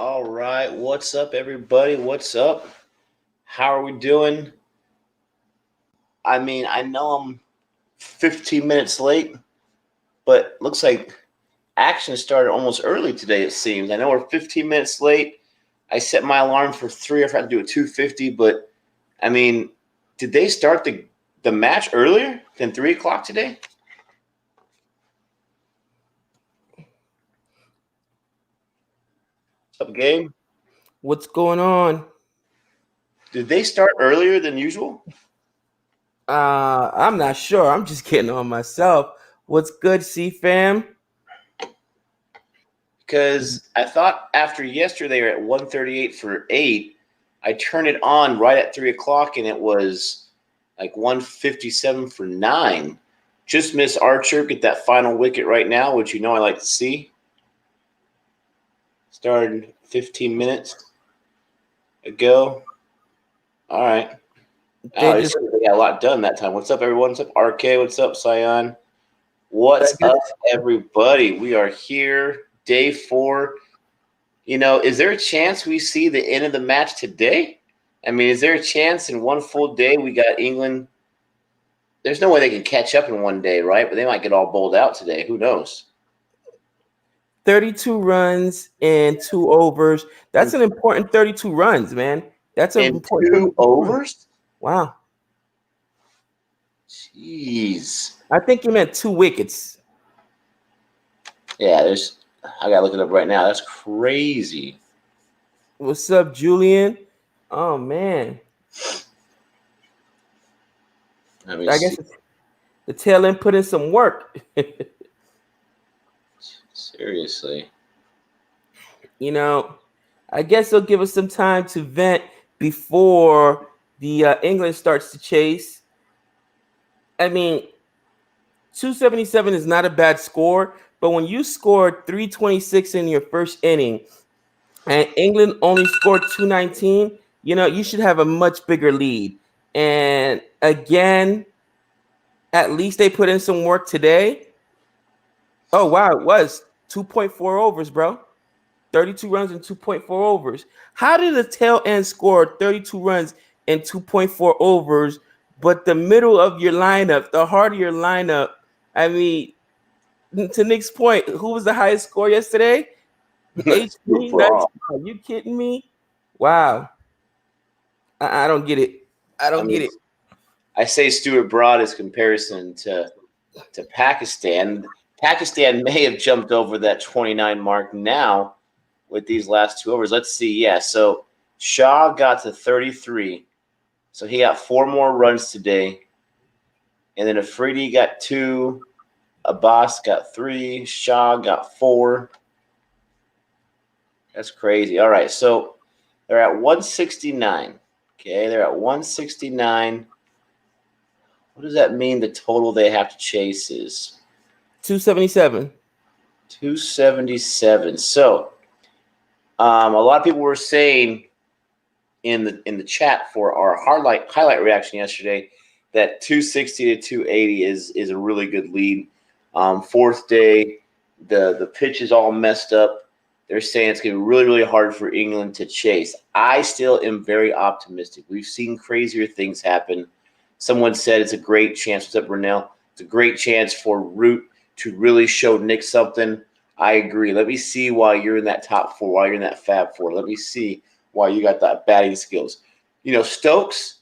All right, what's up, everybody? What's up? How are we doing? I mean, I know I'm 15 minutes late, but looks like action started almost early today. It seems. I know we're 15 minutes late. I set my alarm for 3. I forgot to do it 2:50, but I mean, did they start the match earlier than 3 o'clock today? Up game? What's going on? Did they start earlier than usual? I'm not sure. I'm just getting on myself. What's good, C fam? Because I thought after yesterday they were at 138 for 8. I turned it on right at 3 o'clock and it was like 157 for 9. Just miss Archer get that final wicket right now, which you know I like to see. Started 15 minutes ago. All right. Oh, They just they got a lot done that time. What's up, everyone? What's up, RK? What's up, Sion? What's up, everybody? We are here, day 4. Is there a chance we see the end of the match today? I mean, is there a chance in one full day we got England? There's no way they can catch up in one day, right? But they might get all bowled out today. Who knows? 32 runs and 2 overs. That's an important 32 runs, man. That's an In important 2 overs? Wow. Jeez. I think you meant 2 wickets. Yeah, I gotta look it up right now. That's crazy. What's up, Julian? Oh man. I guess the tail end put in some work. Seriously. I guess they'll give us some time to vent before the England starts to chase. I mean, 277 is not a bad score, but when you scored 326 in your first inning and England only scored 219, you should have a much bigger lead. And again, at least they put in some work today. Oh, wow, it was 2.4 overs, bro. 32 runs and 2.4 overs. How did the tail end score 32 runs and 2.4 overs, but the middle of your lineup, the heart of your lineup, I mean, to Nick's point, who was the highest score yesterday? HP. Are you kidding me? Wow. I don't get it. I don't get it. I say Stuart Broad as comparison to Pakistan. Pakistan may have jumped over that 29 mark now with these last 2 overs. Let's see. Yeah, so Shah got to 33. So he got 4 more runs today. And then Afridi got 2. Abbas got 3. Shah got 4. That's crazy. All right, so they're at 169. Okay, they're at 169. What does that mean the total they have to chase is? 277. 277. So a lot of people were saying in the chat for our highlight reaction yesterday that 260 to 280 is a really good lead. 4th day, the pitch is all messed up. They're saying it's going to be really, really hard for England to chase. I still am very optimistic. We've seen crazier things happen. Someone said it's a great chance. What's up, Renell? It's a great chance for Root to really show Nick something. I agree. Let me see why you're in that top 4, why you're in that Fab 4. Let me see why you got that batting skills. Stokes,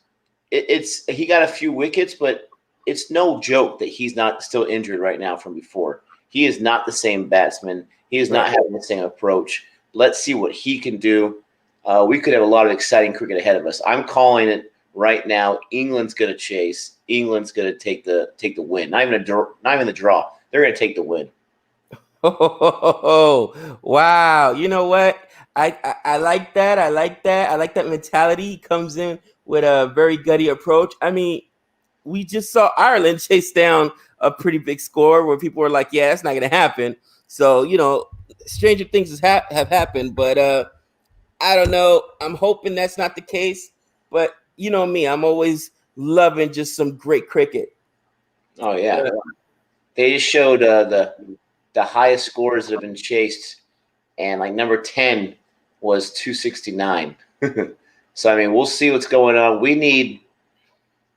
he got a few wickets, but it's no joke that he's not still injured right now from before. He is not the same batsman. He is not having the same approach. Let's see what he can do. We could have a lot of exciting cricket ahead of us. I'm calling it right now. England's going to chase. England's going to take the win. Not even the draw. They're going to take the win. Oh, wow. You know what? I like that. I like that. I like that mentality. He comes in with a very gutty approach. I mean, we just saw Ireland chase down a pretty big score where people were like, yeah, that's not going to happen. So, stranger things have happened. But I don't know. I'm hoping that's not the case. But you know me, I'm always loving just some great cricket. Oh, yeah. They just showed the highest scores that have been chased. And like number 10 was 269. So I mean, we'll see what's going on. We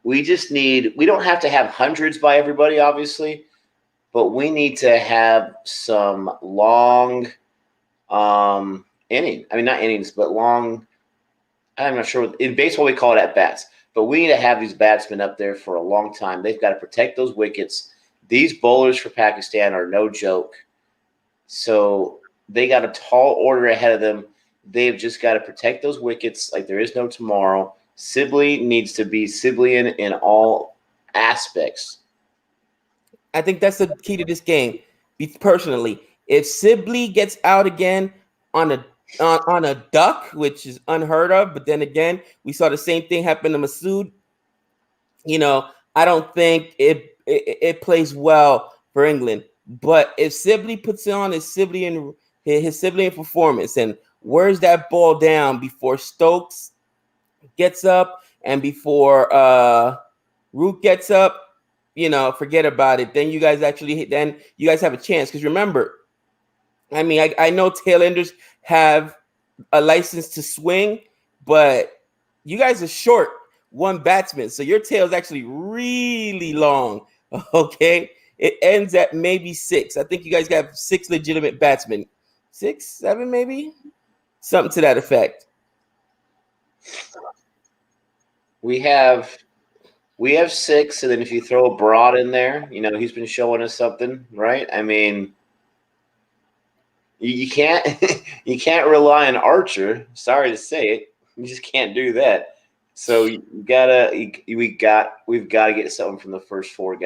don't have to have hundreds by everybody, obviously, but we need to have some long inning. I mean, not innings, but long. I'm not sure. In baseball, we call it at bats, but we need to have these batsmen up there for a long time. They've got to protect those wickets. These bowlers for Pakistan are no joke. So they got a tall order ahead of them. They've just got to protect those wickets like there is no tomorrow. Sibley needs to be Sibleying in all aspects. I think that's the key to this game. Personally, if Sibley gets out again on a duck, which is unheard of, but then again, we saw the same thing happen to Masood. I don't think it plays well for England. But if Sibley puts on his Sibley performance and wears that ball down before Stokes gets up and before Root gets up, forget about it. Then you guys have a chance. Because remember, I mean, I know tailenders have a license to swing, but you guys are short one batsman, so your tail is actually really long. Okay, it ends at maybe 6. I think you guys have 6 legitimate batsmen, 6, 7, maybe something to that effect. We have 6, and then if you throw Broad in there, he's been showing us something, right? I mean, you can't you can't rely on Archer. Sorry to say it, you just can't do that. So we've got to get something from the first 5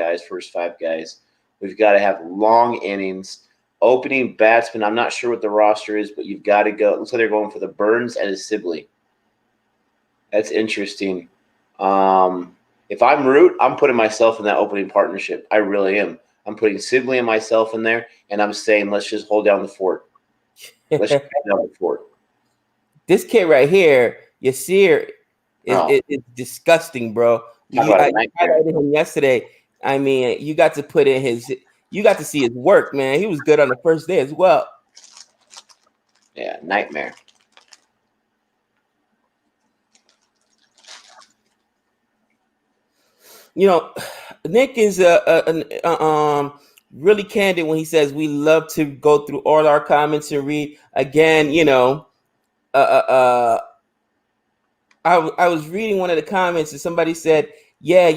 guys. We've got to have long innings. Opening batsman, I'm not sure what the roster is, but you've got to go. It looks like they're going for the Burns and his Sibley. That's interesting. If I'm Root, I'm putting myself in that opening partnership. I really am. I'm putting Sibley and myself in there, and I'm saying let's just hold down the fort. Let's hold down the fort. This kid right here, Yasir, is disgusting, bro. I highlighted him yesterday. I mean, you got to put in you got to see his work, man. He was good on the first day as well. Yeah, nightmare. Nick is really candid when he says we love to go through all our comments and read again. I was reading one of the comments and somebody said, yeah,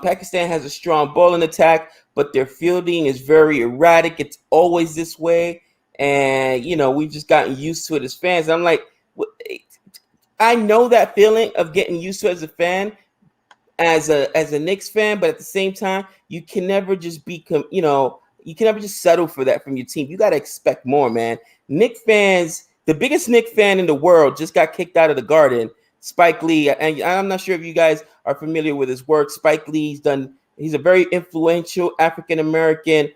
Pakistan has a strong bowling attack, but their fielding is very erratic. It's always this way. And, we've just gotten used to it as fans. And I'm like, I know that feeling of getting used to it as a fan, as a Knicks fan, but at the same time, you can never just you can never just settle for that from your team. You got to expect more, man. Knicks fans, the biggest Knicks fan in the world just got kicked out of the Garden. Spike Lee, and I'm not sure if you guys are familiar with his work. Spike Lee's he's a very influential African-American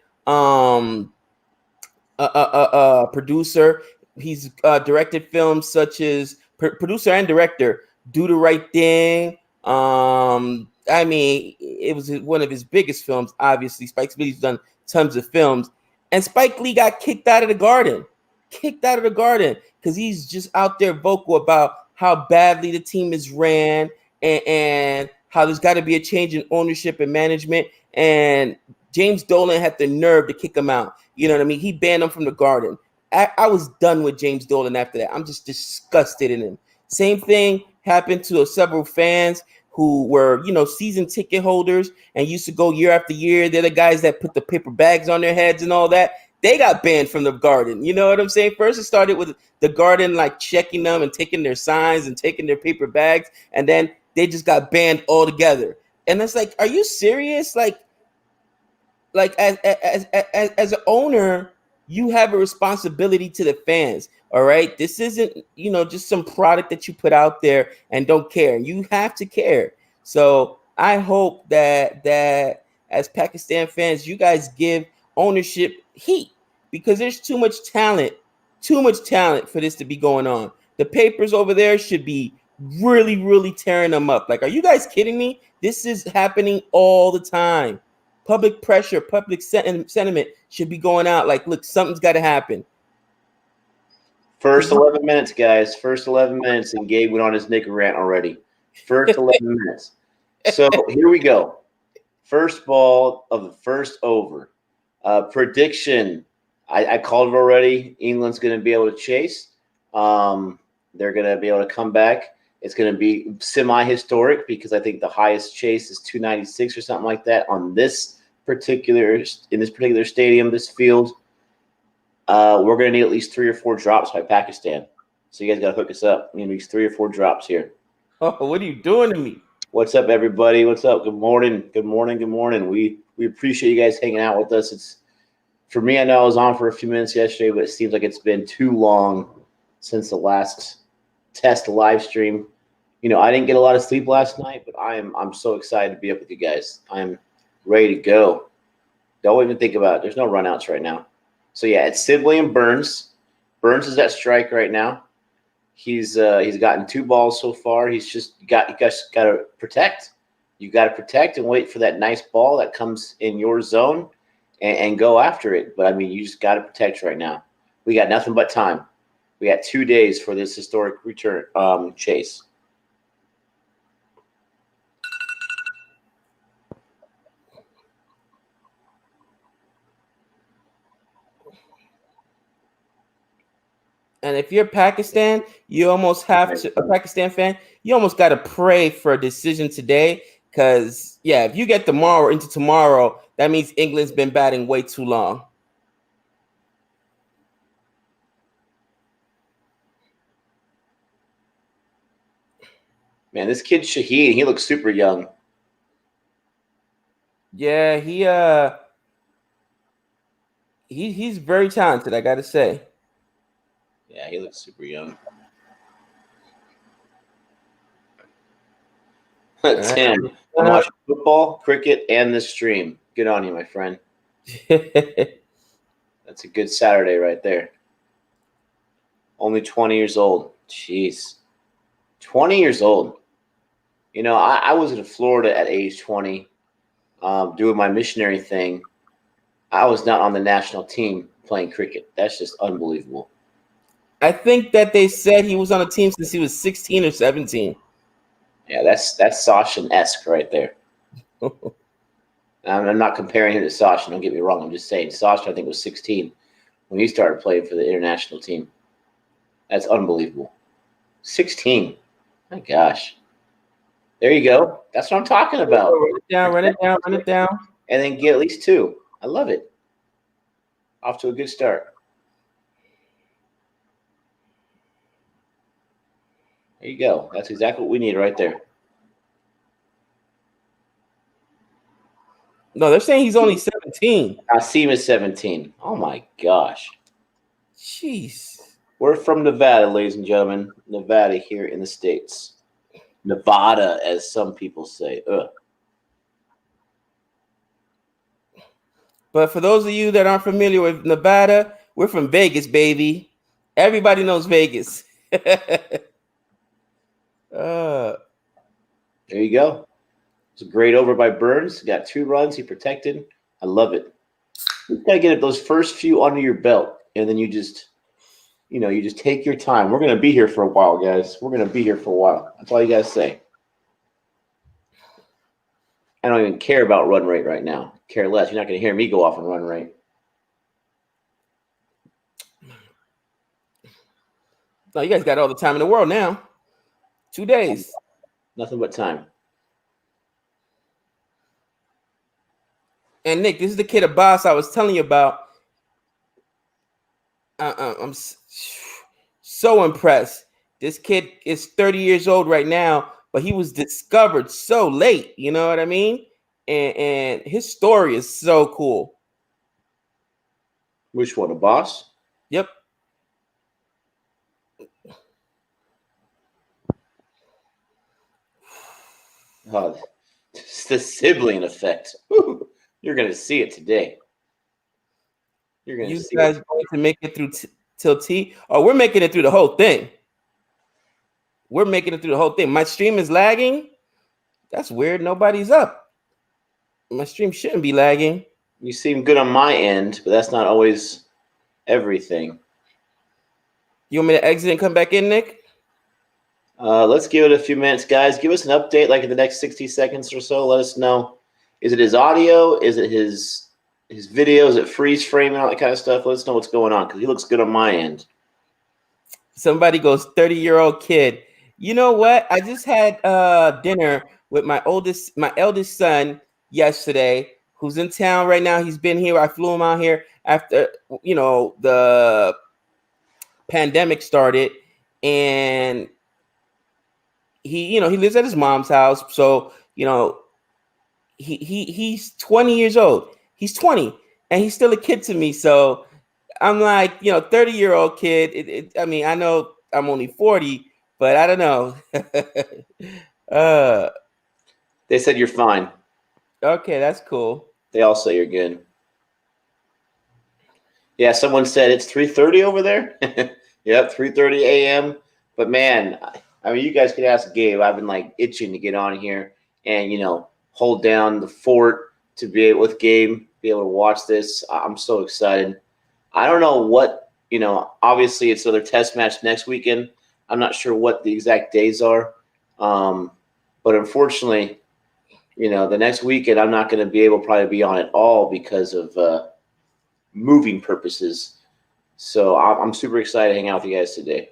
producer. He's directed films such as producer and director, Do the Right Thing. I mean, it was one of his biggest films, obviously. Spike Lee's done tons of films. And Spike Lee got kicked out of the Garden because he's just out there vocal about how badly the team is ran and how there's got to be a change in ownership and management. And James Dolan had the nerve to kick him out. You know what I mean? He banned him from the Garden. I was done with James Dolan after that. I'm just disgusted in him. Same thing happened to several fans who were, season ticket holders and used to go year after year. They're the guys that put the paper bags on their heads and all that. They got banned from the Garden. You know what I'm saying? First, it started with the Garden like checking them and taking their signs and taking their paper bags, and then they just got banned altogether. And it's like, are you serious? Like as an owner, you have a responsibility to the fans. All right, this isn't just some product that you put out there and don't care. You have to care. So I hope that as Pakistan fans, you guys give ownership heat, because there's too much talent for this to be going on. The papers over there should be really, really tearing them up. Like, are you guys kidding me? This is happening all the time. Public pressure, public sentiment should be going out. Like, look, something's got to happen. First 11 minutes, guys. First 11 minutes, and Gabe went on his Nick rant already. First 11 minutes. So here we go. First ball of the first over. Prediction. I called it already. England's going to be able to chase. They're going to be able to come back. It's going to be semi-historic because I think the highest chase is 296 or something like that on this particular stadium, this field. We're going to need at least 3 or 4 drops by Pakistan. So you guys got to hook us up. We need at least 3 or 4 drops here. Oh, what are you doing to me? What's up, everybody? What's up? Good morning. Good morning. Good morning. We appreciate you guys hanging out with us. It's for me. I know I was on for a few minutes yesterday, but it seems like it's been too long since the last test live stream. You know, I didn't get a lot of sleep last night, but I'm so excited to be up with you guys. I'm ready to go. Don't even think about it. There's no runouts right now. So yeah, it's Sibley and Burns. Burns is at strike right now. He's gotten 2 balls so far. You guys got to protect. You got to protect and wait for that nice ball that comes in your zone and go after it. But I mean, you just got to protect right now. We got nothing but time. We got 2 days for this historic return chase. And if you're Pakistan, you almost have to, a Pakistan fan, you almost got to pray for a decision today. Because, yeah, if you get tomorrow into tomorrow, that means England's been batting way too long. Man, this kid Shaheen, he looks super young. Yeah, he's very talented, I got to say. Yeah, he looks super young. 10. I'm watching football, cricket, and this stream. Good on you, my friend. That's a good Saturday right there. Only 20 years old. Jeez. 20 years old. You know, I was in Florida at age 20 doing my missionary thing. I was not on the national team playing cricket. That's just unbelievable. I think that they said he was on a team since he was 16 or 17. Yeah, that's Sachin-esque right there. I'm not comparing him to Sachin. Don't get me wrong. I'm just saying Sachin, I think, was 16 when he started playing for the international team. That's unbelievable. 16. My gosh. There you go. That's what I'm talking about. Run it down, run it down, run it down. And then get at least 2. I love it. Off to a good start. There you go. That's exactly what we need right there. No, they're saying he's only 17. Asim is 17. Oh, my gosh. Jeez. We're from Nevada, ladies and gentlemen. Nevada here in the States. Nevada, as some people say. Ugh. But for those of you that aren't familiar with Nevada, we're from Vegas, baby. Everybody knows Vegas. There you go. It's a great over by Burns. Got 2 runs. He protected. I love it. You got to get those first few under your belt, and then you just take your time. We're going to be here for a while, guys. We're going to be here for a while. That's all you guys say. I don't even care about run rate right now. Care less. You're not going to hear me go off on run rate. No, you guys got all the time in the world now. 2 days. Nothing but time. And Nick, this is the kid Abbas I was telling you about. I'm so impressed. This kid is 30 years old right now, but he was discovered so late. You know what I mean? And his story is so cool. Which one, Abbas? Yep. Oh, it's the sibling effect. Woo. You're going to see it today. You're going to see guys it. going to make it through till T? Oh, we're making it through the whole thing. We're making it through the whole thing. My stream is lagging. That's weird. Nobody's up. My stream shouldn't be lagging. You seem good on my end, but that's not always everything. You want me to exit and come back in, Nick? Let's give it a few minutes, guys. Give us an update, like in the next 60 seconds or so. Let us know. Is it his audio? Is it his video? Is it freeze frame and all that kind of stuff? Let us know what's going on because he looks good on my end. Somebody goes 30-year-old kid. You know what? I just had dinner with my eldest son yesterday, who's in town right now. He's been here. I flew him out here after the pandemic started, and he lives at his mom's house. So he's 20 years old. He's 20, and he's still a kid to me. So I'm like, 30-year-old kid. I mean, I know I'm only 40, but I don't know. They said you're fine. Okay, that's cool. They all say you're good. Yeah, someone said it's 3:30 over there. Yep, 3:30 a.m. But man, I mean, you guys could ask Gabe. I've been like itching to get on here and hold down the fort to be able with Gabe, be able to watch this. I'm so excited. I don't know what obviously it's another test match next weekend. I'm not sure what the exact days are, but unfortunately, the next weekend I'm not going to be able to probably be on at all because of moving purposes. So I'm super excited to hang out with you guys today.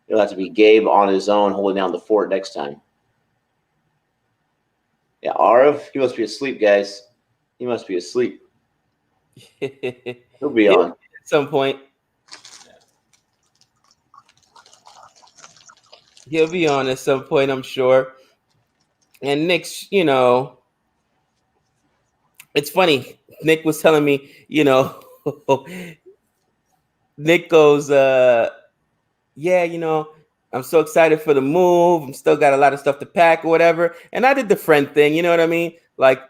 It'll have to be Gabe on his own holding down the fort next time. Yeah, Arav, he must be asleep, guys. He must be asleep. He'll be on at some point. He'll be on at some point, I'm sure. And Nick's, it's funny. Nick was telling me, Nick goes, yeah, I'm so excited for the move. I'm still got a lot of stuff to pack or whatever. And I did the friend thing, you know what I mean? Like,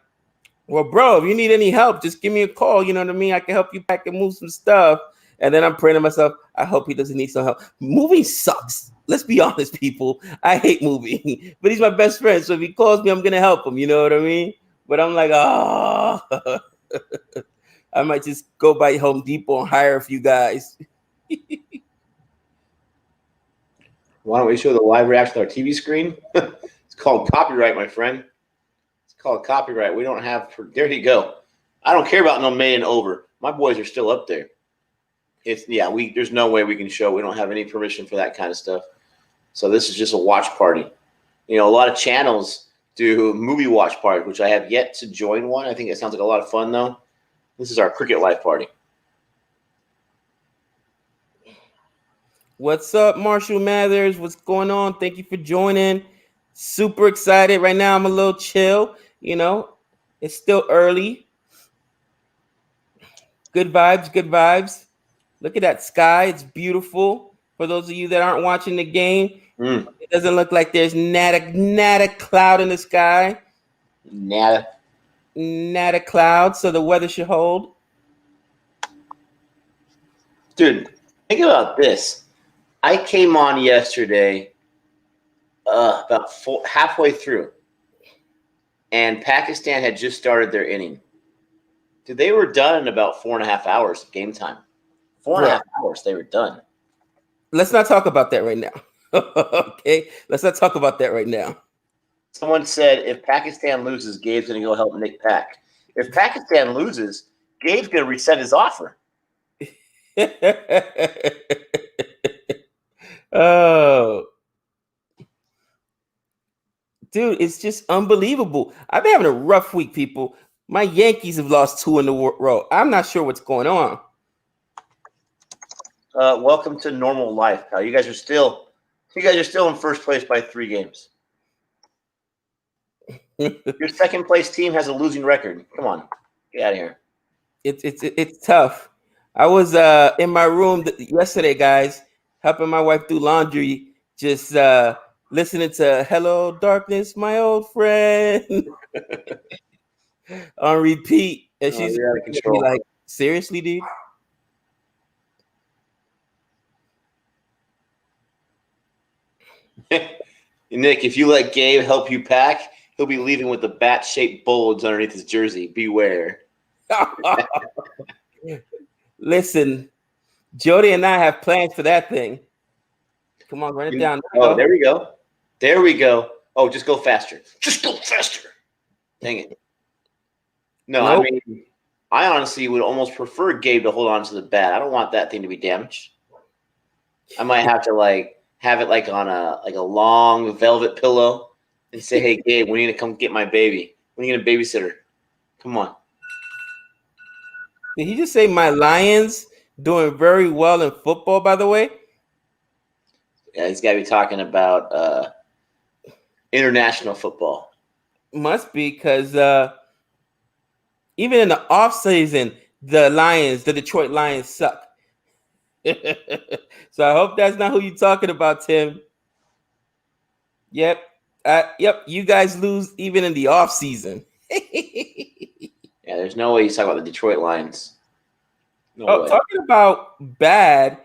well, bro, if you need any help, just give me a call. You know what I mean? I can help you pack and move some stuff. And then I'm praying to myself, I hope he doesn't need some help. Moving sucks. Let's be honest, people. I hate moving, but he's my best friend. So if he calls me, I'm going to help him. You know what I mean? But I'm like, oh, I might just go by Home Depot and hire a few guys. Why don't we show the live reaction on our TV screen? It's called copyright, my friend. It's called copyright. We don't have. There you go. I don't care about no May and over. My boys are still up there. There's no way we can show. We don't have any permission for that kind of stuff. So this is just a watch party. A lot of channels do movie watch parties, which I have yet to join one. I think it sounds like a lot of fun though. This is our cricket life party. What's up, Marshall Mathers? What's going on? Thank you for joining. Super excited. Right now, I'm a little chill. It's still early. Good vibes, good vibes. Look at that sky. It's beautiful. For those of you that aren't watching the game, It doesn't look like there's not a cloud in the sky. Not a cloud, so the weather should hold. Dude, think about this. I came on yesterday about halfway through, and Pakistan had just started their inning. Dude, they were done in about 4.5 hours of game time. 4.5 hours, they were done. Let's not talk about that right now. Okay? Let's not talk about that right now. Someone said if Pakistan loses, Gabe's going to go help Nick Pack. If Pakistan loses, Gabe's going to reset his offer. Oh. Dude, it's just unbelievable. I've been having a rough week, people. My Yankees have lost 2 in a row. I'm not sure what's going on. Welcome to normal life, pal. You guys are still in first place by 3 games. Your second place team has a losing record. Come on, get out of here. It's tough. I was in my room yesterday, guys, helping my wife do laundry, just listening to "Hello Darkness, My Old Friend" on repeat, and she's out of control. like, "Seriously, dude?" Nick, if you let Gabe help you pack, he'll be leaving with the bat-shaped bulge underneath his jersey. Beware. Listen, Jody and I have plans for that thing. Come on, run it down. Oh, there we go. There we go. Oh, just go faster. Just go faster. Dang it. No, Nope. I mean, I honestly would almost prefer Gabe to hold on to the bat. I don't want that thing to be damaged. I might have to have it on a long velvet pillow and say, "Hey, Gabe, we need to come get my baby. We need a babysitter. Come on." Did he just say my Lions doing very well in football, by the way? Yeah, he's got to be talking about international football. Must be, because even in the offseason, the Detroit Lions suck. So I hope that's not who you're talking about, Tim. Yep. Yep. You guys lose even in the offseason. Yeah, there's no way he's talking about the Detroit Lions. No way. Talking about bad,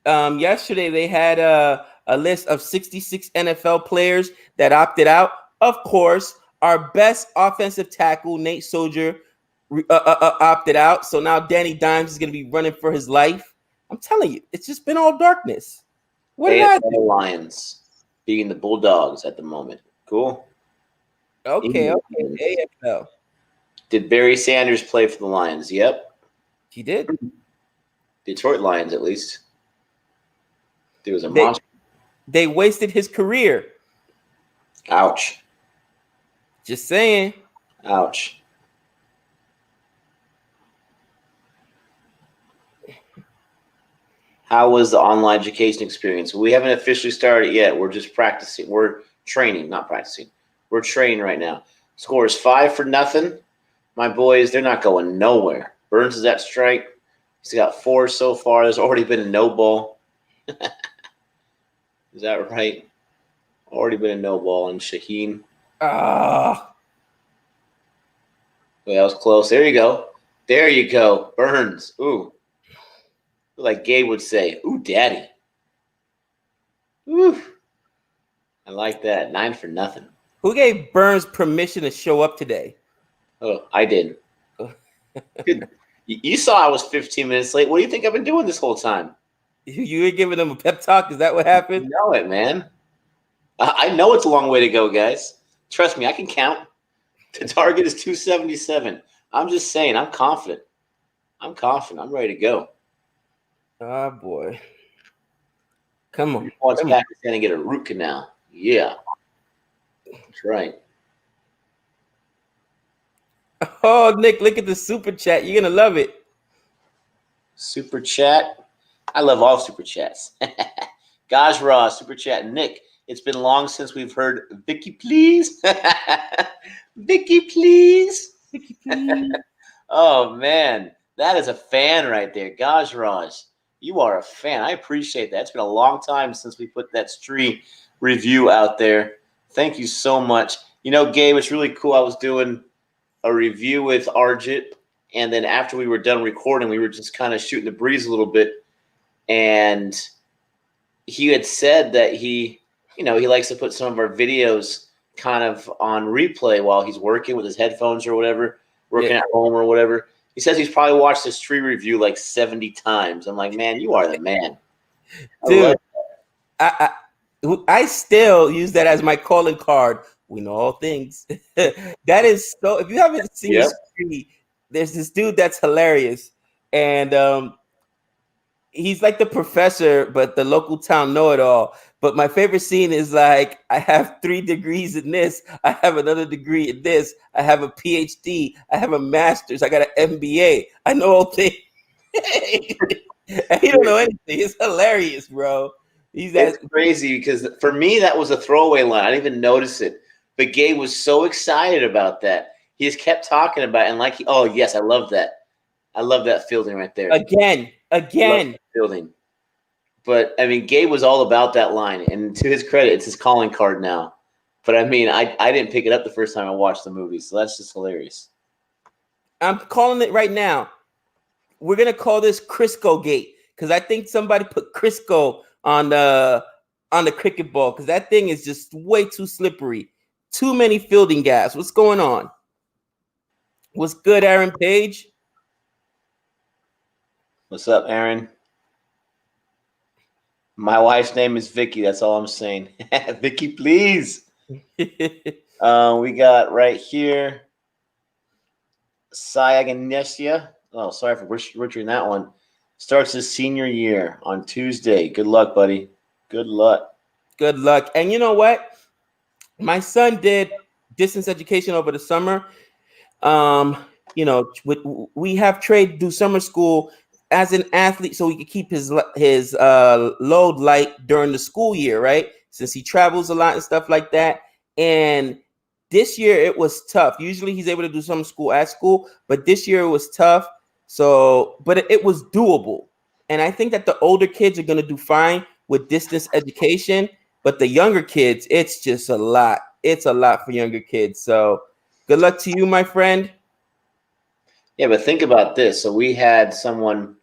yesterday they had a list of 66 NFL players that opted out. Of course, our best offensive tackle, Nate Soldier, opted out. So now Danny Dimes is going to be running for his life. I'm telling you, it's just been all darkness. What did I do? The Lions beating the Bulldogs at the moment. Cool. Okay. AFL. Did Barry Sanders play for the Lions? Yep. He did. Detroit Lions, at least. There was a monster. They wasted his career. Ouch. Just saying. Ouch. How was the online education experience? We haven't officially started yet. We're just practicing. We're training, not practicing. We're training right now. Score is 5-0. My boys, they're not going nowhere. Burns is at strike. He's got 4 so far. There's already been a no ball. Is that right? Already been a no ball. And Shaheen. Ah. Well, that was close. There you go. There you go. Burns. Ooh. Like Gabe would say, "Ooh, daddy." Ooh. I like that. 9-0. Who gave Burns permission to show up today? Oh, I did. You saw I was 15 minutes late. What do you think I've been doing this whole time? You were giving them a pep talk? Is that what happened? You know it, man. I know it's a long way to go, guys. Trust me, I can count. The target is 277. I'm just saying, I'm confident. I'm ready to go. Oh, boy. Come on. Watch Pakistan and get a root canal. Yeah. That's right. Oh, Nick, look at the super chat. You're going to love it. Super chat. I love all super chats. Gaj Raw, super chat. Nick, it's been long since we've heard Vicky, please. Vicky, please. Vicky, please. Oh, man. That is a fan right there. Gaj Raj, you are a fan. I appreciate that. It's been a long time since we put that street review out there. Thank you so much. You know, Gabe, it's really cool. I was doing a review with Arjit, and then after we were done recording, we were just kind of shooting the breeze a little bit. And he had said that he likes to put some of our videos kind of on replay while he's working with his headphones or whatever, working at home or whatever. He says he's probably watched this tree review like 70 times. I'm like, man, you are the man. Dude, I still use that as my calling card. We know all things. That is so. If you haven't seen this tree, there's this dude that's hilarious. And he's like the professor, but the local town know-it-all. But my favorite scene is like, I have 3 degrees in this. I have another degree in this. I have a PhD. I have a master's. I got an MBA. I know all things. And he don't know anything. It's hilarious, bro. It's crazy because for me, that was a throwaway line. I didn't even notice it. But Gabe was so excited about that. He just kept talking about it. And oh, yes, I love that. I love that fielding right there. Again. Fielding. But, I mean, Gabe was all about that line. And to his credit, it's his calling card now. But, I mean, I didn't pick it up the first time I watched the movie. So that's just hilarious. I'm calling it right now. We're going to call this Crisco Gate. Because I think somebody put Crisco on the cricket ball. Because that thing is just way too slippery. Too many fielding gaps. What's going on? What's good, Aaron Page? What's up, Aaron? My wife's name is Vicky. That's all I'm saying. Vicky, please. We got right here Sayaganesia. Oh, sorry for butchering that one. Starts his senior year on Tuesday. Good luck, buddy. Good luck. Good luck. And you know what? My son did distance education over the summer. We have Trey do summer school as an athlete so he could keep his load light during the school year, right? Since he travels a lot and stuff like that. And this year it was tough. Usually he's able to do summer school at school, but this year it was tough. So, but it was doable. And I think that the older kids are going to do fine with distance education, but the younger kids, it's just a lot. It's a lot for younger kids. So good luck to you, my friend. Yeah, but think about this. So we had someone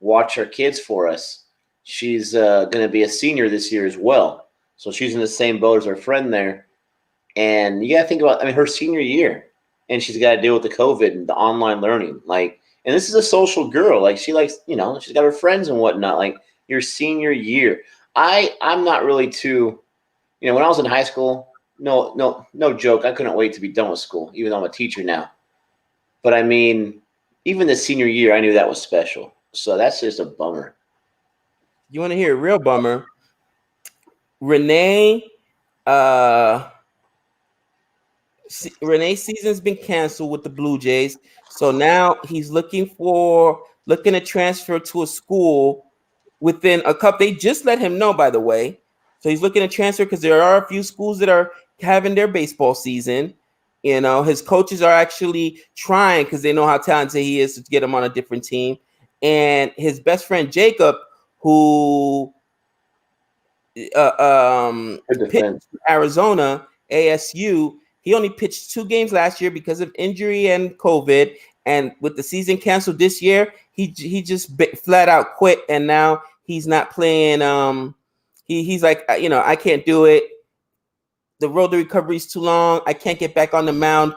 watch our kids for us. She's going to be a senior this year as well. So she's in the same boat as our friend there. And you got to think about, her senior year. And she's got to deal with the COVID and the online learning. And this is a social girl. She likes, she's got her friends and whatnot. Your senior year. I'm not really too, when I was in high school, no joke, I couldn't wait to be done with school, even though I'm a teacher now. But even the senior year, I knew that was special. So that's just a bummer. You want to hear a real bummer? Renee's season's been canceled with the Blue Jays. So now he's looking to transfer to a school within a couple. They just let him know, by the way. So he's looking to transfer because there are a few schools that are having their baseball season. His coaches are actually trying because they know how talented he is to get him on a different team. And his best friend Jacob, who pitched Arizona ASU, he only pitched 2 games last year because of injury and COVID. And with the season canceled this year, he just flat out quit. And now he's not playing. He's like, I can't do it. The road to recovery is too long. I can't get back on the mound.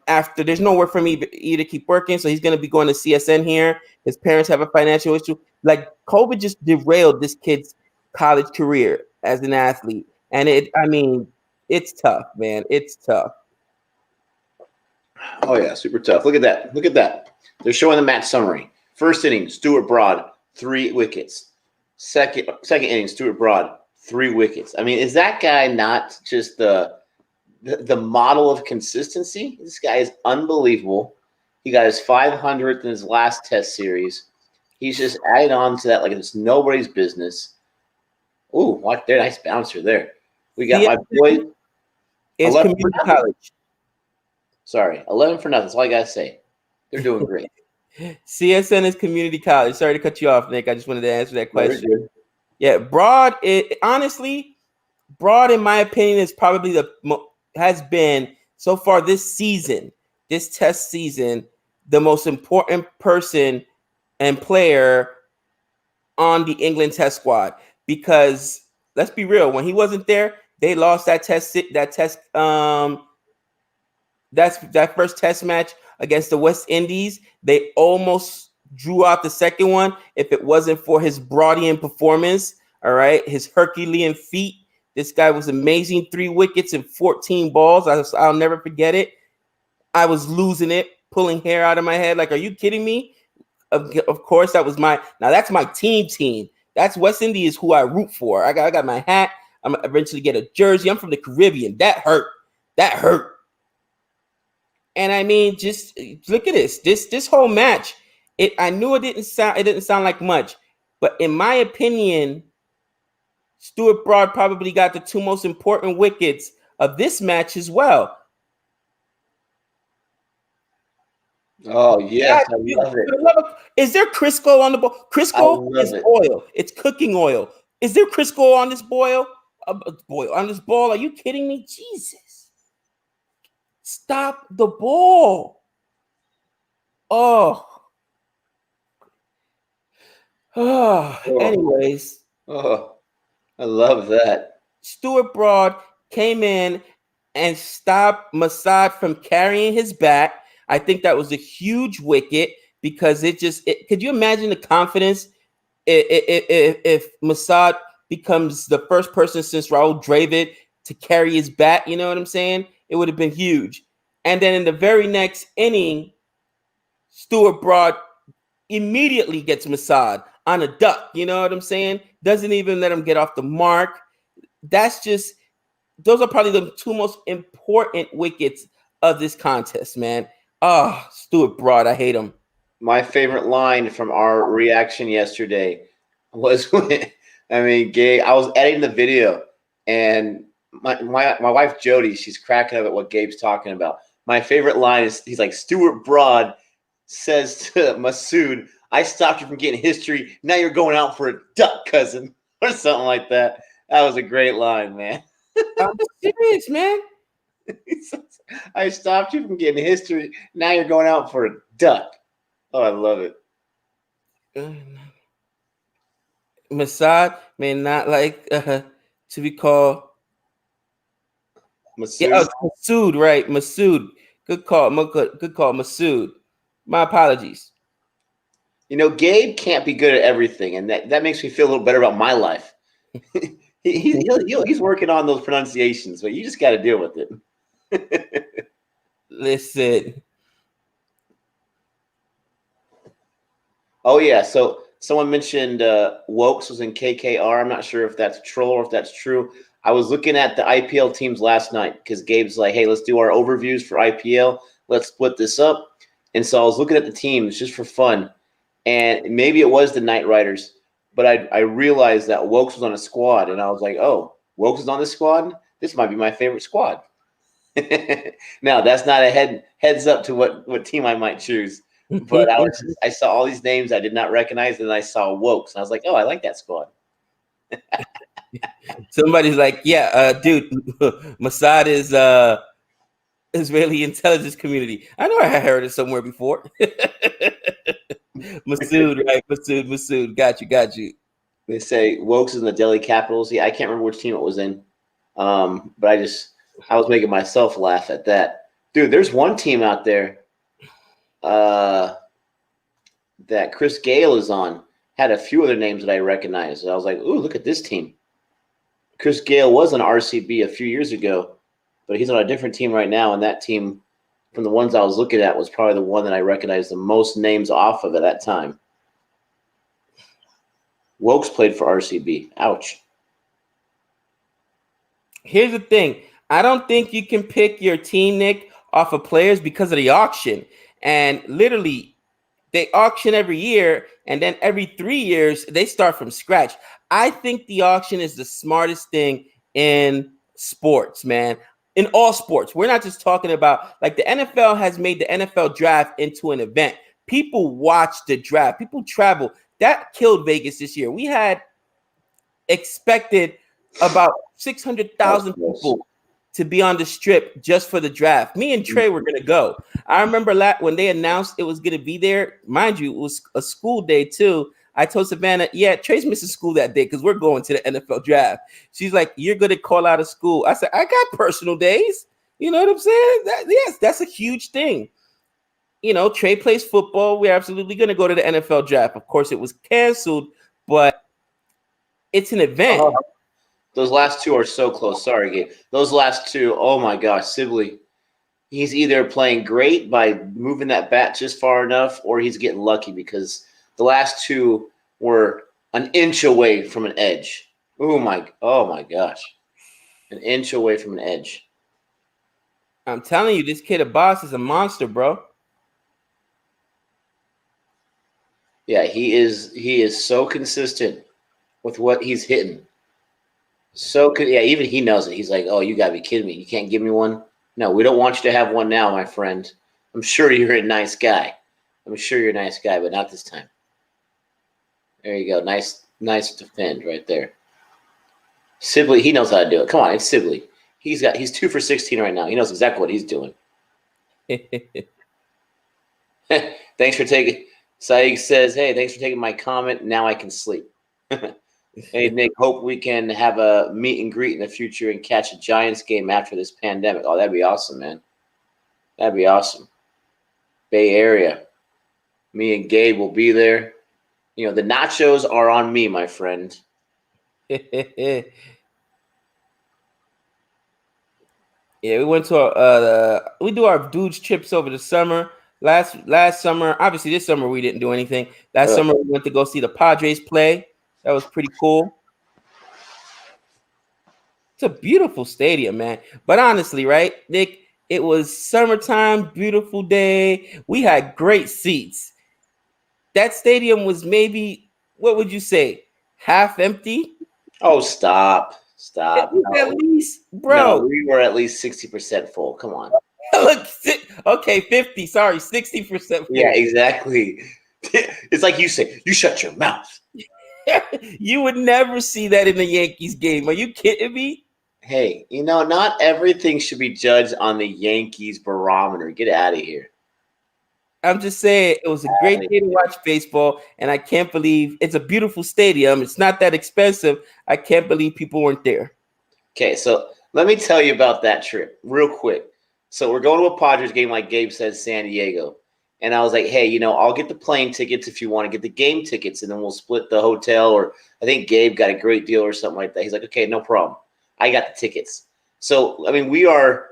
After there's nowhere for me to keep working. So he's going to be going to CSN here. His parents have a financial issue. COVID just derailed this kid's college career as an athlete. And it's tough, man. It's tough. Oh, yeah, super tough. Look at that. They're showing the match summary. First inning, Stuart Broad, 3 wickets. Second inning, Stuart Broad, 3 wickets. Is that guy not just the model of consistency? This guy is unbelievable. He got his 500th in his last test series. He's just added on to that like it's nobody's business. Ooh, watch there. Nice bouncer there. We got my boy. It's community college. Sorry, 11 for nothing. That's all I got to say. They're doing great. CSN is community college. Sorry to cut you off, Nick. I just wanted to answer that question. Yeah, Broad, honestly, Broad, in my opinion, is probably has been so far this test season, the most important person and player on the England test squad. Because let's be real, when he wasn't there, they lost that first test match against the West Indies. They almost drew out the second one if it wasn't for his Broadian performance. All right, his Herculean feat. This guy was amazing. 3 wickets and 14 balls. I'll never forget it. I was losing it, pulling hair out of my head. Are you kidding me? Of course, that's my team. That's West Indies who I root for. I got my hat. I'm gonna eventually get a jersey. I'm from the Caribbean. That hurt. And just look at this. This whole match. I knew it didn't sound like much, but in my opinion, Stuart Broad probably got the 2 most important wickets of this match as well. Oh, yes. I love it. Is there Crisco on the ball? Crisco is oil. It's cooking oil. Is there Crisco on this boil? On this ball? Are you kidding me? Jesus. Stop the ball. Oh. Anyways. Oh, I love that. Stuart Broad came in and stopped Masad from carrying his bat. I think that was a huge wicket because could you imagine the confidence If Mossad becomes the first person since Raul Dravid to carry his bat, you know what I'm saying? It would have been huge. And then in the very next inning, Stuart Broad immediately gets Mossad on a duck. You know what I'm saying? Doesn't even let him get off the mark. That's just, those are probably the two most important wickets of this contest, man. Oh, Stuart Broad, I hate him. My favorite line from our reaction yesterday was when, Gabe, I was editing the video and my wife Jody, she's cracking up at what Gabe's talking about. My favorite line is he's like, Stuart Broad says to Masood, I stopped you from getting history. Now you're going out for a duck, cousin, or something like that. That was a great line, man. I'm serious, man. I stopped you from getting history. Now you're going out for a duck. Oh, I love it. Mossad may not like to be called Masood. Yeah, Masood, right? Masood. Good call. Good call, Masood. My apologies. You know, Gabe can't be good at everything, and that makes me feel a little better about my life. He's working on those pronunciations, but you just got to deal with it. Listen. Oh yeah, so someone mentioned Wokes was in KKR. I'm not sure if that's a troll or if that's true. I was looking at the IPL teams last night because Gabe's like, hey, let's do our overviews for IPL. Let's split this up. And so I was looking at the teams just for fun. And maybe it was the Knight Riders, but I realized that Wokes was on a squad. And I was like, oh, Wokes is on this squad? This might be my favorite squad. Now, that's not a heads up to what team I might choose. But I saw all these names I did not recognize, and I saw Wokes. And I was like, oh, I like that squad. Somebody's like, yeah, dude, Mossad is Israeli intelligence community. I know I heard it somewhere before. Masood, right? Masood. Got you. They say Wokes is in the Delhi Capitals. Yeah, I can't remember which team it was in. But I was making myself laugh at that. Dude, there's one team out there that Chris Gale is on. Had a few other names that I recognized. I was like, ooh, look at this team. Chris Gale was on RCB a few years ago, but he's on a different team right now. And that team, from the ones I was looking at, was probably the one that I recognized the most names off of at that time. Wokes played for RCB. Ouch. Here's the thing. I don't think you can pick your team, Nick, off of players because of the auction. And literally, they auction every year, and then every 3 years, they start from scratch. I think the auction is the smartest thing in sports, man. In all sports. We're not just talking about, like, the NFL has made the NFL draft into an event. People watch the draft. People travel. That killed Vegas this year. We had expected about 600,000 people to be on the strip just for the draft. Me and Trey were going to go. I remember when they announced it was going to be there. Mind you, it was a school day too. I told Savannah, yeah, Trey's missing school that day because we're going to the NFL draft. She's like, you're going to call out of school. I said, I got personal days. You know what I'm saying? Yes, that's a huge thing. You know, Trey plays football. We're absolutely going to go to the NFL draft. Of course, it was canceled, but it's an event. Those last two are so close. Sorry, Gabe. Those last two, oh my gosh, Sibley. He's either playing great by moving that bat just far enough, or he's getting lucky because the last two were an inch away from an edge. Oh my gosh. An inch away from an edge. I'm telling you, this kid Abbas is a monster, bro. Yeah, he is so consistent with what he's hitting. Even he knows it. He's like, oh, you gotta be kidding me. You can't give me one? No, we don't want you to have one now, my friend. I'm sure you're a nice guy. I'm sure you're a nice guy, but not this time. There you go. Nice defend right there. Sibley, he knows how to do it. Come on, it's Sibley. He's 2 for 16 right now. He knows exactly what he's doing. Thanks for taking. Saeed says, hey, thanks for taking my comment. Now I can sleep. Hey, Nick, hope we can have a meet and greet in the future and catch a Giants game after this pandemic. Oh, that'd be awesome, man. That'd be awesome. Bay Area. Me and Gabe will be there. You know, the nachos are on me, my friend. Yeah, we went to we do our dudes trips over the summer. Last summer, obviously this summer we didn't do anything. Last summer we went to go see the Padres play. That was pretty cool. It's a beautiful stadium, man. But honestly, right, Nick, it was summertime, beautiful day. We had great seats. That stadium was maybe, what would you say, half empty? Oh, stop. It Stop. was at No. least, No, bro. we were at least 60% full. Come on. Look, okay, 50, sorry, 60% Yeah, full. exactly. It's like you say, you shut your mouth. You would never see that in the Yankees game. Are you kidding me? Hey, you know, not everything should be judged on the Yankees barometer. Get out of here. I'm just saying it was a great Outta day to watch baseball, and I can't believe it's a beautiful stadium. It's not that expensive. I can't believe people weren't there. Okay, so let me tell you about that trip real quick. So we're going to a Padres game, like Gabe said, San Diego. And I was like, hey, you know, I'll get the plane tickets if you want to get the game tickets, and then we'll split the hotel. Or I think Gabe got a great deal or something like that. He's like, okay, no problem. I got the tickets. So, I mean, we are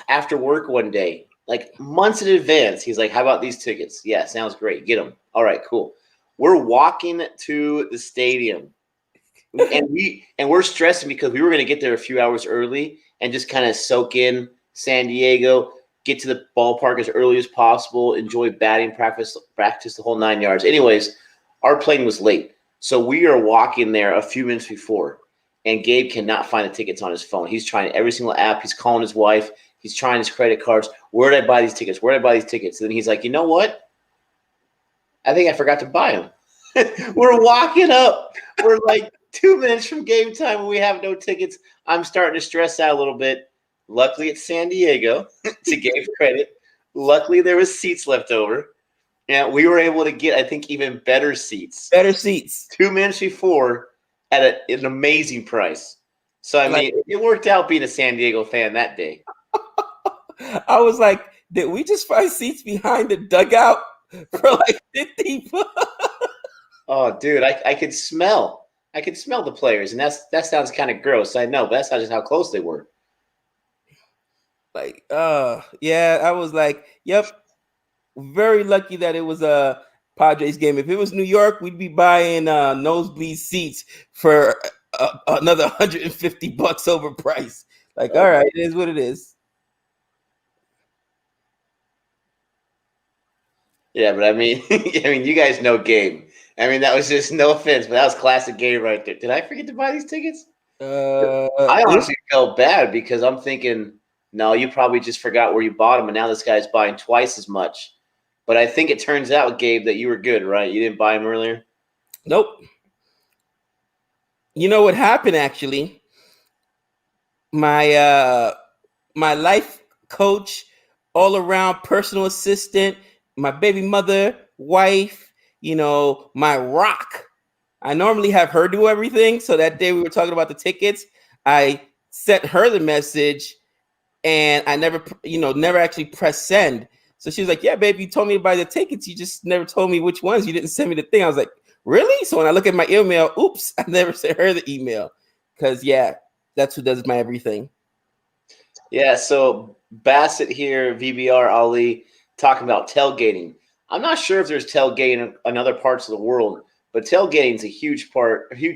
after work one day, like months in advance. He's like, how about these tickets? Yeah, sounds great. Get them. All right, cool. We're walking to the stadium and we're stressing because we were going to get there a few hours early and just kind of soak in San Diego, get to the ballpark as early as possible, enjoy batting practice the whole 9 yards. Anyways, our plane was late, so we are walking there a few minutes before, and Gabe cannot find the tickets on his phone. He's trying every single app. He's calling his wife. He's trying his credit cards. Where did I buy these tickets? Where did I buy these tickets? And then he's like, you know what? I think I forgot to buy them. We're walking up. We're like 2 minutes from game time and we have no tickets. I'm starting to stress out a little bit. Luckily, it's San Diego, to Gabe's credit. Luckily, there was seats left over. And we were able to get, I think, even better seats Better seats. 2 minutes before at an amazing price. So, I Like, mean, it worked out being a San Diego fan that day. I was like, did we just find seats behind the dugout for like 50? Oh, dude, I could smell. I could smell the players, and that sounds kind of gross. I know, but that's not just how close they were. Like, yeah, I was like, yep, very lucky that it was a Padres game. If it was New York, we'd be buying nosebleed seats for another $150 over price. Like, all right, it is what it is. Yeah, but I mean, I mean, you guys know Gabe. I mean, that was just no offense, but that was classic Gabe right there. Did I forget to buy these tickets? I Oops. honestly felt bad because I'm thinking, no, you probably just forgot where you bought them, and now this guy's buying twice as much. But I think it turns out, Gabe, that you were good, right? You didn't buy them earlier. Nope. You know what happened actually? My my life coach, all around personal assistant, my baby mother, wife, my rock. I normally have her do everything. So that day we were talking about the tickets, I sent her the message and I never actually pressed send. So she was like, yeah, babe, you told me to buy the tickets. You just never told me which ones. You didn't send me the thing. I was like, really? So when I look at my email, oops, I never sent her the email. Because, yeah, that's who does my everything. Yeah, so Bassett here, VBR Ali, talking about tailgating. I'm not sure if there's tailgating in other parts of the world, but tailgating is a huge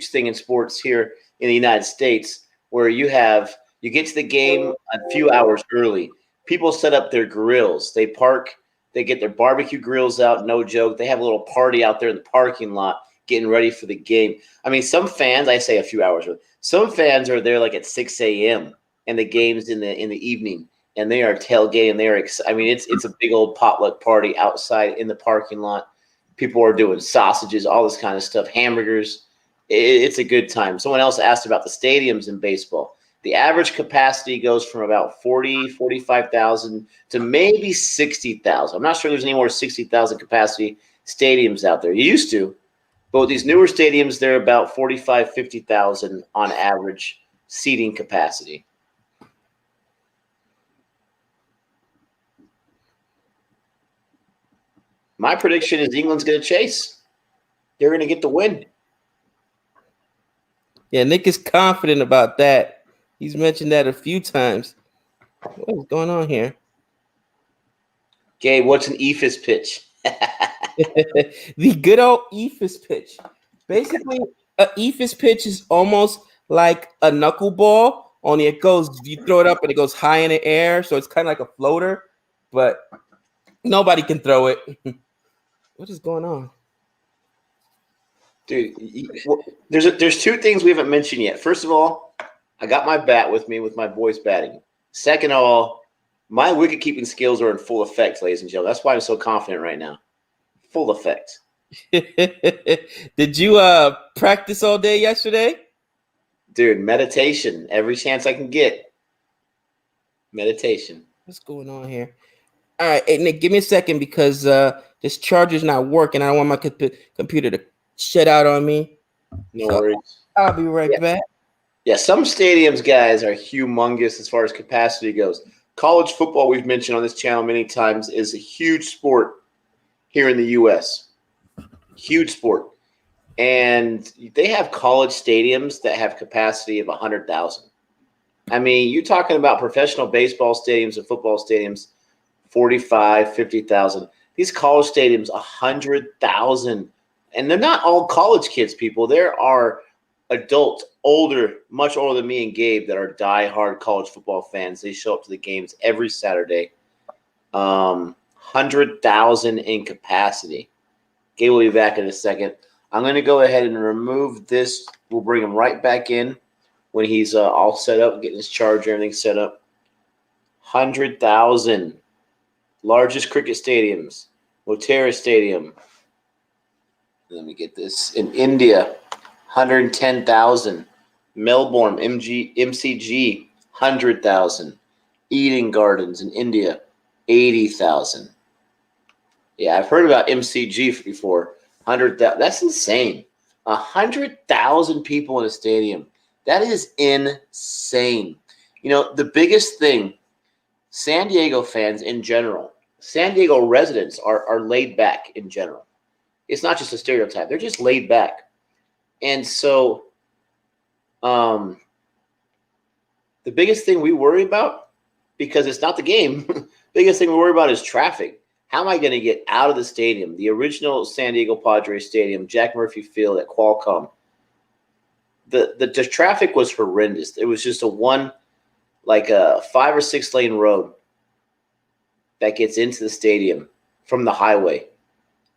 thing in sports here in the United States, where you get to the game a few hours early. People set up their grills. They park, they get their barbecue grills out, no joke. They have a little party out there in the parking lot getting ready for the game. I mean, some fans, I say a few hours early, some fans are there like at 6 a.m. and the games in the evening, and they are tailgating. I mean, it's a big old potluck party outside in the parking lot. People are doing sausages, all this kind of stuff, hamburgers. It's a good time. Someone else asked about the stadiums in baseball. The average capacity goes from about 45,000 to maybe 60,000. I'm not sure there's any more 60,000 capacity stadiums out there. You used to, but with these newer stadiums, they're about 45, 50,000 on average seating capacity. My prediction is England's going to chase. they're going to get the win. Yeah, Nick is confident about that. He's mentioned that a few times. What is going on here? Gabe, what's an EFIS pitch? The good old EFIS pitch. Basically, a EFIS pitch is almost like a knuckleball, only it goes, you throw it up and it goes high in the air, so it's kind of like a floater, but nobody can throw it. What is going on? Dude, there's two things we haven't mentioned yet. First of all, I got my bat with me with my boys batting. Second of all, my wicket keeping skills are in full effect, ladies and gentlemen. That's why I'm so confident right now. Full effect. Did you practice all day yesterday? Dude, meditation. Every chance I can get. Meditation. What's going on here? All right, hey, Nick, give me a second because this charger's not working. I don't want my computer to shut out on me. No worries. I'll be right back. Yeah, some stadiums, guys, are humongous as far as capacity goes. College football, we've mentioned on this channel many times, is a huge sport here in the U.S. Huge sport. And they have college stadiums that have capacity of 100,000. I mean, you're talking about professional baseball stadiums and football stadiums, 45, 50,000. These college stadiums, 100,000. And they're not all college kids, people. There are adults, older, much older than me and Gabe, that are diehard college football fans. They show up to the games every Saturday. 100,000 in capacity. Gabe will be back in a second. I'm going to go ahead and remove this. We'll bring him right back in when he's all set up, getting his charger, everything set up. 100,000. Largest cricket stadiums. Motera Stadium. Let me get this. In India, 110,000. Melbourne, MCG, 100,000. Eden Gardens in India, 80,000. Yeah, I've heard about MCG before. 100,000. That's insane. 100,000 people in a stadium. That is insane. You know, the biggest thing, San Diego fans in general, San Diego residents are laid back in general. It's not just a stereotype. They're just laid back. And so the biggest thing we worry about, because it's not the game, biggest thing we worry about is traffic. How am I going to get out of the stadium? The original San Diego Padres Stadium, Jack Murphy Field at Qualcomm, the traffic was horrendous. It was just a 5 or 6 lane road that gets into the stadium from the highway.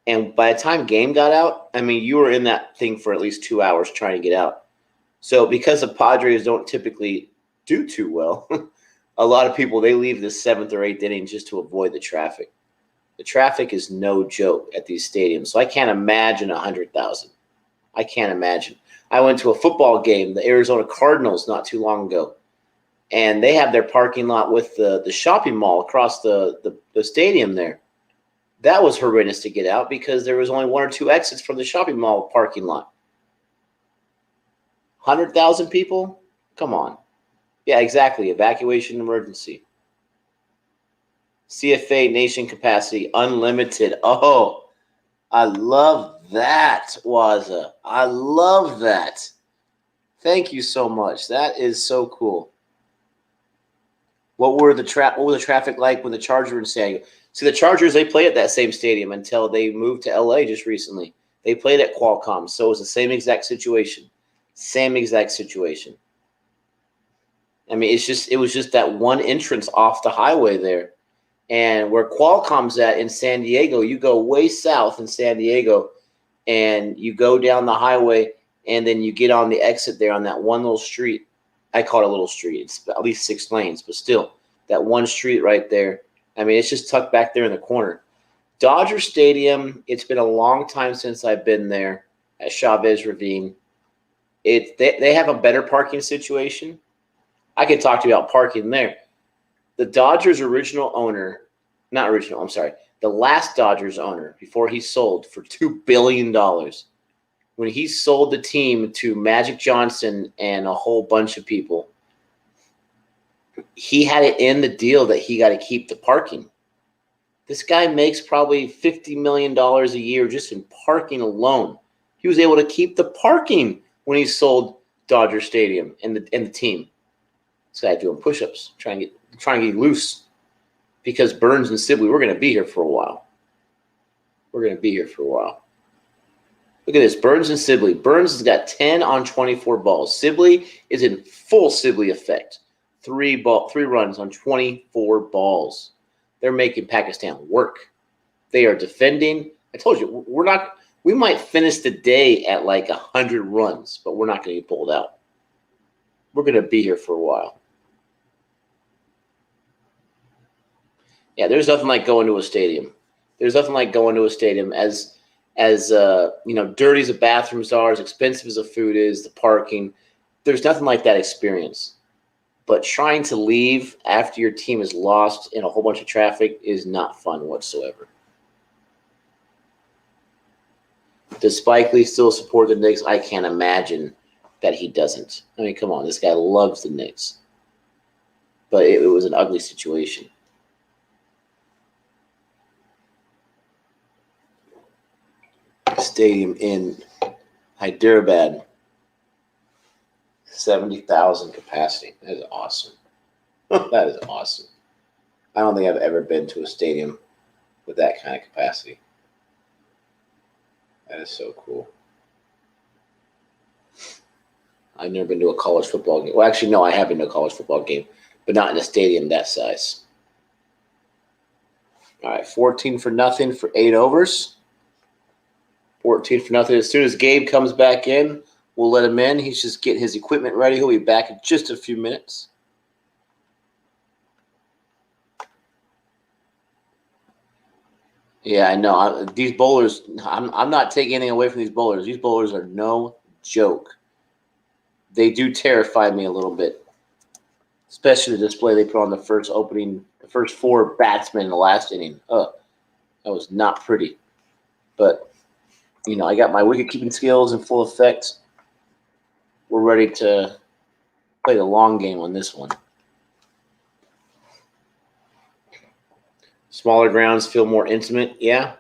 And by the time game got out, I mean, you were in that thing for at least 2 hours trying to get out. So because the Padres don't typically do too well, a lot of people, they leave the 7th or 8th inning just to avoid the traffic. The traffic is no joke at these stadiums. So I can't imagine 100,000. I can't imagine. I went to a football game, the Arizona Cardinals, not too long ago. And they have their parking lot with the shopping mall across the stadium there. That was horrendous to get out because there was only 1 or 2 exits from the shopping mall parking lot. 100,000 people? Come on. Yeah, exactly. Evacuation emergency. CFA nation capacity unlimited. Oh, I love that, Waza. I love that. Thank you so much. That is so cool. What were the traffic like with the Chargers in San Diego? See, the Chargers, they played at that same stadium until they moved to LA just recently. They played at Qualcomm, so it was the same exact situation. Same exact situation. I mean, it was just that one entrance off the highway there. And where Qualcomm's at in San Diego, you go way south in San Diego, and you go down the highway, and then you get on the exit there on that one little street. I call it a little street. It's at least 6 lanes, but still, that one street right there. I mean, it's just tucked back there in the corner. Dodger Stadium, it's been a long time since I've been there at Chavez Ravine. They have a better parking situation. I could talk to you about parking there. The Dodgers' original owner, not original, I'm sorry, the last Dodgers owner, before he sold for $2 billion, when he sold the team to Magic Johnson and a whole bunch of people, he had it in the deal that he got to keep the parking. This guy makes probably $50 million a year just in parking alone. He was able to keep the parking when he sold Dodger Stadium and the team. This guy doing push-ups, trying to get loose, because Burns and Sibley, we're going to be here for a while. We're going to be here for a while. Look at this, Burns and Sibley. Burns has got 10 on 24 balls. Sibley is in full Sibley effect. 3 runs on 24 balls. They're making Pakistan work. They are defending. I told you, we might finish the day at like 100 runs, but we're not going to get pulled out. We're going to be here for a while. Yeah, there's nothing like going to a stadium. There's nothing like going to a stadium as dirty as the bathrooms are, as expensive as the food is, the parking. There's nothing like that experience. But trying to leave after your team is lost in a whole bunch of traffic is not fun whatsoever. Does Spike Lee still support the Knicks? I can't imagine that he doesn't. I mean, come on, this guy loves the Knicks. But it was an ugly situation. Stadium in Hyderabad, 70,000 capacity. That is awesome. That is awesome. I don't think I've ever been to a stadium with that kind of capacity. That is so cool. I've never been to a college football game. Well, actually, no, I have been to a college football game, but not in a stadium that size. All right, 14-0 for 8 overs. 14-0. As soon as Gabe comes back in, we'll let him in. He's just getting his equipment ready. He'll be back in just a few minutes. Yeah, I know. These bowlers, I'm not taking anything away from these bowlers. These bowlers are no joke. They do terrify me a little bit, especially the display they put on the first 4 batsmen in the last inning. That was not pretty. But, I got my wicket-keeping skills in full effect. We're ready to play the long game on this one. Smaller grounds feel more intimate, yeah.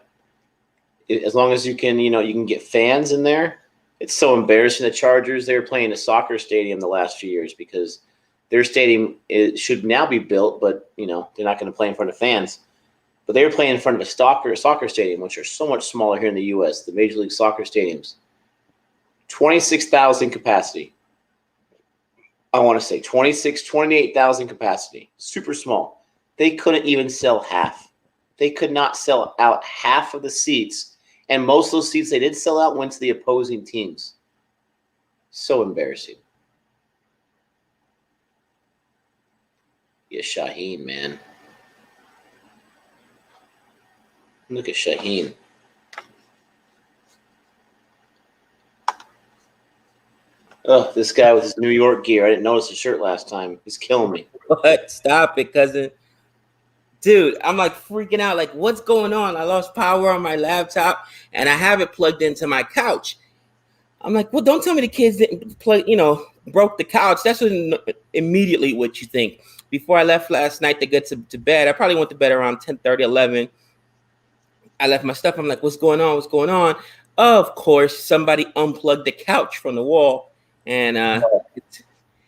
As long as you can, you can get fans in there. It's so embarrassing. The Chargers, they were playing a soccer stadium the last few years because their stadium should now be built, but, they're not going to play in front of fans. But they were playing in front of a soccer stadium, which are so much smaller here in the U.S., the Major League Soccer stadiums. 26,000 capacity. I want to say 28,000 capacity. Super small. They couldn't even sell half. They could not sell out half of the seats. And most of those seats they did sell out went to the opposing teams. So embarrassing. Yeah, Shaheen, man. Look at Shaheen. Oh, this guy with his New York gear. I didn't notice his shirt last time. He's killing me. What? Stop it, cousin. Dude, I'm like freaking out. Like, what's going on? I lost power on my laptop and I have it plugged into my couch. I'm like, well, don't tell me the kids didn't broke the couch. That's immediately what you think. Before I left last night to get to bed, I probably went to bed around 10:30, 11. I left my stuff. I'm like, what's going on? What's going on? Of course, somebody unplugged the couch from the wall. And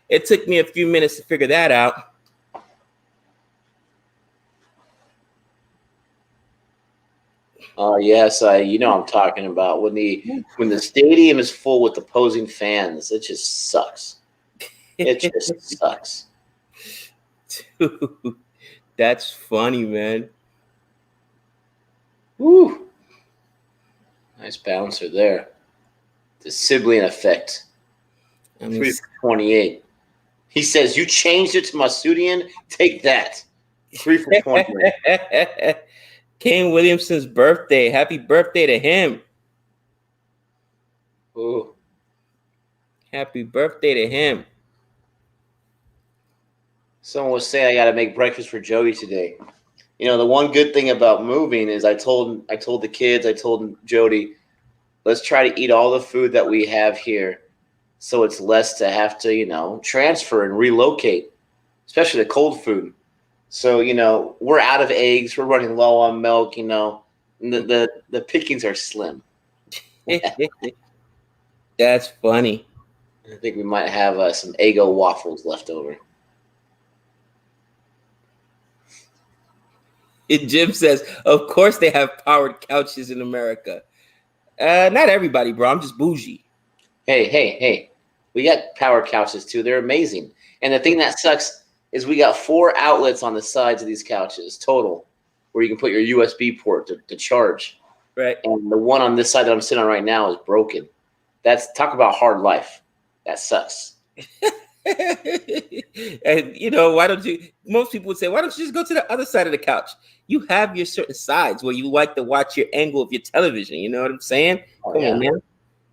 it took me a few minutes to figure that out. Oh, yes, I'm talking about when the stadium is full with opposing fans. It just sucks. It just sucks. Dude, that's funny, man. Woo. Nice bouncer there. The Sibley effect. 3 for 28. He says, you changed it to Masudian? Take that. 3 for 28. Kane Williamson's birthday. Happy birthday to him. Ooh. Happy birthday to him. Someone was saying I got to make breakfast for Jody today. The one good thing about moving is I told the kids, I told Jody, let's try to eat all the food that we have here so it's less to have to, transfer and relocate, especially the cold food. So, we're out of eggs. We're running low on milk, the pickings are slim. That's funny. I think we might have some Eggo waffles left over. Jim says, of course they have powered couches in America. Not everybody, bro. I'm just bougie. Hey. We got power couches too. They're amazing. And the thing that sucks is we got 4 outlets on the sides of these couches total where you can put your USB port to charge. Right. And the one on this side that I'm sitting on right now is broken. That's talk about hard life. That sucks. And why don't you? Most people would say, why don't you just go to the other side of the couch? You have your certain sides where you like to watch your angle of your television. You know what I'm saying? Oh, Come on, man.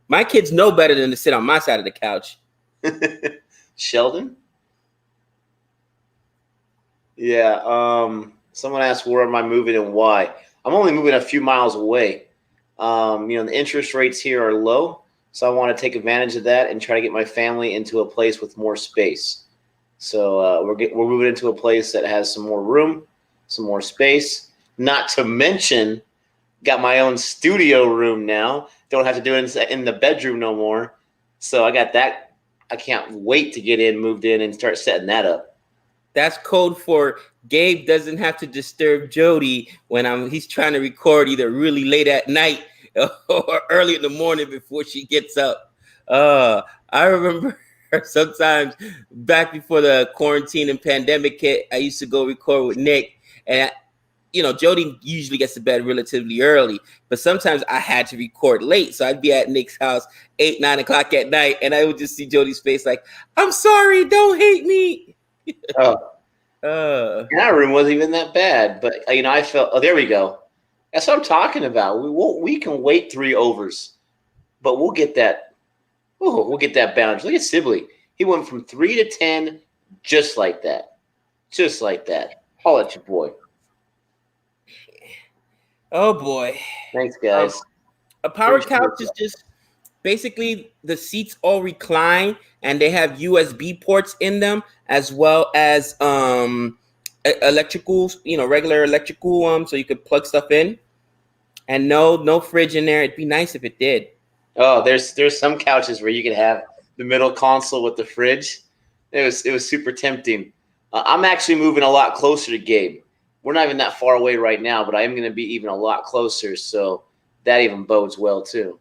My kids know better than to sit on my side of the couch. Sheldon? Yeah. Someone asked where am I moving and why. I'm only moving a few miles away. The interest rates here are low. So I want to take advantage of that and try to get my family into a place with more space. So we're moving into a place that has some more room, some more space. Not to mention, got my own studio room now. Don't have to do it in the bedroom no more. So I got that. I can't wait to get moved in, and start setting that up. That's code for Gabe doesn't have to disturb Jody when he's trying to record either really late at night or early in the morning before she gets up. I remember sometimes back before the quarantine and pandemic hit, I used to go record with Nick, and Jody usually gets to bed relatively early, but sometimes I had to record late. So I'd be at Nick's house 8, 9 o'clock at night, and I would just see Jody's face like, I'm sorry, don't hate me. And our room wasn't even that bad, but I felt. Oh, there we go. That's what I'm talking about. We can wait 3 overs, but we'll get that. Oh, we'll get that boundary. Look at Sibley. He went from 3 to 10, just like that. I'll let your boy. Oh boy. Thanks, guys. A power couch is just basically the seats all recline, and they have USB ports in them, as well as electrical, regular electrical, so you could plug stuff in. And no fridge in there. It'd be nice if it did. Oh, there's some couches where you could have the middle console with the fridge. It was super tempting. I'm actually moving a lot closer to Gabe. We're not even that far away right now, but I am going to be even a lot closer. So that even bodes well too.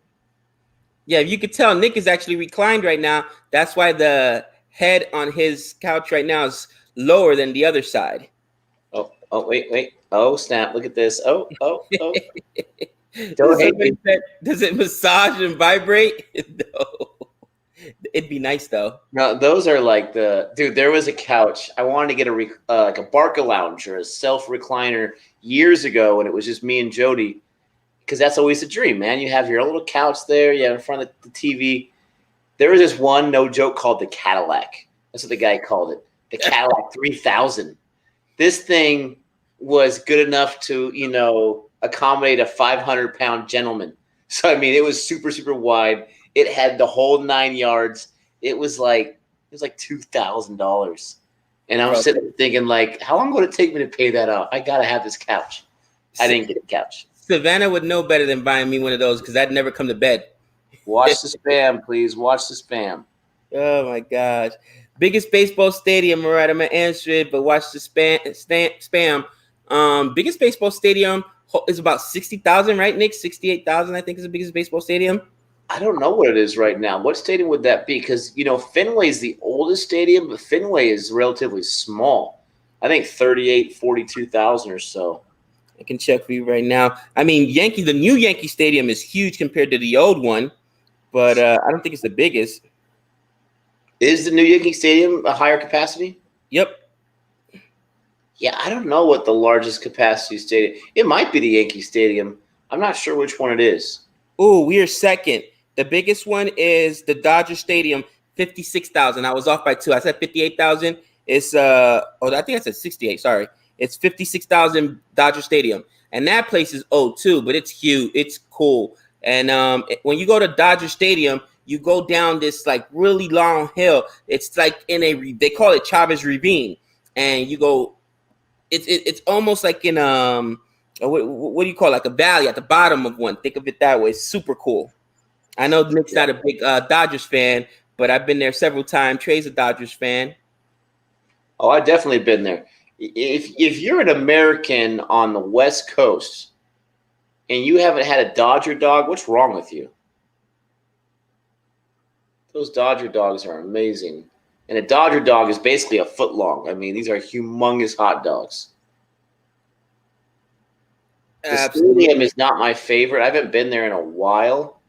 Yeah, you could tell Nick is actually reclined right now. That's why the head on his couch right now is lower than the other side. Oh, wait. Oh, snap. Look at this. Oh. Don't hate me. Does it massage and vibrate? No. It'd be nice, though. No, those are like dude, there was a couch. I wanted to get like a Barca lounge or a self-recliner years ago when it was just me and Jody, because that's always a dream, man. You have your little couch there. You have in front of the TV. There was this one, no joke, called the Cadillac. That's what the guy called it. The Cadillac 3000. This thing was good enough to, accommodate a 500-pound gentleman. So, it was super, super wide. It had the whole 9 yards. It was like $2,000. And I was sitting there thinking, like, how long would it take me to pay that off? I got to have this couch. I didn't get a couch. Savannah would know better than buying me one of those because I'd never come to bed. Watch the spam, please. Watch the spam. Oh, my gosh. Biggest baseball stadium. All right, I'm going to answer it, but watch the spam. Biggest baseball stadium is about 60,000, right, Nick? 68,000, I think, is the biggest baseball stadium. I don't know what it is right now. What stadium would that be? Because, Fenway is the oldest stadium, but Fenway is relatively small. I think 42,000 or so. I can check for you right now. The new Yankee Stadium is huge compared to the old one, but I don't think it's the biggest. Is the new Yankee Stadium a higher capacity? Yep. Yeah, I don't know what the largest capacity stadium. It might be the Yankee Stadium. I'm not sure which one it is. Oh, we are second. The biggest one is the Dodger Stadium, 56,000. I was off by 2. I said 58,000. It's I think I said 68. Sorry. It's 56,000 Dodger Stadium. And that place is old too, but it's huge. It's cool. And when you go to Dodger Stadium, you go down this like really long hill. It's like they call it Chavez Ravine. And you go, it's almost like in what do you call it? Like a valley at the bottom of one. Think of it that way. It's super cool. I know Nick's not a big Dodgers fan, but I've been there several times. Trey's a Dodgers fan. Oh, I've definitely been there. If you're an American on the West Coast and you haven't had a Dodger dog, what's wrong with you? Those Dodger dogs are amazing. And a Dodger dog is basically a foot long. I mean, these are humongous hot dogs. The stadium is not my favorite. I haven't been there in a while.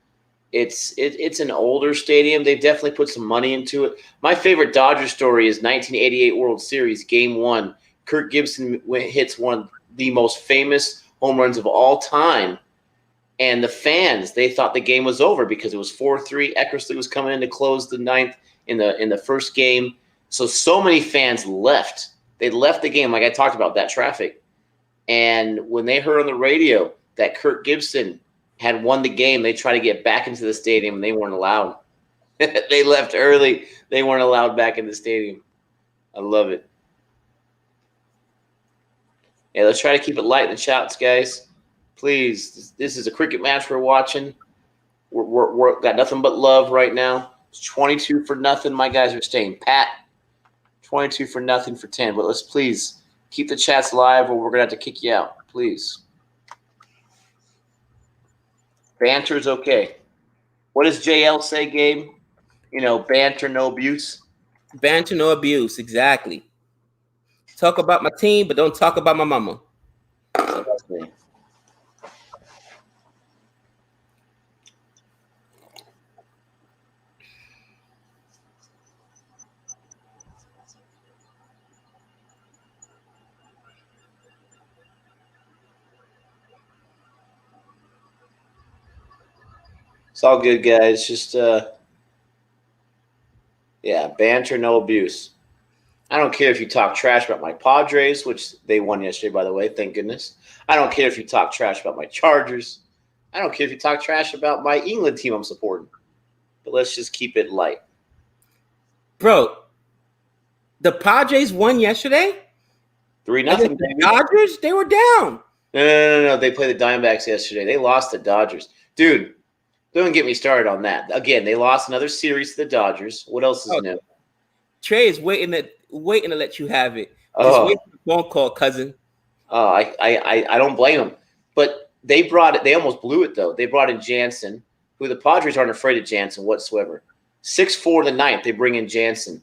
It's an older stadium. They definitely put some money into it. My favorite Dodger story is 1988 World Series, Game 1. Kirk Gibson hits one of the most famous home runs of all time. And the fans, they thought the game was over because it was 4-3. Eckersley was coming in to close the ninth in the first game. So many fans left. They left the game, like I talked about, that traffic. And when they heard on the radio that Kirk Gibson had won the game, they tried to get back into the stadium, and they weren't allowed. They left early. They weren't allowed back in the stadium. I love it. Yeah, let's try to keep it light in the chats, guys. Please, this is a cricket match we're watching. We're got nothing but love right now. It's 22-0. My guys are staying pat. 22-0 for 10. But let's please keep the chats live, or we're gonna have to kick you out. Please. Banter's okay. What does JL say, Gabe? You know, banter, no abuse. Banter, no abuse. Exactly. Talk about my team, but don't talk about my mama. That's me. It's all good, guys. Just yeah, banter, no abuse. I don't care if you talk trash about my Padres, which they won yesterday, by the way. Thank goodness. I don't care if you talk trash about my Chargers. I don't care if you talk trash about my England team I'm supporting. But let's just keep it light. Bro, the Padres won yesterday? 3-0. The Dodgers? They were down. No. They played the Diamondbacks yesterday. They lost the Dodgers. Dude, don't get me started on that. Again, they lost another series to the Dodgers. What else is new? Trey is waiting to let you have it. Just wait for the phone call, cousin. Oh, I don't blame them. But they almost blew it, though. They brought in Jansen, who the Padres aren't afraid of Jansen whatsoever. 6-4 the ninth, they bring in Jansen.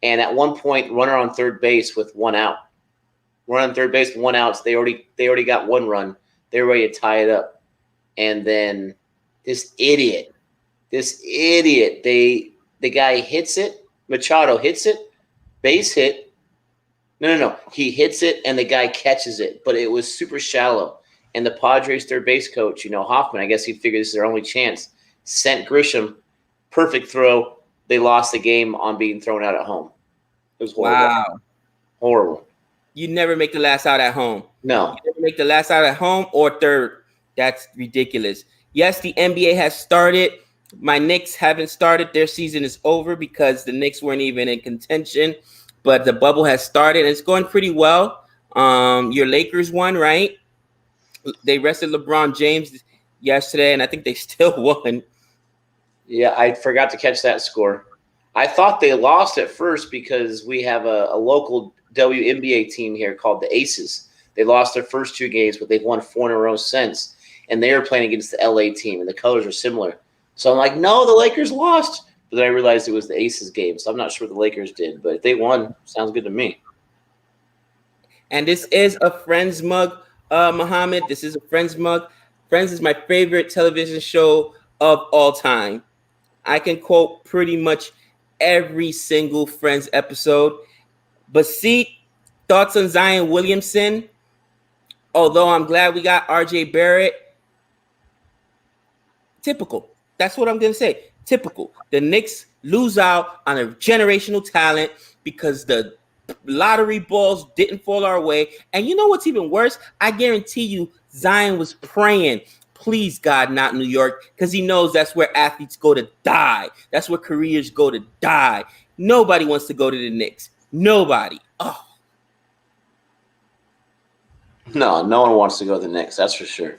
And at one point, runner on third base with one out. Run on third base with one out. So they already got one run. They're ready to tie it up. And then this idiot, the guy hits it. Machado hits it, base hit. No. He hits it, and the guy catches it. But it was super shallow. And the Padres third base coach, Hoffman, I guess he figured this is their only chance, sent Grisham. Perfect throw. They lost the game on being thrown out at home. It was horrible. Wow. Horrible. You never make the last out at home. No. You never make the last out at home or third. That's ridiculous. Yes, the NBA has started. My Knicks haven't started. Their season is over because the Knicks weren't even in contention. But the bubble has started, and it's going pretty well. Your Lakers won, right? They rested LeBron James yesterday, and I think they still won. Yeah, I forgot to catch that score. I thought they lost at first because we have a local WNBA team here called the Aces. They lost their first two games, but they've won 4 in a row since. And they were playing against the LA team, and the colors are similar. So I'm like, no, the Lakers lost. But then I realized it was the Aces game, so I'm not sure what the Lakers did. But if they won, sounds good to me. And this is a Friends mug, Muhammad. This is a Friends mug. Friends is my favorite television show of all time. I can quote pretty much every single Friends episode. But see, thoughts on Zion Williamson? Although I'm glad we got RJ Barrett. Typical. That's what I'm going to say. Typical. The Knicks lose out on a generational talent because the lottery balls didn't fall our way. And you know what's even worse? I guarantee you Zion was praying, please, God, not New York, because he knows that's where athletes go to die. That's where careers go to die. Nobody wants to go to the Knicks. Nobody. Oh. No one wants to go to the Knicks. That's for sure.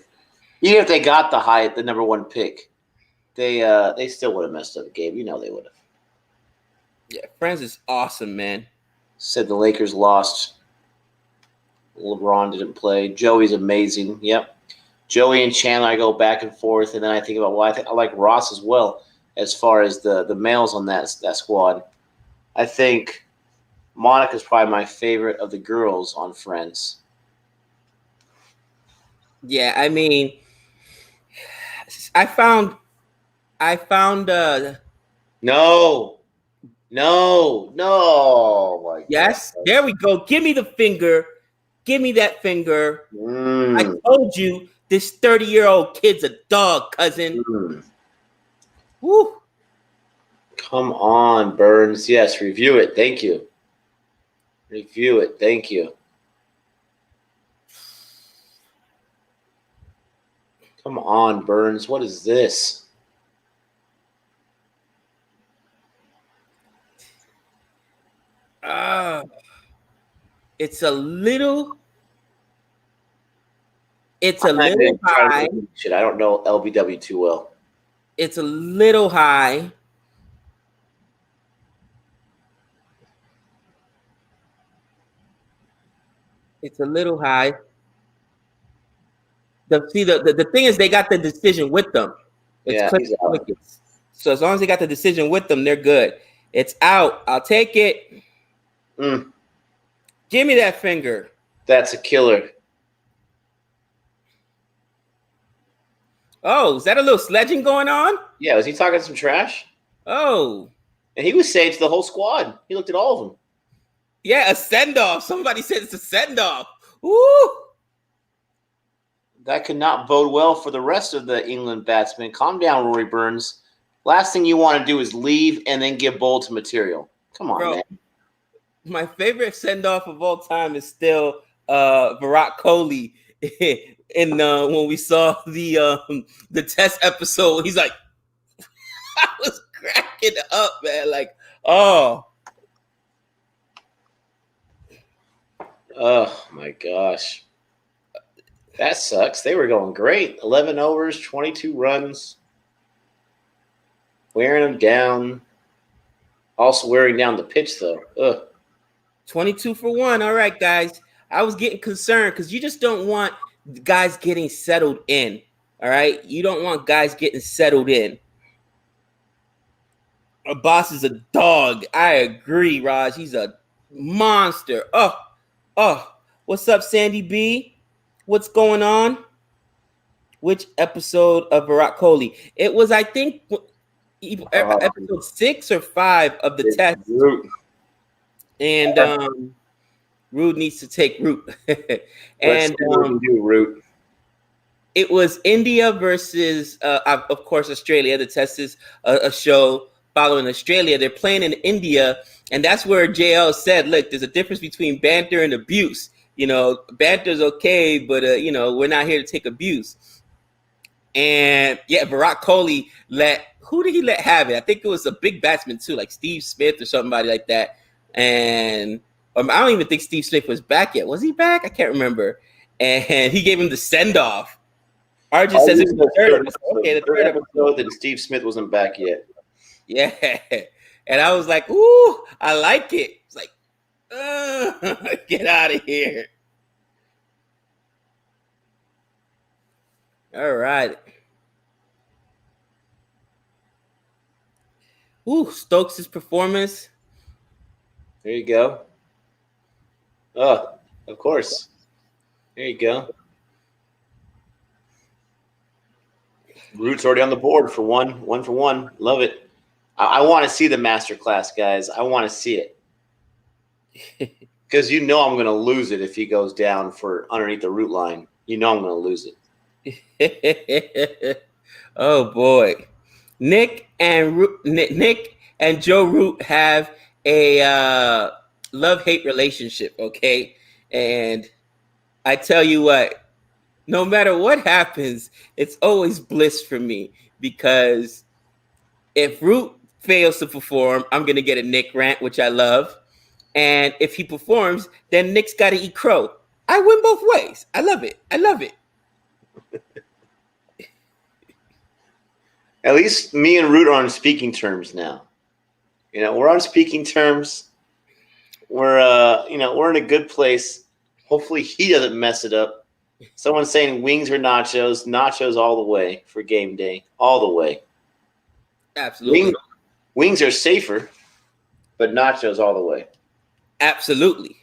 Even if they got the number 1 pick, they still would have messed up the game. You know they would have. Yeah, Friends is awesome, man. Said the Lakers lost. LeBron didn't play. Joey's amazing. Yep. Joey and Chandler, I go back and forth, and then I think about I like Ross as well as far as the males on that squad. I think Monica's probably my favorite of the girls on Friends. Yeah, I mean, I found No. My yes, God. there we go. Give me the finger. Give me that finger. I Mm. told you this 30-year-old kid's a dog, cousin. Mm. Woo. Come on, Burns. Yes, review it. Thank you. Review it. Thank you. Come on, Burns. What is this? It's a little I'm not even trying to high. do shit. I don't know LBW too well. It's a little high. It's a little high. The thing is, they got the decision with them. It's Yeah, clear he's out. wickets. So as long as they got the decision with them, they're good. It's out. I'll take it. Mm, Give me that finger. that's a killer. Oh, is that a little sledging going on? Yeah, was he talking some trash? Oh, And he was saying to the whole squad. He looked at all of them. yeah, a send-off. Somebody said it's a send-off. Woo! That could not bode well for the rest of the England batsmen. Calm down, Rory Burns. Last thing you want to do is leave and then give Bolton material. Come on, Bro, man. my favorite send-off of all time is still Virat Kohli in when we saw the test episode. He's like, I was cracking up, man. Like, oh my gosh. That sucks. They were going great. 11 overs, 22 runs. Wearing them down. Also wearing down the pitch, though. Ugh. 22 for 1. All right, guys. I was getting concerned because you just don't want guys getting settled in. All right. You don't want guys getting settled in. A boss is a dog. I agree, Raj. He's a monster. Oh. What's up, Sandy B? What's going on? Which episode of Virat Kohli? It was, I think, episode 6 or 5 of the test. Root. And Rude needs to take root. And do Root. it was India versus, of course, Australia. The test is a show following Australia. They're playing in India, and that's where JL said, look, there's a difference between banter and abuse. You know, banter's okay, but, we're not here to take abuse. And, yeah, Virat Kohli who did he let have it? I think it was a big batsman, too, like Steve Smith or somebody like that. And I don't even think Steve Smith was back yet. Was he back? I can't remember. And he gave him the send-off. Arjun says it's the third episode. Okay, the third episode. That Steve Smith wasn't back yet. Yeah. And I was like, ooh, I like it. It's like, get out of here. All right. Ooh, Stokes' performance. There you go. Oh, of course. There you go. Root's already on the board for one. 1 for 1. Love it. I want to see the masterclass, guys. I want to see it. Because I'm going to lose it if he goes down for underneath the root line. I'm going to lose it. Oh, boy. Nick and Joe Root have a love-hate relationship, okay? And I tell you what, no matter what happens, it's always bliss for me because if Root fails to perform, I'm going to get a Nick rant, which I love. And if he performs, then Nick's got to eat crow. I win both ways. I love it. At least me and Root are on speaking terms now. You know, we're on speaking terms. We're we're in a good place. Hopefully he doesn't mess it up. Someone's saying wings or nachos. Nachos all the way for game day. All the way. Absolutely. Wings are safer, but nachos all the way. Absolutely.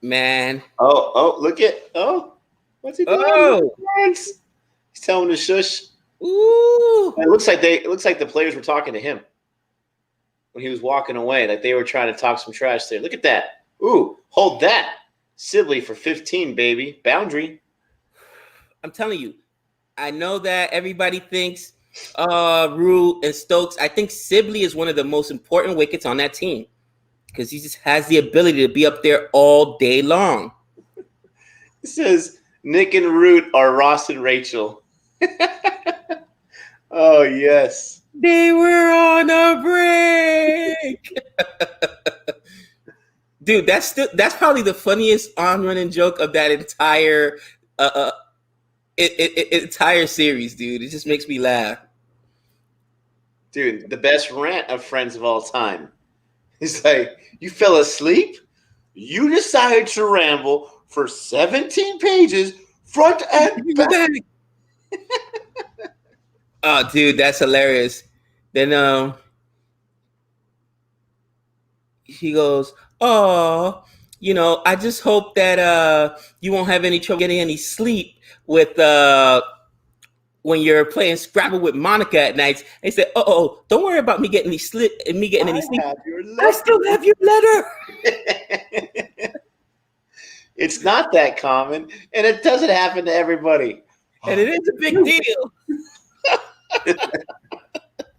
Man. Look at what's he doing? Oh. He's telling him to shush. Ooh. It looks like the players were talking to him when he was walking away. Like they were trying to talk some trash there. Look at that. Ooh, hold that. Sibley for 15, baby. Boundary. I'm telling you, I know that everybody thinks Rue and Stokes. I think Sibley is one of the most important wickets on that team because he just has the ability to be up there all day long. It says Nick and Root are Ross and Rachel. Oh, yes. They were on a break. Dude, that's probably the funniest on-running joke of that entire entire series, dude. It just makes me laugh. Dude, the best rant of Friends of all time. He's like, you fell asleep? You decided to ramble for 17 pages, front and back. Oh, dude, that's hilarious. Then he goes, "Oh, I just hope that you won't have any trouble getting any sleep with when you're playing Scrabble with Monica at nights." And he said, "Oh, don't worry about me getting any sleep. I still have your letter." It's not that common, and it doesn't happen to everybody. And it is a big deal.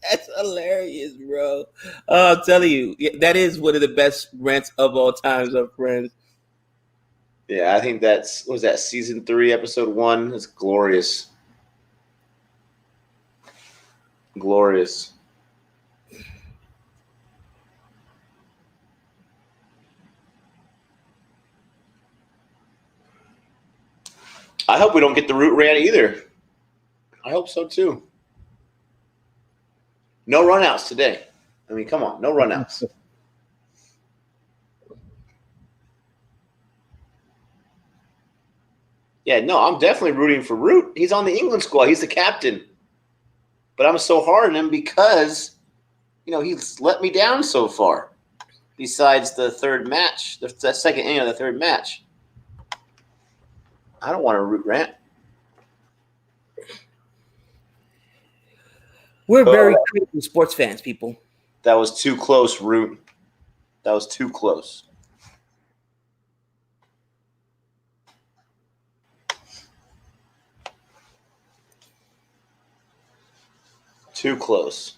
That's hilarious, bro. Oh, I'm telling you, that is one of the best rants of all times of Friends. Yeah, I think was that season 3, episode 1. It's glorious. Glorious. I hope we don't get the Root rant either. I hope so too. No runouts today. I mean, come on, no runouts. Yeah, no, I'm definitely rooting for Root. He's on the England squad. He's the captain. But I'm so hard on him because, he's let me down so far. Besides the third match, the second inning of the third match. I don't want a Root rant. We're very critical sports fans, people. That was too close, Root. That was too close. Too close.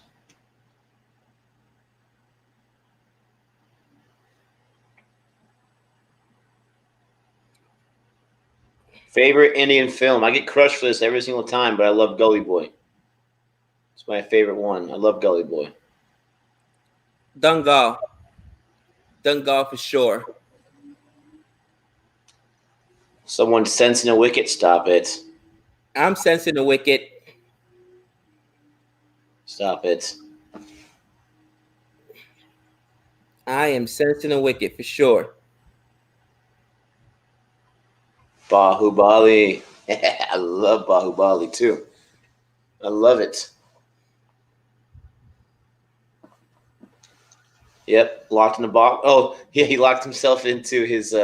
Favorite Indian film? I get crushed for this every single time, but I love Gully Boy. It's my favorite one. I love Gully Boy. Dangal. Dangal for sure. Someone sensing a wicket. Stop it. I'm sensing a wicket. Stop it. I am sensing a wicket for sure. Bahubali. I love Bahubali too. I love it. Yep, locked in the box. Oh, yeah, he locked himself into his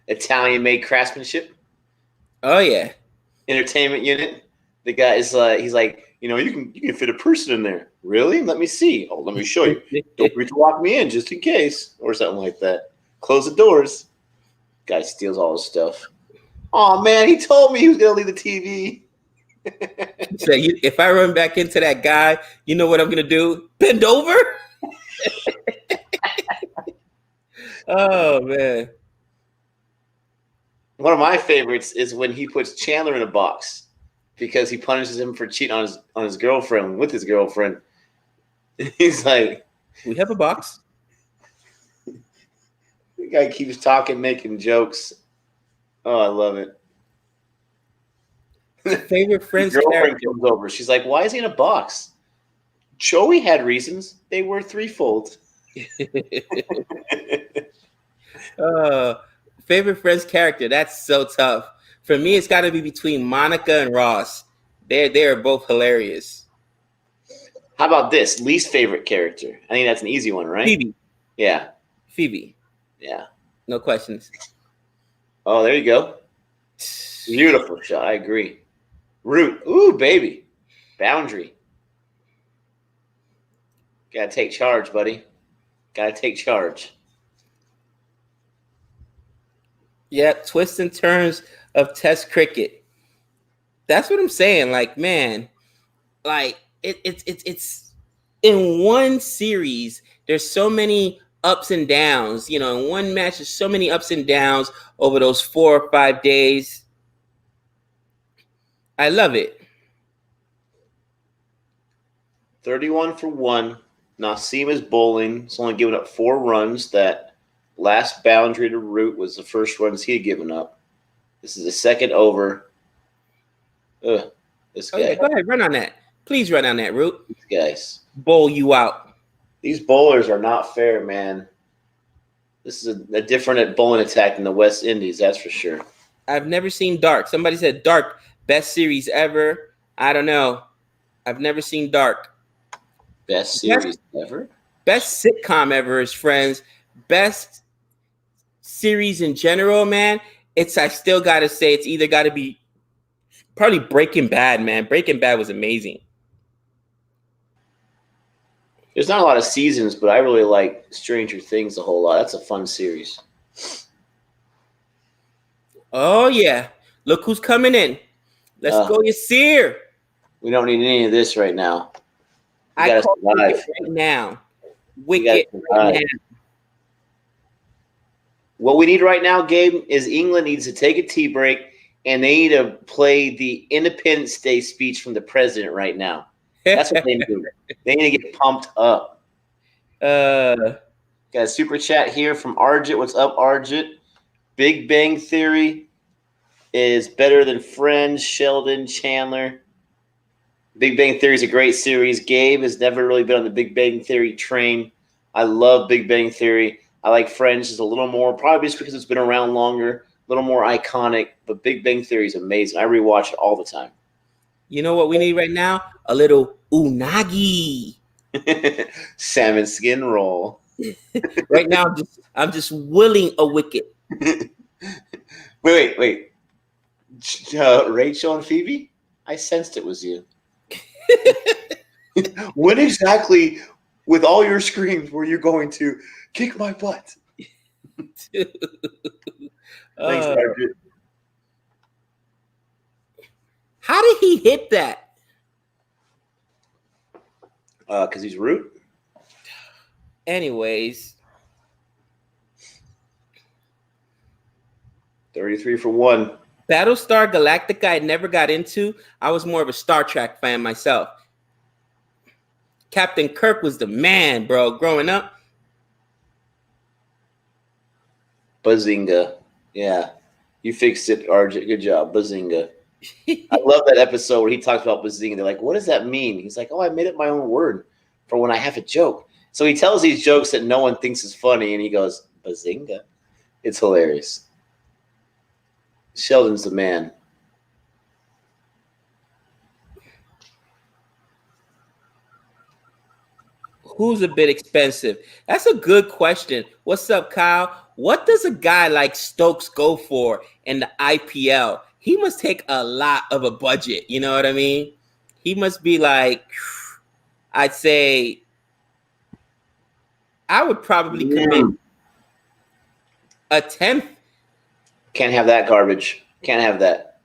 Italian-made craftsmanship. Oh yeah, entertainment unit. The guy is he's like, you can fit a person in there. Really? Let me see. Oh, let me show you. Don't forget to lock me in just in case, or something like that. Close the doors. Guy steals all his stuff. Oh man, he told me he was gonna leave the TV. So if I run back into that guy, you know what I'm gonna do? Bend over. Oh man. One of my favorites is when he puts Chandler in a box because he punishes him for cheating on his girlfriend with his girlfriend. He's like, we have a box. The guy keeps talking, making jokes. Oh, I love it. Favorite Friends Girlfriend character. comes over. She's like, "Why is he in a box?" Joey had reasons. They were threefold. uh, favorite Friends character. That's so tough. For me, it's got to be between Monica and Ross. They're both hilarious. How about this? Least favorite character. I think that's an easy one, right? Phoebe. Yeah. Phoebe. Yeah. No questions. Oh, there you go. Beautiful shot. I agree. Root. Ooh, baby. Boundary. Gotta take charge, buddy. Gotta take charge. Yeah, twists and turns of Test cricket. That's what I'm saying. Like, man, like it's in one series. There's so many ups and downs. You know, in one match, there's so many ups and downs over those 4 or 5 days. I love it. 31 for 1. Nassim is bowling. He's only given up 4 runs. That last boundary to Root was the first runs he had given up. This is the second over. Ugh, this guy. Oh, yeah, go ahead, run on that. Please run on that, Root. These guys. Bowl you out. These bowlers are not fair, man. This is a different bowling attack than the West Indies, that's for sure. I've never seen Dark. Somebody said Dark, best series ever. I don't know. I've never seen Dark. Best series ever? Best sitcom ever is Friends. Best series in general, man. I still gotta say it's either gotta be probably Breaking Bad, man. Breaking Bad was amazing. There's not a lot of seasons, but I really like Stranger Things a whole lot. That's a fun series. Oh yeah. Look who's coming in. Let's go, Yasir. We don't need any of this right now. I call Wicket right now. Wicket right now. What we need right now, Gabe, is England needs to take a tea break, and they need to play the Independence Day speech from the president right now. That's what they need. They need to get pumped up. Got a super chat here from Arjit. What's up, Arjit? Big Bang Theory is better than Friends, Sheldon, Chandler. Big Bang Theory is a great series. Gabe has never really been on the Big Bang Theory train. I love Big Bang Theory. I like Friends just a little more, probably just because it's been around longer, a little more iconic. But Big Bang Theory is amazing. I rewatch it all the time. You know what we need right now? A little unagi. Salmon skin roll. Right now, I'm just willing a wicket. Wait. Rachel and Phoebe? I sensed it was you. When exactly, with all your screams, were you going to kick my butt? Thanks, Margaret. How did he hit that? Because he's Root. Anyways. 33 for 1. Battlestar Galactica I never got into. I was more of a Star Trek fan myself. Captain Kirk was the man, bro, growing up. Bazinga. Yeah. You fixed it, RJ. Good job. Bazinga. I love that episode where he talks about Bazinga. They're like, what does that mean? He's like, oh, I made up my own word for when I have a joke. So he tells these jokes that no one thinks is funny, and he goes, Bazinga. It's hilarious. Sheldon's the man. Who's a bit expensive? That's a good question. What's up, Kyle? What does a guy like Stokes go for in the IPL? He must take a lot of a budget. You know what I mean? He must be like, I'd say, I would probably commit a 10th. Can't have that garbage. Can't have that.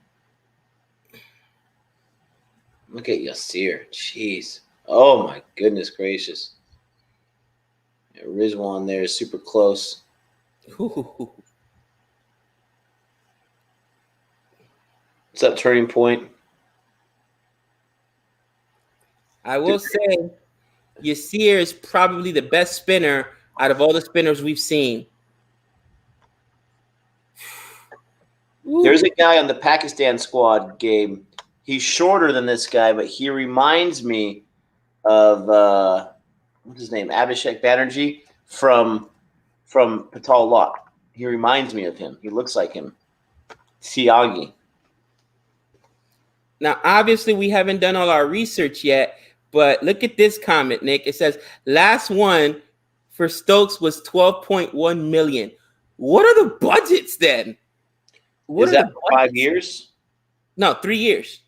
Look at Yasir. Jeez. Oh, my goodness gracious. Yeah, Rizwan there is super close. Ooh. What's up, Turning Point? I will say Yasir is probably the best spinner out of all the spinners we've seen. There's a guy on the Pakistan squad game He's shorter than this guy, but he reminds me of what's his name, Abhishek Banerjee from Patal Lock. He reminds me of him. He looks like him. Tyagi. Now, obviously, we haven't done all our research yet, but look at this comment, Nick. It says last one for Stokes was 12.1 million. What are the budgets then? Is that for 5 years? No, 3 years.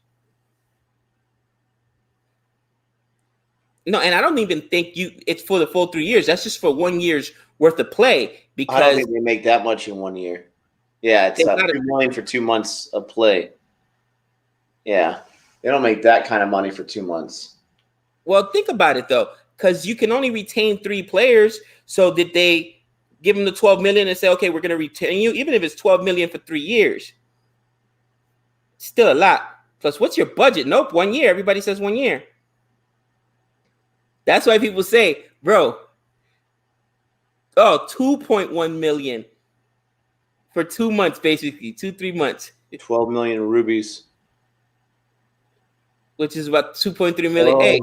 No, and I don't even think it's for the full 3 years. That's just for 1 year's worth of play. Because I don't think they make that much in 1 year. Yeah, it's $2 million for 2 months of play. Yeah, they don't make that kind of money for 2 months. Well, think about it though, because you can only retain 3 players. So did they give them the 12 million and say, okay, we're going to retain you, even if it's 12 million for 3 years? Still a lot. Plus, what's your budget? Nope, 1 year. Everybody says 1 year. That's why people say, bro, 2.1 million for 2 months, basically 3 months. 12 million rubies, which is about 2.3 million. Oh, hey,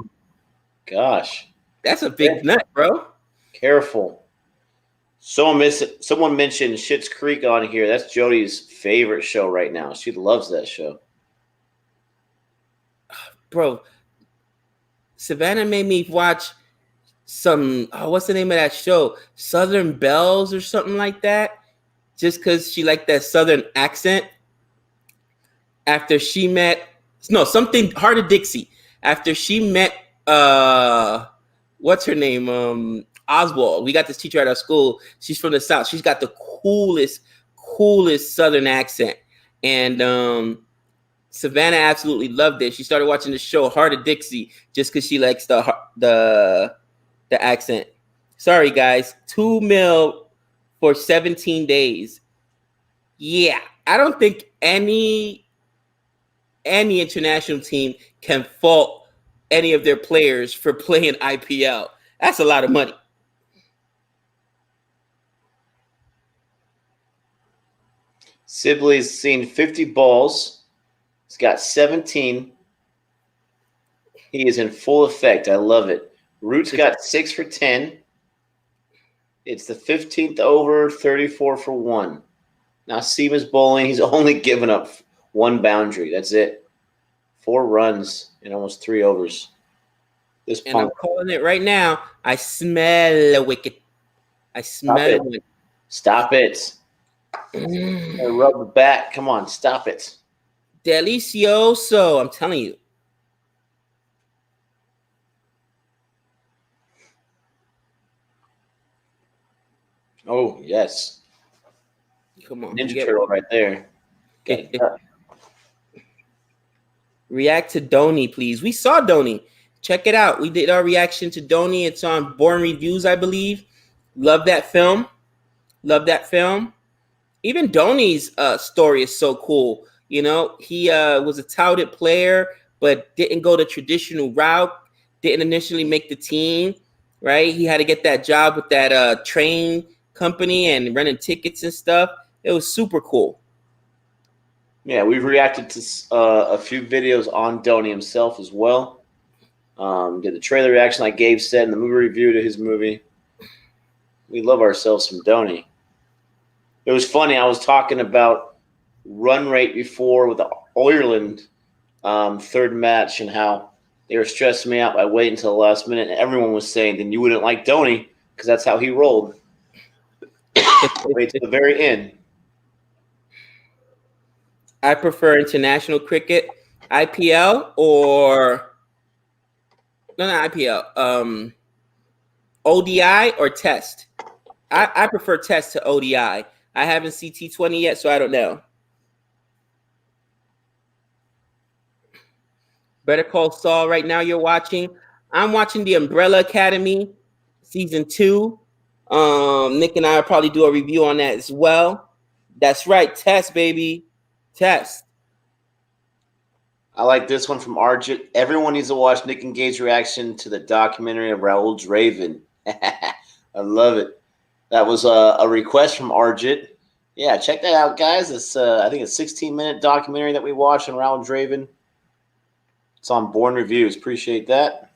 gosh, that's a big nut, bro. Careful. Someone mentioned Schitt's Creek on here. That's Jody's favorite show right now. She loves that show. Bro, Savannah made me watch some, what's the name of that show? Southern Bells or something like that. Just because she liked that Southern accent. After she met, something Heart of Dixie. After she met, what's her name? Oswald. We got this teacher at our school. She's from the South. She's got the coolest Southern accent. And Savannah absolutely loved it. She started watching the show Heart of Dixie just because she likes the accent. Sorry, guys. 2 mil for 17 days. Yeah, I don't think any international team can fault any of their players for playing IPL. That's a lot of money. Sibley's seen 50 balls. He's got 17. He is in full effect. I love it. Root's got 6 for 10. It's the 15th over, 34 for 1. Now Seaman's bowling. He's only given up 1 boundary. That's it. 4 runs in almost 3 overs. And I'm calling it right now. I smell a wicket. I smell it. Stop it. Rub the bat. Come on, stop it. Delicioso. I'm telling you. Oh, yes. Come on. Ninja Turtle right there. React to Dhoni, please. We saw Dhoni. Check it out. We did our reaction to Dhoni. It's on Born Reviews, I believe. Love that film. Even Dhoni's story is so cool. You know, he was a touted player, but didn't go the traditional route. Didn't initially make the team, right? He had to get that job with that train company and running tickets and stuff. It was super cool. Yeah, we've reacted to a few videos on Dhoni himself as well. Did the trailer reaction, like Gabe said, and the movie review to his movie. We love ourselves some Dhoni. It was funny. I was talking about run rate before with the Ireland third match and how they were stressing me out by waiting until the last minute. And everyone was saying, then you wouldn't like Dhoni because that's how he rolled. Wait to the very end. I prefer international cricket, IPL or not IPL, ODI or Test. I prefer Test to ODI. I haven't seen T20 yet, so I don't know. Better Call Saul right now you're watching. I'm watching The Umbrella Academy season 2. Nick and I will probably do a review on that as well. That's right, Test, baby. Test. I like this one from Arjit. Everyone needs to watch Nick and Gage's reaction to the documentary of Raul Draven. I love it. That was a request from Arjit. Yeah, check that out, guys. It's I think a 16-minute documentary that we watched on Raul Draven. It's on Born Reviews. Appreciate that.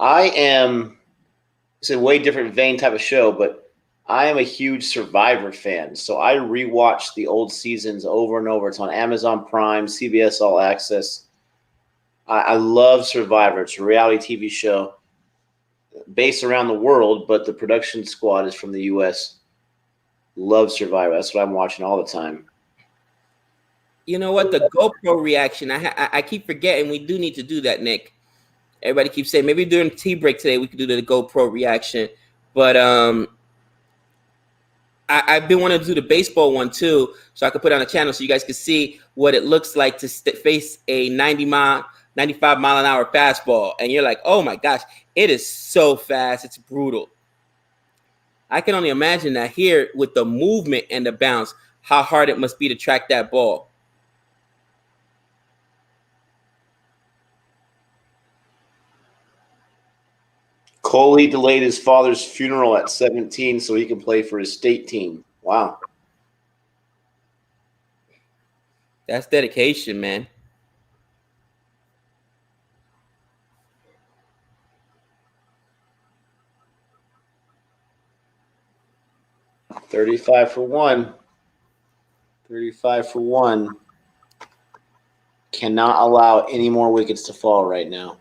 It's a way different vein type of show, but I am a huge Survivor fan. So I rewatch the old seasons over and over. It's on Amazon Prime, CBS All Access. I love Survivor. It's a reality TV show based around the world, but the production squad is from the U.S. Love Survivor. That's what I'm watching all the time. You know what? The GoPro reaction. I keep forgetting we do need to do that, Nick. Everybody keeps saying maybe during tea break today we could do the GoPro reaction, but I've been wanting to do the baseball one too, so I could put it on a channel so you guys can see what it looks like to face a 95 mile an hour fastball, and you're like, oh my gosh, it is so fast, it's brutal. I can only imagine that here with the movement and the bounce, how hard it must be to track that ball. Coley delayed his father's funeral at 17 so he can play for his state team. Wow. That's dedication, man. $35 for one. 35 for one. Cannot allow any more wickets to fall right now.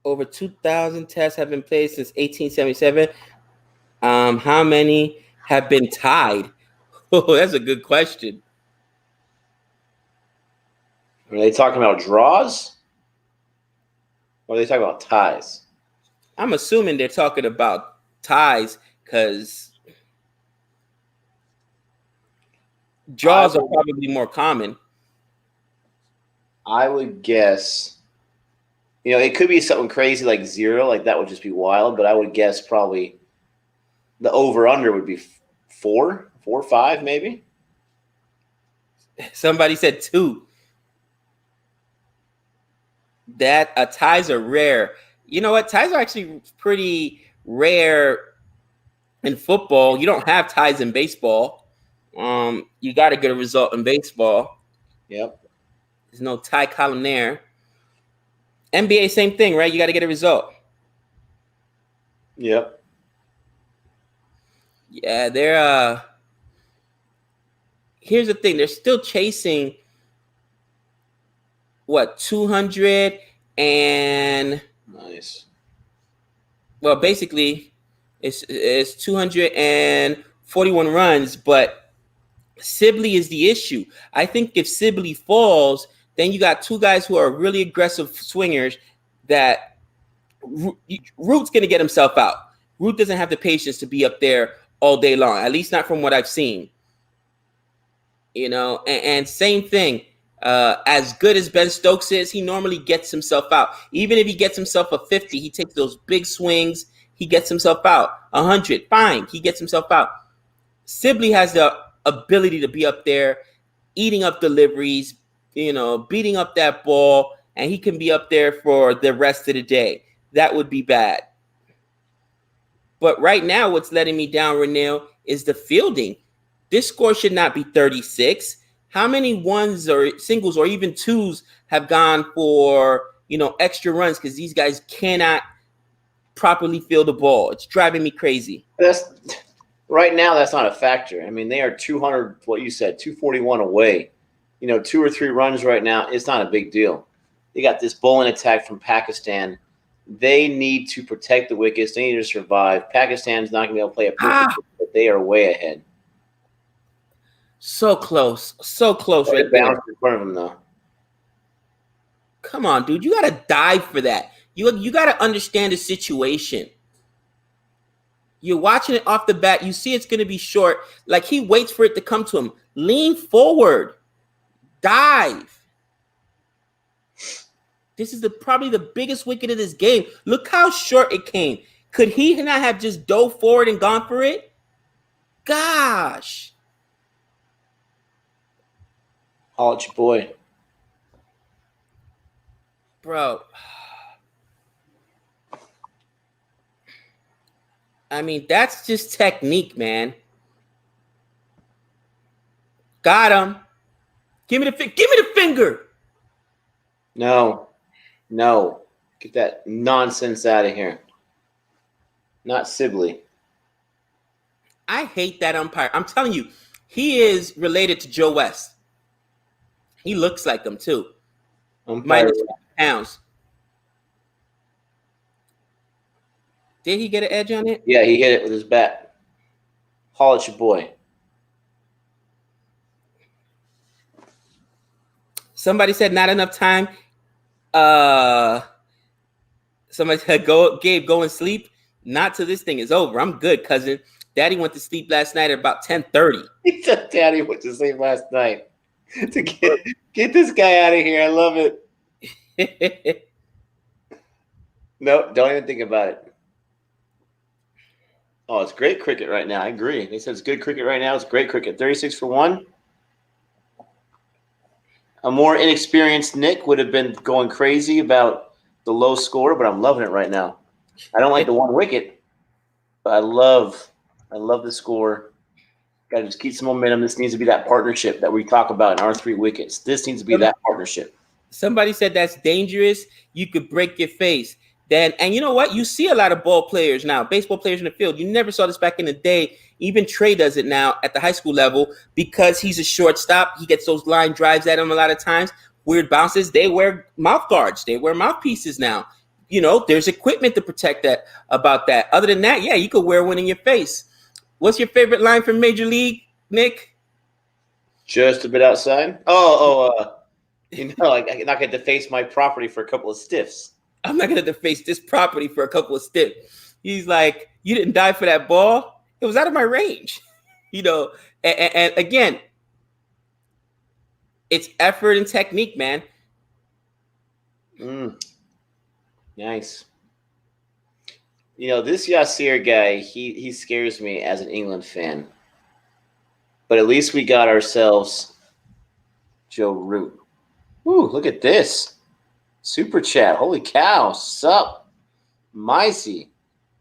Over 2,000 tests have been played since 1877. How many have been tied? Oh, that's a good question. Are they talking about draws? Or are they talking about ties? I'm assuming they're talking about ties because draws are probably more common. I would guess, it could be something crazy like 0, like that would just be wild, but I would guess probably the over-under would be 4 or 5 maybe. Somebody said 2. That ties are rare. You know what? Ties are actually pretty rare in football. You don't have ties in baseball. You got to get a result in baseball. Yep. There's no tie column there. NBA, same thing, right? You got to get a result. Yep. Yeah, they're here's the thing. They're still chasing 200 and nice. Well, basically it's 241 runs, but Sibley is the issue. I think if Sibley falls, then you got 2 guys who are really aggressive swingers that Root's going to get himself out. Root doesn't have the patience to be up there all day long, at least not from what I've seen. And same thing. As good as Ben Stokes is, he normally gets himself out. Even if he gets himself a 50, he takes those big swings. He gets himself out. 100, fine. He gets himself out. Sibley has the ability to be up there, eating up deliveries, beating up that ball, and he can be up there for the rest of the day. That would be bad. But right now, what's letting me down, Renil, is the fielding. This score should not be 36. How many ones or singles or even twos have gone for, extra runs because these guys cannot properly field the ball? It's driving me crazy. Right now, that's not a factor. I mean, they are 200, what you said, 241 away. 2 or 3 runs right now, it's not a big deal. They got this bowling attack from Pakistan. They need to protect the wickets. They need to survive. Pakistan's not going to be able to play a perfect, but they are way ahead. So close right there. In front of them, though. Come on, dude. You got to dive for that. You got to understand the situation. You're watching it off the bat. You see it's going to be short. Like he waits for it to come to him. Lean forward. Dive. This is probably the biggest wicket of this game. Look how short it came. Could he not have just dove forward and gone for it? Gosh. Holla at your boy. Bro. I mean, that's just technique, man. Got him. Give me the finger. No. Get that nonsense out of here. Not Sibley. I hate that umpire. I'm telling you, he is related to Joe West. He looks like him too. Umpire. -50 pounds. Did he get an edge on it? Yeah, he hit it with his bat. Haul at your boy. Somebody said not enough time. Somebody said, Gabe, go and sleep. Not till this thing is over. I'm good, cousin. Daddy went to sleep last night at about 10:30. He said Daddy went to sleep last night. To get this guy out of here. I love it. Nope, don't even think about it. Oh, it's great cricket right now. I agree. They said it's good cricket right now. It's great cricket. 36 for 1. A more inexperienced Nick would have been going crazy about the low score, but I'm loving it right now. I don't like the one wicket, but I love the score. Got to just keep some momentum. This needs to be that partnership that we talk about in our 3 wickets. This needs to be that partnership. Somebody said that's dangerous. You could break your face. And you know what? You see a lot of ball players now, baseball players in the field. You never saw this back in the day. Even Trey does it now at the high school level because he's a shortstop. He gets those line drives at him a lot of times. Weird bounces. They wear mouth guards. They wear mouthpieces now. You know, there's equipment to protect that about that. Other than that, yeah, you could wear one in your face. What's your favorite line from Major League, Nick? Just a bit outside. I'm not going to deface my property for a couple of stiffs. I'm not going to deface this property for a couple of stiffs. He's like, you didn't die for that ball. It was out of my range. You know, and again, it's effort and technique, man. Nice. You know, this Yasir guy, he scares me as an England fan. But at least we got ourselves Joe Root. Ooh, look at this. Super chat. Holy cow. Sup? Micey.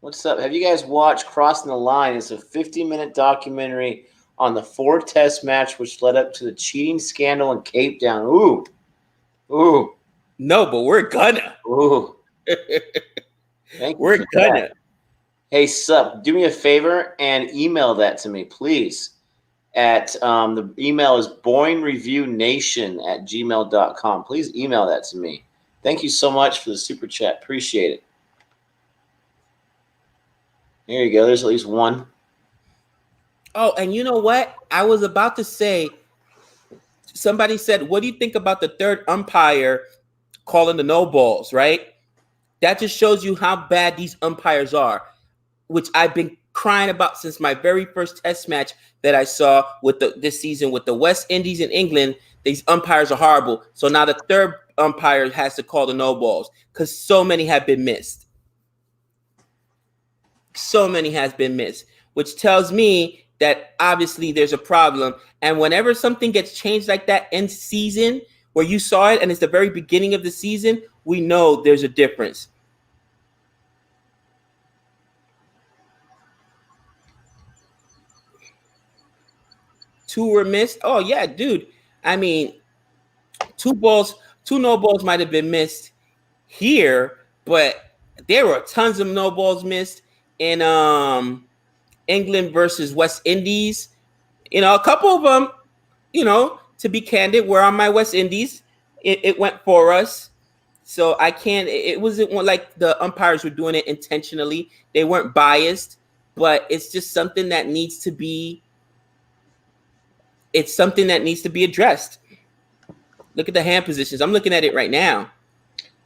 What's up? Have you guys watched Crossing the Line? It's a 50-minute documentary on the 4 test match which led up to the cheating scandal in Cape Town. Ooh. No, but we're gonna. Ooh. Thank you. We're gonna. That. Hey, sup? Do me a favor and email that to me, please. At the email is boingreviewNation@gmail.com. Please email that to me. Thank you so much for the super chat. Appreciate it. There you go. There's at least one. Oh, and you know what? I was about to say, somebody said, what do you think about the third umpire calling the no balls, right? That just shows you how bad these umpires are, which I've been crying about since my very first test match that I saw with this season with the West Indies in England. These umpires are horrible. So now the third umpire has to call the no balls because so many have been missed. So many has been missed, which tells me that obviously there's a problem. And whenever something gets changed like that in season, where you saw it and it's the very beginning of the season, we know there's a difference. Two were missed. Oh yeah, dude. I mean, 2 no balls might have been missed here, but there were tons of no balls missed in England versus West Indies. You know, a couple of them, you know, to be candid, were on my West Indies. It went for us. So I can't, it wasn't like the umpires were doing it intentionally. They weren't biased, but it's just something that needs to be, it's something that needs to be addressed. Look at the hand positions. I'm looking at it right now.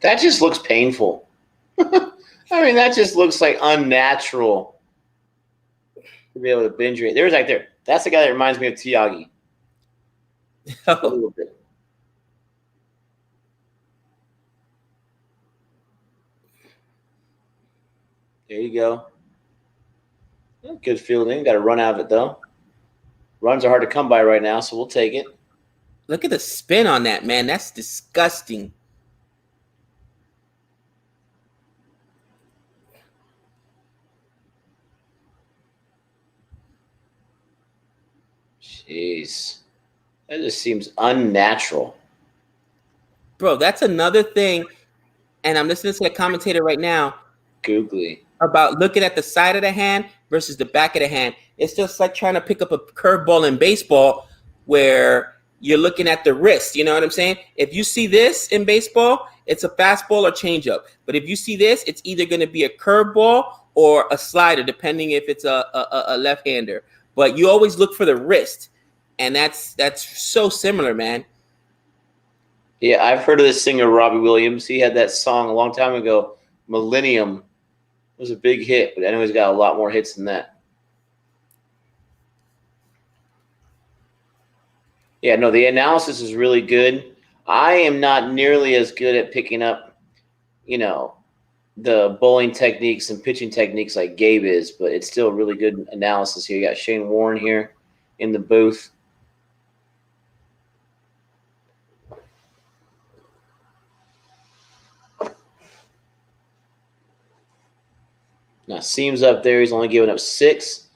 That just looks painful. I mean, that just looks like unnatural to be able to binge rate. There's right there. That's the guy that reminds me of Tiagi. A little bit. There you go. Good fielding. Got to run out of it, though. Runs are hard to come by right now, so we'll take it. Look at the spin on that, man. That's disgusting. Jeez. That just seems unnatural. Bro, that's another thing. And I'm listening to the commentator right now Googly. about looking at the side of the hand versus the back of the hand. It's just like trying to pick up a curveball in baseball where you're looking at the wrist. You know what I'm saying? If you see this in baseball, it's a fastball or changeup. But if you see this, it's either going to be a curveball or a slider, depending if it's a left-hander. But you always look for the wrist, and that's so similar, man. Yeah, I've heard of this singer Robbie Williams. He had that song a long time ago, Millennium. It was a big hit, but I know he's got a lot more hits than that. Yeah, no, the analysis is really good. I am not nearly as good at picking up, the bowling techniques and pitching techniques like Gabe is, but it's still really good analysis here. You got Shane Warren here in the booth. Now, Seams up there. He's only given up 6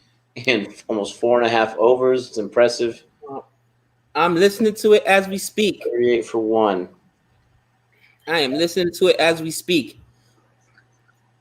and almost 4.5 overs. It's impressive. I'm listening to it as we speak. 38 for 1. I am listening to it as we speak.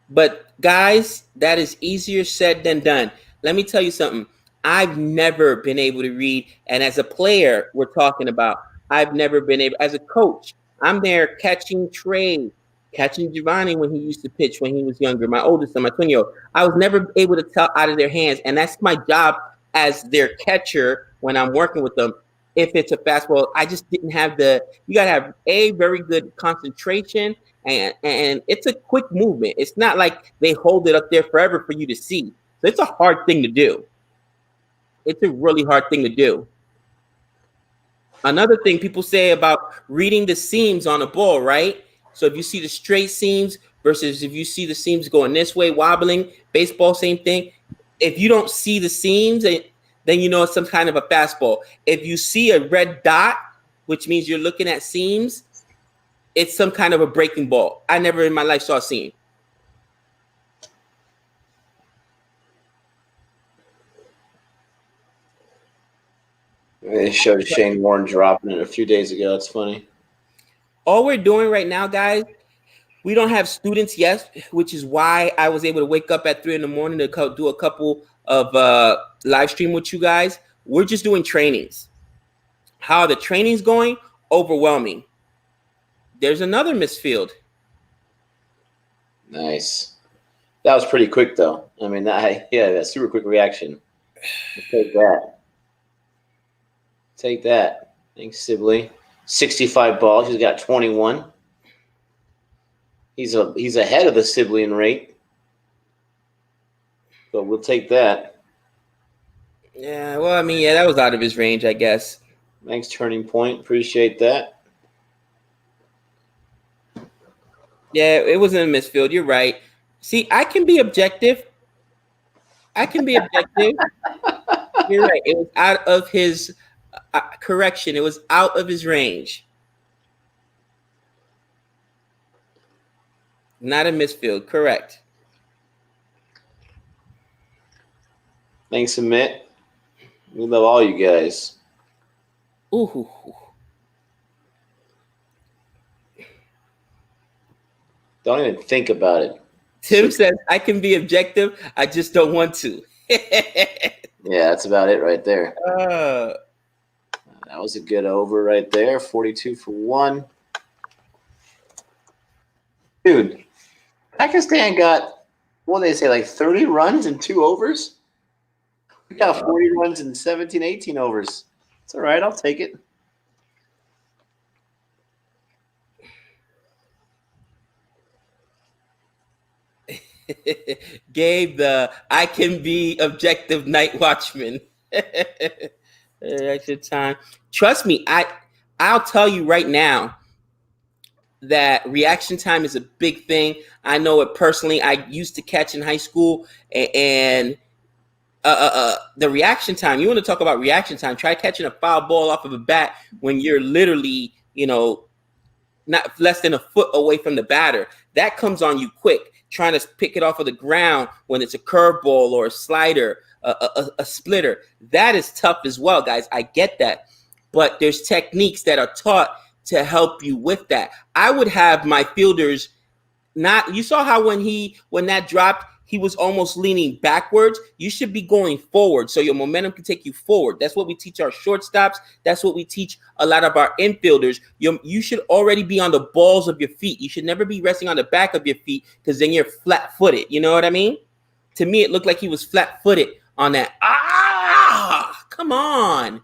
But, guys, that is easier said than done. Let me tell you something. I've never been able to read. And as a player, we're talking about, I've never been able, as a coach, I'm there catching Trey, catching Giovanni when he used to pitch when he was younger, my oldest son, my 20-year-old. I was never able to tell out of their hands, and that's my job as their catcher when I'm working with them. If it's a fastball, I just didn't have you got to have a very good concentration, and it's a quick movement. It's not like they hold it up there forever for you to see. So it's a hard thing to do. It's a really hard thing to do. Another thing people say about reading the seams on a ball, right? So if you see the straight seams versus if you see the seams going this way, wobbling, baseball, same thing. If you don't see the seams, then you know it's some kind of a fastball. If you see a red dot, which means you're looking at seams, it's some kind of a breaking ball. I never in my life saw a seam. They showed Shane Warren dropping it a few days ago. That's funny. All we're doing right now, guys, we don't have students yet, which is why I was able to wake up at 3 a.m. to do a couple of live stream with you guys. We're just doing trainings. How are the trainings going? Overwhelming. There's another misfield. Nice. That was pretty quick, though. I mean, that's super quick reaction. Take that. Take that. Thanks, Sibley. 65 balls. He's got 21. He's ahead of the Sibley rate. But we'll take that. Yeah, well, I mean, yeah, that was out of his range, I guess. Thanks, Turning Point. Appreciate that. Yeah, it wasn't a misfield. You're right. See, I can be objective. You're right. It was out of his correction. It was out of his range. Not a misfield. Correct. Thanks, Amit. We love all you guys. Ooh. Don't even think about it. Tim says, I can be objective. I just don't want to. Yeah, that's about it right there. That was a good over right there. 42 for 1. Dude, Pakistan got, what did they say, like 30 runs in 2 overs? We got 40 runs in 17, 18 overs. It's all right. I'll take it. Gabe, I can be objective night watchman. Extra time. Trust me, I'll tell you right now that reaction time is a big thing. I know it personally. I used to catch in high school, and the reaction time. You want to talk about reaction time? Try catching a foul ball off of a bat when you're literally, not less than a foot away from the batter. That comes on you quick. Trying to pick it off of the ground when it's a curveball or a slider. a splitter. That is tough as well, guys. I get that. But there's techniques that are taught to help you with that. I would have my fielders not, you saw how when that dropped, he was almost leaning backwards. You should be going forward so your momentum can take you forward. That's what we teach our shortstops. That's what we teach a lot of our infielders. You should already be on the balls of your feet. You should never be resting on the back of your feet because then you're flat-footed. You know what I mean? To me, it looked like he was flat-footed on that. Come on.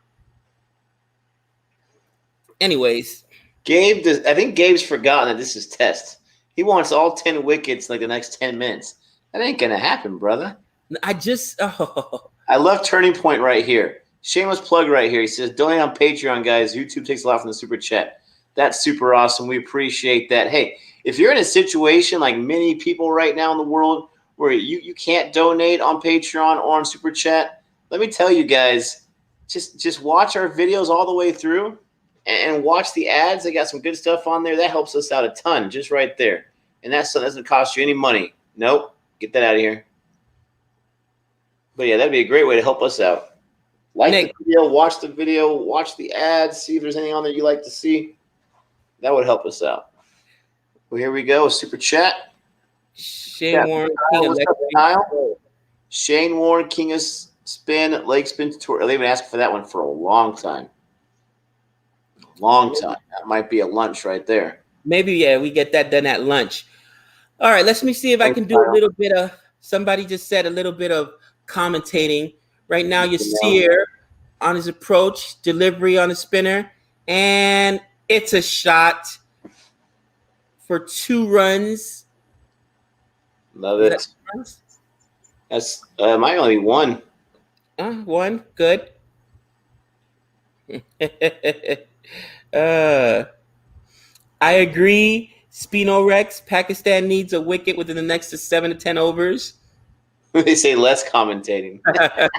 Anyways. I think Gabe's forgotten that this is test. He wants all 10 wickets like the next 10 minutes. That ain't going to happen, brother. I love Turning Point right here. Shameless plug right here. He says, donate on Patreon, guys. YouTube takes a lot from the super chat. That's super awesome. We appreciate that. Hey, if you're in a situation like many people right now in the world where you can't donate on Patreon or on super chat, let me tell you guys, just watch our videos all the way through and watch the ads. They got some good stuff on there. That helps us out a ton just right there. And that doesn't cost you any money. Nope. Get that out of here. But yeah, that'd be a great way to help us out. Like the video, watch the ads, see if there's anything on there you like to see. That would help us out. Well, here we go. Super chat. Shane Warren, Shane Warren, King of Spin, Leg Spin Tour. They've been asking for that one for a long time. Long time. That might be a lunch right there. Maybe, yeah, we get that done at lunch. All right, let me see if I can do a little bit of, somebody just said a little bit of commentating. Right now, Yasir on his approach, delivery on the spinner, and it's a shot for 2 runs. Love it. That's might only be 1. 1, good. I agree. Spino Rex, Pakistan needs a wicket within the next 7 to 10 overs. They say less commentating. That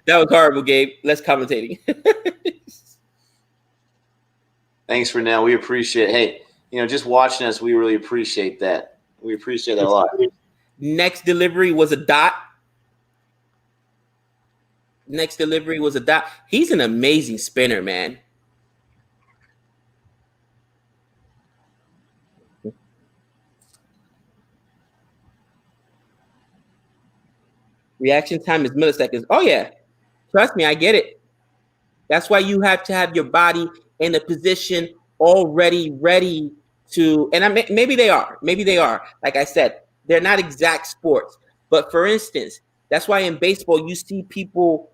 was horrible, Gabe. Less commentating. Thanks, Renell. We appreciate it. Hey, just watching us, we really appreciate that. We appreciate that a lot. Next delivery was a dot. He's an amazing spinner, man. Reaction time is milliseconds. Oh, yeah. Trust me, I get it. That's why you have to have your body in a position already ready to, and maybe they are. Like I said, they're not exact sports. But for instance, that's why in baseball you see people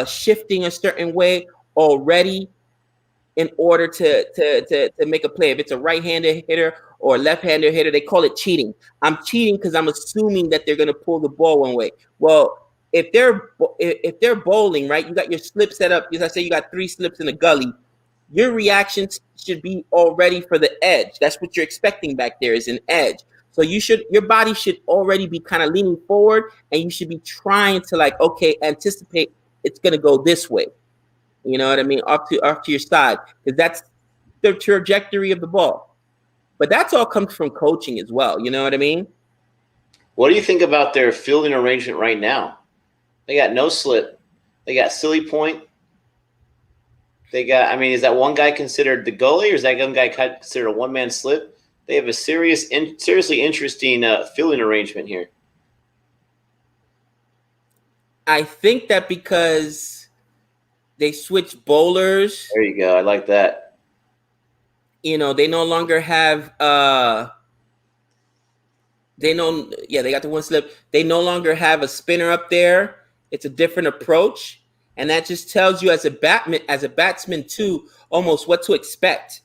shifting a certain way already in order to make a play. If it's a right-handed hitter or a left-handed hitter, they call it cheating. I'm cheating because I'm assuming that they're going to pull the ball one way. Well, if they're bowling, right, you got your slip set up. As I say, you got 3 slips in the gully. Your reactions should be already for the edge. That's what you're expecting back there is an edge. So your body should already be kind of leaning forward, and you should be trying to anticipate it's going to go this way. You know what I mean? Off to your side, because that's the trajectory of the ball. But that's all comes from coaching as well. You know what I mean? What do you think about their fielding arrangement right now? They got no slip. They got silly point. They got, is that one guy considered the goalie, or is that one guy considered a one-man slip? They have a seriously interesting fielding arrangement here. I think that because they switched bowlers. There you go. I like that. They no longer have they got the one slip. They no longer have a spinner up there. It's a different approach. And that just tells you as a batsman too, almost what to expect.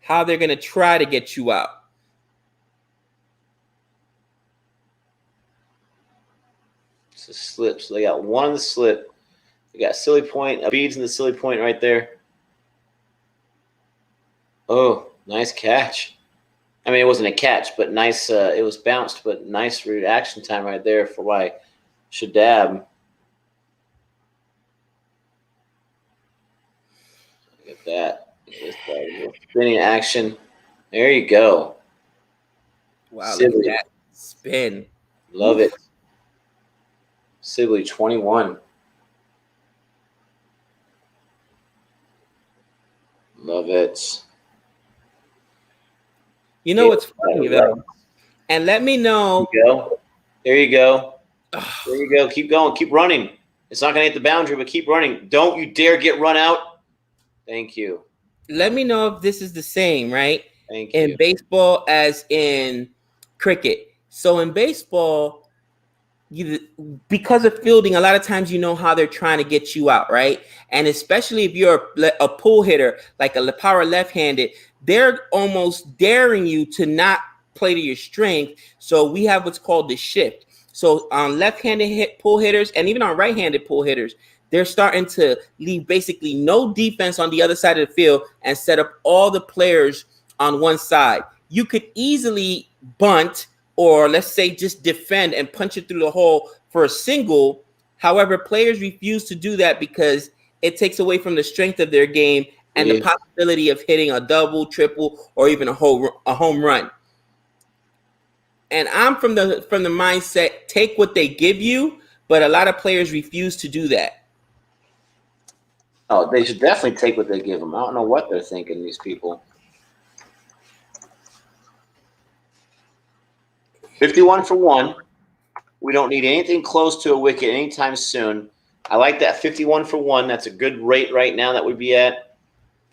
How they're going to try to get you out. It's a slip. So they got 1 on the slip. They got silly point, beads in the silly point right there. Oh, nice catch. It wasn't a catch, but nice. It was bounced, but nice reaction time right there for why Shadab. Look at that. Spinning action. There you go. Wow, look at Sibley, that spin. love Oof. it. Sibley 21. Love it. You know what's funny Right. though? And let me know. There you go. There you go. There you go. Keep going. Keep running. It's not going to hit the boundary, but keep running. Don't you dare get run out. Thank you. Let me know if this is the same, right? Thank In you. baseball as in cricket. So in baseball, because of fielding, a lot of times you know how they're trying to get you out, right? And especially if you're a pull hitter, like a power left-handed, they're almost daring you to not play to your strength. So we have what's called the shift. So on left-handed pull hitters and even on right-handed pull hitters, they're starting to leave basically no defense on the other side of the field and set up all the players on one side. You could easily bunt or let's say just defend and punch it through the hole for a single. However, players refuse to do that because it takes away from the strength of their game and the possibility of hitting a double, triple, or even a home run. And I'm from the mindset, take what they give you, but a lot of players refuse to do that. Oh, they should definitely take what they give them. I don't know what they're thinking, these people. 51 for 1. We don't need anything close to a wicket anytime soon. I like that 51 for 1. That's a good rate right now that would be at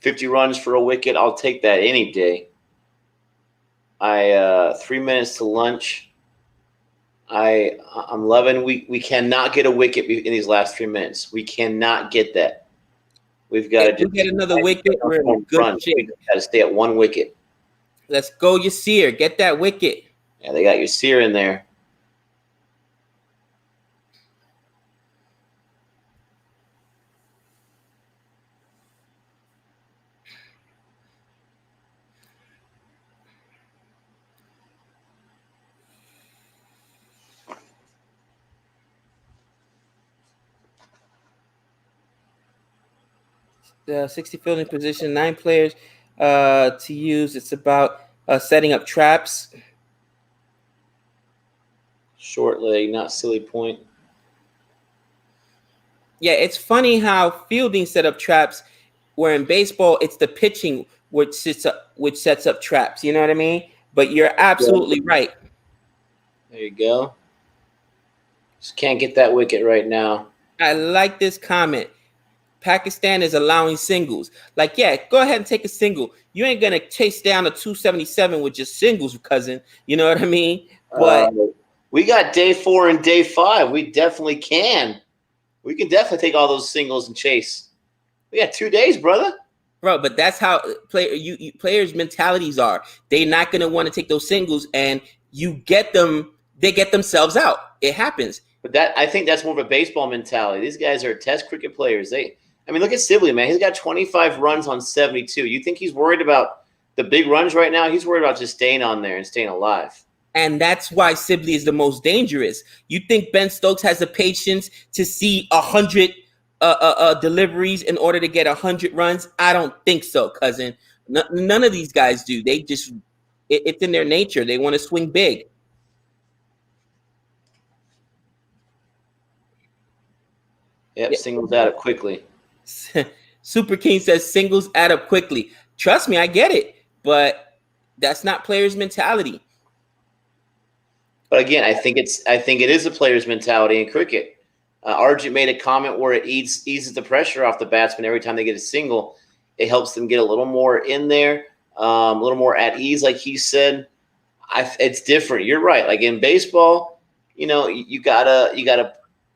50 runs for a wicket. I'll take that any day. 3 minutes to lunch. I'm loving. We cannot get a wicket in these last 3 minutes. We cannot get that. We've got to get another wicket. We're in good shape. We've got to stay at 1 wicket. Let's go, Yasir. Get that wicket. Yeah, they got Yasir in there. The 60 fielding position, 9 players to use. It's about setting up traps. Short leg, not silly point. Yeah, it's funny how fielding set up traps, where in baseball it's the pitching which sets up traps. You know what I mean? But you're absolutely right. There you go. Just can't get that wicket right now. I like this comment. Pakistan is allowing singles. Like, yeah, go ahead and take a single. You ain't gonna chase down a 277 with just singles, cousin. You know what I mean? But we got day 4 and day 5. We definitely can. We can definitely take all those singles and chase. We got 2 days, brother. Bro, but that's how players' mentalities are. They're not gonna want to take those singles, and you get them. They get themselves out. It happens. But I think that's more of a baseball mentality. These guys are Test cricket players. Look at Sibley, man. He's got 25 runs on 72. You think he's worried about the big runs right now? He's worried about just staying on there and staying alive. And that's why Sibley is the most dangerous. You think Ben Stokes has the patience to see 100 deliveries in order to get 100 runs? I don't think so, cousin. None of these guys do. They just it's in their nature. They want to swing big. Yep, singles add up quickly. Super King says singles add up quickly. Trust me, I get it, but that's not players' mentality. But again, I think it is a player's mentality in cricket. Arjun made a comment where it eases the pressure off the batsman every time they get a single. It helps them get a little more in there, a little more at ease, like he said. It's different. You're right. Like in baseball, you gotta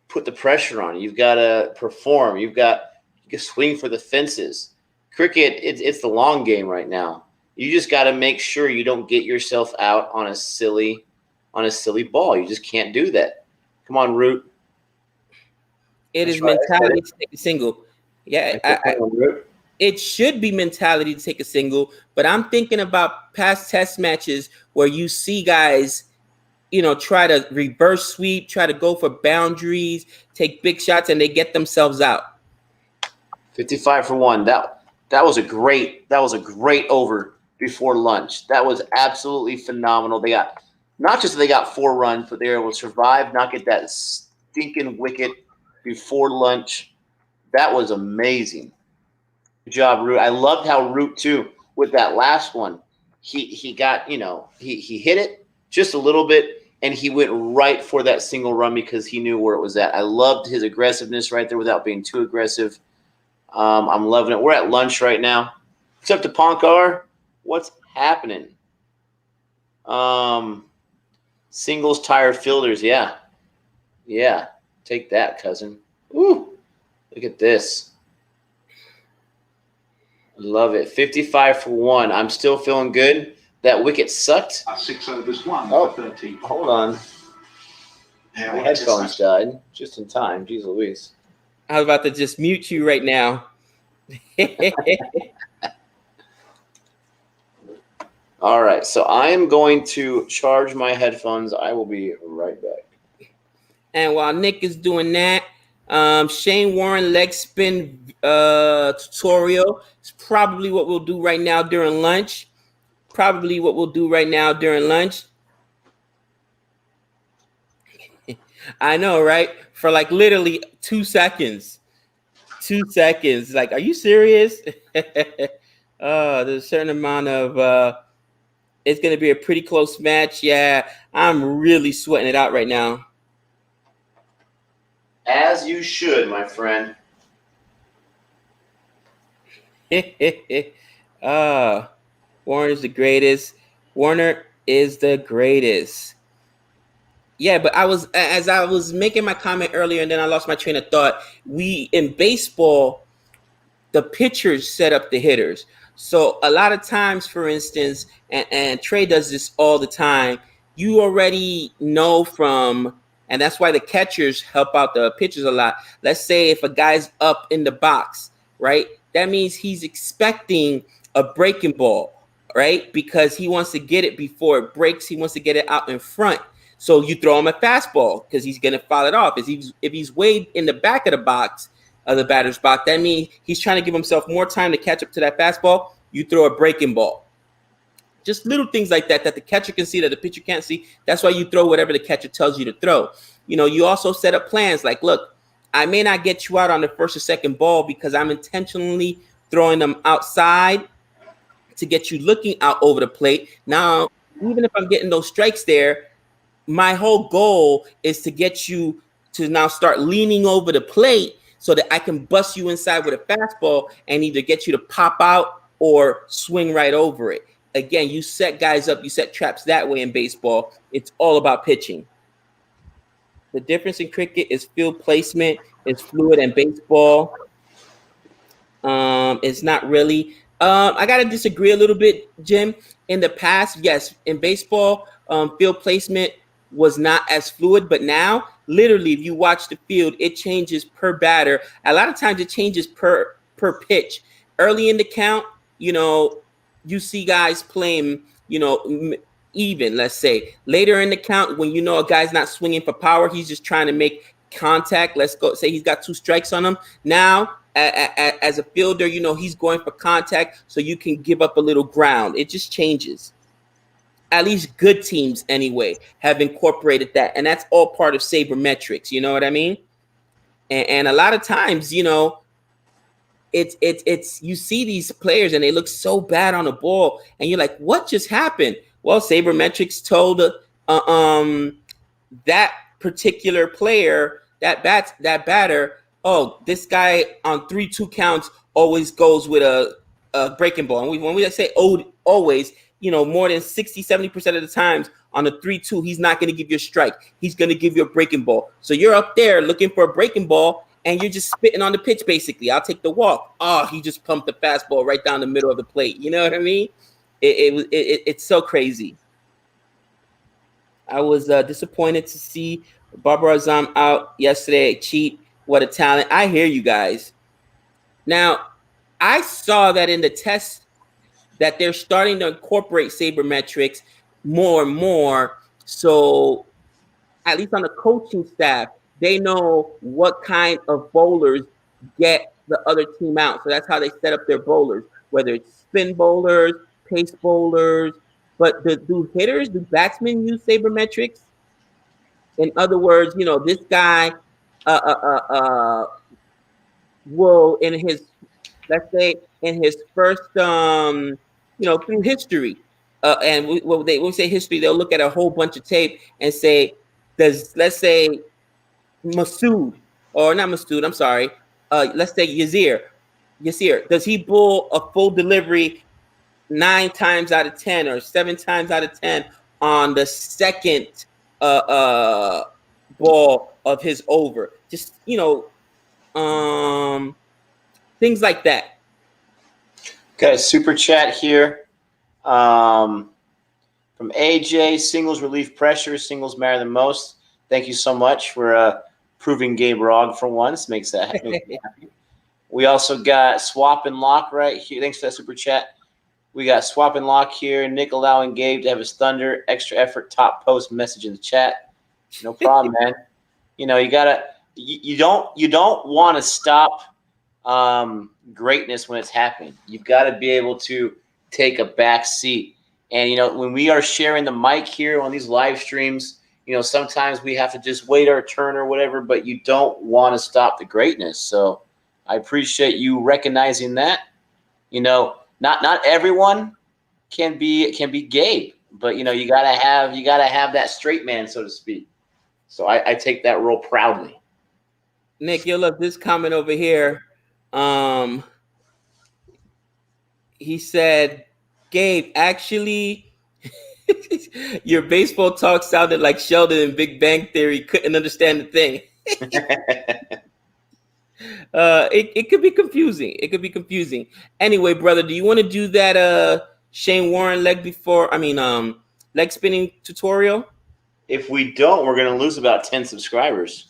put the pressure on. You've got to perform. You can swing for the fences. Cricket, it's the long game right now. You just got to make sure you don't get yourself out on a silly ball. You just can't do that. Come on, Root. It is mentality to take a single. Yeah, it should be mentality to take a single, but I'm thinking about past test matches where you see guys, try to reverse sweep, try to go for boundaries, take big shots, and they get themselves out. 55 for 1. That was a great over before lunch. That was absolutely phenomenal. They got not just that they got 4 runs, but they were able to survive, not get that stinking wicket before lunch. That was amazing. Good job, Root. I loved how Root too with that last one. He got, he hit it just a little bit and he went right for that single run because he knew where it was at. I loved his aggressiveness right there without being too aggressive. I'm loving it. We're at lunch right now. What's up to Ponkar? What's happening? Singles tire fielders, yeah. Yeah. Take that, cousin. Ooh. Look at this. Love it. 55 for 1. I'm still feeling good. That wicket sucked. 6 overs, 1 for 13. Hold on. My headphones died just in time. Jeez Louise. I was about to just mute you right now. All right. So I am going to charge my headphones. I will be right back. And while Nick is doing that, Shane Warne leg spin tutorial is probably what we'll do right now during lunch. I know, right? For like literally 2 seconds. 2 seconds. Like, are you serious? There's a certain amount of it's going to be a pretty close match. Yeah, I'm really sweating it out right now. As you should, my friend. Warner is the greatest. Warner is the greatest. Yeah, but as I was making my comment earlier, and then I lost my train of thought. We in baseball, the pitchers set up the hitters. So a lot of times, for instance, and Trey does this all the time, you already know from, and that's why the catchers help out the pitchers a lot. Let's say if a guy's up in the box, right? That means he's expecting a breaking ball, right? Because he wants to get it before it breaks. He wants to get it out in front. So you throw him a fastball because he's going to foul it off. If he's way in the back of the box, of the batter's box, that means he's trying to give himself more time to catch up to that fastball. You throw a breaking ball. Just little things like that the catcher can see that the pitcher can't see. That's why you throw whatever the catcher tells you to throw. You also set up plans like, look, I may not get you out on the first or second ball because I'm intentionally throwing them outside to get you looking out over the plate. Now, even if I'm getting those strikes there, my whole goal is to get you to now start leaning over the plate so that I can bust you inside with a fastball and either get you to pop out or swing right over it. Again, you set guys up, you set traps that way in baseball. It's all about pitching. The difference in cricket is field placement. It's fluid in baseball. It's not really. I got to disagree a little bit, Jim. In the past, yes, in baseball, field placement was not as fluid, but now, literally, if you watch the field, it changes per batter. A lot of times it changes per pitch. Early in the count, you see guys playing, even, let's say. Later in the count, when a guy's not swinging for power, he's just trying to make contact. Let's go say he's got 2 strikes on him. Now, as a fielder, he's going for contact, so you can give up a little ground. It just changes. At least good teams, anyway, have incorporated that, and that's all part of sabermetrics. You know what I mean? And a lot of times, it's you see these players and they look so bad on the ball, and you're like, what just happened? Well, sabermetrics told that particular player, that batter, oh, this guy on 3-2 counts always goes with a breaking ball. And when we say always, more than 60-70% of the times on a 3-2, he's not going to give you a strike. He's going to give you a breaking ball. So you're up there looking for a breaking ball, and you're just spitting on the pitch, basically. I'll take the walk. Oh, he just pumped the fastball right down the middle of the plate. You know what I mean? It's so crazy. I was disappointed to see Barbara Azam out yesterday. Cheat. What a talent. I hear you guys. Now, I saw that in the test that they're starting to incorporate sabermetrics more and more. So at least on the coaching staff, they know what kind of bowlers get the other team out. So that's how they set up their bowlers, whether it's spin bowlers, pace bowlers, But do batsmen use sabermetrics? In other words, this guy will in his let's say in his first through history, and we'll say history, they'll look at a whole bunch of tape and say, does let's say Masood, or not Masood, I'm sorry, let's say Yasir, does he bowl a full delivery 9 times out of 10 or 7 times out of 10 on the second ball of his over? Just things like that. Got a super chat here from AJ. Singles relief pressure. Singles matter the most. Thank you so much for proving Gabe wrong for once. Makes me happy. We also got Swap and Lock right here. Thanks for that super chat. We got Swap and Lock here. Nick allowing Gabe to have his thunder. Extra effort. Top post message in the chat. No problem, man. You gotta. You don't want to stop greatness when it's happening. You've got to be able to take a back seat. And when we are sharing the mic here on these live streams, sometimes we have to just wait our turn or whatever, but you don't want to stop the greatness. So I appreciate you recognizing that. Not everyone can be Gabe, but you gotta have that straight man, so to speak. So I take that role proudly. Nick, you'll love this comment over here. He said, Gabe, actually, your baseball talk sounded like Sheldon in Big Bang Theory. Couldn't understand the thing. It could be confusing. It could be confusing. Anyway, brother, do you want to do that Shane Warne leg spinning tutorial? If we don't, we're going to lose about 10 subscribers.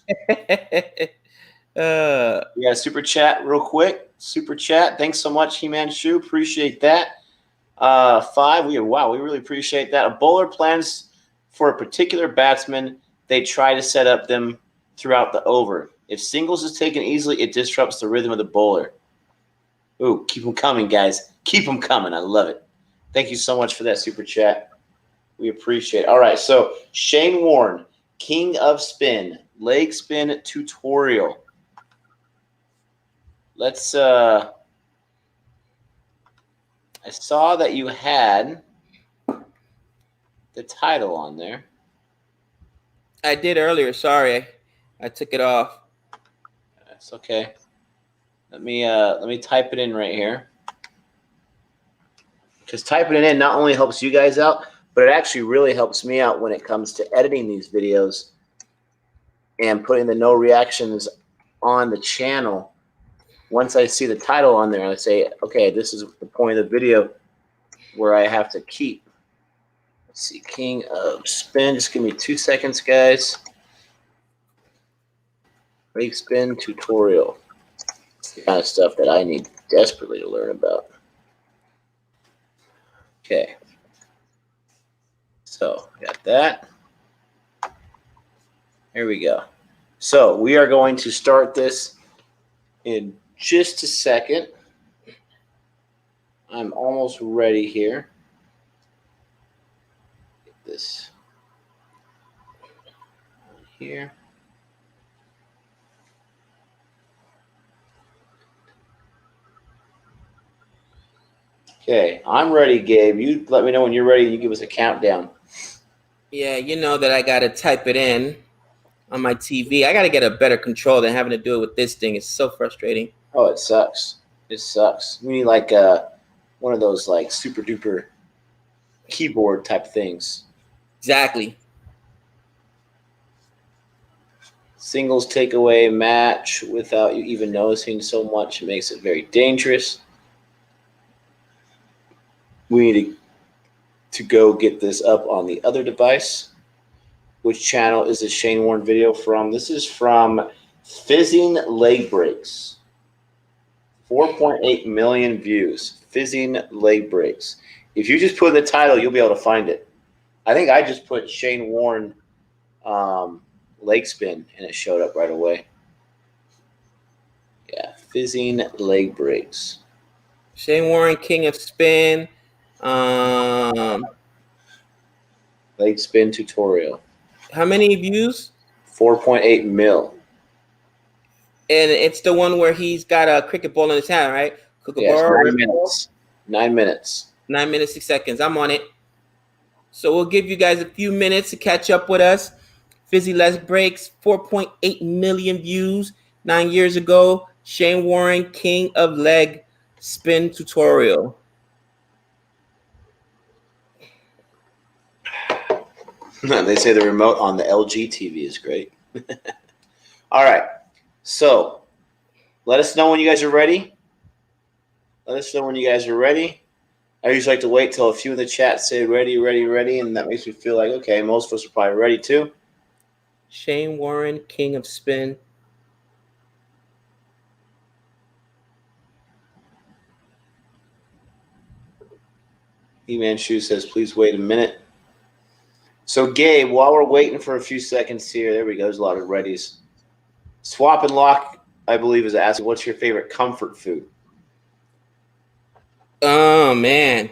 We got a super chat real quick. Super chat. Thanks so much, He-Man Shu. Appreciate that. 5. We really appreciate that. A bowler plans for a particular batsman. They try to set up them throughout the over. If singles is taken easily, it disrupts the rhythm of the bowler. Ooh, keep them coming, guys. Keep them coming. I love it. Thank you so much for that super chat. We appreciate it. All right, so Shane Warne, King of Spin, leg spin tutorial. Let's I saw that you had the title on there. I did earlier. Sorry, I took it off. That's okay. Let me type it in right here. Because typing it in not only helps you guys out, but it actually really helps me out when it comes to editing these videos and putting the no reactions on the channel. Once I see the title on there, I say, okay, this is the point of the video where I have to keep. Let's see, King of Spin. Just give me 2 seconds, guys. Leg spin tutorial. It's the kind of stuff that I need desperately to learn about. Okay. So, got that. Here we go. So, we are going to start this in just a second. I'm almost ready here. Get this here. Okay, I'm ready, Gabe. You let me know when you're ready. You give us a countdown. Yeah, you know that I got to type it in on my TV. I got to get a better control than having to do it with this thing. It's so frustrating. Oh, it sucks. It sucks. We need like one of those like super duper keyboard type things. Exactly. Singles takeaway match without you even noticing so much. It makes it very dangerous. We need to go get this up on the other device. Which channel is this Shane Warne video from? This is from Fizzing Leg Breaks. 4.8 million views. Fizzing Leg Breaks. If you just put in the title, you'll be able to find it. I think I just put Shane Warne leg spin, and it showed up right away. Yeah, Fizzing Leg Breaks. Shane Warne, King of Spin. leg spin tutorial. How many views? 4.8 mil. And it's the one where he's got a cricket ball in his hand, right? Cricket Yes, ball, 9 minutes. 9 minutes. 9 minutes, 6 seconds. I'm on it. So we'll give you guys a few minutes to catch up with us. Fizzy Les Breaks, 4.8 million views 9 years ago. Shane Warren, King of Leg Spin Tutorial. They say the remote on the LG TV is great. All right. So let us know when you guys are ready. Let us know when you guys are ready. I usually like to wait till a few in the chat say ready, ready, ready, and that makes me feel like, okay, most of us are probably ready too. Shane Warren, King of Spin. E-Man Shoe says, please wait a minute. So, Gabe, while we're waiting for a few seconds here, there we go. There's a lot of readies. Swap and Lock, I believe, is asking, what's your favorite comfort food? Oh, man.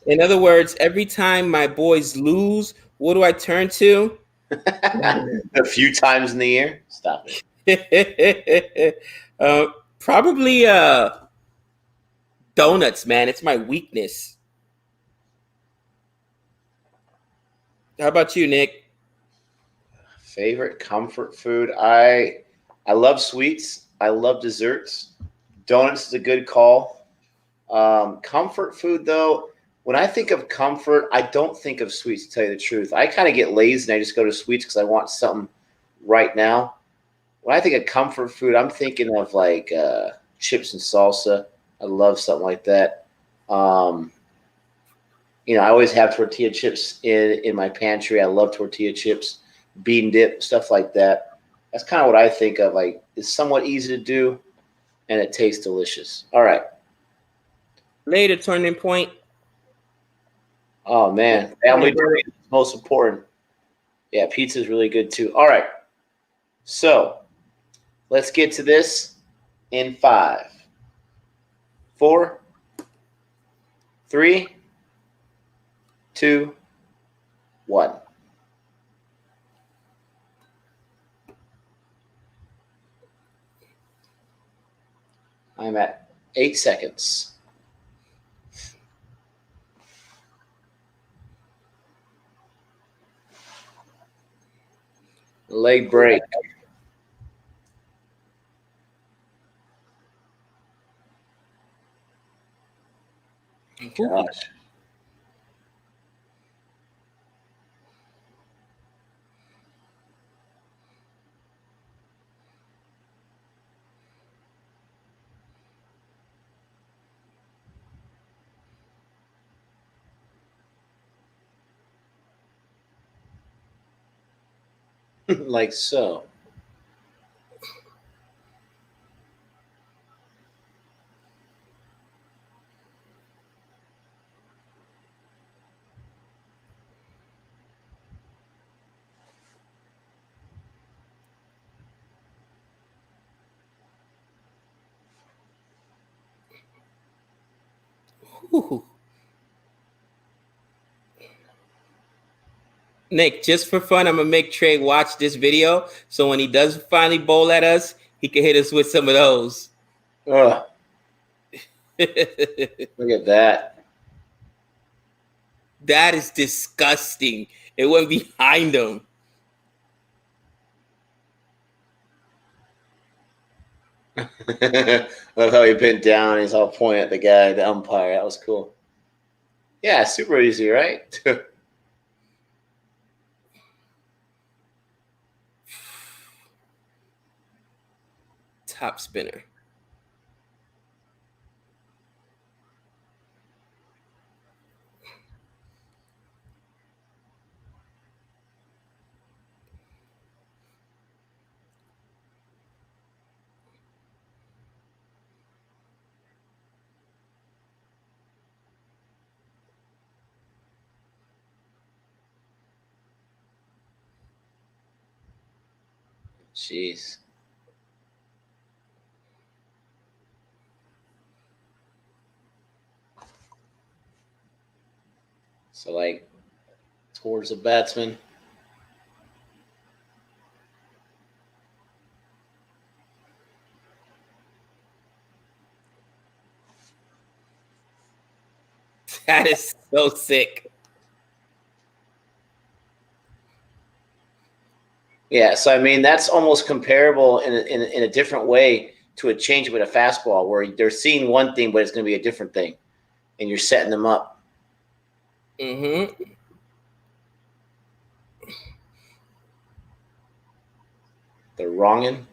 In other words, every time my boys lose, what do I turn to? A few times in the year? Stop it. Probably donuts, man. It's my weakness. How about you, Nick? Favorite comfort food? I love sweets. I love desserts. Donuts is a good call. Comfort food, though, when I think of comfort, I don't think of sweets, to tell you the truth. I kind of get lazy and I just go to sweets because I want something right now. When I think of comfort food, I'm thinking of like chips and salsa. I love something like that. I always have tortilla chips in my pantry. I love tortilla chips, bean dip, stuff like that. That's kind of what I think of. Like, it's somewhat easy to do, and it tastes delicious. All right. Later, turning point. Oh man, family is most important. Yeah, pizza is really good too. All right. So let's get to this in 5, 4, 3, 2, 1. I'm at 8 seconds. Leg break. Gosh. Like so. Ooh. Nick, just for fun, I'm gonna make Trey watch this video, so when he does finally bowl at us, he can hit us with some of those. Ugh. Look at that. That is disgusting. It went behind him. Love how he bent down and he's all pointing at the guy, the umpire. That was cool. Yeah, super easy, right? Top spinner. Jeez. So like towards the batsman. That is so sick. Yeah, so I mean that's almost comparable in a different way to a changeup with a fastball, where they're seeing one thing, but it's going to be a different thing, and you're setting them up. Mm-hmm. They're wronging.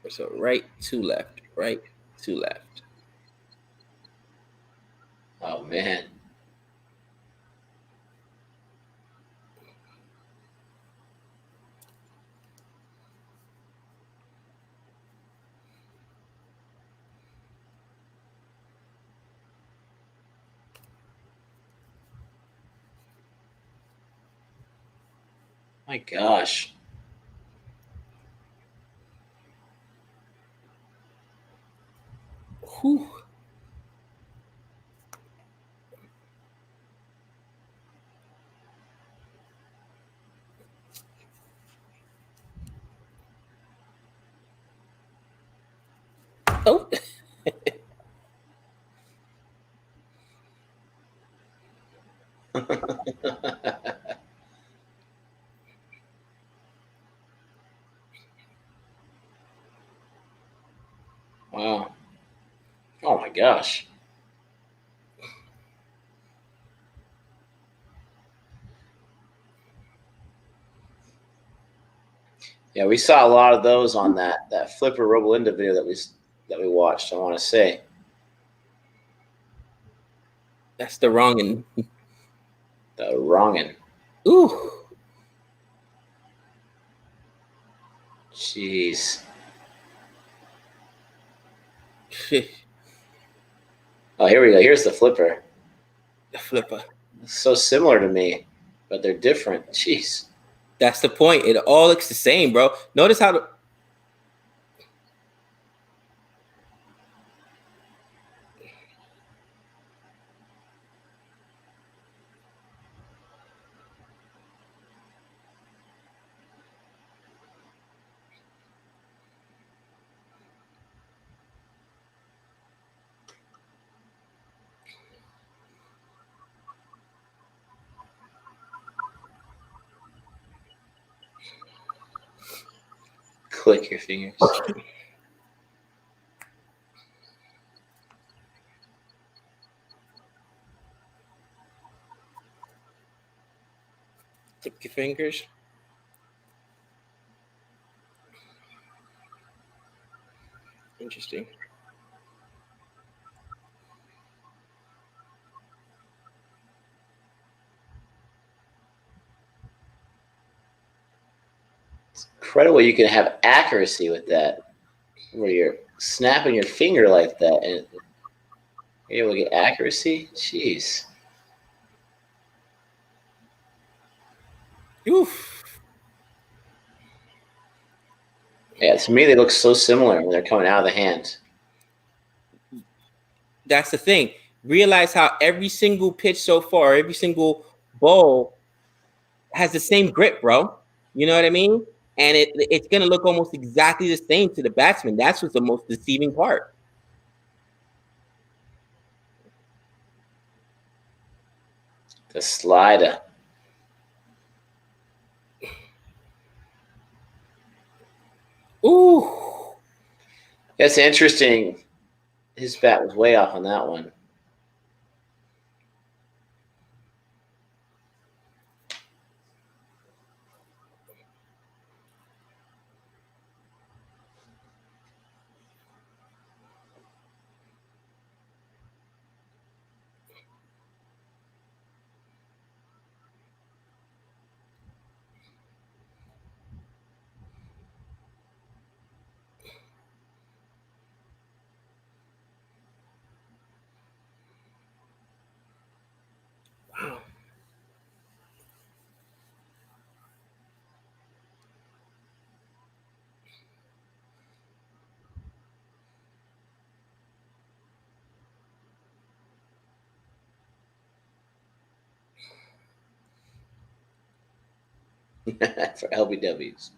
So right to left, right to left. Oh man. My gosh. Whew. Oh. Wow. Oh my gosh. Yeah, we saw a lot of those on that Flipper Robolinda video that we watched. I want to say That's the wrongin'. the wrongin'. Ooh. Jeez. The Oh, here we go. Here's the flipper. flipper. It's so similar to me, but they're different. Jeez. That's the point. It all looks the same, bro. Notice how the Click your fingers. click your fingers. Interesting. Incredible you can have accuracy with that, where you're snapping your finger like that and you're able to get accuracy. Jeez. Oof. Yeah, to me they look so similar when they're coming out of the hand. That's the thing. Realize how every single pitch so far, every single ball has the same grip, bro. You know what I mean? And it's gonna look almost exactly the same to the batsman. That's what's the most deceiving part. The slider. Ooh. That's interesting. His bat was way off on that one. for LBWs.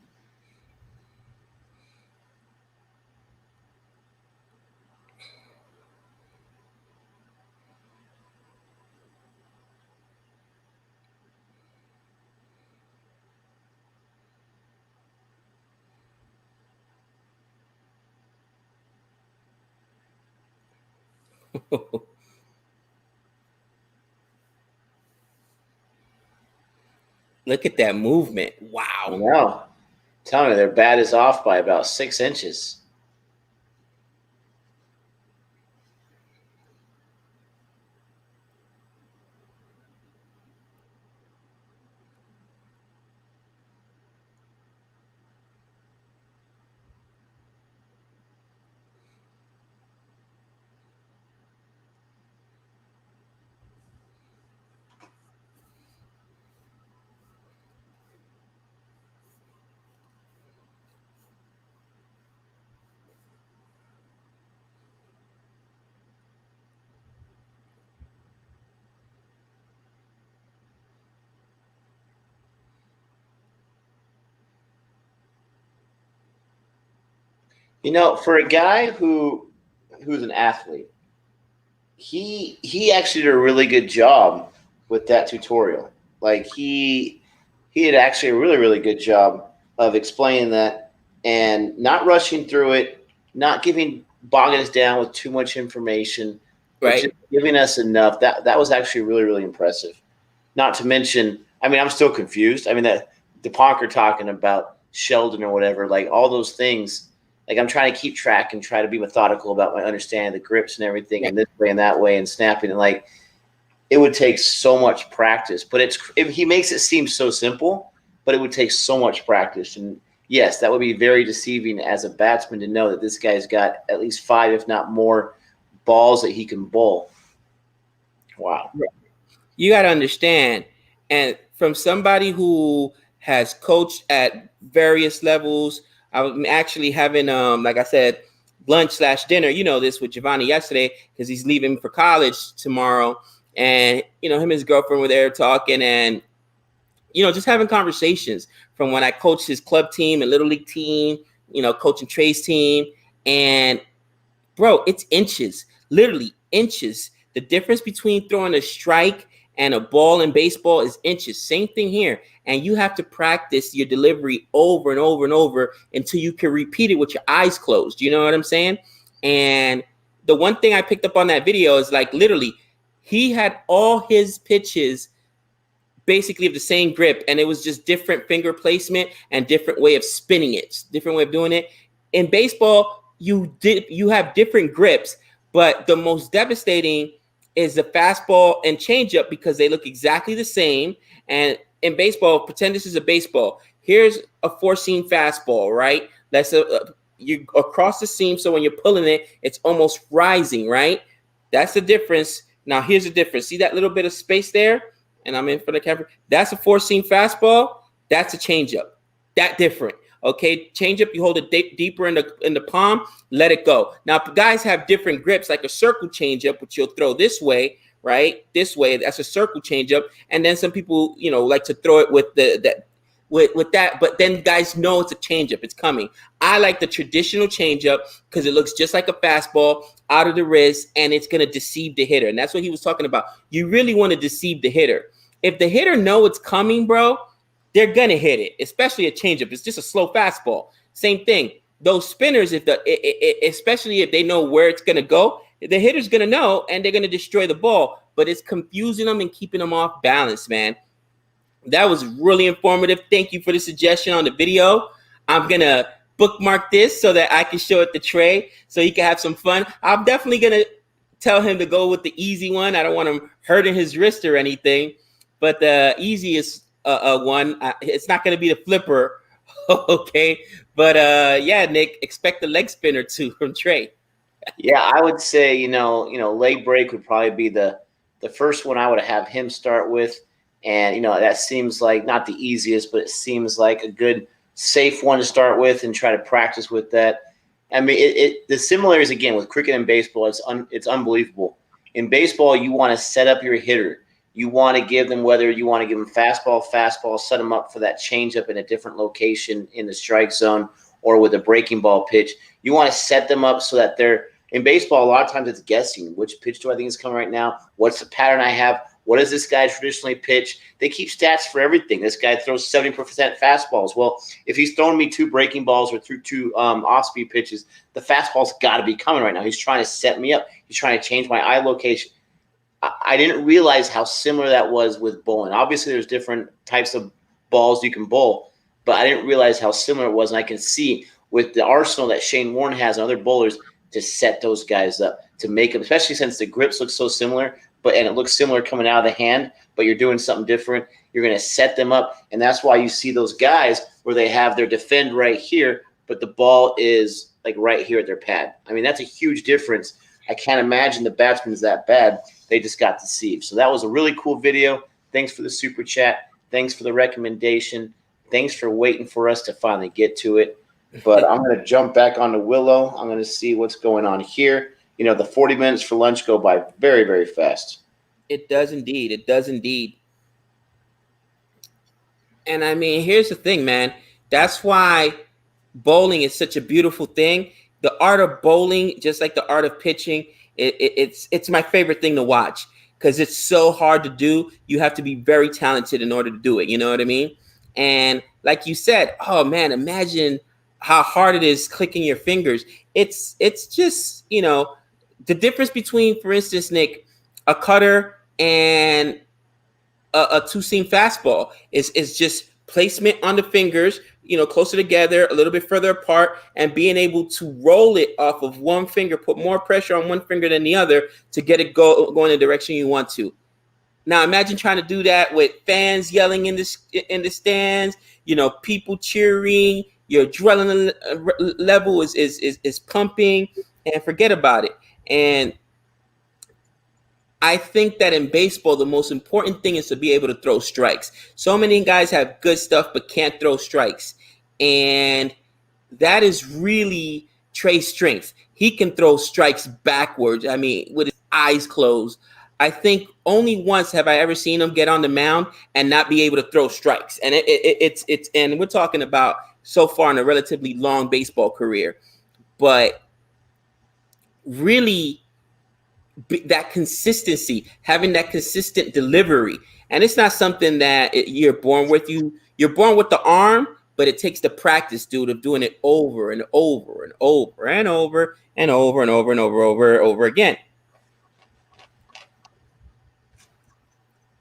Look at that movement. I Wow. know. Tell me, their bat is off by about 6 inches. You know, for a guy who's an athlete, he actually did a really good job with that tutorial. Like he did actually a really good job of explaining that and not rushing through it, not bogging us down with too much information, but Right. just giving us enough. That was actually really impressive. Not to mention, I mean, I'm still confused. I mean, that DePonker talking about Sheldon or whatever, like all those things. Like I'm trying to keep track and try to be methodical about my understanding of the grips and everything, and this way and that way, and snapping. And like it would take so much practice. But he makes it seem so simple, but it would take so much practice. And yes, that would be very deceiving as a batsman to know that this guy's got at least 5, if not more, balls that he can bowl. Wow. You got to understand, and from somebody who has coached at various levels, I'm actually having like I said, lunch/dinner. You know this with Giovanni yesterday because he's leaving for college tomorrow, and him and his girlfriend were there talking and just having conversations from when I coached his club team and little league team, coaching Trey's team, and bro, it's inches, literally inches. The difference between throwing a strike and a ball in baseball is inches. Same thing here. And you have to practice your delivery over and over and over until you can repeat it with your eyes closed. You know what I'm saying? And the one thing I picked up on that video is like literally he had all his pitches basically of the same grip, and it was just different finger placement and different way of spinning it, different way of doing it. In baseball, you have different grips, but the most devastating is the fastball and changeup because they look exactly the same. And in baseball, pretend this is a baseball. Here's a 4-seam fastball, right? That's you across the seam, so when you're pulling it, it's almost rising, right? That's the difference. Now here's the difference. See that little bit of space there? And I'm in for the camera. That's a 4-seam fastball. That's a changeup. That different. Okay, changeup. You hold it deeper in the palm. Let it go. Now, guys have different grips, like a circle changeup, which you'll throw this way, right? This way. That's a circle changeup. And then some people, like to throw it with with that. But then guys know it's a changeup. It's coming. I like the traditional changeup because it looks just like a fastball out of the wrist, and it's going to deceive the hitter. And that's what he was talking about. You really want to deceive the hitter. If the hitter know it's coming, bro, they're going to hit it, especially a changeup. It's just a slow fastball. Same thing. Those spinners, especially if they know where it's going to go, the hitter's going to know, and they're going to destroy the ball. But it's confusing them and keeping them off balance, man. That was really informative. Thank you for the suggestion on the video. I'm going to bookmark this so that I can show it to Trey so he can have some fun. I'm definitely going to tell him to go with the easy one. I don't want him hurting his wrist or anything, but the easiest one, it's not going to be the flipper. Okay. But yeah, Nick, expect the leg spinner too from Trey. Yeah, I would say, leg break would probably be the first one I would have him start with. And, that seems like not the easiest, but it seems like a good, safe one to start with and try to practice with that. I mean, the similarities, again, with cricket and baseball, it's unbelievable. In baseball, you want to set up your hitter you want to give them, whether you want to give them fastball, set them up for that changeup in a different location in the strike zone or with a breaking ball pitch. You want to set them up so that they're in baseball. A lot of times it's guessing which pitch do I think is coming right now. What's the pattern I have? What does this guy traditionally pitch? They keep stats for everything. This guy throws 70% fastballs. Well, if he's throwing me 2 breaking balls or through 2 off-speed pitches, the fastball's got to be coming right now. He's trying to set me up. He's trying to change my eye location. I didn't realize how similar that was with bowling. Obviously, there's different types of balls you can bowl, but I didn't realize how similar it was. And I can see with the arsenal that Shane Warne has and other bowlers to set those guys up, to make them, especially since the grips look so similar, and it looks similar coming out of the hand, but you're doing something different. You're going to set them up, and that's why you see those guys where they have their defend right here, but the ball is like right here at their pad. I mean, that's a huge difference. I can't imagine the batsman's that bad. They just got deceived. So that was a really cool video. Thanks for the super chat. Thanks for the recommendation. Thanks for waiting for us to finally get to it. But I'm going to jump back onto Willow. I'm going to see what's going on here. You know, the 40 minutes for lunch go by very, very fast. It does indeed. It does indeed. And I mean, here's the thing, man. That's why bowling is such a beautiful thing. The art of bowling, just like the art of pitching, it's my favorite thing to watch because it's so hard to do. You have to be very talented in order to do it. You know what I mean? And like you said, oh man, imagine how hard it is clicking your fingers. It's just, you know, the difference between, for instance, Nick, a cutter and a 2-seam fastball is just placement on the fingers, you know, closer together, a little bit further apart, and being able to roll it off of one finger, put more pressure on one finger than the other to get it going in the direction you want to. Now, imagine trying to do that with fans yelling in the stands, you know, people cheering, your adrenaline level is pumping, and forget about it. And I think that in baseball, the most important thing is to be able to throw strikes. So many guys have good stuff but can't throw strikes. And that is really Trey's strength. He can throw strikes backwards. I mean, with his eyes closed. I think only once have I ever seen him get on the mound and not be able to throw strikes. And it's and we're talking about so far in a relatively long baseball career. But really, that consistency, having that consistent delivery. And it's not something that you're born with. You're born with the arm, but it takes the practice, dude, of doing it over and over and over and over and over and over and over again.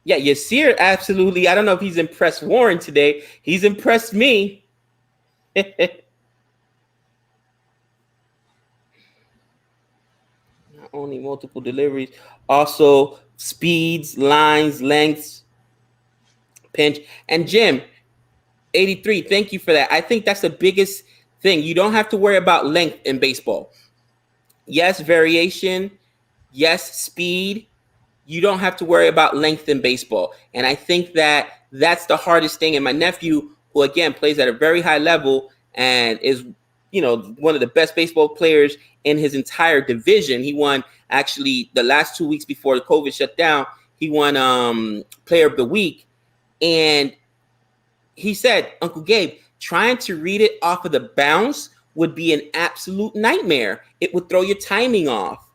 Yeah, Yasir, absolutely. I don't know if he's impressed Warren today. He's impressed me. Not only multiple deliveries, also speeds, lines, lengths, pinch. And Jim, 83, thank you for that. I think that's the biggest thing. You don't have to worry about length in baseball. Yes, variation. Yes, speed. You don't have to worry about length in baseball. And I think that that's the hardest thing. And my nephew, who again plays at a very high level and is, you know, one of the best baseball players in his entire division. He won actually the last 2 weeks before the COVID shut down. He won Player of the Week. And he said, Uncle Gabe, trying to read it off of the bounce would be an absolute nightmare. It would throw your timing off.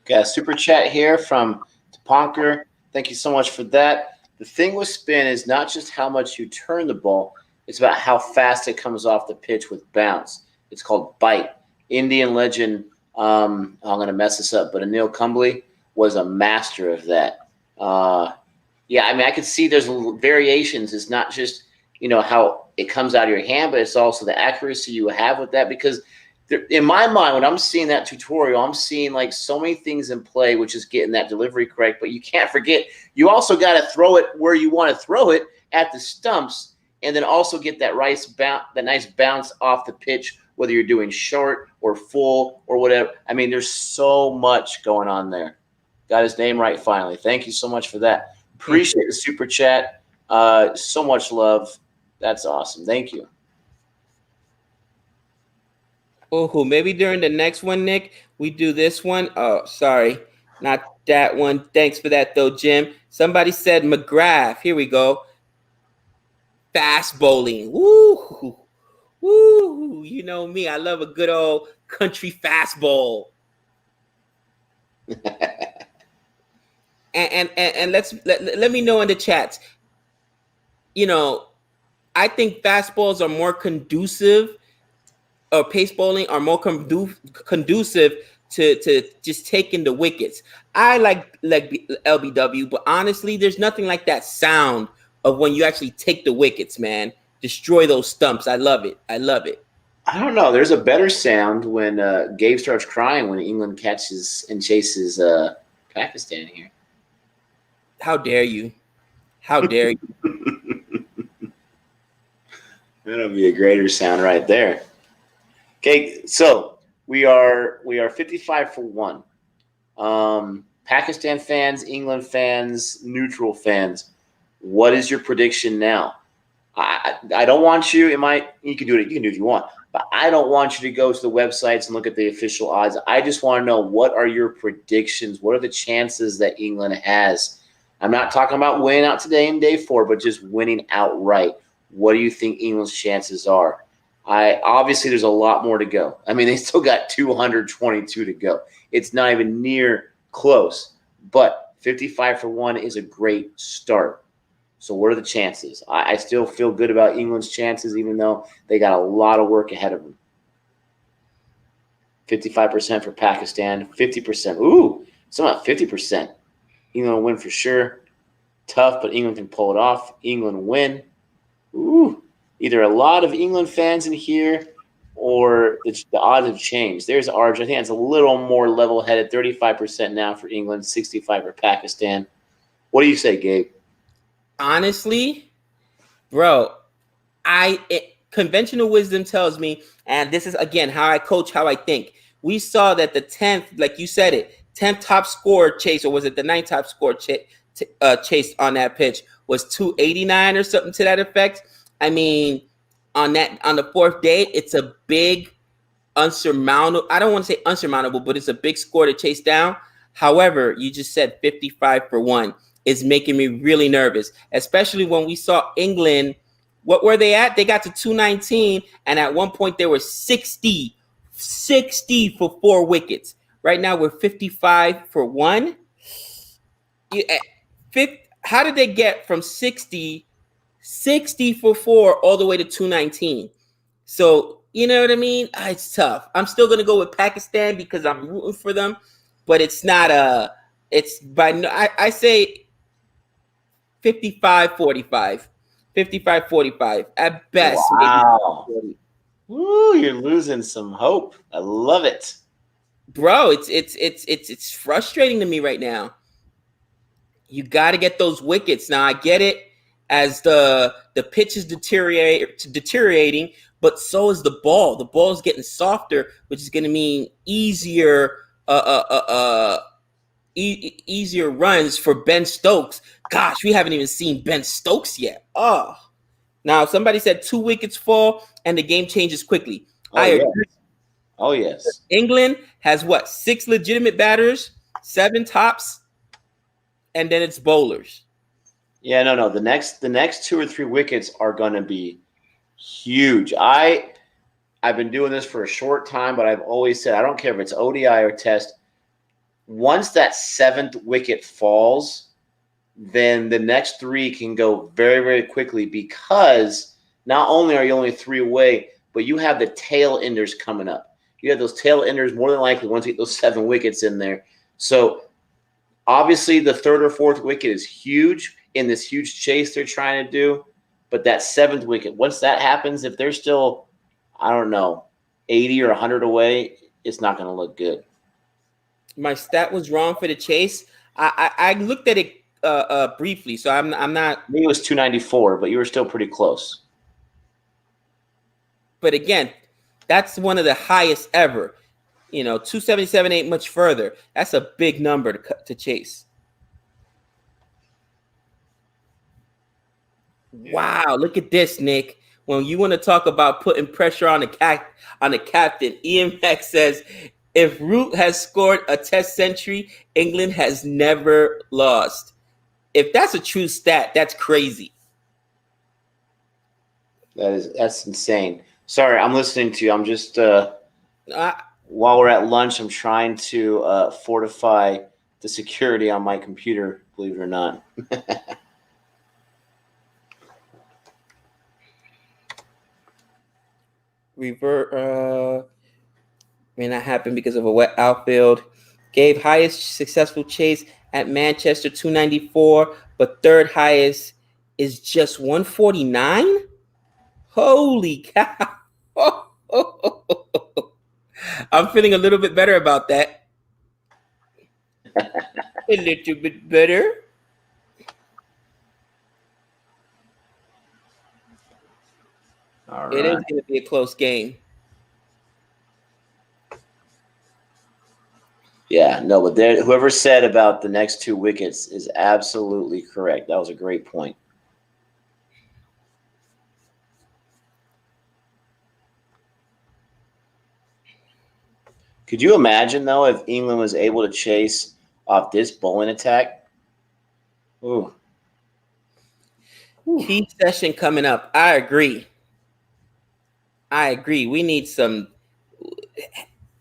Got a super chat here from Ponker. Thank you so much for that. The thing with spin is not just how much you turn the ball, it's about how fast it comes off the pitch with bounce. It's called bite. Indian legend, I'm going to mess this up, but Anil Kumble was a master of that. Yeah, I mean, I could see there's variations. It's not just, you know, how it comes out of your hand, but it's also the accuracy you have with that. Because in my mind, when I'm seeing that tutorial, I'm seeing like so many things in play, which is getting that delivery correct. But you can't forget, you also got to throw it where you want to throw it at the stumps, and then also get that nice bounce off the pitch, whether you're doing short or full or whatever. I mean, there's so much going on there. Got his name right finally. Thank you so much for that. Appreciate the super chat. So much love. That's awesome. Thank you. Oh, maybe during the next one, Nick, we do this one. Oh, sorry. Not that one. Thanks for that, though, Jim. Somebody said McGrath. Here we go. Fast bowling. Woo! Woo! You know me. I love a good old country fast bowl. and let me know in the chats. You know, I think fastballs are more conducive, or pace bowling are more conducive to just taking the wickets. I like LBW, but honestly, there's nothing like that sound of when you actually take the wickets, man. Destroy those stumps. I love it. I love it. I don't know. There's a better sound when Gabe starts crying when England catches and chases Pakistan here. How dare you? How dare you? That'll be a greater sound right there. Okay, so we are 55-1. Pakistan fans, England fans, neutral fans. What is your prediction now? I don't want you. You can do it. You can do it if you want, but I don't want you to go to the websites and look at the official odds. I just want to know, what are your predictions? What are the chances that England has? I'm not talking about winning out today in day 4, but just winning outright. What do you think England's chances are? Obviously there's a lot more to go. I mean, they still got 222 to go. It's not even near close, but 55-1 is a great start. So what are the chances? I still feel good about England's chances, even though they got a lot of work ahead of them. 55% for Pakistan, 50%. Ooh, something about 50%. England will win for sure. Tough, but England can pull it off. England win. Ooh, either a lot of England fans in here or the odds have changed. There's Arj. I think it's a little more level-headed. 35% now for England, 65% for Pakistan. What do you say, Gabe? Honestly, bro, conventional wisdom tells me, and this is, again, how I coach, how I think. We saw that the 10th, like you said it, 10th top score chase, or was it the 9th top score chase on that pitch was 289 or something to that effect. I mean, on the 4th day, it's a big unsurmountable. I don't want to say unsurmountable, but it's a big score to chase down. However, you just said 55-1 is making me really nervous, especially when we saw England. What were they at? They got to 219, and at one point they were 60 for 4 wickets. Right now we're 55-1. How did they get from 60 for 4 all the way to 219? So, you know what I mean? It's tough. I'm still going to go with Pakistan because I'm rooting for them, but it's not I say 55-45. 55-45 at best. Wow. Woo, you're losing some hope. I love it. Bro, it's frustrating to me right now. You got to get those wickets. Now I get it as the pitch is deteriorating, but so is the ball. The ball is getting softer, which is going to mean easier easier runs for Ben Stokes. Gosh, we haven't even seen Ben Stokes yet. Oh, now somebody said 2 wickets fall and the game changes quickly. I agree. Oh yes. England has what? 6 legitimate batters, 7 tops, and then it's bowlers. Yeah, no. The next 2 or 3 wickets are going to be huge. I've been doing this for a short time, but I've always said I don't care if it's ODI or Test. Once that 7th wicket falls, then the next 3 can go very, very quickly, because not only are you only 3 away, but you have the tail enders coming up. You have those tail enders more than likely once you get those 7 wickets in there. So obviously the 3rd or 4th wicket is huge in this huge chase they're trying to do. But that 7th wicket, once that happens, if they're still, I don't know, 80 or 100 away, it's not going to look good. My stat was wrong for the chase. I looked at it briefly, so I'm not. I think it was 294, but you were still pretty close. But again, that's one of the highest ever. 277 ain't much further. That's a big number to chase. Wow, look at this, Nick. When you want to talk about putting pressure on the captain, Ian Mack says If Root has scored a Test century, England has never lost. If that's a true stat, that's crazy. That's insane. Sorry, I'm listening to you. I'm just Uh, while we're at lunch, I'm trying to fortify the security on my computer. Believe it or not. Revert may not happen because of a wet outfield. Gave highest successful chase at Manchester 294, but third highest is just 149. Holy cow! I'm feeling a little bit better about that. A little bit better. All It is right. going to be a close game. Yeah, no, but whoever said about the next 2 wickets is absolutely correct. That was a great point. Could you imagine, though, if England was able to chase off this bowling attack? Ooh. Key session coming up. I agree. We need some.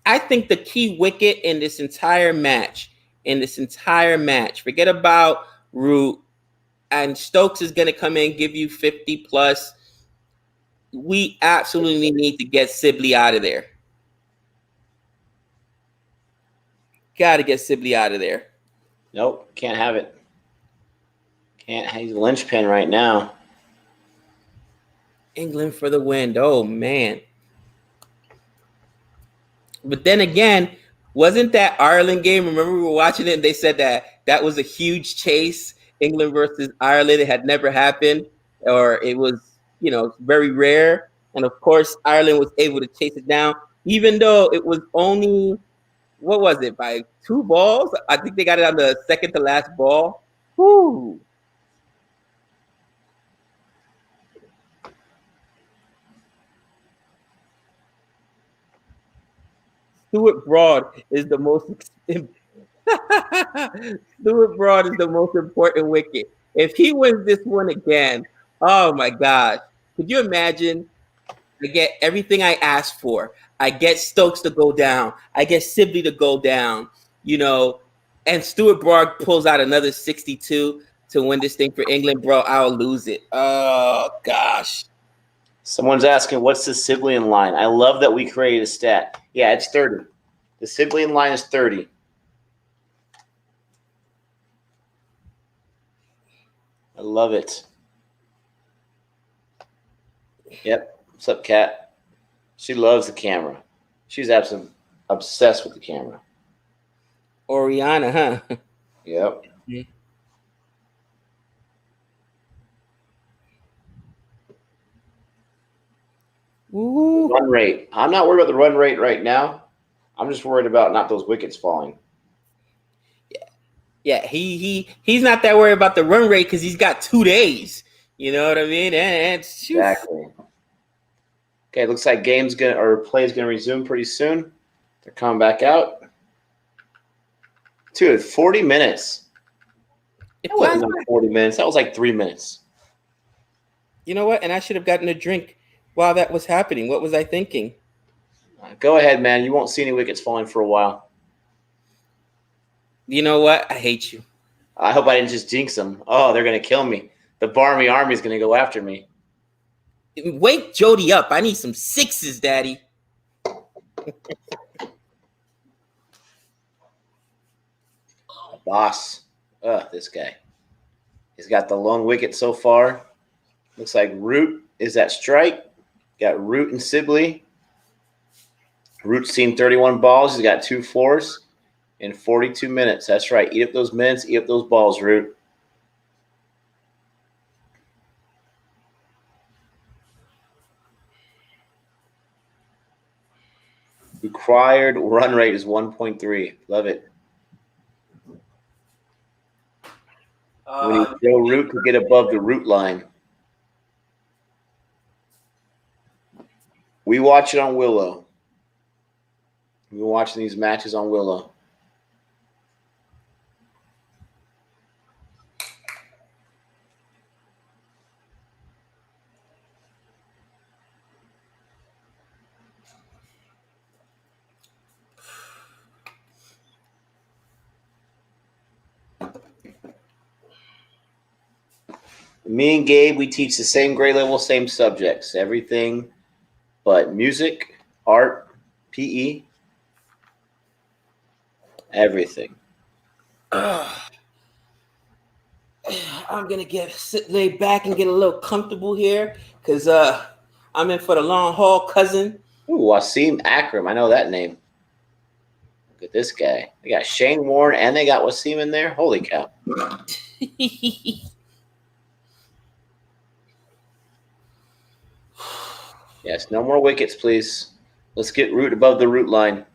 I think the key wicket in this entire match, forget about Root, and Stokes is going to come in, give you 50 plus. We absolutely need to get Sibley out of there. Got to get Sibley out of there. Nope, can't have it. He's a linchpin right now. England for the win. Oh, man. But then again, wasn't that Ireland game? Remember we were watching it and they said that was a huge chase, England versus Ireland. It had never happened, or it was, very rare. And of course, Ireland was able to chase it down, even though it was only, what was it, by 2 balls? I think they got it on the second to last ball. Whoo. Stuart Broad is the most Stuart Broad is the most important wicket. If he wins this one again, oh my gosh. Could you imagine? I get everything I asked for. I get Stokes to go down. I get Sibley to go down, and Stuart Broad pulls out another 62 to win this thing for England, bro. I'll lose it. Oh gosh. Someone's asking, what's the Sibley line? I love that we created a stat. Yeah, it's 30. The Sibley line is 30. I love it. Yep. What's up, Kat? She loves the camera. She's absolutely obsessed with the camera. Oriana, huh? Yep. Ooh. Run rate. I'm not worried about the run rate right now. I'm just worried about not those wickets falling. Yeah, he's not that worried about the run rate because he's got 2 days. You know what I mean? And exactly. Okay, looks like play's gonna resume pretty soon. They're coming back out. Dude, 40 minutes. That wasn't 40 minutes. That was like 3 minutes. You know what? And I should have gotten a drink while that was happening. What was I thinking? Go ahead, man. You won't see any wickets falling for a while. You know what? I hate you. I hope I didn't just jinx them. Oh, they're going to kill me. The Barmy Army is going to go after me. Wake Jody up. I need some 6s, Daddy. Boss. This guy. He's got the lone wicket so far. Looks like Root is at strike. Got Root and Sibley. Root's seen 31 balls. He's got 2 4s in 42 minutes. That's right. Eat up those minutes. Eat up those balls, Root. Required run rate is 1.3. Love it. We need Joe Root to get above the Root line. We watch it on Willow. We've been watching these matches on Willow. Me and Gabe, we teach the same grade level, same subjects, everything but music, art, PE, everything. I'm gonna lay back and get a little comfortable here because I'm in for the long haul, cousin. Ooh, Wasim Akram, I know that name. Look at this guy. They got Shane Warne and they got Wasim in there. Holy cow! Yes, no more wickets, please. Let's get Root above the root line.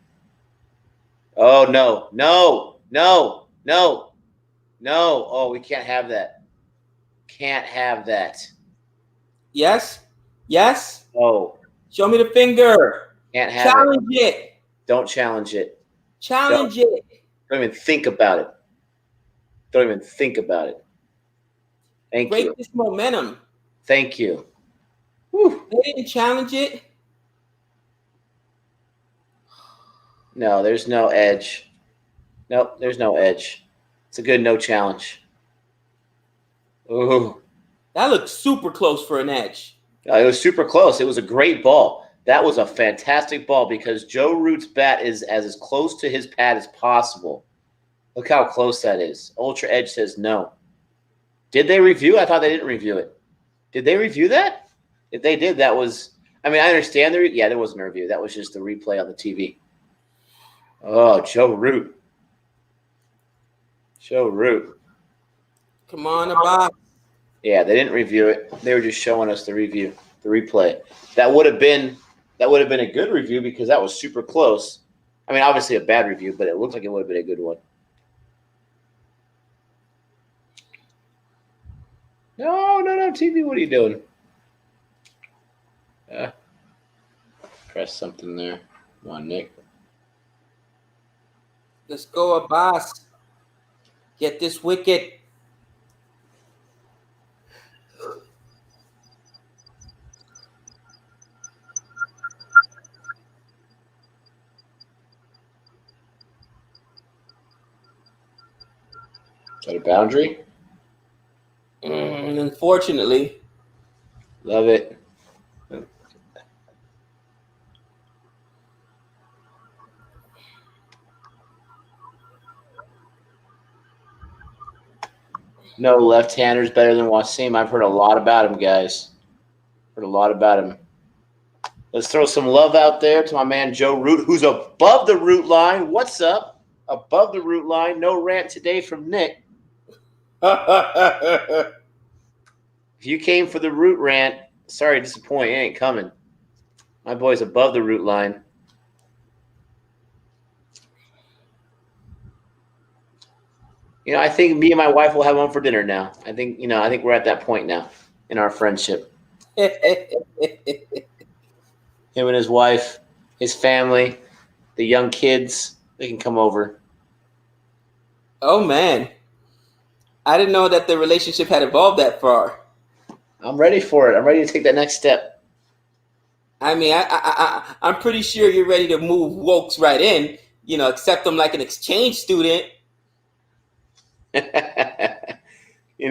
Oh no, no, no, no, no! Oh, we can't have that. Can't have that. Yes, yes. Oh, Show me the finger. can't have Challenge it. Don't challenge it. Challenge it. Don't even think about it. Don't even think about it. Thank Break you. this momentum. Thank you. Whew. They didn't challenge it. No, there's no edge. Nope, there's no edge. It's a good no challenge. Ooh. That looked super close for an edge. It was super close. It was a great ball. That was a fantastic ball because Joe Root's bat is as close to his pad as possible. Look how close that is. Ultra Edge says no. Did they review? I thought they didn't review it. Did they review that? If they did, that was. I mean, I understand there wasn't a review. That was just the replay on the TV. Oh, Joe Root. Joe Root. Come on, Abbas. Yeah, they didn't review it. They were just showing us the review, the replay. That would have been a good review because that was super close. I mean, obviously a bad review, but it looked like it would have been a good one. No, TV, what are you doing? Press something there. Come on, Nick. Let's go, Abbas. Get this wicket. Is that a boundary? Unfortunately. Love it. No left-handers better than Wasim. I've heard a lot about him, guys. Heard a lot about him. Let's throw some love out there to my man Joe Root, who's above the root line. What's up? Above the root line. No rant today from Nick. If you came for the root rant, sorry to disappoint. It ain't coming. My boy's above the root line. You know, I think me and my wife will have one for dinner now. I think we're at that point now in our friendship. Him and his wife, his family, the young kids, they can come over. Oh, man. I didn't know that the relationship had evolved that far. I'm ready for it. I'm ready to take that next step. I mean, I'm pretty sure you're ready to move Wokes right in, accept them like an exchange student. You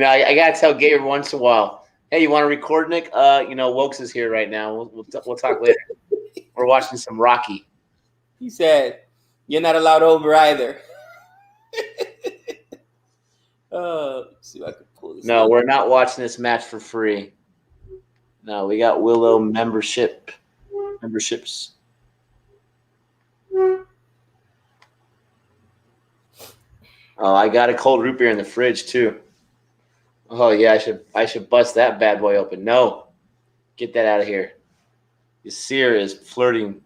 know, I got to tell Gabe every once in a while, hey, you want to record, Nick? Wokes is here right now. We'll talk later. We're watching some Rocky. He said, you're not allowed over either. Let's see if I can pull this. No, we're not watching this match for free. No, we got Willow memberships. Oh, I got a cold root beer in the fridge too. Oh yeah, I should bust that bad boy open. No, get that out of here. Yasir is flirting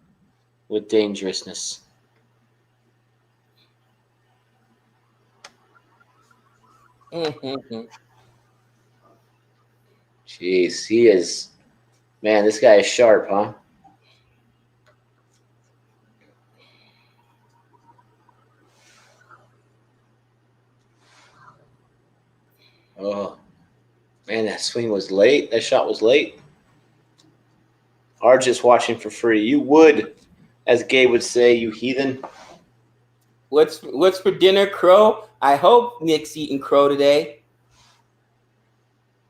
with dangerousness. Mm-hmm. Jeez, he is. Man, this guy is sharp, huh? Oh, man, that swing was late. That shot was late. Are just watching for free. You would, as Gabe would say, you heathen. What's for dinner, crow? I hope Nick's eating crow today.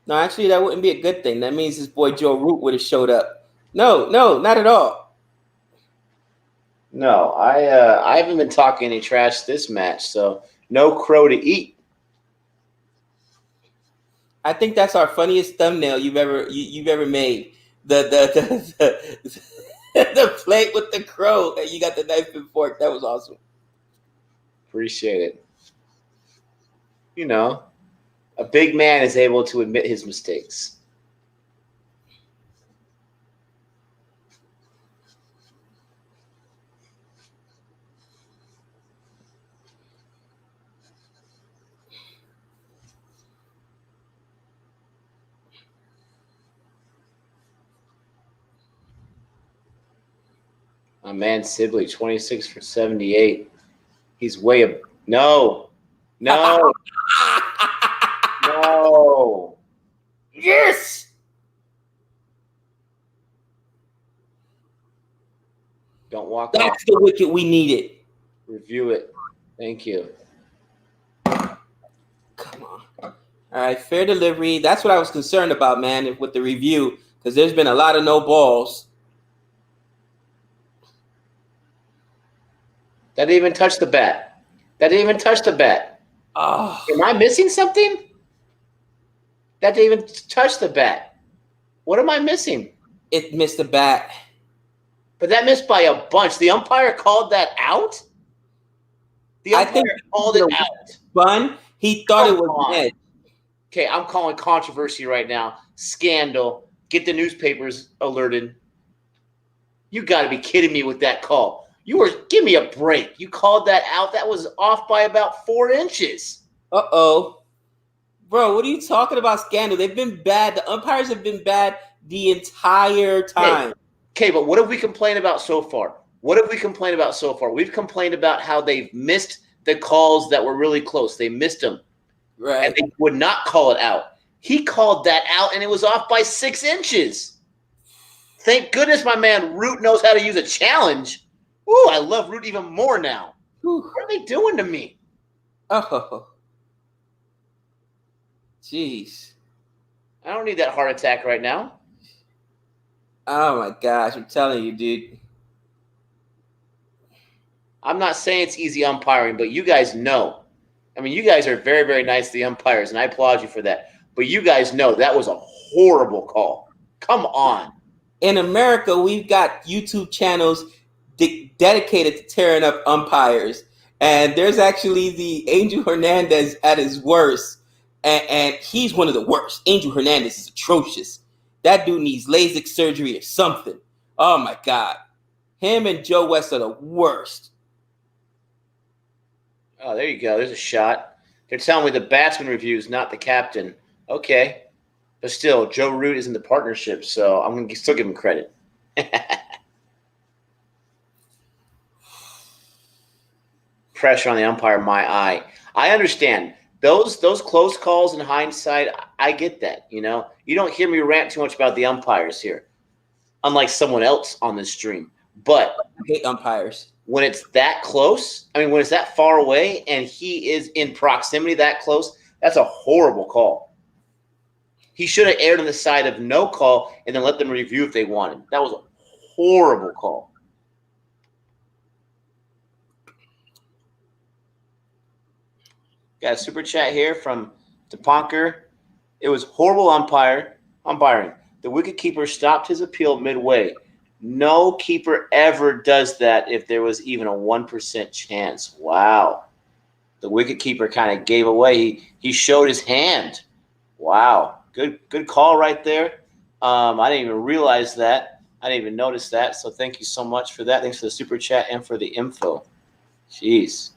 No, actually, that wouldn't be a good thing. That means his boy Joe Root would have showed up. No, not at all. No, I haven't been talking any trash this match, so no crow to eat. I think that's our funniest thumbnail you've ever made. The plate with the crow and you got the knife and fork. That was awesome. Appreciate it. You know, a big man is able to admit his mistakes. My man Sibley, 26 for 78. He's way up. No. No. No. Yes. Don't walk That's off. the wicket we needed. Review it. Thank you. Come on. All right, fair delivery. That's what I was concerned about, man, with the review, because there's been a lot of no balls. That didn't even touch the bat. That didn't even touch the bat. Oh. Am I missing something? That didn't even touch the bat. What am I missing? It missed the bat. But that missed by a bunch. The umpire called that out? The umpire called it out. Fun. He thought it was dead. Okay, I'm calling controversy right now. Scandal. Get the newspapers alerted. You got to be kidding me with that call. Give me a break. You called that out. That was off by about 4 inches. Uh-oh. Bro, what are you talking about, scandal? They've been bad. The umpires have been bad the entire time. Okay, but what have we complained about so far? We've complained about how they've missed the calls that were really close. They missed them. Right. And they would not call it out. He called that out, and it was off by 6 inches. Thank goodness my man Root knows how to use a challenge. Ooh, I love Root even more now. Whew. What are they doing to me? Oh. Jeez. I don't need that heart attack right now. Oh, my gosh. I'm telling you, dude. I'm not saying it's easy umpiring, but you guys know. I mean, you guys are very, very nice to the umpires, and I applaud you for that. But you guys know that was a horrible call. Come on. In America, we've got YouTube channels dedicated to tearing up umpires. And there's actually the Angel Hernandez at his worst. And he's one of the worst. Angel Hernandez is atrocious. That dude needs LASIK surgery or something. Oh, my God. Him and Joe West are the worst. Oh, there you go. There's a shot. They're telling me the batsman reviews, not the captain. Okay. But still, Joe Root is in the partnership, so I'm going to still give him credit. Pressure on the umpire, my eye. I understand. Those close calls in hindsight, I get that. You know, you don't hear me rant too much about the umpires here, unlike someone else on this stream. But I hate umpires. When it's that close, I mean, when it's that far away and he is in proximity that close, that's a horrible call. He should have erred on the side of no call and then let them review if they wanted. That was a horrible call. Got a super chat here from DePonker. It was horrible umpiring. The wicketkeeper stopped his appeal midway. No keeper ever does that if there was even a 1% chance. Wow. The wicketkeeper kind of gave away. He showed his hand. Wow. Good call right there. I didn't even realize that. I didn't even notice that. So thank you so much for that. Thanks for the super chat and for the info. Jeez.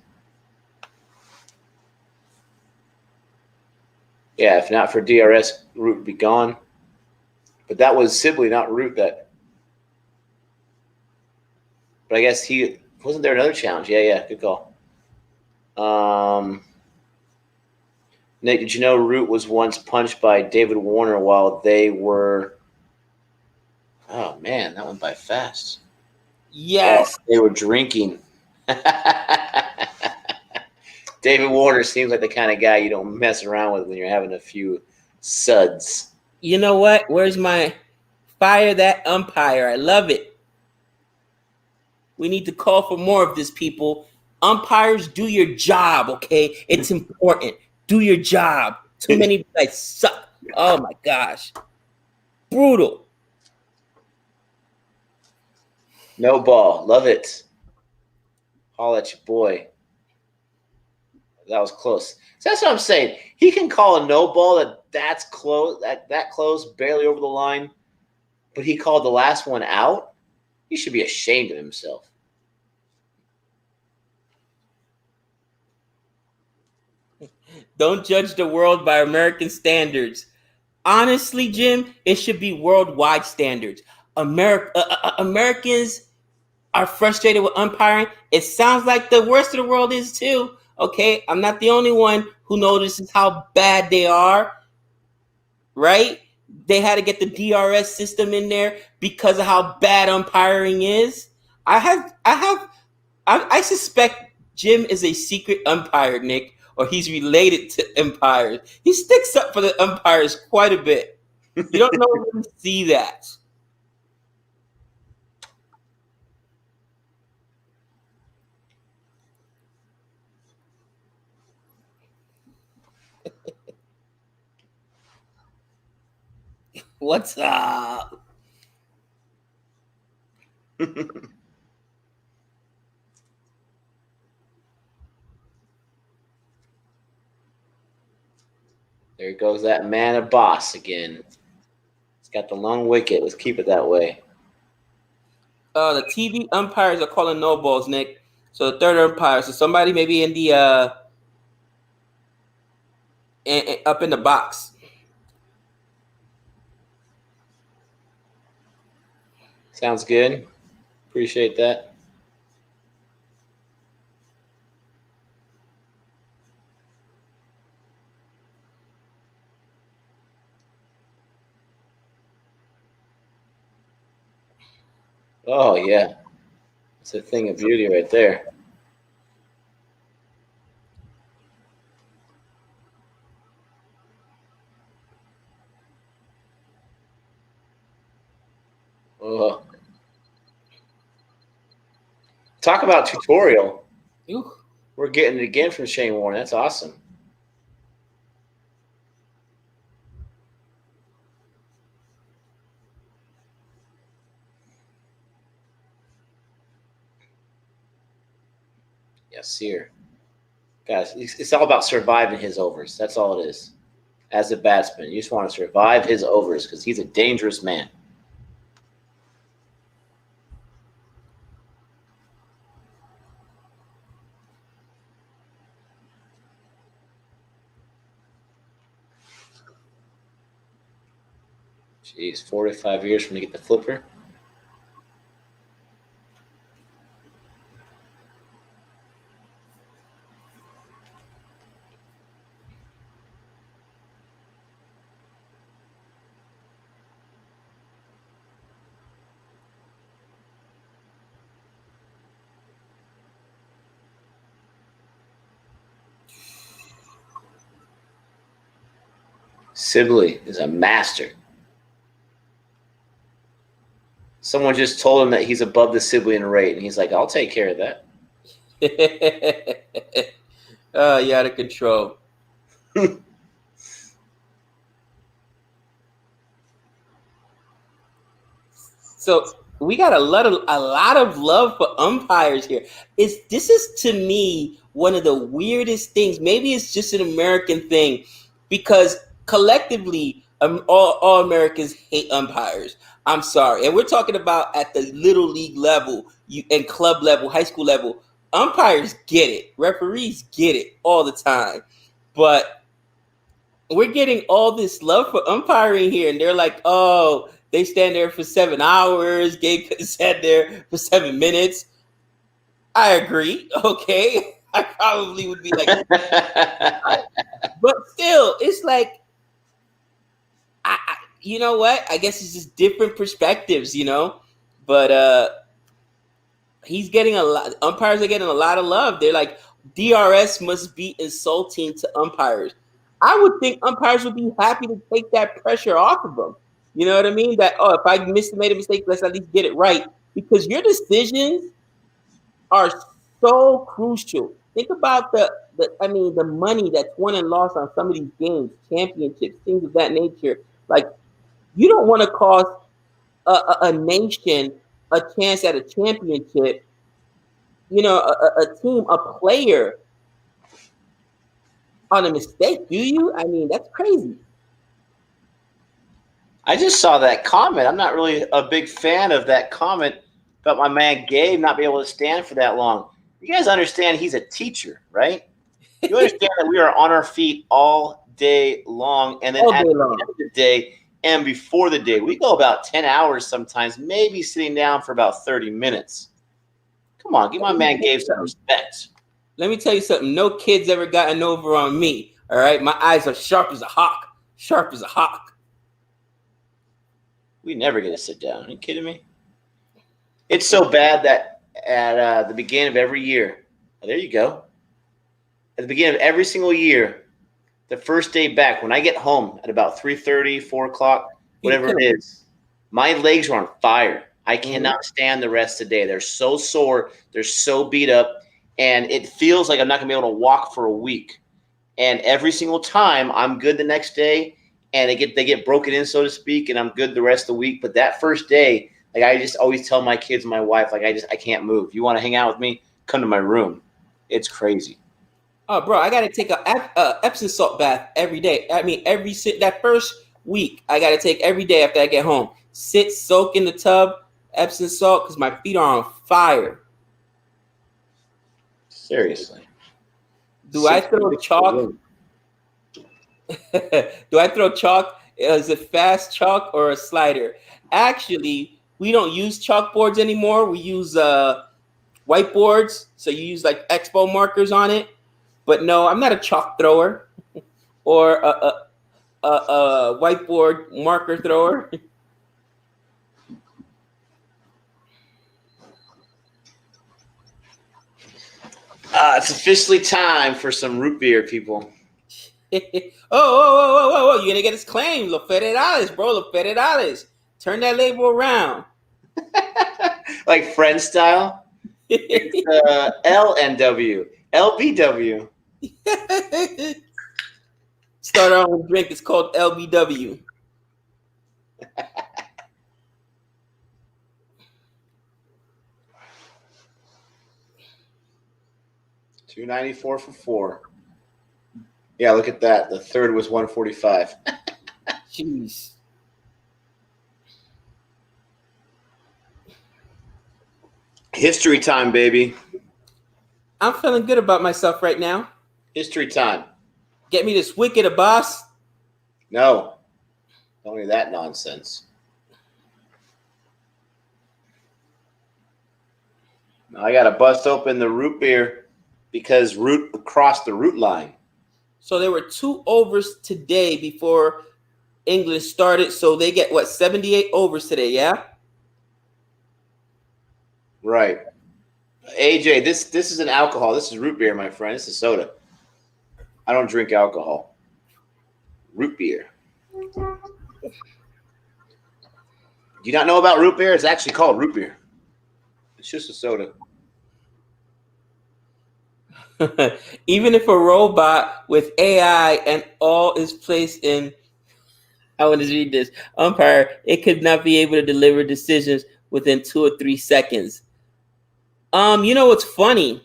Yeah, if not for DRS, Root would be gone. But that was Sibley, not Root, that. But I guess wasn't there another challenge? Yeah, good call. Nick, did you know Root was once punched by David Warner while they were? Oh man, that went by fast. Yes. They were drinking. David Warner seems like the kind of guy you don't mess around with when you're having a few suds. You know what? Where's my fire that umpire? I love it. We need to call for more of this, people. Umpires, do your job, okay? It's important. Do your job. Too many guys suck. Oh my gosh. Brutal. No ball. Love it. Holla at your boy. That was close. So that's what I'm saying. He can call a no ball that's close, that close, barely over the line, but he called the last one out. He should be ashamed of himself. Don't judge the world by American standards. Honestly, Jim, it should be worldwide standards. Americans are frustrated with umpiring. It sounds like the worst of the world is too. Okay, I'm not the only one who notices how bad they are. Right? They had to get the DRS system in there because of how bad umpiring is. I suspect Jim is a secret umpire, Nick, or he's related to umpires. He sticks up for the umpires quite a bit. You don't know when to see that. What's up? There goes that man of boss again. He's got the long wicket. Let's keep it that way. The TV umpires are calling no balls, Nick. So the third umpire, so somebody maybe in the up in the box. Sounds good. Appreciate that. Oh, yeah. It's a thing of beauty right there. Oh. Talk about tutorial. Ooh. We're getting it again from Shane Warne. That's awesome. Yes, sir. Guys, it's all about surviving his overs. That's all it is. As a batsman, you just want to survive his overs because he's a dangerous man. Jeez, 4 to 5 years from to get the flipper. Sibley is a master. Someone just told him that he's above the Sibley in rate, and he's like, I'll take care of that. You out of control. So we got a lot of love for umpires here. This is to me one of the weirdest things. Maybe it's just an American thing because collectively all Americans hate umpires. I'm sorry. And we're talking about at the little league level and club level, high school level. Umpires get it. Referees get it all the time. But we're getting all this love for umpiring here. And they're like, oh, they stand there for 7 hours. Gabe could stand there for 7 minutes. I agree. Okay. I probably would be like, but still, it's like, you know what? I guess it's just different perspectives, But he's getting a lot. Umpires are getting a lot of love. They're like, DRS must be insulting to umpires. I would think umpires would be happy to take that pressure off of them. You know what I mean? That if I made a mistake, let's at least get it right, because your decisions are so crucial. Think about the money that's won and lost on some of these games, championships, things of that nature. Like, you don't want to cost a nation a chance at a championship. A team, a player on a mistake. Do you? I mean, that's crazy. I just saw that comment. I'm not really a big fan of that comment about my man Gabe not being able to stand for that long. You guys understand he's a teacher, right? You understand that we are on our feet all day long, and then at the end of the day and before the day, we go about 10 hours sometimes, maybe sitting down for about 30 minutes. Come on, give my man Gabe some respect. Let me tell you something. No kid's ever gotten over on me, all right? My eyes are sharp as a hawk. Sharp as a hawk. We never get to sit down. Are you kidding me? It's so bad that at the beginning of every year, there you go. At the beginning of every single year, the first day back, when I get home at about 3:30, 4 o'clock, whatever it is, my legs are on fire. I cannot stand the rest of the day. They're so sore. They're so beat up. And it feels like I'm not going to be able to walk for a week. And every single time, I'm good the next day. And they get broken in, so to speak, and I'm good the rest of the week. But that first day, like, I just always tell my kids and my wife, like, I can't move. You want to hang out with me? Come to my room. It's crazy. Oh, bro, I got to take a Epsom salt bath every day. I mean, that first week, I got to take every day after I get home. Sit, soak in the tub, Epsom salt, because my feet are on fire. Seriously. Do I throw chalk? Do I throw chalk? Is it fast chalk or a slider? Actually, we don't use chalkboards anymore. We use whiteboards. So you use like expo markers on it. But no, I'm not a chalk thrower or a whiteboard marker thrower. It's officially time for some root beer, people. Whoa. You're going to get his claim. Lo Federales, bro. Lo Federales. Turn that label around. Like Friend style? It's LNW. LBW. Start our own drink. It's called LBW. $2.94 for 4. Yeah, look at that. The third was $145. Jeez. History time, baby. I'm feeling good about myself right now. History time. Get me this wicked, boss. No. Don't need that nonsense. Now I got to bust open the root beer because Root crossed the root line. So there were 2 overs today before England started. So they get, 78 overs today, yeah? Right. AJ, this is an alcohol. This is root beer, my friend. This is soda. I don't drink alcohol. Root beer. Do you not know about root beer? It's actually called root beer. It's just a soda. Even if a robot with AI and all is placed in, I want to read this, umpire, it could not be able to deliver decisions within 2 or 3 seconds. You know what's funny?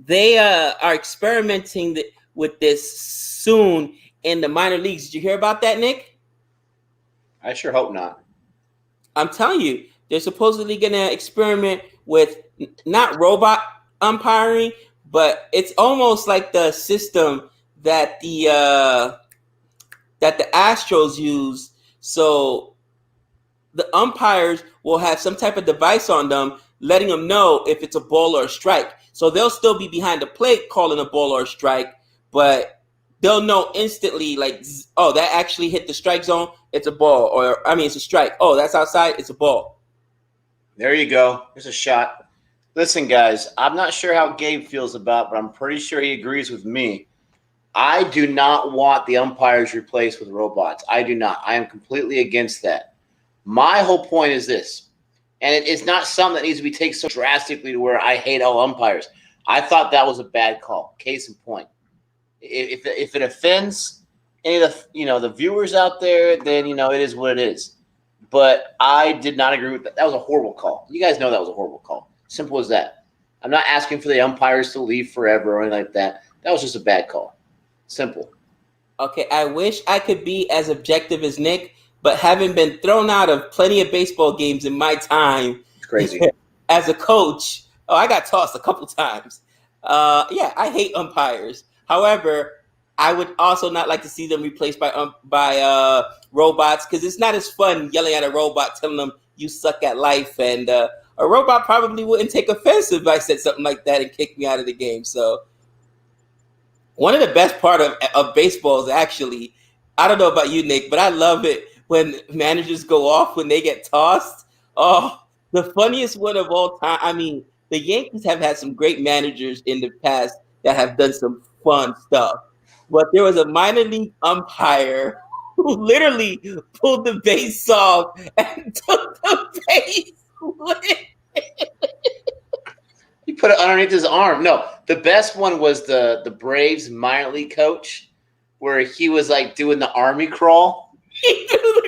They are experimenting with this soon in the minor leagues. Did you hear about that, Nick? I sure hope not. I'm telling you, they're supposedly going to experiment with not robot umpiring, but it's almost like the system that the Astros use. So the umpires will have some type of device on them, letting them know if it's a ball or a strike. So they'll still be behind the plate calling a ball or a strike, but they'll know instantly, like, oh, that actually hit the strike zone, it's a ball. Or, I mean, it's a strike. Oh, that's outside, it's a ball. There you go. There's a shot. Listen, guys, I'm not sure how Gabe feels about, but I'm pretty sure he agrees with me. I do not want the umpires replaced with robots. I do not. I am completely against that. My whole point is this, and it's not something that needs to be taken so drastically to where I hate all umpires. I thought that was a bad call. Case in point. If it offends any of the viewers out there, then it is what it is. But I did not agree with that. That was a horrible call. You guys know that was a horrible call. Simple as that. I'm not asking for the umpires to leave forever or anything like that. That was just a bad call. Simple. Okay, I wish I could be as objective as Nick, but having been thrown out of plenty of baseball games in my time, It's crazy. as a coach, I got tossed a couple times. Yeah, I hate umpires. However, I would also not like to see them replaced by robots, because it's not as fun yelling at a robot, telling them you suck at life. And a robot probably wouldn't take offense if I said something like that and kick me out of the game. So one of the best part of baseball is actually, I don't know about you, Nick, but I love it when managers go off when they get tossed. Oh, the funniest one of all time. I mean, the Yankees have had some great managers in the past that have done some fun stuff. But there was a minor league umpire who literally pulled the base off and took the base with it. He put it underneath his arm. No, the best one was the Braves minor league coach, where he was like doing the army crawl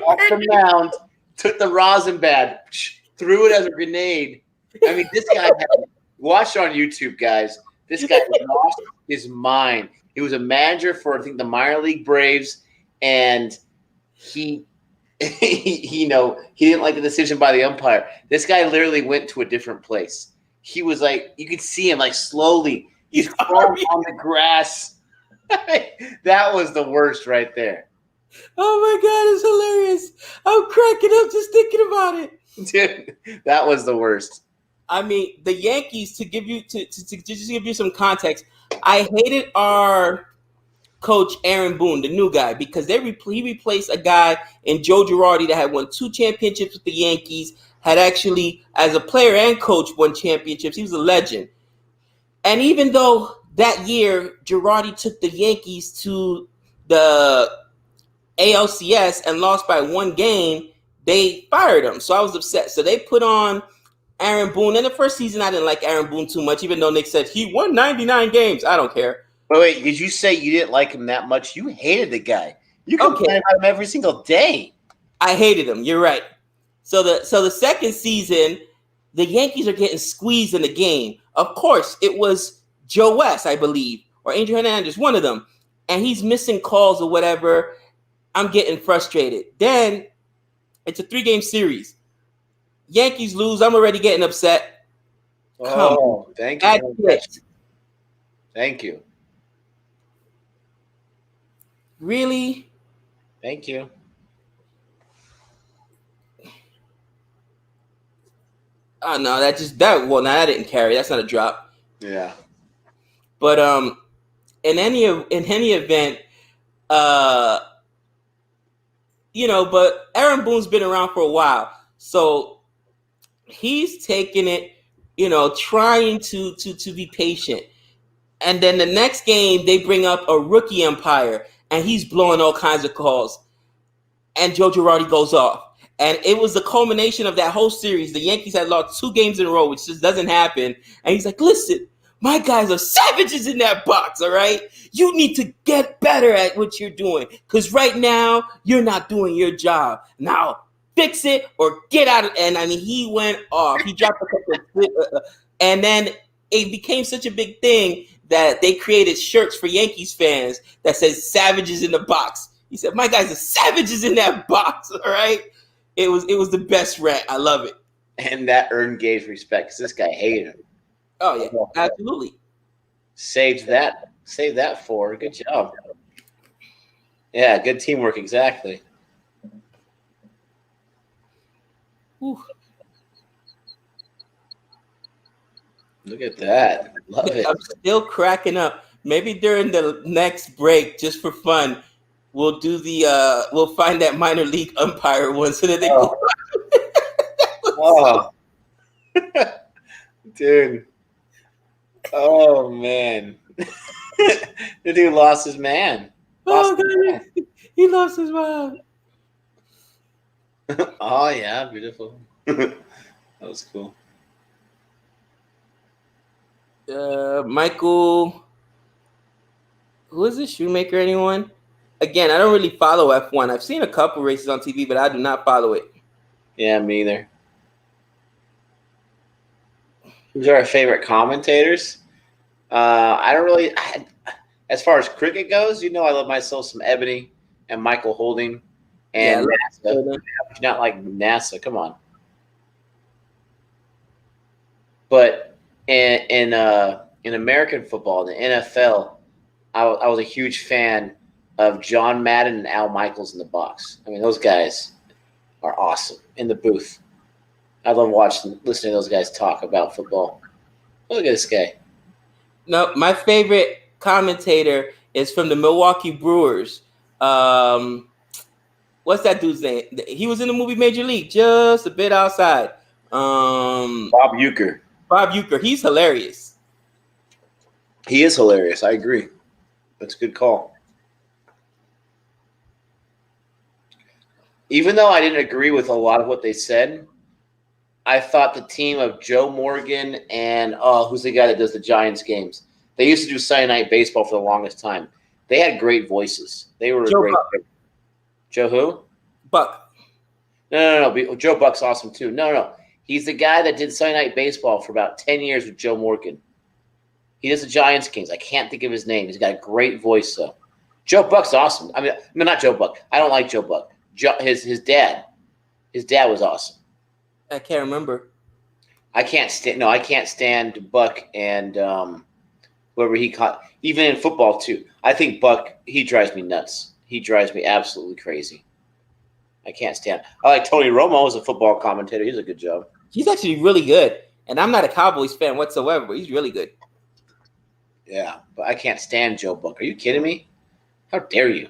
off the mound, took the rosin bat, threw it as a grenade. I mean, this guy watch it on YouTube, guys. This guy lost his mind. He was a manager for, I think, the minor league Braves, and he didn't like the decision by the umpire. This guy literally went to a different place. He was like, you could see him like slowly. He's crawling on the grass. That was the worst right there. Oh my God, it's hilarious. I'm cracking up just thinking about it. Dude, that was the worst. I mean, the Yankees, to give you to just give you some context, I hated our coach Aaron Boone, the new guy, because he replaced a guy in Joe Girardi that had won 2 championships with the Yankees, had actually, as a player and coach, won championships. He was a legend. And even though that year Girardi took the Yankees to the ALCS and lost by 1 game, they fired him. So I was upset. So they put on Aaron Boone. In the first season, I didn't like Aaron Boone too much, even though Nick said he won 99 games. I don't care. Wait, did you say you didn't like him that much? You hated the guy. You complain about him every single day. I hated him. You're right. So the second season, the Yankees are getting squeezed in the game. Of course, it was Joe West, I believe, or Angel Hernandez, one of them. And he's missing calls or whatever. I'm getting frustrated. Then it's a 3-game series. Yankees lose. I'm already getting upset. Oh, thank you. Thank you. Really? Thank you. Oh no, that didn't carry. That's not a drop. Yeah. But in any event, but Aaron Boone's been around for a while, so he's taking it, trying to be patient. And then the next game, they bring up a rookie umpire, and he's blowing all kinds of calls. And Joe Girardi goes off. And it was the culmination of that whole series. The Yankees had lost 2 games in a row, which just doesn't happen. And he's like, listen, my guys are savages in that box, all right? You need to get better at what you're doing, because right now, you're not doing your job. Now, fix it or get out of it. And, I mean, he went off. He dropped a couple and then it became such a big thing that they created shirts for Yankees fans that says savages in the box. He said, my guys are savages in that box, all right? It was the best rant. I love it. And that earned Gabe's respect, because this guy hated him. Oh, yeah, absolutely. Saved that for. Good job. Yeah, good teamwork, exactly. Whew. Look at that. Love it. I'm still cracking up. Maybe during the next break, just for fun, we'll do we'll find that minor league umpire one so that they Oh. Oh. Dude. Oh man. The dude lost his man. Oh god, he lost his mind. Oh yeah, beautiful. That was cool. Michael, who is this? Shoemaker? Anyone? Again, I don't really follow F1. I've seen a couple races on TV, but I do not follow it. Yeah, me either. Who's our favorite commentators? I don't really. As far as cricket goes, you know, I love myself some Ebony and Michael Holding and NASA. Not like NASA. Come on. But in American football, in the NFL, I was a huge fan of John Madden and Al Michaels in the box. I mean, those guys are awesome in the booth. I love listening to those guys talk about football. Look at this guy. No, my favorite commentator is from the Milwaukee Brewers. What's that dude's name? He was in the movie Major League, just a bit outside. Bob Uecker. Bob Uecker. He's hilarious. He is hilarious. I agree. That's a good call. Even though I didn't agree with a lot of what they said, I thought the team of Joe Morgan and who's the guy that does the Giants games? They used to do Sunday Night Baseball for the longest time. They had great voices. They were Joe great. Buck. Joe who? Buck. No. Joe Buck's awesome too. No. He's the guy that did Sunday Night Baseball for about 10 years with Joe Morgan. He does the Giants games. I can't think of his name. He's got a great voice though. Joe Buck's awesome. I mean, not Joe Buck. I don't like Joe Buck. His dad. His dad was awesome. I can't remember. I can't stand Buck and whoever he caught. Even in football too. I think Buck. He drives me nuts. He drives me absolutely crazy. I can't stand. I like Tony Romo as a football commentator. He's a good job. He's actually really good, and I'm not a Cowboys fan whatsoever, but he's really good. Yeah, but I can't stand Joe Buck. Are you kidding me? How dare you?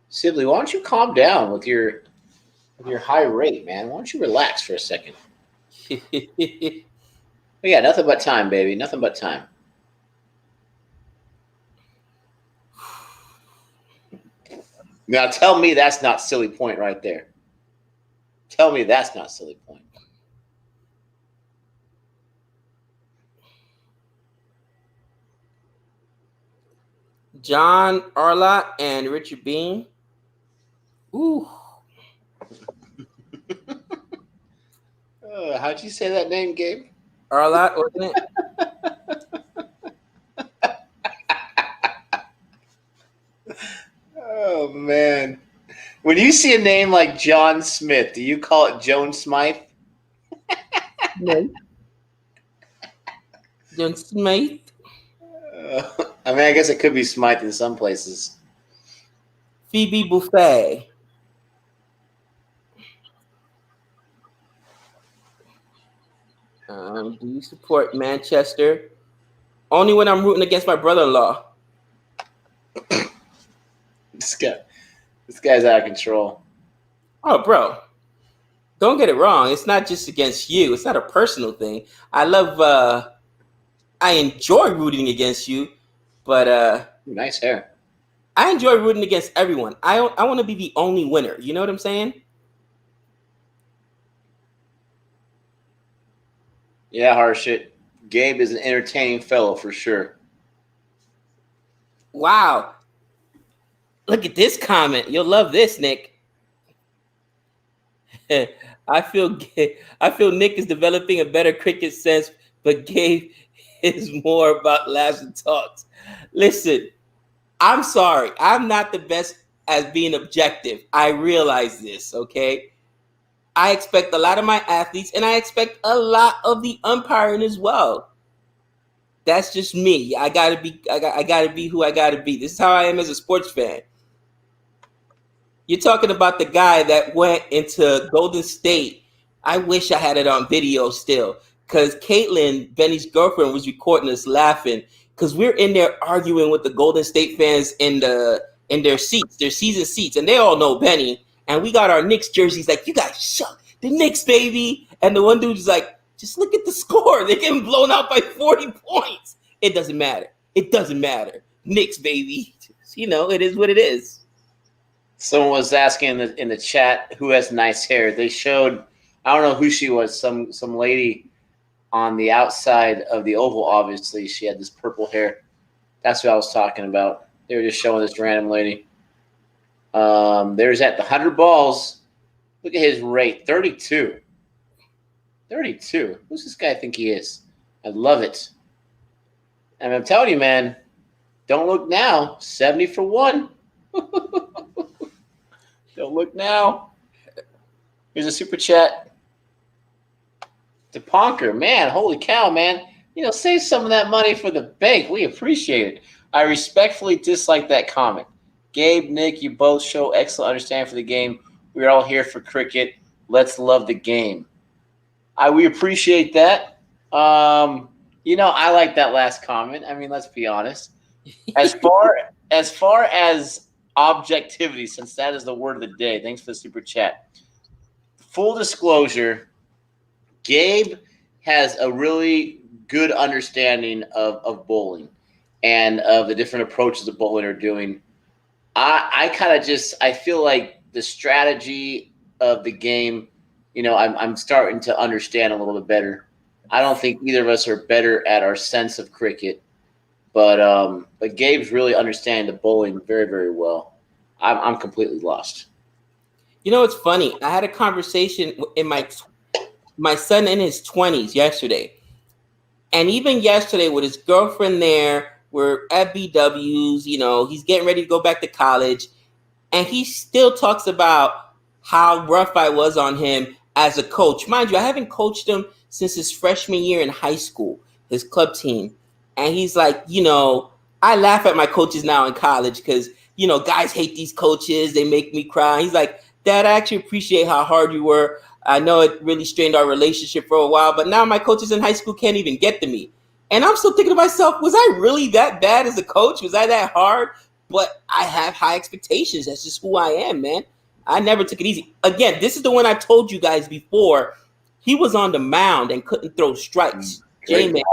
Sibley, why don't you calm down with your high rate, man? Why don't you relax for a second? We got nothing but time, baby. Nothing but time. Now tell me that's not silly point right there. Tell me that's not silly point. John Arlott and Richard Bean. Ooh. How'd you say that name, Gabe? Arlott, wasn't it? Oh, man. When you see a name like John Smith, do you call it Joan Smythe? No. John Smythe. I mean, I guess it could be Smythe in some places. Phoebe Buffet. Do you support Manchester? Only when I'm rooting against my brother-in-law. This guy's out of control. Oh, bro. Don't get it wrong. It's not just against you. It's not a personal thing. I enjoy rooting against you, but Nice hair. I enjoy rooting against everyone. I want to be the only winner. You know what I'm saying? Yeah, Harshit. Gabe is an entertaining fellow for sure. Wow. Look at this comment. You'll love this, Nick. I feel Nick is developing a better cricket sense, but Gabe is more about laughs and talks. Listen, I'm sorry. I'm not the best at being objective. I realize this, okay? I expect a lot of my athletes, and I expect a lot of the umpiring as well. That's just me. I gotta be who I gotta be. This is how I am as a sports fan. You're talking about the guy that went into Golden State. I wish I had it on video still, because Caitlin, Benny's girlfriend, was recording us laughing because we're in there arguing with the Golden State fans in their seats, their season seats, and they all know Benny. And we got our Knicks jerseys. Like, you guys shut the Knicks, baby. And the one dude is like, just look at the score. They're getting blown out by 40 points. It doesn't matter. It doesn't matter. Knicks, baby. You know, it is what it is. Someone was asking in the chat who has nice hair. They showed, I don't know who she was, some lady on the outside of the oval. Obviously, she had this purple hair. That's what I was talking about. They were just showing this random lady. There's at the 100 balls. Look at his rate, 32. 32. Who's this guy think he is? I love it. And I'm telling you, man, don't look now. 70 for 1. Don't look now. Here's a super chat. DePonker, man, holy cow, man. You know, save some of that money for the bank. We appreciate it. I respectfully dislike that comment. Gabe, Nick, you both show excellent understanding for the game. We're all here for cricket. Let's love the game. We appreciate that. You know, I like that last comment. I mean, let's be honest. As far as objectivity, since that is the word of the day, thanks for the super chat. Full disclosure, Gabe has a really good understanding of bowling and of the different approaches that bowling are doing. I feel like the strategy of the game, you know, I'm starting to understand a little bit better. I don't think either of us are better at our sense of cricket, but Gabe's really understanding the bowling very, very well. I'm completely lost. You know, it's funny. I had a conversation in my son in his 20s yesterday. And even yesterday with his girlfriend there, we're at BW's, you know, he's getting ready to go back to college. And he still talks about how rough I was on him as a coach. Mind you, I haven't coached him since his freshman year in high school, his club team. And he's like, you know, I laugh at my coaches now in college because, you know, guys hate these coaches. They make me cry. He's like, Dad, I actually appreciate how hard you were. I know it really strained our relationship for a while, but now my coaches in high school can't even get to me. And I'm still thinking to myself, was I really that bad as a coach? Was I that hard? But I have high expectations. That's just who I am, man. I never took it easy. Again, this is the one I told you guys before. He was on the mound and couldn't throw strikes. J-Man.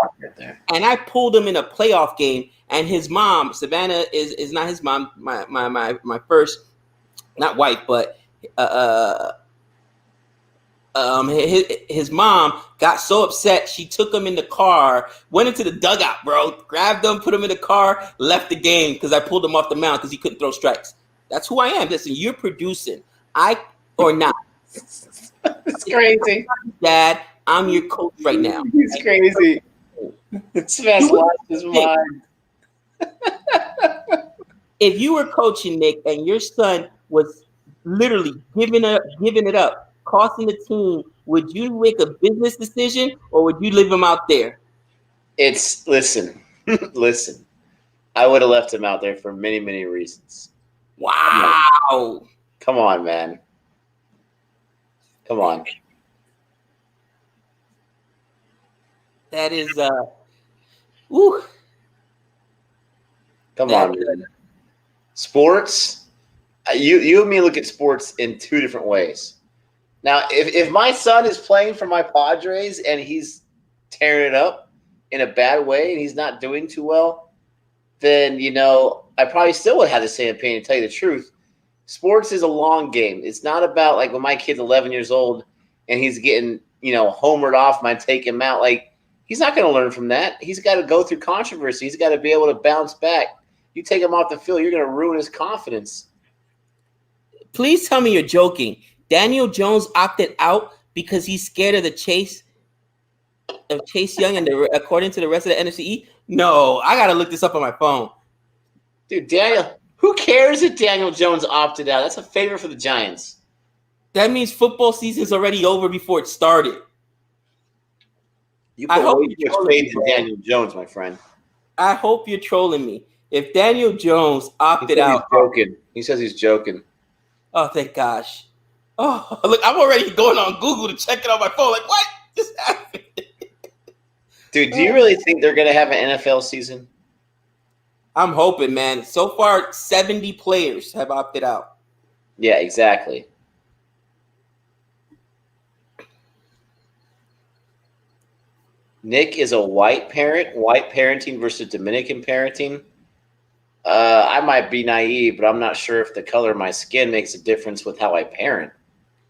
And I pulled him in a playoff game, and his mom, Savannah is not his mom, my first, not wife, but his mom got so upset she took him in the car, went into the dugout, bro, grabbed him, put him in the car, left the game because I pulled him off the mound because he couldn't throw strikes. That's who I am. Listen, you're producing. Or not. It's crazy. Dad, I'm your coach right now. It's crazy. It's fast lost his mind. If you were coaching, Nick, and your son was literally giving it up, costing the team, would you make a business decision or would you leave him out there? Listen. I would have left him out there for many, many reasons. Wow. Come on, man. Come on. That is woo. Come on, man. Sports, you and me look at sports in two different ways. Now, if my son is playing for my Padres and he's tearing it up in a bad way and he's not doing too well, then, you know, I probably still would have the same opinion, to tell you the truth. Sports is a long game. It's not about like when my kid's 11 years old and he's getting, you know, homered off, I take him out. Like, he's not going to learn from that. He's got to go through controversy. He's got to be able to bounce back. You take him off the field, you're going to ruin his confidence. Please tell me you're joking. Daniel Jones opted out because he's scared of Chase Young and according to the rest of the NFC. No, I got to look this up on my phone. Dude, who cares if Daniel Jones opted out? That's a favor for the Giants. That means football season's already over before it started. You I put hope way too you're much trolling faith me, in bro. Daniel Jones, my friend. I hope you're trolling me. If Daniel Jones He opted says out, he's joking. He says he's joking. oh thank gosh. Oh look, I'm already going on Google to check it on my phone. Like what just happened? Dude, do you really think they're gonna have an NFL season? I'm hoping, man. So far, 70 players have opted out. Yeah, exactly. Nick is a white parent. White parenting versus Dominican parenting. I might be naive, but I'm not sure if the color of my skin makes a difference with how I parent.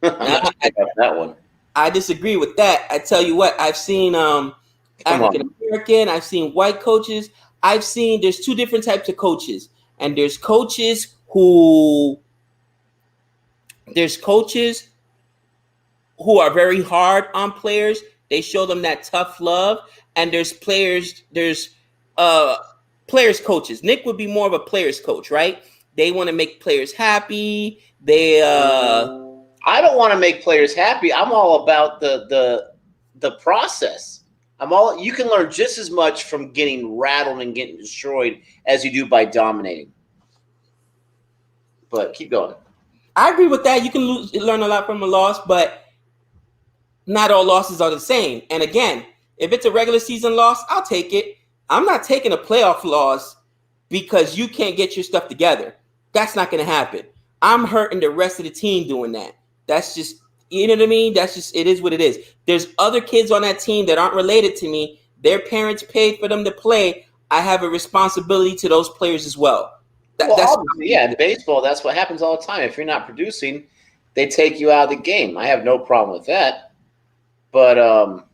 I'm not sure about that one. I disagree with that. I tell you what, I've seen Come African on. American, I've seen white coaches. I've seen there's two different types of coaches. And there's coaches who are very hard on players. They show them that tough love. And there's players coaches. Nick would be more of a players coach, right? They want to make players happy. They I don't want to make players happy. I'm all about the process. You can learn just as much from getting rattled and getting destroyed as you do by dominating. But keep going. I agree with that. You can learn a lot from a loss, but not all losses are the same. And again, if it's a regular season loss, I'll take it. I'm not taking a playoff loss because you can't get your stuff together. That's not going to happen. I'm hurting the rest of the team doing that. That's just, you know what I mean? That's just, it is what it is. There's other kids on that team that aren't related to me. Their parents paid for them to play. I have a responsibility to those players as well. Well, obviously, yeah, in baseball, that's what happens all the time. If you're not producing, they take you out of the game. I have no problem with that. But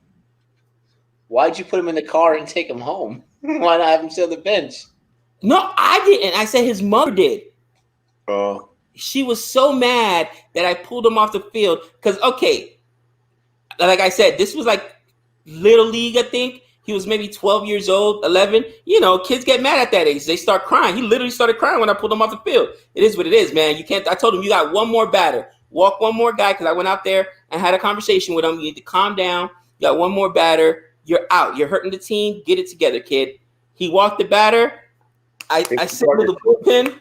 why'd you put him in the car and take him home? Why not have him sit on the bench? No, I didn't. I said his mother did. Oh. She was so mad that I pulled him off the field. Because, okay, like I said, this was like Little League, I think. He was maybe 12 years old, 11. You know, kids get mad at that age. They start crying. He literally started crying when I pulled him off the field. It is what it is, man. You can't. I told him, you got one more batter. Walk one more guy, because I went out there and had a conversation with him. You need to calm down. You got one more batter. You're out. You're hurting the team. Get it together, kid. He walked the batter. I signaled the bullpen,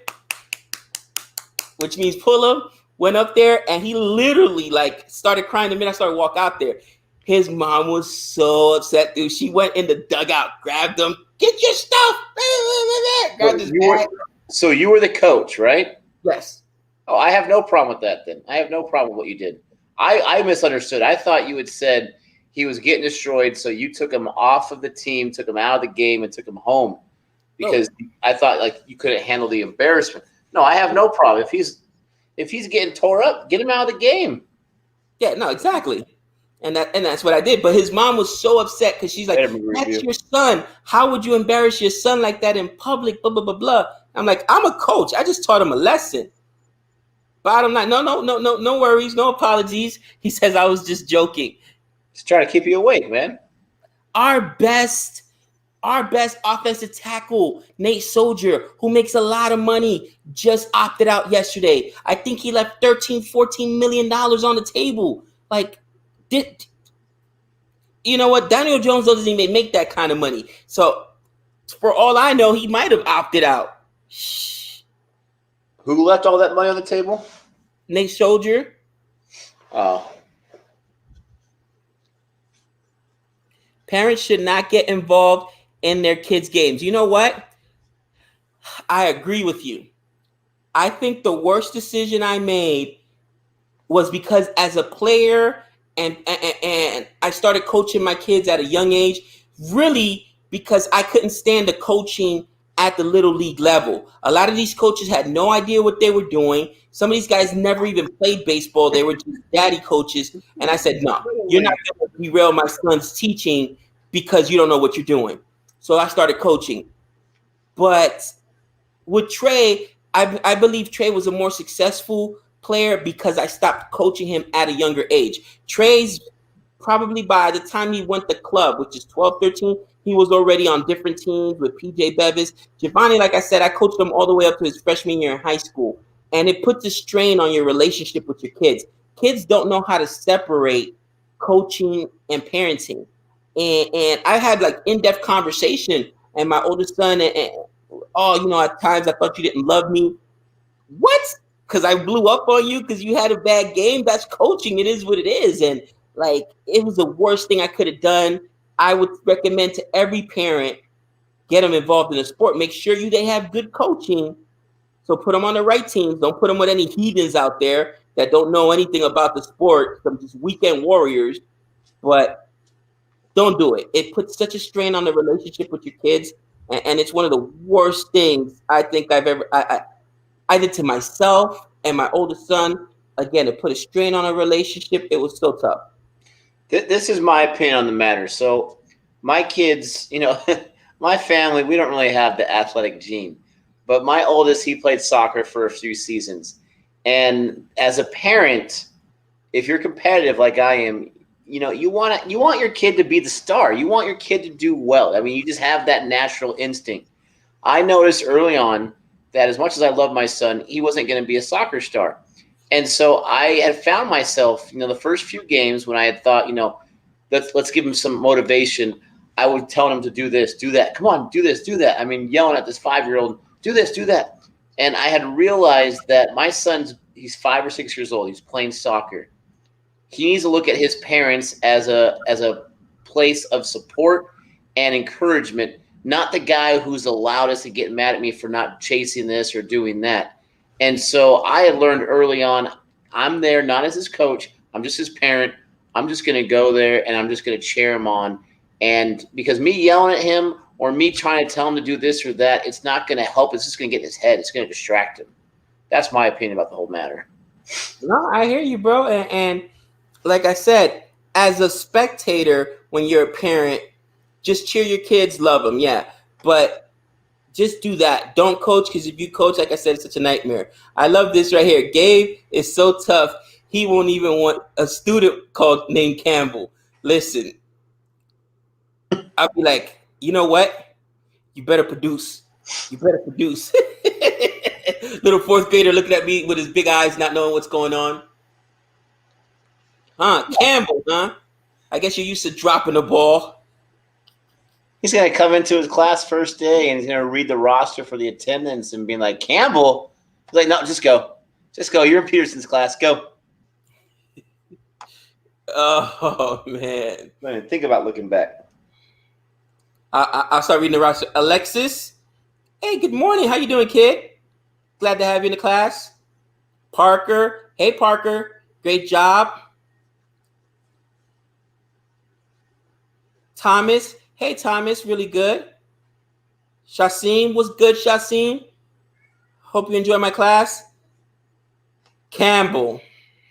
which means pull him. Went up there, and he literally started crying the minute I started walk out there. His mom was so upset, dude. She went in the dugout, grabbed him. Get your stuff. Grabbed his bag. So you were the coach, right? Yes. Oh, I have no problem with that then. I have no problem with what you did. I misunderstood. I thought you had said he was getting destroyed, so you took him off of the team, took him out of the game, and took him home because I thought you couldn't handle the embarrassment. No, I have no problem. If he's getting tore up, get him out of the game. Yeah, no, exactly. And that's what I did. But his mom was so upset because she's like, that's your son. How would you embarrass your son like that in public? Blah, blah, blah, blah. I'm like, I'm a coach. I just taught him a lesson. Bottom line, no worries, no apologies. He says I was just joking. Just trying to keep you awake, man. Our best offensive tackle, Nate Soldier, who makes a lot of money, just opted out yesterday. I think he left $13-14 million on the table. You know what? Daniel Jones doesn't even make that kind of money. So, for all I know, he might have opted out. Shh. Who left all that money on the table? Nate Soldier. Oh. Parents should not get involved in their kids' games. You know what? I agree with you. I think the worst decision I made was because as a player and I started coaching my kids at a young age, really because I couldn't stand the coaching at the little league level. A lot of these coaches had no idea what they were doing. Some of these guys never even played baseball. They were just daddy coaches. And I said, no, you're not going to derail my son's teaching because you don't know what you're doing. So I started coaching. But with Trey, I believe Trey was a more successful player because I stopped coaching him at a younger age. Trey's probably by the time he went to club, which is 12, 13, he was already on different teams with PJ Bevis. Giovanni, like I said, I coached him all the way up to his freshman year in high school. And it puts a strain on your relationship with your kids. Kids don't know how to separate coaching and parenting. and I had like in-depth conversation, and my oldest son, oh, at times I thought you didn't love me. What? Because I blew up on you because you had a bad game? That's coaching. It is what it is. And like, it was the worst thing I could have done. I would recommend to every parent, get them involved in a sport. Make sure they have good coaching. So put them on the right teams. Don't put them with any heathens out there that don't know anything about the sport. Some just weekend warriors. But don't do it. It puts such a strain on the relationship with your kids. And it's one of the worst things I think I've ever I did to myself and my oldest son. Again, it put a strain on our relationship. It was so tough. This is my opinion on the matter. So my kids, my family, we don't really have the athletic gene. But my oldest, he played soccer for a few seasons. And as a parent, if you're competitive like I am, you want your kid to be the star. You want your kid to do well. I mean, you just have that natural instinct. I noticed early on that as much as I love my son, he wasn't going to be a soccer star. And so I had found myself, the first few games when I had thought, let's give him some motivation. I would tell him to do this, do that. Come on, do this, do that. I mean, yelling at this 5-year-old, do this, do that. And I had realized that my he's 5 or 6 years old. He's playing soccer. He needs to look at his parents as a place of support and encouragement, not the guy who's the loudest to get mad at me for not chasing this or doing that. And so I had learned early on, I'm there not as his coach. I'm just his parent. I'm just going to go there and I'm just going to cheer him on. And because me yelling at him or me trying to tell him to do this or that, it's not going to help. It's just going to get in his head. It's going to distract him. That's my opinion about the whole matter. No, I hear you, bro. And like I said, as a spectator, when you're a parent, just cheer your kids, love them, yeah. But just do that. Don't coach, because if you coach, like I said, it's such a nightmare. I love this right here. Gabe is so tough, he won't even want a student named Campbell. Listen, I'll be like, you know what? You better produce. You better produce. Little fourth grader looking at me with his big eyes, not knowing what's going on. Huh? Campbell, huh? I guess you're used to dropping the ball. He's going to come into his class first day and he's going to read the roster for the attendance and being like, Campbell? He's like, no, just go. Just go. You're in Peterson's class. Go. Oh, man. Think about looking back. I'll start reading the roster. Alexis. Hey, good morning. How you doing, kid? Glad to have you in the class. Parker. Hey, Parker. Great job. Thomas. Hey, Thomas. Really good. Shasim was good, Shasim. Hope you enjoy my class. Campbell.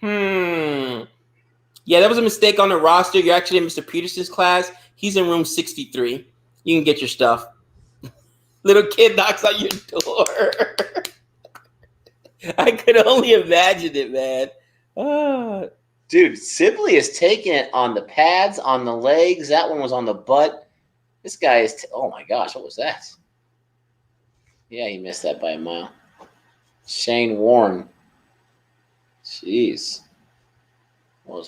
Yeah, that was a mistake on the roster. You're actually in Mr. Peterson's class. He's in room 63. You can get your stuff. Little kid knocks on your door. I could only imagine it, man. Oh. Dude, Sibley is taking it on the pads, on the legs. That one was on the butt. This guy is oh my gosh, what was that? Yeah, he missed that by a mile. Shane Warren. Jeez.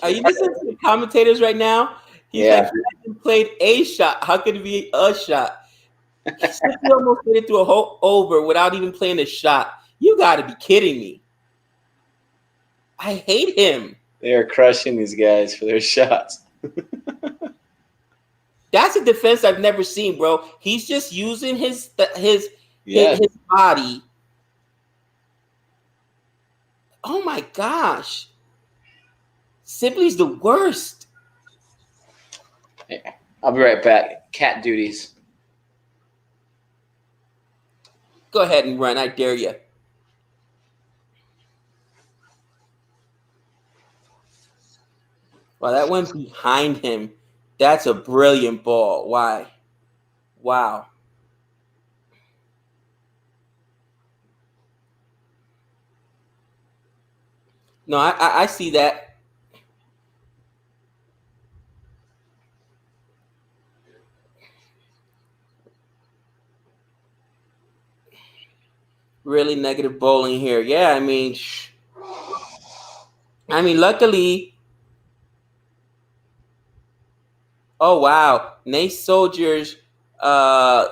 Are you listening to the commentators right now? He's like, he played a shot. How could it be a shot? He almost made it through a whole over without even playing a shot. You got to be kidding me. I hate him. They are crushing these guys for their shots. That's a defense I've never seen, bro. He's just using his body. Oh my gosh. Sibley's the worst. I'll be right back. Cat duties. Go ahead and run. I dare you. Wow, that went behind him. That's a brilliant ball. Why? Wow. No, I see that. Really negative bowling here. Yeah, I mean, luckily, Oh wow, Nate Soldier's uh,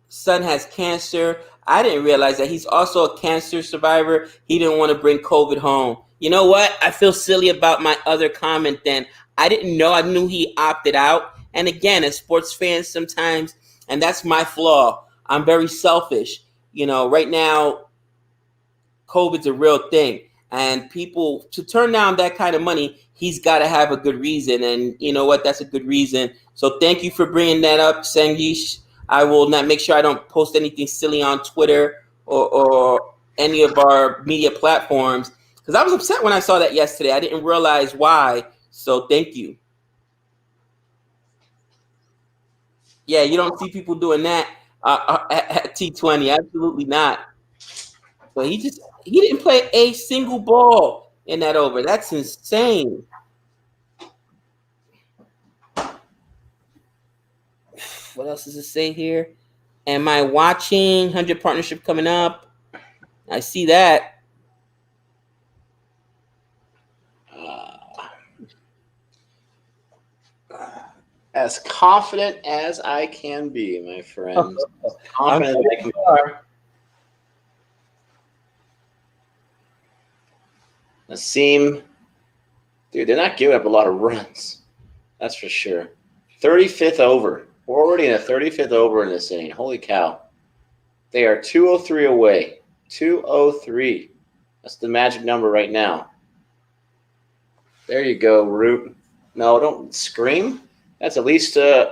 son has cancer. I didn't realize that he's also a cancer survivor. He didn't want to bring COVID home. You know what? I feel silly about my other comment then. I didn't know. I knew he opted out. And again, as sports fans sometimes, and that's my flaw, I'm very selfish. Right now, COVID's a real thing. And people, to turn down that kind of money, he's got to have a good reason. And you know what? That's a good reason. So thank you for bringing that up, Sangeesh. I will not make sure I don't post anything silly on Twitter or any of our media platforms because I was upset when I saw that yesterday. I didn't realize why. So thank you. Yeah, you don't see people doing that at T20. Absolutely not. But he didn't play a single ball in that over. That's insane. What else does it say here? Am I watching 100 partnership coming up? I see that. As confident as I can be, my friends. As confident as I can be. Nassim, dude, they're not giving up a lot of runs. That's for sure. 35th over. We're already in a 35th over in this inning. Holy cow. They are 203 away. 203. That's the magic number right now. There you go, Root. No, don't scream. That's at least thank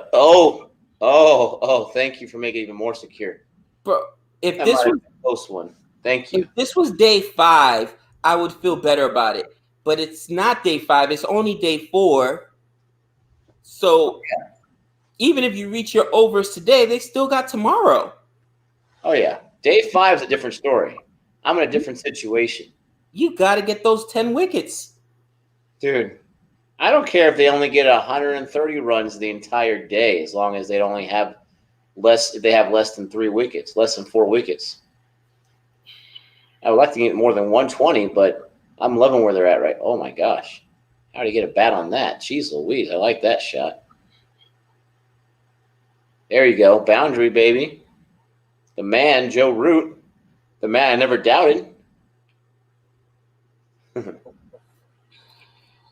you for making it even more secure. Bro, if this was a close one. Thank you. If this was day 5, I would feel better about it. But it's not day 5, it's only day 4. So even if you reach your overs today, they still got tomorrow. Oh yeah. Day 5 is a different story. I'm in a different situation. You got to get those 10 wickets. Dude, I don't care if they only get 130 runs the entire day, as long as they only have less than 3 wickets, less than 4 wickets. I would like to get more than 120, but I'm loving where they're at right. Oh my gosh. How do you get a bat on that? Jeez Louise, I like that shot. There you go. Boundary, baby. The man, Joe Root. The man I never doubted.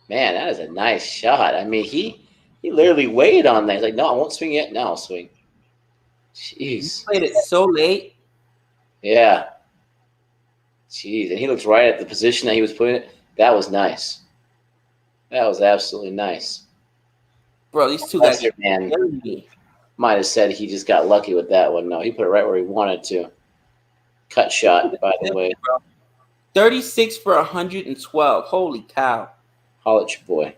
Man, that is a nice shot. I mean, he literally waited on that. He's like, no, I won't swing yet. Now I'll swing. Jeez. He played it so late. Yeah. Jeez. And he looks right at the position that he was putting it. That was nice. That was absolutely nice. Bro, these two guys man might have said he just got lucky with that one. No, he put it right where he wanted to. Cut shot, by the way. 36 for 112. Holy cow. Holla at your boy.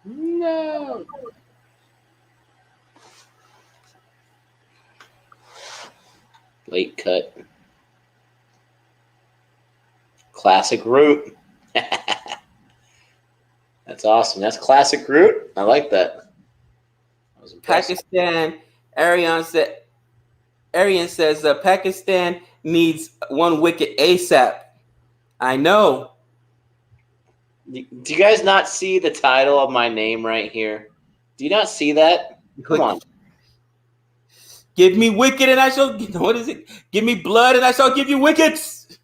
No. Late cut. Classic Root. That's awesome. That's classic Root. I like that. Pakistan. Arian says Pakistan needs 1 wicket ASAP. I know. Do you guys not see the title of my name right here? Do you not see that? Come on. Give me wicket and I shall. What is it? Give me blood and I shall give you wickets.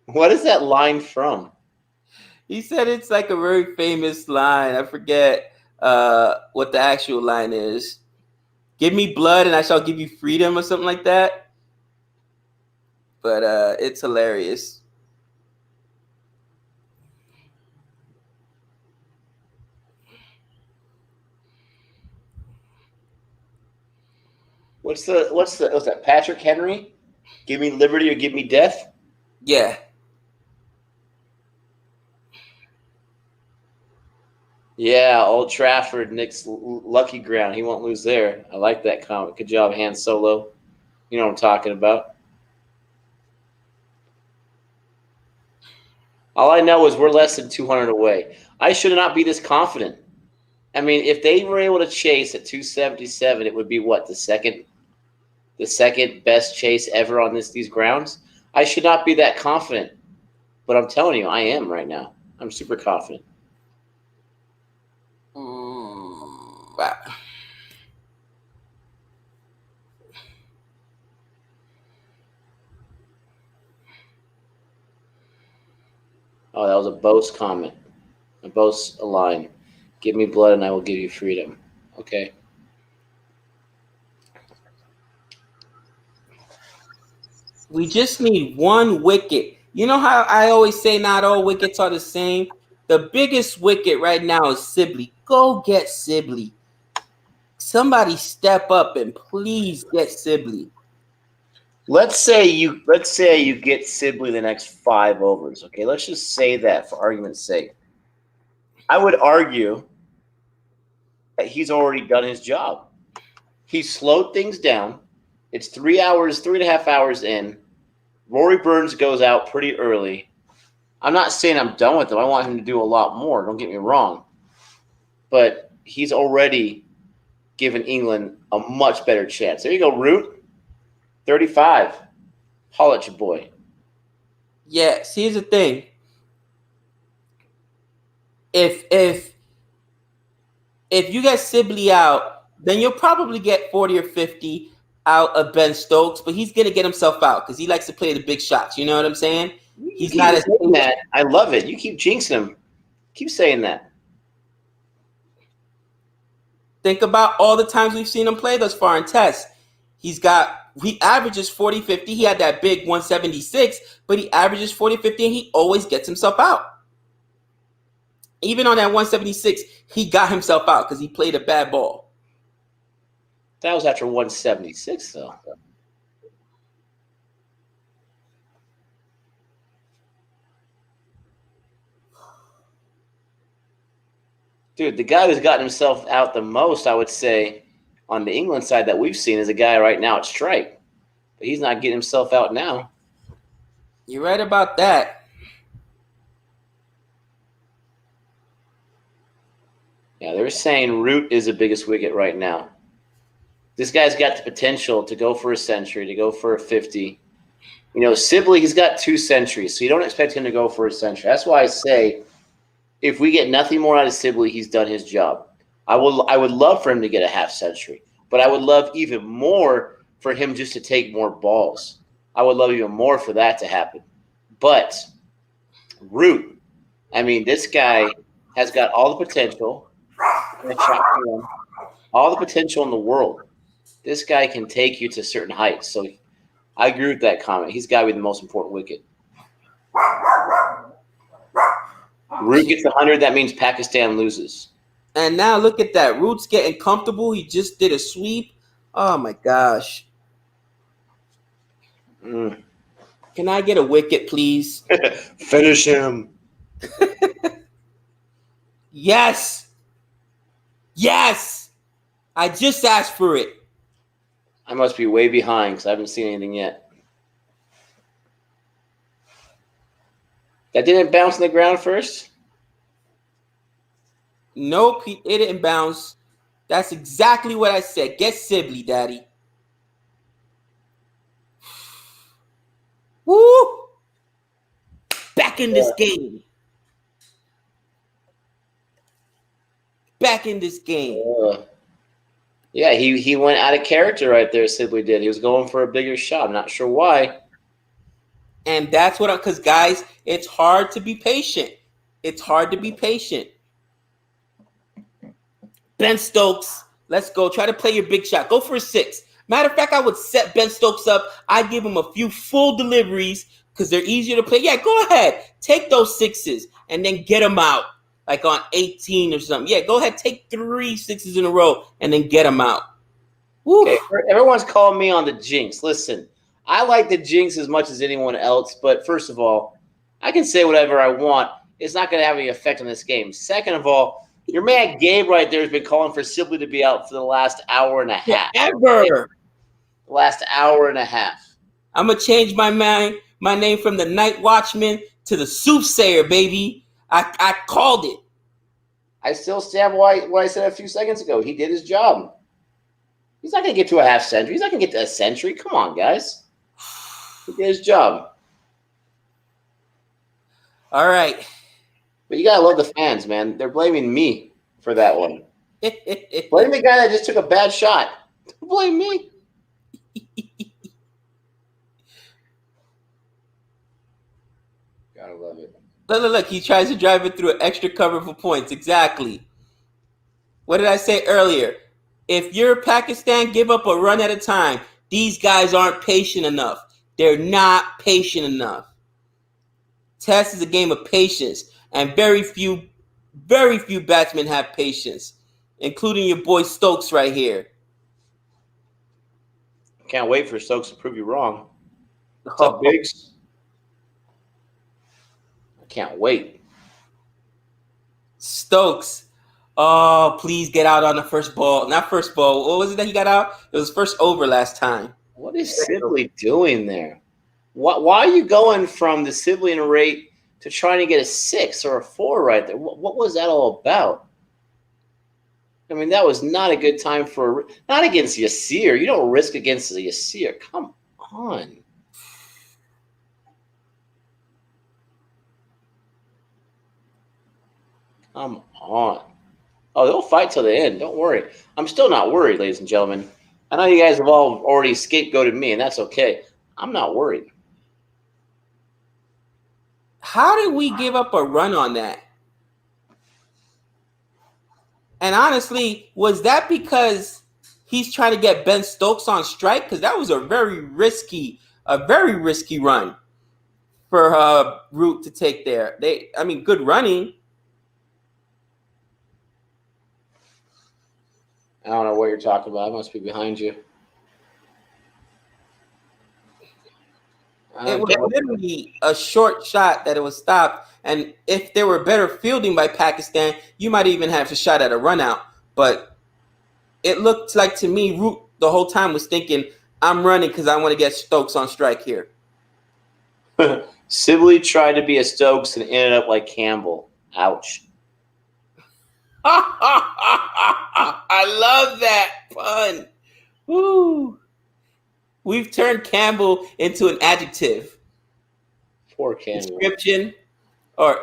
What is that line from? He said it's like a very famous line. I forget what the actual line is. Give me blood and I shall give you freedom or something like that. But it's hilarious. What's that? Patrick Henry? Give me liberty or give me death? Yeah. Yeah, Old Trafford, Nick's lucky ground. He won't lose there. I like that comment. Good job, Han Solo. You know what I'm talking about. All I know is we're less than 200 away. I should not be this confident. I mean, if they were able to chase at 277, it would be what, the second best chase ever on these grounds? I should not be that confident. But I'm telling you, I am right now. I'm super confident. Wow. Oh, that was a Bose comment. A Bose line. Give me blood and I will give you freedom. Okay. We just need one wicket. You know how I always say not all wickets are the same? The biggest wicket right now is Sibley. Go get Sibley. Somebody step up and please get Sibley. Let's say you get Sibley the next 5 overs. Okay, let's just say that for argument's sake. I would argue that he's already done his job. He slowed things down. It's 3.5 hours in. Rory Burns goes out pretty early. I'm not saying I'm done with him. I want him to do a lot more. Don't get me wrong. But he's already given England a much better chance. There you go, Root. 35. Holla at your boy. Yeah, see, here's the thing. If you get Sibley out, then you'll probably get 40 or 50 out of Ben Stokes, but he's gonna get himself out because he likes to play the big shots. You know what I'm saying? He's not as that. I love it. You keep jinxing him. Keep saying that. Think about all the times we've seen him play thus far in tests. He averages 40, 50. He had that big 176, but he averages 40, 50, and he always gets himself out. Even on that 176, he got himself out because he played a bad ball. That was after 176, though. Dude, the guy who's gotten himself out the most, I would say, on the England side that we've seen is a guy right now at strike. But he's not getting himself out now. You're right about that. Yeah, they're saying Root is the biggest wicket right now. This guy's got the potential to go for a century, to go for a 50. You know, Sibley, he's got 2 centuries, so you don't expect him to go for a century. That's why I say if we get nothing more out of Sibley, he's done his job. I would love for him to get a half century, but I would love even more for him just to take more balls. I would love even more for that to happen. But Root, I mean, this guy has got all the potential. All the potential in the world. This guy can take you to certain heights. So I agree with that comment. He's got to be the most important wicket. Root gets 100. That means Pakistan loses. And now look at that. Root's getting comfortable. He just did a sweep. Oh, my gosh. Can I get a wicket, please? Finish him. Yes. Yes. I just asked for it. I must be way behind because I haven't seen anything yet. That didn't bounce on the ground first? Nope, it didn't bounce. That's exactly what I said. Get Sibley, Daddy. Woo! Back in this game. Back in this game. Yeah, he went out of character right there, Sibley did. He was going for a bigger shot. I'm not sure why. And that's what because guys, it's hard to be patient. It's hard to be patient. Ben Stokes, let's go. Try to play your big shot. Go for a 6. Matter of fact, I would set Ben Stokes up. I'd give him a few full deliveries because they're easier to play. Yeah, go ahead. Take those 6s and then get them out. Like on 18 or something. Yeah, go ahead. Take 3 6s in a row and then get them out. Woo. Okay, everyone's calling me on the jinx. Listen, I like the jinx as much as anyone else. But first of all, I can say whatever I want. It's not going to have any effect on this game. Second of all, your man Gabe right there has been calling for Sibley to be out for the last hour and a half. Ever. The last hour and a half. I'm going to change my name from the Night Watchman to the Soothsayer, baby. I called it. I still stand by what I said a few seconds ago. He did his job. He's not going to get to a half century. He's not going to get to a century. Come on, guys. He did his job. All right. But you gotta love the fans, man. They're blaming me for that one. Blame the guy that just took a bad shot. Don't blame me. Gotta love it. Look. He tries to drive it through an extra cover for points. Exactly. What did I say earlier? If you're Pakistan, give up a run at a time. These guys aren't patient enough. They're not patient enough. Test is a game of patience, and very few batsmen have patience, including your boy Stokes right here. Can't wait for Stokes to prove you wrong. What's up, Biggs? I can't wait. Stokes. Oh, please get out on the first ball. Not first ball. What was it that he got out? It was first over last time. What is Sibley doing there? Why are you going from the Sibley rate to trying to get a 6 or a 4 right there? What was that all about? I mean, that was not a good time for not against Yasir. You don't risk against the Yasir. Come on. Come on. Oh, they'll fight till the end. Don't worry. I'm still not worried, ladies and gentlemen. I know you guys have all already scapegoated me, and that's okay. I'm not worried. How did we give up a run on that? And honestly, was that because he's trying to get Ben Stokes on strike? Because that was a very risky run for Root to take there. Good running. I don't know what you're talking about. I must be behind you. It was literally a short shot that it was stopped. And if there were better fielding by Pakistan, you might even have a shot at a run out. But it looked like to me, Root the whole time was thinking, I'm running because I want to get Stokes on strike here. Sibley tried to be a Stokes and ended up like Campbell. Ouch. I love that pun. Woo. We've turned Campbell into an adjective. Poor Campbell. Description or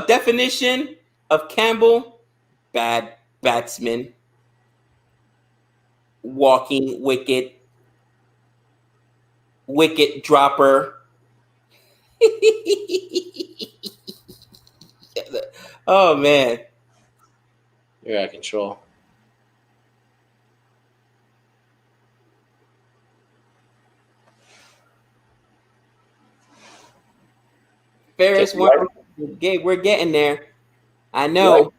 definition of Campbell: bad batsman, walking wicket, wicket dropper. Oh man. You're out of control. Ferris, we're getting there. I know.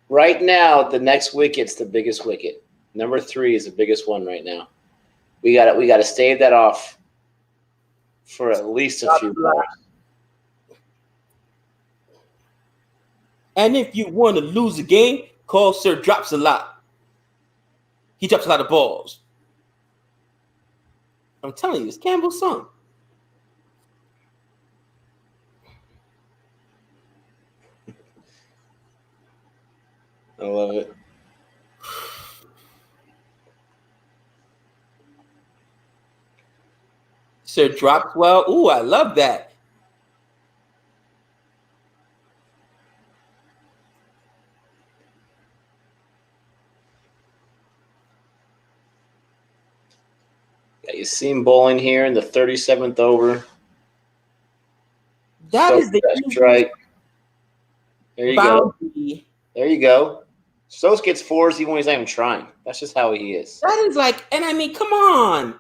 Right now, the next wicket's the biggest wicket. Number 3 is the biggest one right now. We got to stave that off for at least a few balls. And if you want to lose a game, call Sir Drops a Lot. He drops a lot of balls. I'm telling you, it's Campbell's song. I love it. Sir Drops well. Ooh, I love that. Yeah, you seen bowling here in the 37th over. That is the strike. There you boundary. go. There you go. Stokes gets 4s even when he's not even trying. That's just how he is. That is come on.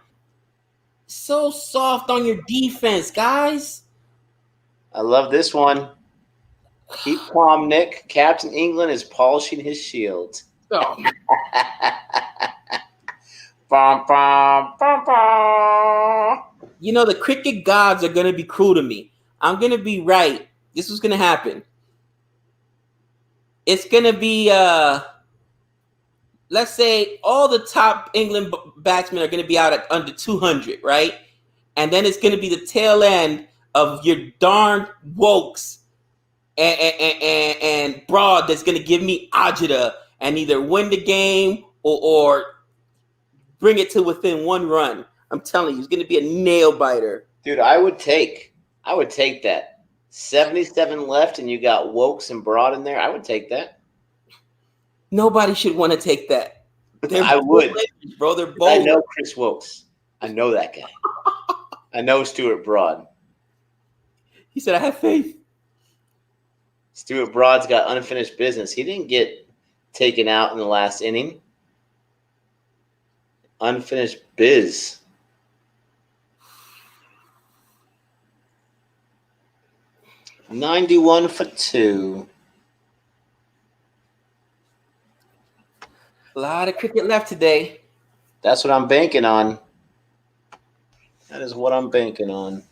So soft on your defense, guys. I love this one. Keep calm, Nick. Captain England is polishing his shield. Oh. Bum, bum, bum, bum. You know, the cricket gods are going to be cruel to me. I'm going to be right. This was going to happen. It's going to be, let's say all the top England batsmen are going to be out at under 200, right? And then it's going to be the tail end of your darn Wokes and Broad that's going to give me agita and either win the game or bring it to within 1 run. I'm telling you, it's going to be a nail biter. Dude, I would take that. 77 left, and you got Wokes and Broad in there. I would take that. Nobody should want to take that. They're I would, bro. They're I both. know Chris Wokes. I know that guy. I know Stuart Broad. He said, "I have faith." Stuart Broad's got unfinished business. He didn't get taken out in the last inning. Unfinished biz. $91 for 2. A lot of cricket left today. That's what I'm banking on. That is what I'm banking on.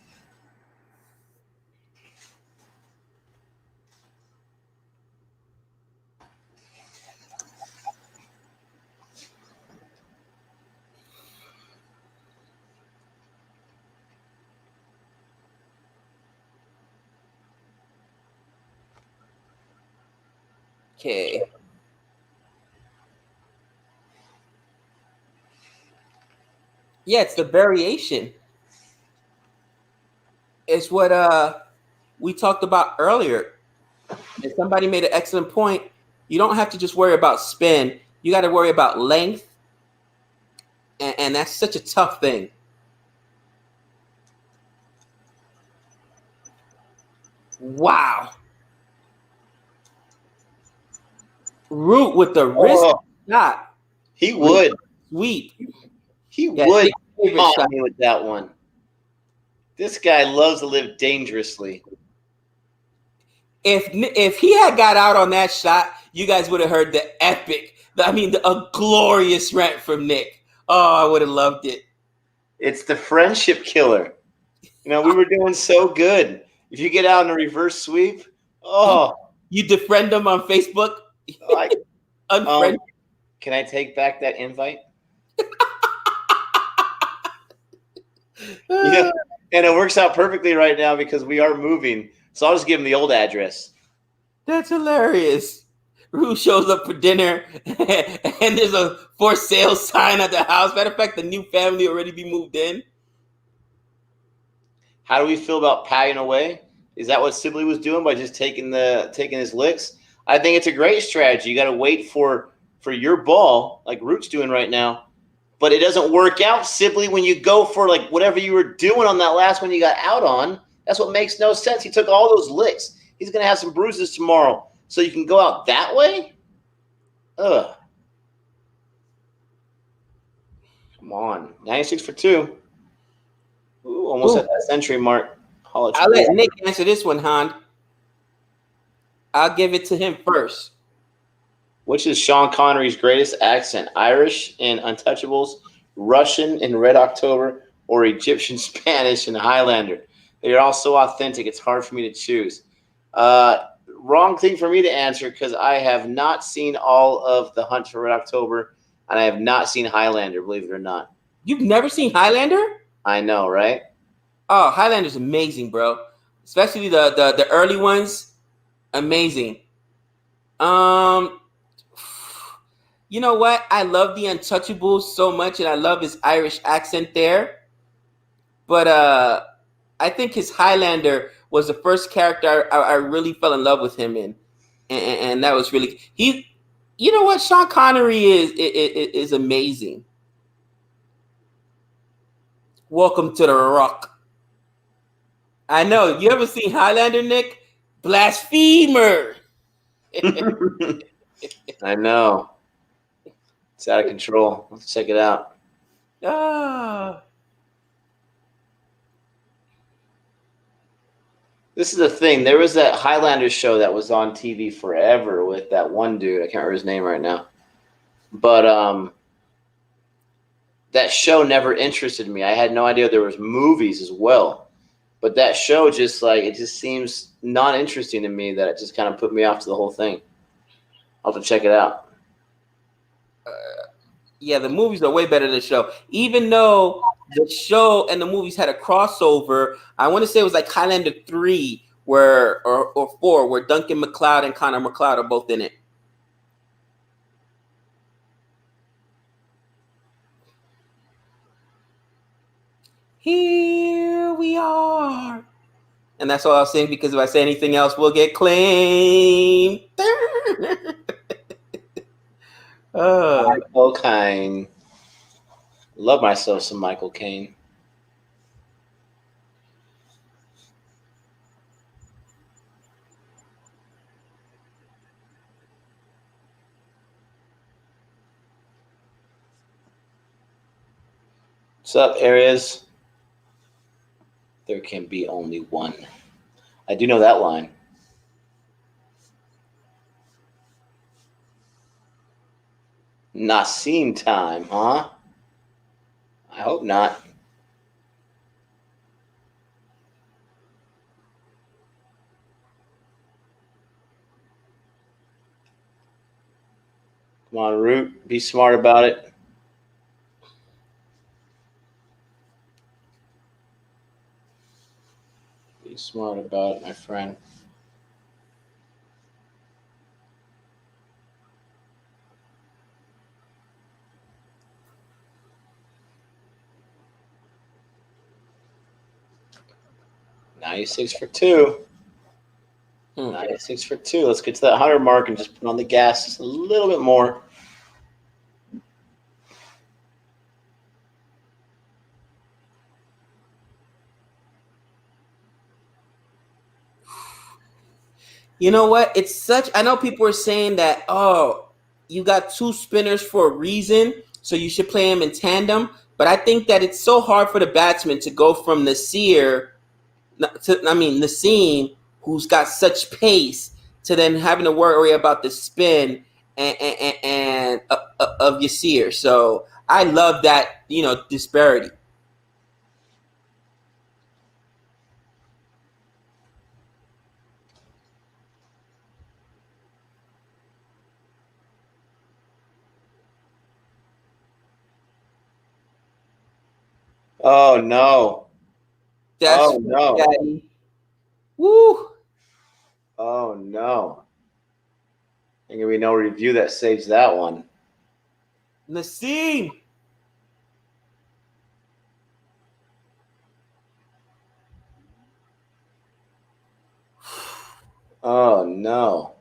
Okay. Yeah, it's the variation. It's what we talked about earlier. And somebody made an excellent point. You don't have to just worry about spin. You got to worry about length. And that's such a tough thing. Wow. Root with the wrist shot. He would. Sweep. He Yeah, would favorite taunt shot. me with that one. This guy loves to live dangerously. If he had got out on that shot, you guys would have heard the epic, a glorious rant from Nick. Oh, I would have loved it. It's the friendship killer. You know, we were doing so good. If you get out in a reverse sweep, you defriend him on Facebook. Unfriend. Can I take back that invite? Yeah, and it works out perfectly right now because we are moving. So I'll just give him the old address. That's hilarious. Rue shows up for dinner and there's a for sale sign at the house. Matter of fact, the new family already be moved in. How do we feel about patting away? Is that what Sibley was doing by just taking his licks? I think it's a great strategy. You got to wait for your ball, like Root's doing right now. But it doesn't work out, Sibley, when you go for like whatever you were doing on that last one you got out on. That's what makes no sense. He took all those licks. He's going to have some bruises tomorrow. So you can go out that way? Ugh. Come on. 96 for 2. Ooh, almost at that century mark. I'll let Nick answer this one, Han. I'll give it to him first. Which is Sean Connery's greatest accent? Irish in Untouchables, Russian in Red October, or Egyptian Spanish in Highlander? They're all so authentic, it's hard for me to choose. Wrong thing for me to answer because I have not seen all of The Hunt for Red October, and I have not seen Highlander, believe it or not. You've never seen Highlander? I know, right? Oh, Highlander's amazing, bro. Especially the early ones. Amazing. You know what? I love the Untouchables so much, and I love his Irish accent there. But I think his Highlander was the first character I really fell in love with him in, and that was really he. You know what? Sean Connery is amazing. Welcome to the Rock. I know. You ever seen Highlander, Nick? Blasphemer. I know. It's out of control. Let's check it out. This is the thing. There was that Highlander show that was on TV forever with that one dude. I can't remember his name right now. But that show never interested me. I had no idea there was movies as well. But that show it just seems not interesting to me that it just kind of put me off to the whole thing. I'll have to check it out. Yeah, the movies are way better than the show. Even though the show and the movies had a crossover, I want to say it was like Highlander 3 or 4, where Duncan MacLeod and Connor MacLeod are both in it. Here we are. And that's all I'll say, because if I say anything else, we'll get claimed. Michael Caine. Love myself some Michael Caine. What's up, Arias? There can be only one. I do know that line. Nassim time, huh? I hope not. Come on, Root. Be smart about it. Be smart about it, my friend. $96 for 2. 96 for 2. Let's get to that 100 mark and just put on the gas just a little bit more. You know what? It's such. I know people are saying that, oh, you got 2 spinners for a reason, so you should play them in tandem. But I think that it's so hard for the batsman to go from Nassim, who's got such pace, to then having to worry about the spin and of Yasir. So I love that, disparity. Oh, no. That's no. Daddy. Woo. Oh, no. Ain't gonna be no review that saves that one. Nassim. Oh, no.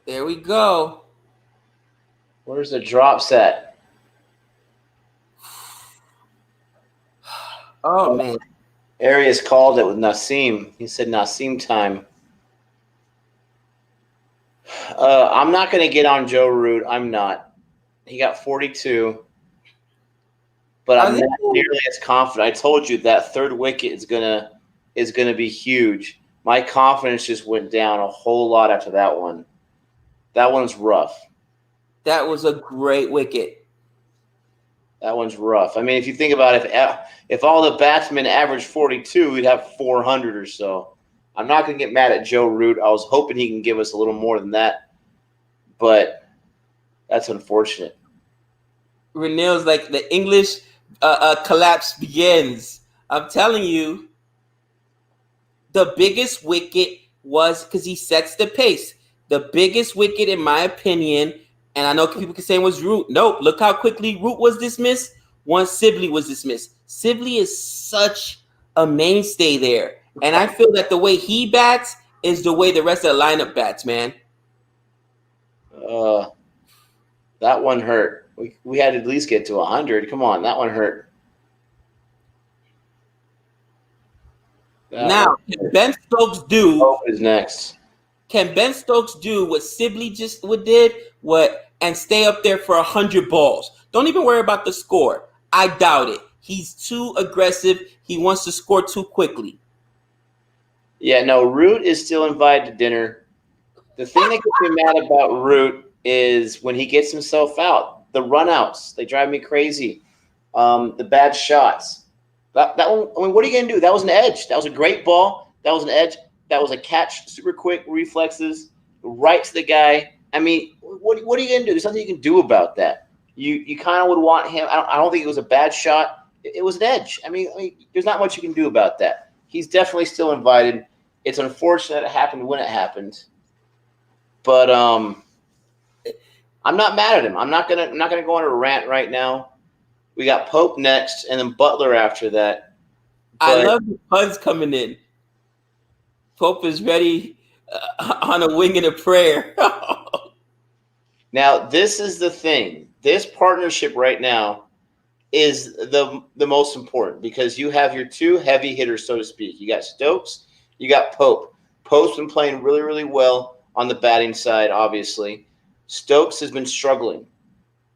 There we go. Where's the drops at? Oh, man. Arias called it with Nassim. He said Nassim time. I'm not going to get on Joe Root. I'm not. He got 42. But I'm not nearly as confident. I told you that third wicket is gonna be huge. My confidence just went down a whole lot after that one. That one's rough. That was a great wicket. That one's rough. I mean, if you think about it, if all the batsmen averaged 42, we'd have 400 or so. I'm not going to get mad at Joe Root. I was hoping he can give us a little more than that, but that's unfortunate. Renil's like, the English collapse begins. I'm telling you, the biggest wicket was because he sets the pace. The biggest wicket, in my opinion, and I know people can say it was Root. Nope, look how quickly Root was dismissed once Sibley was dismissed. Sibley is such a mainstay there. And I feel that the way he bats is the way the rest of the lineup bats, man. That one hurt. We had to at least get to 100. Come on, that one hurt. Now, can Ben Stokes do? Hope is next. Can Ben Stokes do what Sibley just did? And stay up there for 100 balls? Don't even worry about the score. I doubt it. He's too aggressive. He wants to score too quickly. Yeah, no, Root is still invited to dinner. The thing that gets me mad about Root is when he gets himself out. The runouts, they drive me crazy. The bad shots. That one, I mean, what are you going to do? That was an edge. That was a great ball. That was an edge. That was a catch, super quick reflexes, right to the guy. I mean, what are you going to do? There's nothing you can do about that. You kind of would want him. I don't think it was a bad shot. It was an edge. I mean, there's not much you can do about that. He's definitely still invited. It's unfortunate it happened when it happened, but I'm not mad at him. I'm not gonna go on a rant right now. We got Pope next, and then Butler after that. I love the puns coming in. Pope is ready on a wing and a prayer. Now, this is the thing. This partnership right now is the most important because you have your two heavy hitters, so to speak. You got Stokes, you got Pope. Pope's been playing really, really well on the batting side, obviously. Stokes has been struggling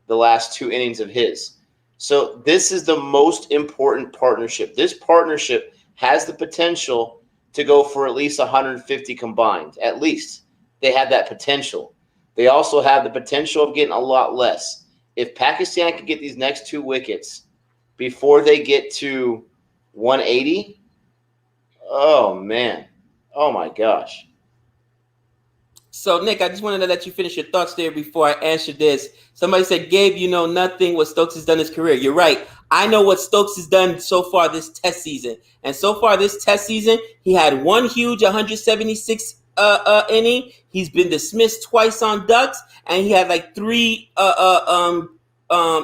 the last 2 innings of his. So this is the most important partnership. This partnership has the potential to go for at least 150 combined. At least they have that potential. They also have the potential of getting a lot less. If Pakistan can get these next 2 wickets before they get to 180, oh, man. Oh, my gosh. So, Nick, I just wanted to let you finish your thoughts there before I answer this. Somebody said, Gabe, you know nothing what Stokes has done in his career. You're right. I know what Stokes has done so far this test season. And so far this test season, he had one huge 176 inning. He's been dismissed twice on ducks, and he had like 3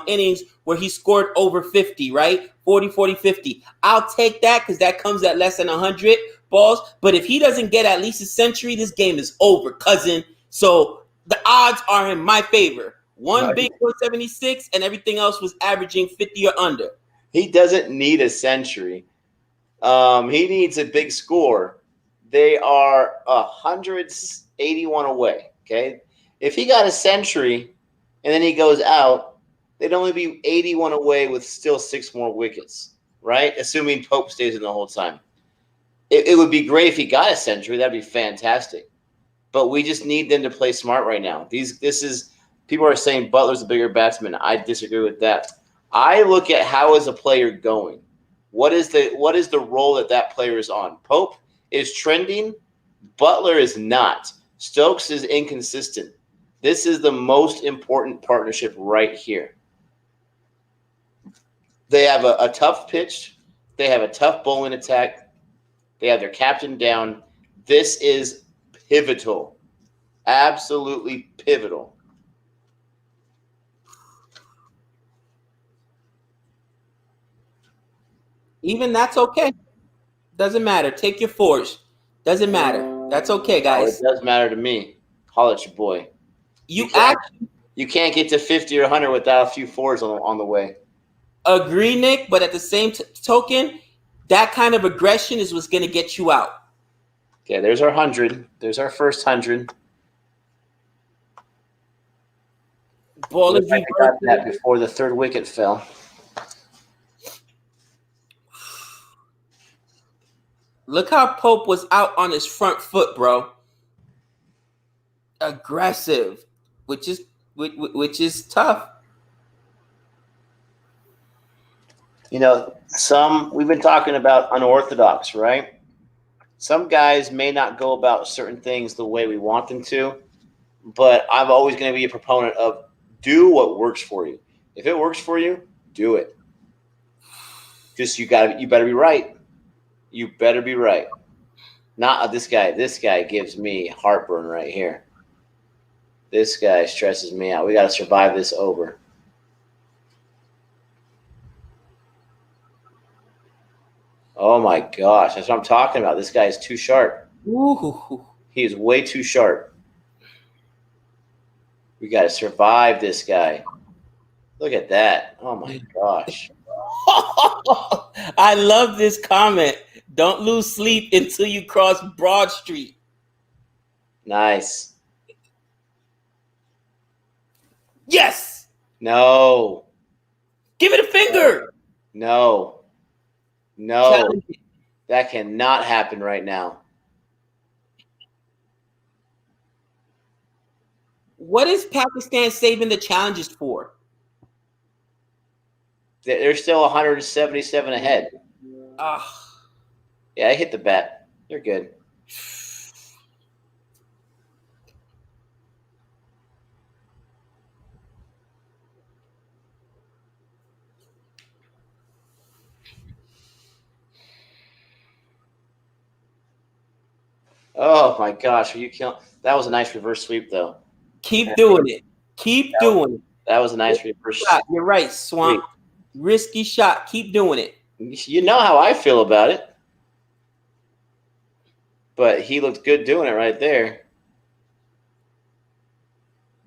innings where he scored over 50, right? 40, 40, 50. I'll take that because that comes at less than 100 balls. But if he doesn't get at least a century, this game is over, cousin. So the odds are in my favor. One big 176, and everything else was averaging 50 or under. He doesn't need a century. He needs a big score. They are 181 away, okay? If he got a century and then he goes out, they'd only be 81 away with still 6 more wickets, right? Assuming Pope stays in the whole time. It would be great if he got a century. That'd be fantastic. But we just need them to play smart right now. People are saying Butler's a bigger batsman. I disagree with that. I look at how is a player going. What is the role that player is on? Pope is trending. Butler is not. Stokes is inconsistent. This is the most important partnership right here. They have a tough pitch. They have a tough bowling attack. They have their captain down. This is pivotal. Absolutely pivotal. Even that's okay. Doesn't matter. Take your 4s. Doesn't matter. That's okay, guys. Oh, it does matter to me. Holler at your boy. You can't get to 50 or 100 without a few 4s on the way. Agree, Nick, but at the same token, that kind of aggression is what's going to get you out. Okay, there's our 100. There's our first 100. Ball is I got that before the 3rd wicket fell. Look how Pope was out on his front foot, bro. Aggressive, which is tough. You know, we've been talking about unorthodox, right? Some guys may not go about certain things the way we want them to, but I'm always going to be a proponent of do what works for you. If it works for you, do it. Just you better be right. You better be right. Not this guy. This guy gives me heartburn right here. This guy stresses me out. We got to survive this over. Oh my gosh, that's what I'm talking about. This guy is too sharp. Ooh. He is way too sharp. We got to survive this guy. Look at that. Oh my gosh. I love this comment. Don't lose sleep until you cross Broad Street. Nice. Yes. No. Give it a finger. No. That cannot happen right now. What is Pakistan saving the challenges for? They're still 177 ahead. Yeah, I hit the bat. You're good. Oh my gosh, are you killing? That was a nice reverse sweep, though. Keep doing it. Keep doing it. That was a nice reverse sweep. You're right, Swamp. Risky shot. Keep doing it. You know how I feel about it. But he looked good doing it right there.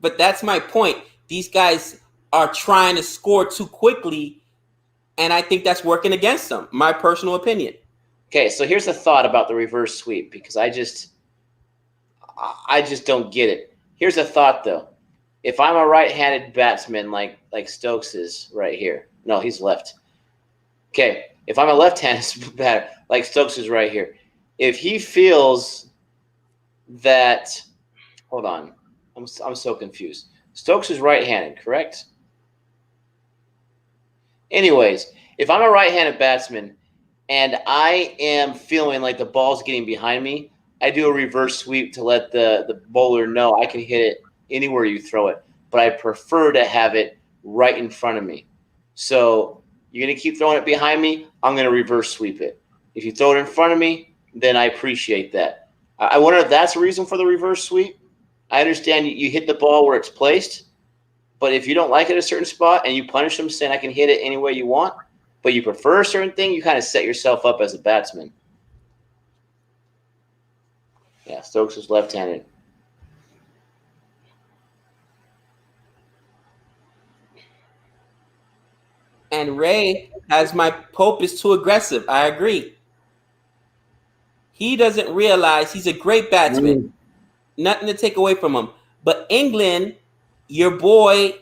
But that's my point. These guys are trying to score too quickly, and I think that's working against them. My personal opinion. Okay, so here's a thought about the reverse sweep because I just don't get it. Here's a thought though. If I'm a right-handed batsman like Stokes is right here. No, he's left. Okay, if I'm a left-handed batter like Stokes is right here. If he feels that hold on. I'm so confused. Stokes is right-handed, correct? Anyways, if I'm a right-handed batsman and I am feeling like the ball's getting behind me, I do a reverse sweep to let the bowler know I can hit it anywhere you throw it, but I prefer to have it right in front of me. So you're going to keep throwing it behind me, I'm going to reverse sweep it. If you throw it in front of me, then I appreciate that. I wonder if that's the reason for the reverse sweep. I understand you hit the ball where it's placed, but if you don't like it at a certain spot and you punish them saying I can hit it any way you want, but you prefer a certain thing, you kind of set yourself up as a batsman. Yeah, Stokes is left-handed. And Ray has my Pope is too aggressive. I agree. He doesn't realize he's a great batsman. Nothing to take away from him. But England, your boy,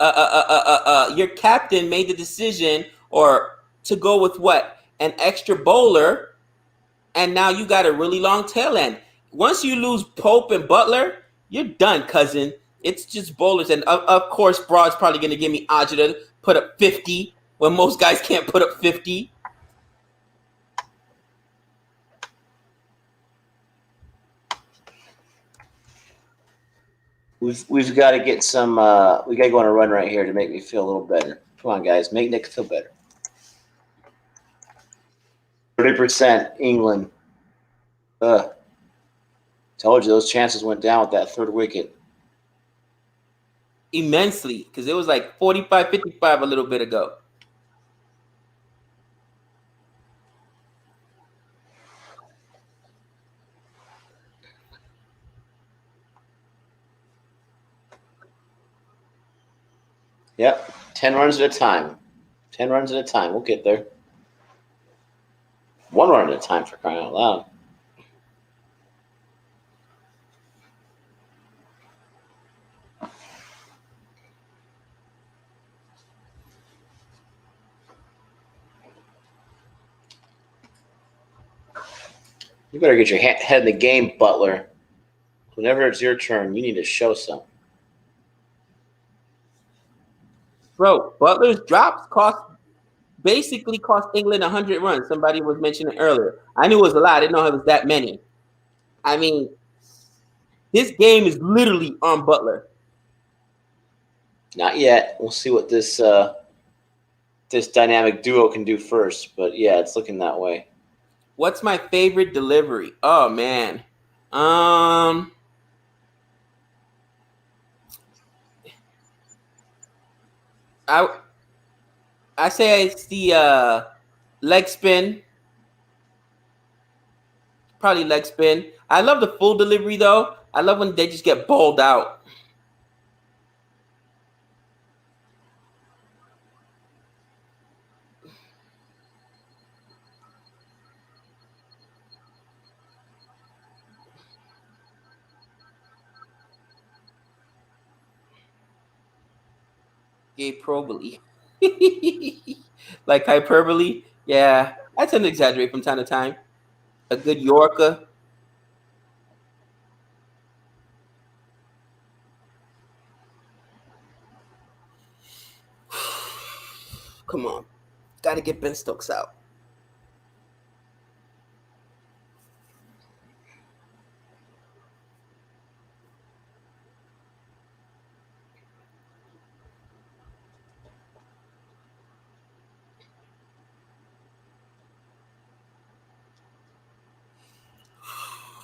your captain made the decision or to go with what? An extra bowler, and now you got a really long tail end. Once you lose Pope and Butler, you're done, cousin. It's just bowlers, and of course, Broad's probably going to give me Aja to put up 50 when most guys can't put up 50. We've got to get some. We got to go on a run right here to make me feel a little better. Come on, guys, make Nick feel better. 30% England. Told you those chances went down with that third wicket. Immensely, because it was like 45-55 a little bit ago. Yep, 10 runs at a time. 10 runs at a time. We'll get there. 1 run at a time, for crying out loud. You better get your head in the game, Butler. Whenever it's your turn, you need to show some. Bro, Butler's drops basically cost England 100 runs. Somebody was mentioning earlier. I knew it was a lot. I didn't know it was that many. I mean, this game is literally on Butler. Not yet. We'll see what this this dynamic duo can do first. But yeah, it's looking that way. What's my favorite delivery? Oh man. I say it's the leg spin. Probably leg spin. I love the full delivery though. I love when they just get bowled out. Hyperbole. Like hyperbole. Yeah, I tend to exaggerate from time to time. A good Yorker. Come on. Got to get Ben Stokes out.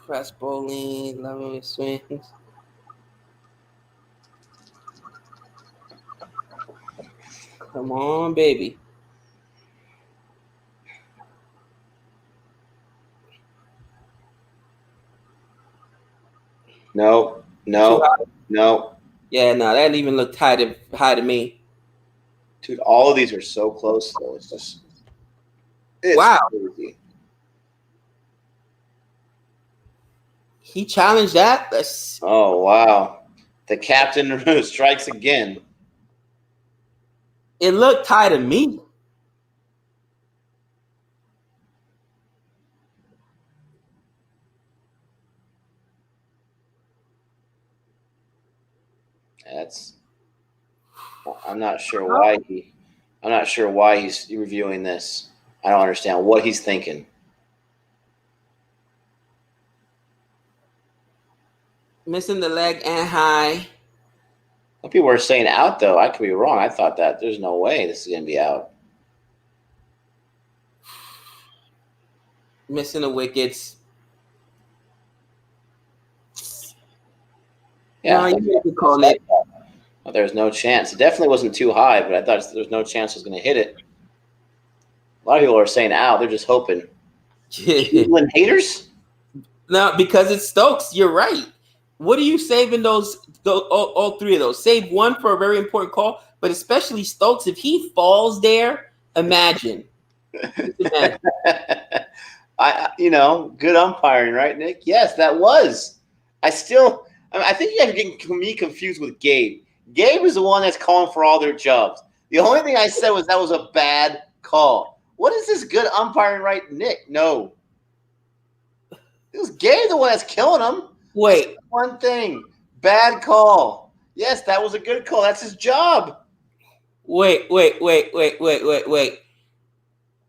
Fast bowling, loving swings. Come on, baby. No, Too no, high? no. Yeah, no, that didn't even look high to me. Dude, all of these are so close, though. It's Wow. crazy. He challenged that. That's Oh, wow. The captain strikes again. it looked high to me. That's. I'm not sure why he's reviewing this. I don't understand what he's thinking. Missing the leg and high. Some people are saying out, though. I could be wrong. I thought that there's no way this is going to be out. Missing the wickets. Yeah, No, you can call it. well, there's no chance. It definitely wasn't too high, but I thought there's no chance it was going to hit it. A lot of people are saying out. They're just hoping. Cleveland haters? No, because it's Stokes. You're right. What are you saving those all three of those? Save one for a very important call, but especially Stokes. If he falls there, imagine. Good umpiring, right, Nick? Yes, that was. I think you guys are getting me confused with Gabe. Gabe is the one that's calling for all their jobs. The only thing I said was that was a bad call. What is this good umpiring, right, Nick? No. It was Gabe the one that's killing him. Wait. One thing. Bad call. Yes, that was a good call. That's his job. Wait.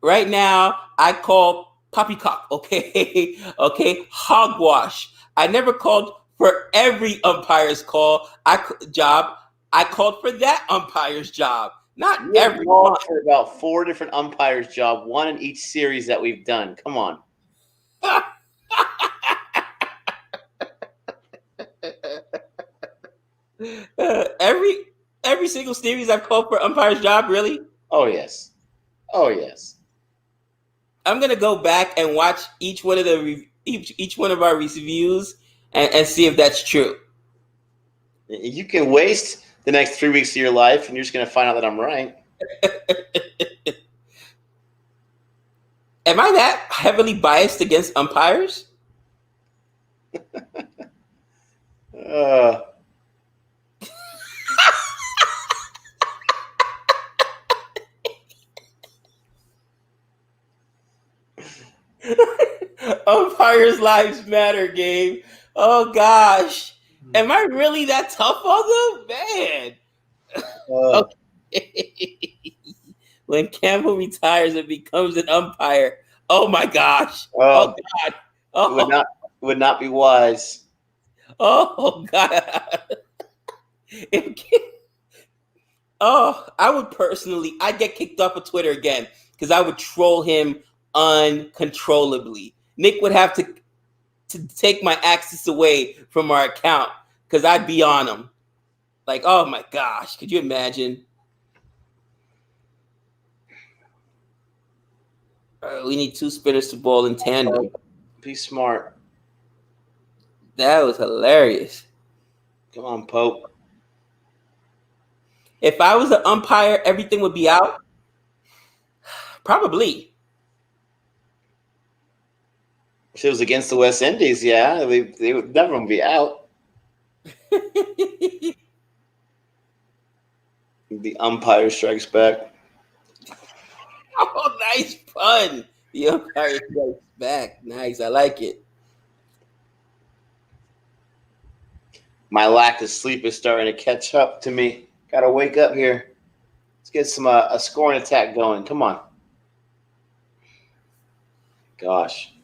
Right now, I call poppycock, okay? Okay, hogwash. I never called for every umpire's job. I called for that umpire's job, not every one. For about 4 different umpires' job, one in each series that we've done. Come on. Every single series I've called for umpire's job, really? Oh yes. I'm gonna go back and watch each one of our reviews and see if that's true. You can waste the next 3 weeks of your life, and you're just going to find out that I'm right. Am I that heavily biased against umpires? Umpires' lives matter, Gabe. Oh gosh, am I really that tough on them, man? Okay. When Campbell retires and becomes an umpire, oh my gosh! Oh God! Oh, would not be wise. Oh God! I would personally, I'd get kicked off of Twitter again because I would troll him uncontrollably. Nick would have to take my access away from our account because I'd be on him. Like, oh my gosh, could you imagine? We need 2 spinners to bowl in tandem. Be smart. That was hilarious. Come on, Pope. If I was an umpire, everything would be out. Probably. If it was against the West Indies, yeah, they would never be out. The umpire strikes back. Oh, nice pun. The umpire strikes back. Nice. I like it. My lack of sleep is starting to catch up to me. Gotta wake up here. Let's get some a scoring attack going. Come on. Gosh.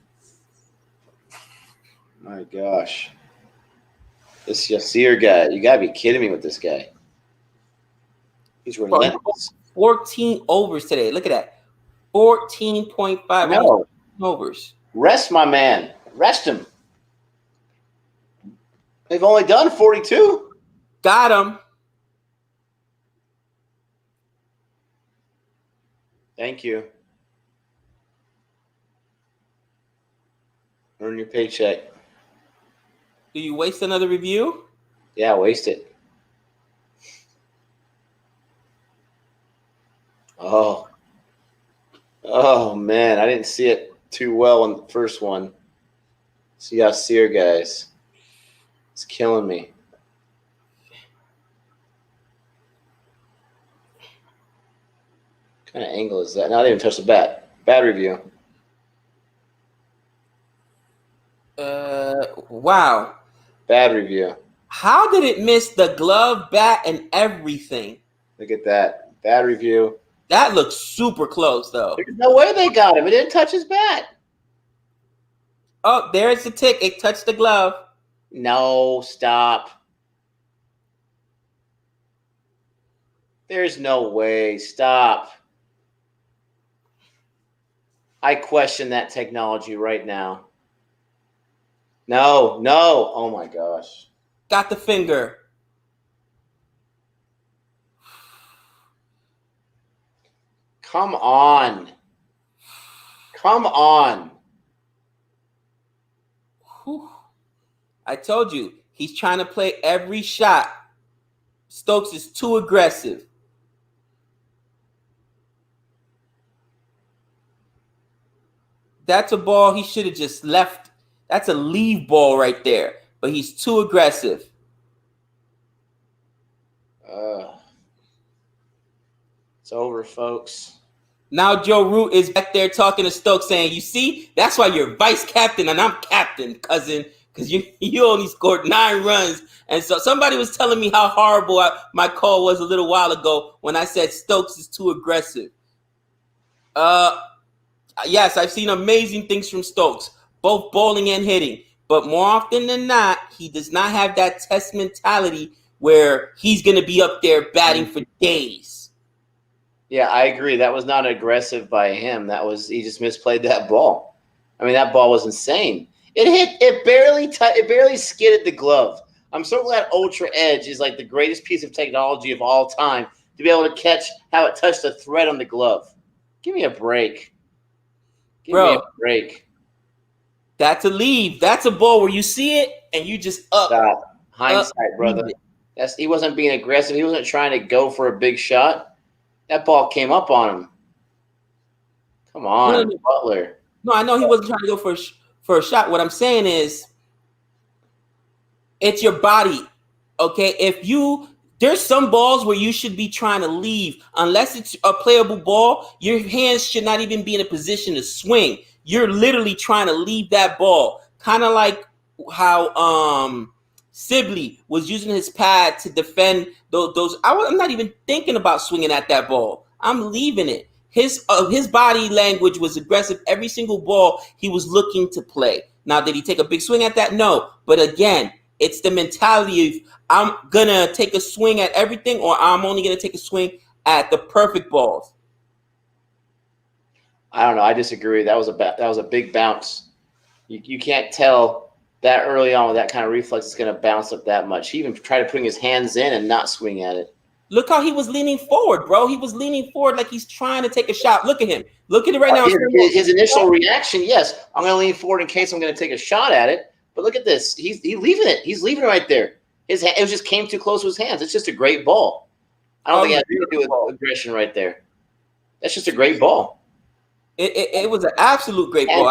My gosh. This Yasir guy. You gotta be kidding me with this guy. He's relentless. 14 overs today. Look at that. 14.5 No. overs. Rest my man. Rest him. They've only done 42. Got him. Thank you. Earn your paycheck. Do you waste another review? Yeah, waste it. Oh. Oh, man. I didn't see it too well on the first one. See how Sear, guys. It's killing me. What kind of angle is that? Now I didn't even touch the bat. Bad review. Wow. Bad review. How did it miss the glove, bat, and everything? Look at that. Bad review. That looks super close, though. There's no way they got him. It didn't touch his bat. Oh, there's the tick. It touched the glove. No, stop. There's no way. Stop. I question that technology right now. No, no. Oh, my gosh. Got the finger. Come on. Come on. Whew. I told you, he's trying to play every shot. Stokes is too aggressive. That's a ball he should have just left. That's a leave ball right there. But he's too aggressive. It's over, folks. Now Joe Root is back there talking to Stokes saying, you see, that's why you're vice captain and I'm captain, cousin, because you only scored 9 runs. And so somebody was telling me how horrible my call was a little while ago when I said Stokes is too aggressive. Yes, I've seen amazing things from Stokes, both bowling and hitting. But more often than not, he does not have that test mentality where he's going to be up there batting for days. Yeah, I agree. That was not aggressive by him. He just misplayed that ball. I mean, that ball was insane. It barely skidded the glove. I'm so glad Ultra Edge is like the greatest piece of technology of all time to be able to catch how it touched the thread on the glove. Give me a break. Give me a break. That's a leave. That's a ball where you see it and you just up. Stop. Hindsight, brother. He wasn't being aggressive. He wasn't trying to go for a big shot. That ball came up on him. Come on, No. Butler. No, I know he wasn't trying to go for a shot. What I'm saying is, it's your body, okay? There's some balls where you should be trying to leave. Unless it's a playable ball, your hands should not even be in a position to swing. You're literally trying to leave that ball. Kind of like how Sibley was using his pad to defend those. I'm not even thinking about swinging at that ball. I'm leaving it. His body language was aggressive. Every single ball he was looking to play. Now, did he take a big swing at that? No. But again, it's the mentality of I'm going to take a swing at everything or I'm only going to take a swing at the perfect balls. I don't know. I disagree. That was a big bounce. You can't tell that early on with that kind of reflex is going to bounce up that much. He even tried putting his hands in and not swing at it. Look how he was leaning forward, bro. He was leaning forward like he's trying to take a shot. Look at him. Look at it right now. His initial reaction, yes, I'm going to lean forward in case I'm going to take a shot at it. But look at this. He's leaving it. He's leaving it right there. It just came too close to his hands. It's just a great ball. I don't think it has anything to do with aggression right there. That's just a great ball. It was an absolute great ball.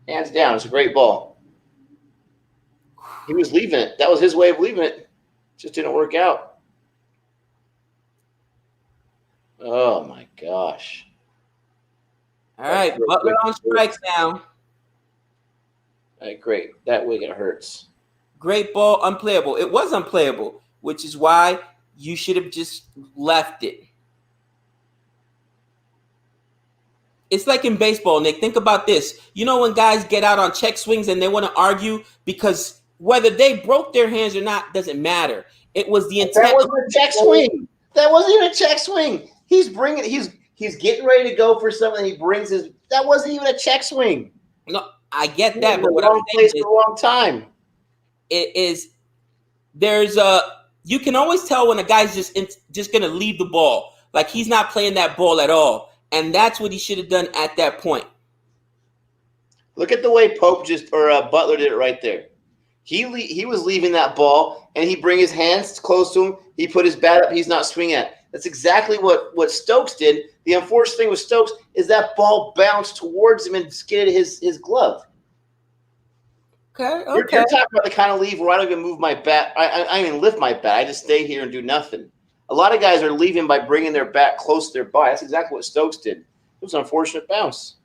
Hands down. It's a great ball. He was leaving it. That was his way of leaving it. Just didn't work out. Oh, my gosh. All right. Butler on strikes now. All right, great. That wicket hurts. Great ball, unplayable. It was unplayable, which is why you should have just left it. It's like in baseball, Nick. Think about this. You know when guys get out on check swings and they want to argue because whether they broke their hands or not doesn't matter. It was the intent. That wasn't a check swing. That wasn't even a check swing. He's getting ready to go for something. He brings his. That wasn't even a check swing. No, I get that, but what I'm saying is, for a long time. You can always tell when a guy's just gonna leave the ball. like he's not playing that ball at all. And that's what he should have done at that point. Look at the way Pope Butler did it right there. He was leaving that ball, and he bring his hands close to him. He put his bat up. He's not swinging at. That's exactly what Stokes did. The unfortunate thing with Stokes is that ball bounced towards him and skidded his glove. Okay. You're talking about the kind of leave where I don't even move my bat. I don't even lift my bat. I just stay here and do nothing. A lot of guys are leaving by bringing their bat close to their body. That's exactly what Stokes did. It was an unfortunate bounce.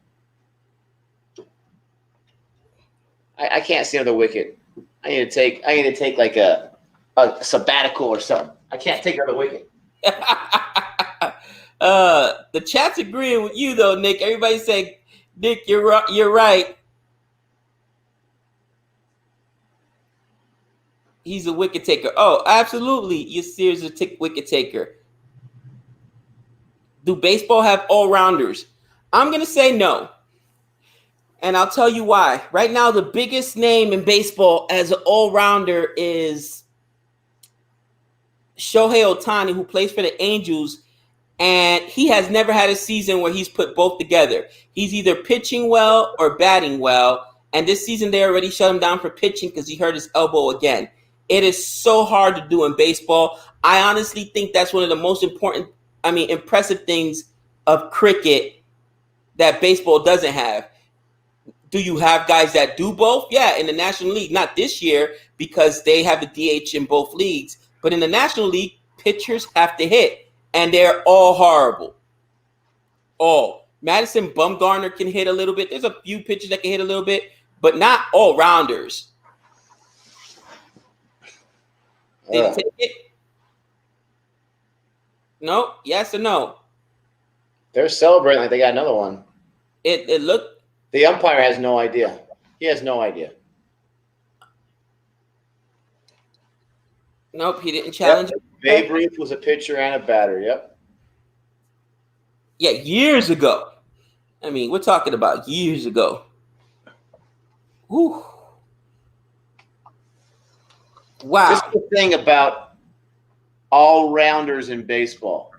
I can't see another wicket. I need to take like a sabbatical or something. I can't take another wicket. The chat's agreeing with you though, Nick. Everybody's saying, Nick, you're right. He's a wicket taker. Oh, absolutely. Yasir's a wicket taker. Do baseball have all-rounders? I'm going to say no. And I'll tell you why. Right now, the biggest name in baseball as an all-rounder is Shohei Ohtani, who plays for the Angels. And he has never had a season where he's put both together. He's either pitching well or batting well. And this season, they already shut him down for pitching because he hurt his elbow again. It is so hard to do in baseball. I honestly think that's one of the most impressive things of cricket that baseball doesn't have. Do you have guys that do both? Yeah, in the National League, not this year because they have a DH in both leagues. But in the National League, pitchers have to hit, and they're all horrible. All. Madison Bumgarner can hit a little bit. There's a few pitchers that can hit a little bit, but not all rounders. Did he take it? No? Yes or no? They're celebrating like they got another one. It looked. The umpire has no idea. He has no idea. Nope, he didn't challenge it. Babe Ruth was a pitcher and a batter. Yep. Yeah, years ago. I mean, we're talking about years ago. Whew. Wow. This is the thing about all-rounders in baseball.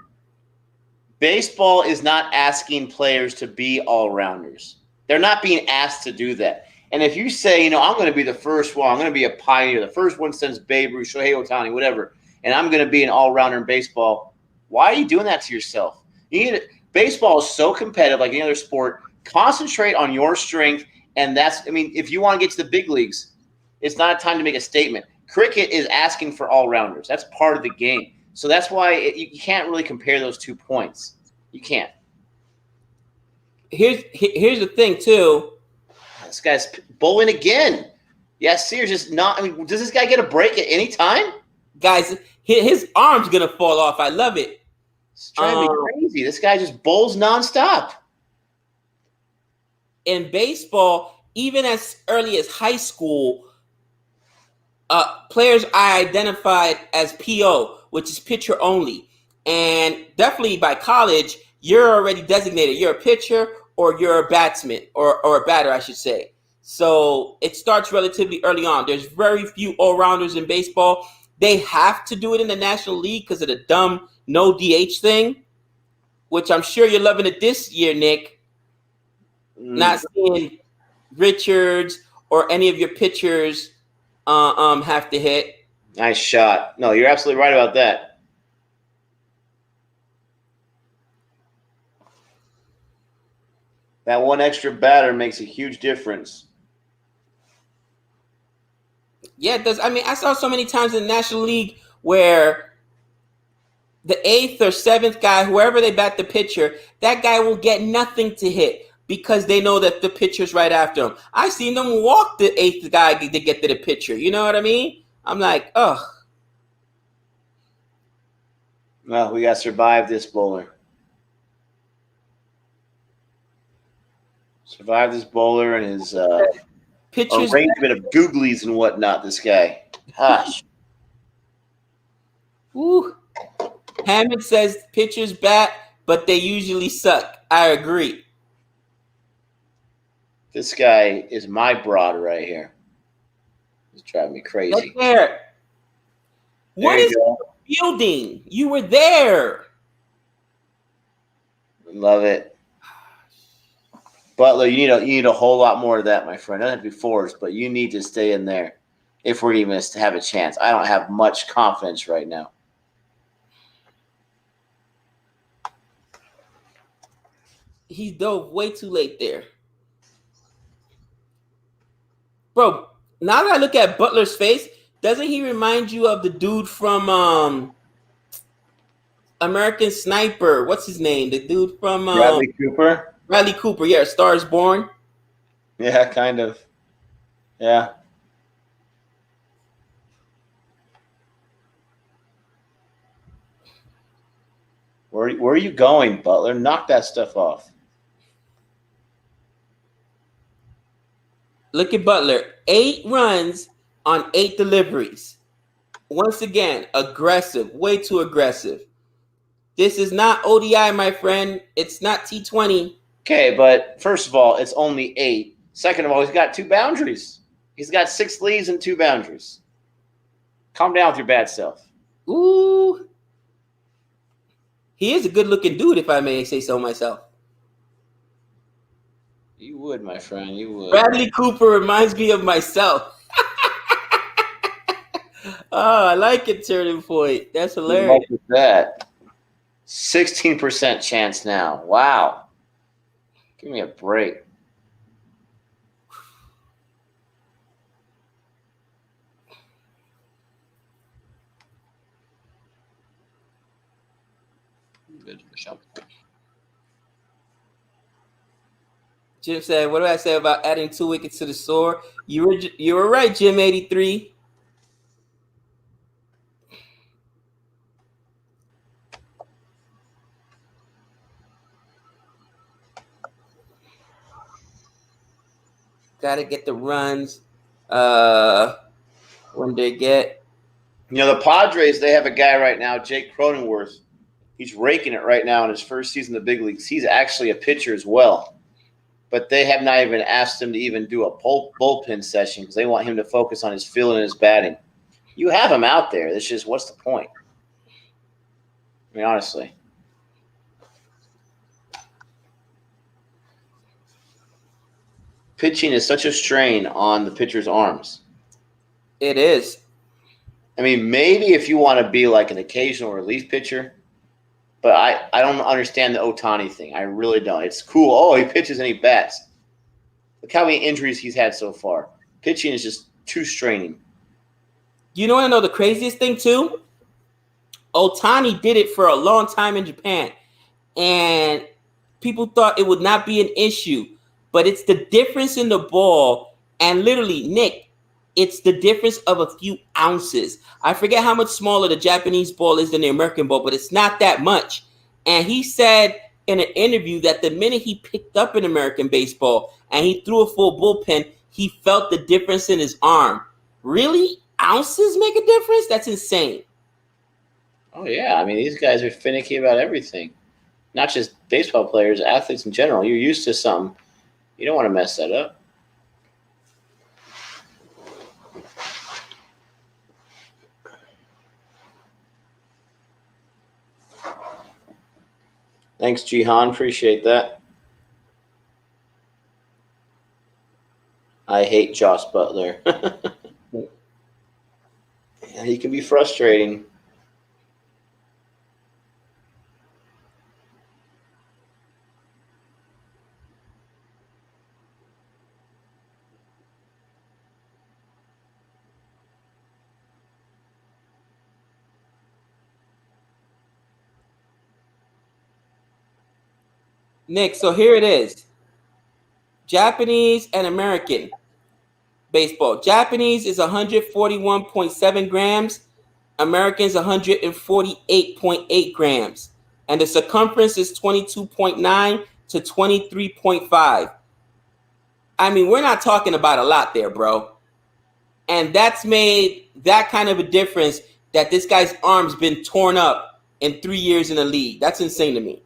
Baseball is not asking players to be all-rounders. They're not being asked to do that. And if you say, I'm going to be the first one, I'm going to be a pioneer, the first one since Babe Ruth, Shohei Ohtani, whatever, and I'm going to be an all-rounder in baseball, why are you doing that to yourself? Baseball is so competitive, like any other sport. Concentrate on your strength, and if you want to get to the big leagues, it's not a time to make a statement. Cricket is asking for all-rounders. That's part of the game. So that's why you can't really compare those 2 points. You can't. Here's the thing, too. This guy's bowling again. Yeah, Sears just not. Does this guy get a break at any time? Guys, his arm's going to fall off. I love it. It's driving me crazy. This guy just bowls nonstop. In baseball, even as early as high school, players are identified as PO, which is pitcher only. And definitely by college, you're already designated. You're a pitcher or you're a batsman or a batter, I should say. So it starts relatively early on. There's very few all-rounders in baseball. They have to do it in the National League because of the dumb no DH thing, which I'm sure you're loving it this year, Nick. Not seeing Richards or any of your pitchers have to hit. Nice shot. No, you're absolutely right about that. That one extra batter makes a huge difference. Yeah, it does. I saw so many times in the National League where the 8th or 7th guy, whoever they bat the pitcher, that guy will get nothing to hit because they know that the pitcher's right after him. I've seen them walk the 8th guy to get to the pitcher. You know what I mean? I'm like, ugh. Well, we got to survive this bowler. Survive this bowler and his arrangement of googlies and whatnot, this guy. Gosh. Woo. Hammond says pitchers bat, but they usually suck. I agree. This guy is my broad right here. He's driving me crazy. Right there. What is fielding? You were there. Love it. Butler, you need a whole lot more of that, my friend. Doesn't have to be forced, but you need to stay in there if we're even to have a chance. I don't have much confidence right now. He dove way too late there. Bro, now that I look at Butler's face, doesn't he remind you of the dude from American Sniper? What's his name? The dude from Bradley Cooper? Bradley Cooper. Yeah, Star is Born. Yeah, kind of. Yeah. Where are you going, Butler? Knock that stuff off. Look at Butler. 8 runs on 8 deliveries. Once again, aggressive. Way too aggressive. This is not ODI, my friend. It's not T20. Okay, but first of all, it's only 8. Second of all, he's got 2 boundaries. He's got 6 leads and 2 boundaries. Calm down with your bad self. Ooh. He is a good-looking dude, if I may say so myself. You would, my friend. You would. Bradley Cooper reminds me of myself. Oh, I like it, Turning Point. That's hilarious. Look at that. 16% chance now. Wow. Give me a break. Jim said, "What do I say about adding 2 wickets to the score?" You were right, Jim 83. Got to get the runs. When they get, The Padres, they have a guy right now, Jake Cronenworth. He's raking it right now in his first season in the big leagues. He's actually a pitcher as well. But they have not even asked him to even do a bullpen session because they want him to focus on his fielding and his batting. You have him out there. It's just, what's the point? I mean, honestly. Pitching is such a strain on the pitcher's arms. it is. I mean, maybe if you want to be like an occasional relief pitcher, but I don't understand the Ohtani thing. I really don't. It's cool. Oh, he pitches and he bats. Look how many injuries he's had so far. Pitching is just too straining. You know what I know the craziest thing too? Ohtani did it for a long time in Japan, and people thought it would not be an issue. But it's the difference in the ball, and literally, Nick, it's the difference of a few ounces. I forget how much smaller the Japanese ball is than the American ball, but it's not that much. And he said in an interview that the minute he picked up an American baseball and he threw a full bullpen, he felt the difference in his arm. Really? Ounces make a difference? That's insane. Oh, yeah. I mean, these guys are finicky about everything. Not just baseball players, athletes in general. You're used to something. You don't want to mess that up. Thanks, Jihan. Appreciate that. I hate Josh Butler. Yeah, he can be frustrating. Nick, so here it is. Japanese and American baseball. Japanese is 141.7 grams. Americans 148.8 grams. And the circumference is 22.9 to 23.5. I mean, we're not talking about a lot there, bro. And that's made that kind of a difference that this guy's arm's been torn up in 3 years in the league. That's insane to me.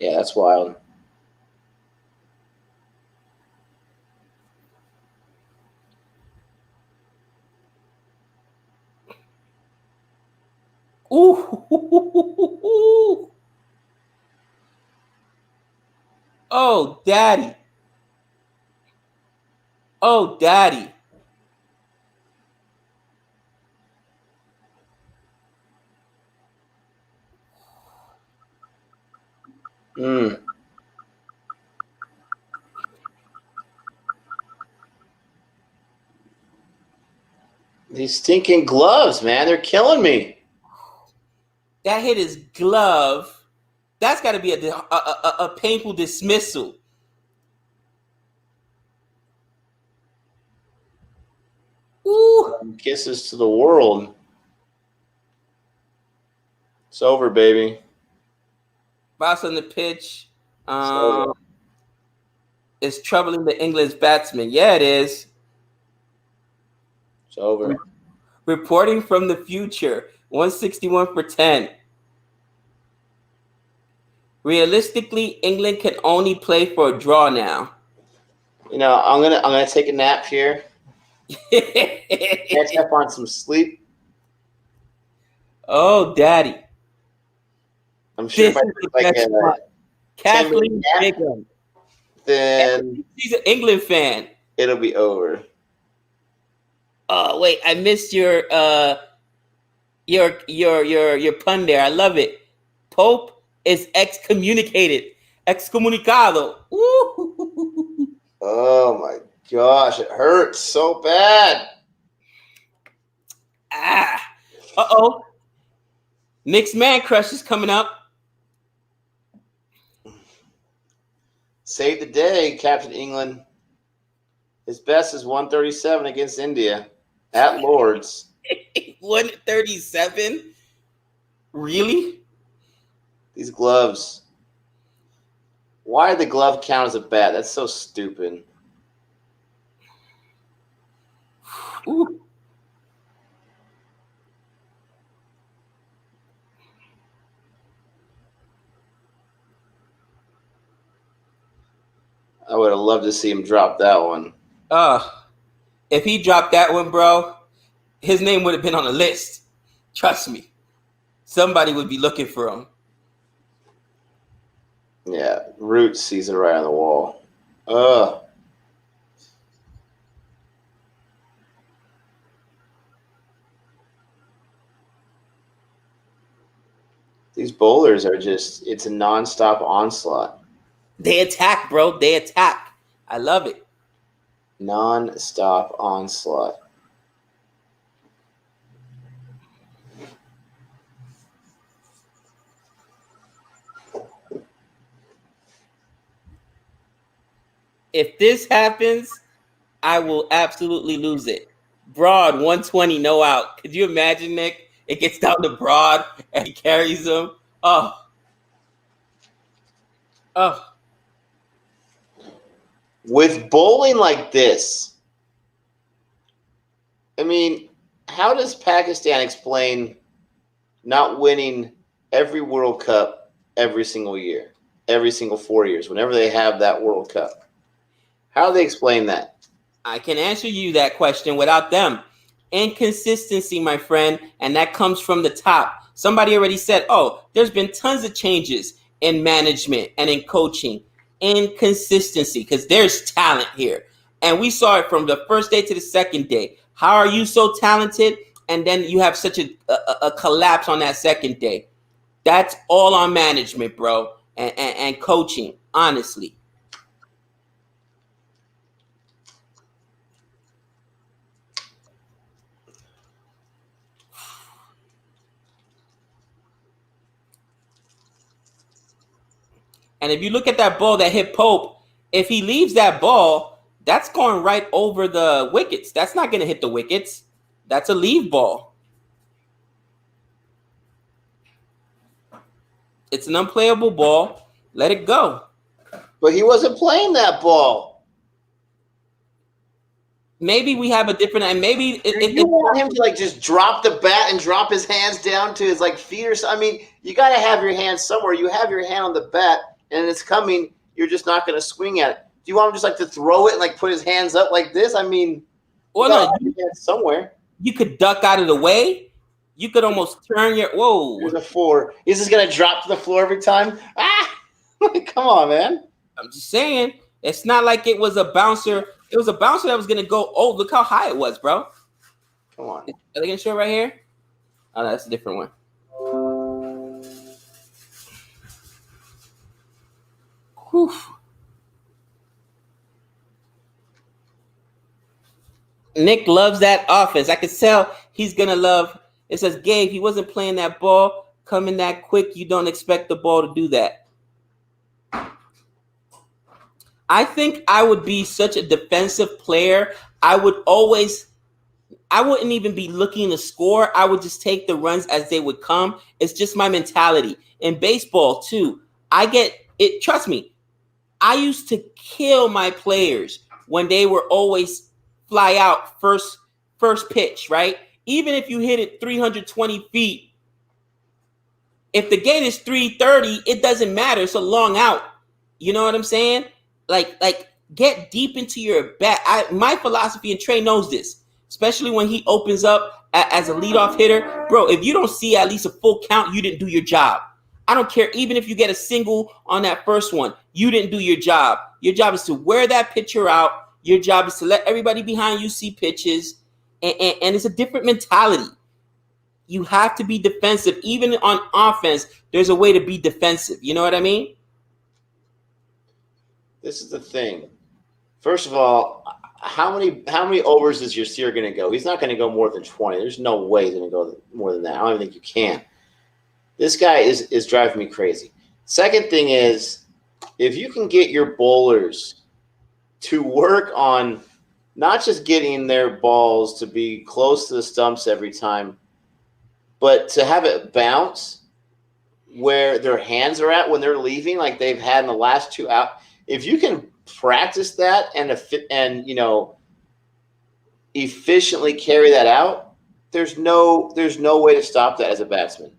Yeah, that's wild. Ooh. Oh, daddy. Oh, daddy. Mm. These stinking gloves, man. They're killing me. That hit his glove. That's got to be a painful dismissal. Ooh. Kisses to the world. It's over, baby. Bounce on the pitch. over. Is troubling the England's batsman. Yeah, it is. It's over. Reporting from the future. 161 for 10. Realistically, England can only play for a draw now. You know, I'm gonna take a nap here. Catch up on some sleep. Oh, daddy. I'm sure This if I is take the like best a one. Kathleen nap, Bigham. then She's an England fan. it'll be over. Oh, wait, I missed your pun there. I love it. Pope is excommunicated. Excommunicado. Ooh. Oh my gosh, it hurts so bad. Ah. Uh-oh. Mixed man crush is coming up. Save the day, Captain England. His best is 137 against India at Lords. 137? Really? These gloves. Why did the glove count as a bat? That's so stupid. Ooh. I would have loved to see him drop that one. If he dropped that one, bro, his name would have been on the list. Trust me. Somebody would be looking for him. Yeah, Root sees it right on the wall. Ugh. These bowlers are just, it's a nonstop onslaught. They attack, bro. They attack. I love it. Non-stop onslaught. If this happens, I will absolutely lose it. Broad, 120, no out. Could you imagine, Nick? It gets down to Broad and he carries him. Oh. With bowling like this, I mean, how does Pakistan explain not winning every World Cup every single year, every single 4 years, whenever they have that World Cup? How do they explain that? I can answer you that question without them. Inconsistency, my friend, and that comes from the top. Somebody already said, oh, there's been tons of changes in management and in coaching. Inconsistency, because there's talent here. And we saw it from the first day to the second day. How are you so talented? And then you have such a collapse on that second day. That's all on management, bro, and coaching, honestly. And if you look at that ball that hit Pope, if he leaves that ball, that's going right over the wickets. That's not going to hit the wickets. That's a leave ball. It's an unplayable ball. Let it go. But he wasn't playing that ball. Maybe we have a different, and maybe you want him to like just drop the bat and drop his hands down to his like feet or something. I mean, you got to have your hands somewhere. You have your hand on the bat and it's coming. You're just not going to swing at it. Do you want him just like to throw it and like put his hands up like this? I mean, well, no, somewhere. You could duck out of the way. You could almost turn your, whoa. Here's a 4. He's just going to drop to the floor every time. Ah, come on, man. I'm just saying, it's not like it was a bouncer. It was a bouncer that was gonna go. Oh, look how high it was, bro. Come on. Are they gonna show it right here? Oh, no, that's a different one. Whew. Nick loves that offense. I can tell he's gonna love. It says, Gabe, he wasn't playing that ball coming that quick. You don't expect the ball to do that. I think I would be such a defensive player. I wouldn't even be looking to score. I would just take the runs as they would come. It's just my mentality. In baseball, too, I get it. Trust me, I used to kill my players when they were always fly out first pitch, right? Even if you hit it 320 feet, if the gate is 330, it doesn't matter. It's a long out. You know what I'm saying? Like get deep into your bat. My philosophy, and Trey knows this, especially when he opens up as a leadoff hitter, bro. If you don't see at least a full count, you didn't do your job. I don't care, even if you get a single on that first one, you didn't do your job. Your job is to wear that pitcher out. Your job is to let everybody behind you see pitches, and it's a different mentality. You have to be defensive. Even on offense, there's a way to be defensive. You know what I mean? This is the thing. First of all, how many overs is your Sear going to go? He's not going to go more than 20. There's no way he's going to go more than that. I don't even think you can. This guy is driving me crazy. Second thing is, if you can get your bowlers to work on not just getting their balls to be close to the stumps every time, but to have it bounce where their hands are at when they're leaving, like they've had in the last two out. If you can practice that and efficiently carry that out, there's no way to stop that as a batsman.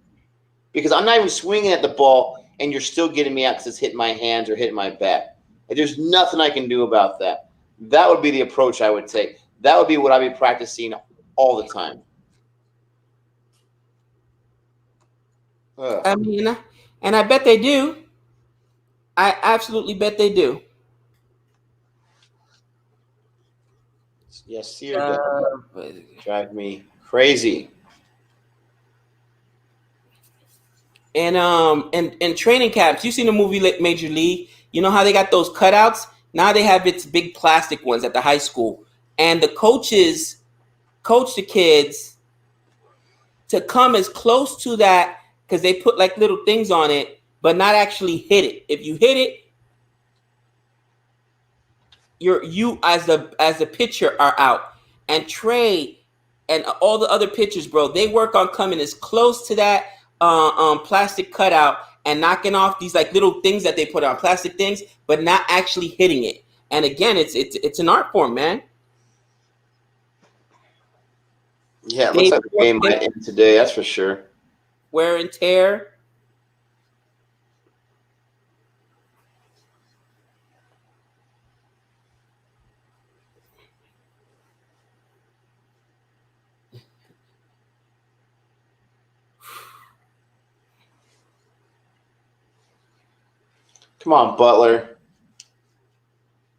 Because I'm not even swinging at the ball, and you're still getting me out because it's hitting my hands or hitting my bat. And there's nothing I can do about that. That would be the approach I would take. That would be what I'd be practicing all the time. I mean, and I bet they do. I absolutely bet they do. Yes, Sear does. Drive me crazy. And training camps, you seen the movie Major League? You know how they got those cutouts? Now they have its big plastic ones at the high school, and the coaches coach the kids to come as close to that because they put like little things on it, but not actually hit it. If you hit it, you as the pitcher are out. And Trey and all the other pitchers, bro, they work on coming as close to that plastic cutout and knocking off these like little things that they put on, plastic things, but not actually hitting it. And again, it's an art form, man. Yeah, it looks like the game might end today, that's for sure. Wear and tear. Come on, Butler.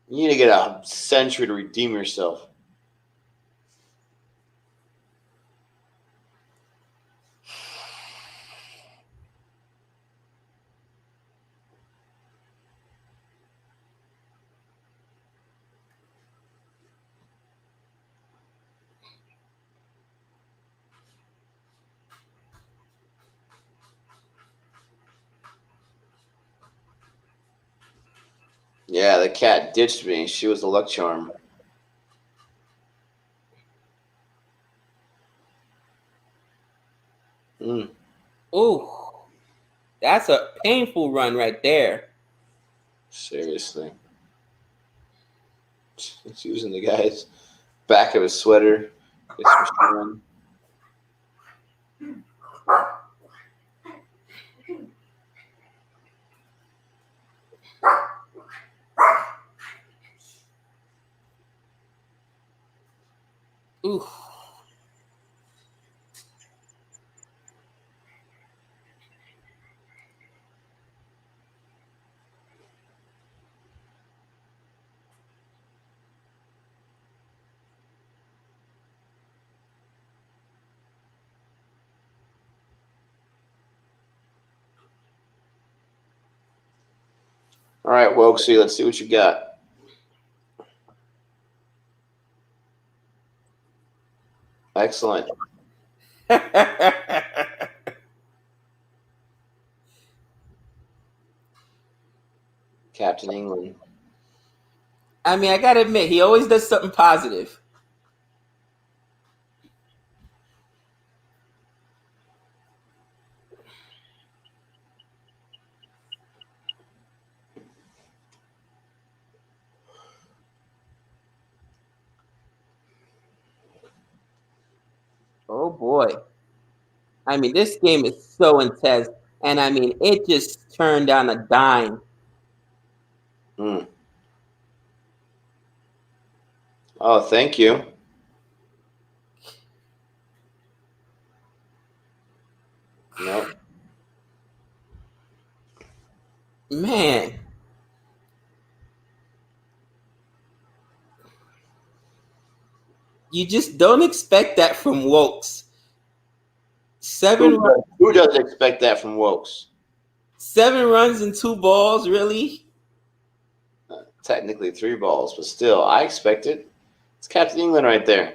You need to get a century to redeem yourself. Yeah, the cat ditched me. She was the luck charm. Ooh, that's a painful run right there. Seriously. He's using the guy's back of his sweater. Ooh. All right, Wokesy, let's see what you got. Excellent. Captain England. I mean, I gotta admit, he always does something positive. Oh boy. I mean, this game is so intense. And I mean, it just turned on a dime. Mm. Oh, thank you. No. Man. You just don't expect that from Wokes. Who doesn't expect that from Wokes? 7 runs and 2 balls, really? Technically 3 balls, but still, I expect it. It's Captain England right there.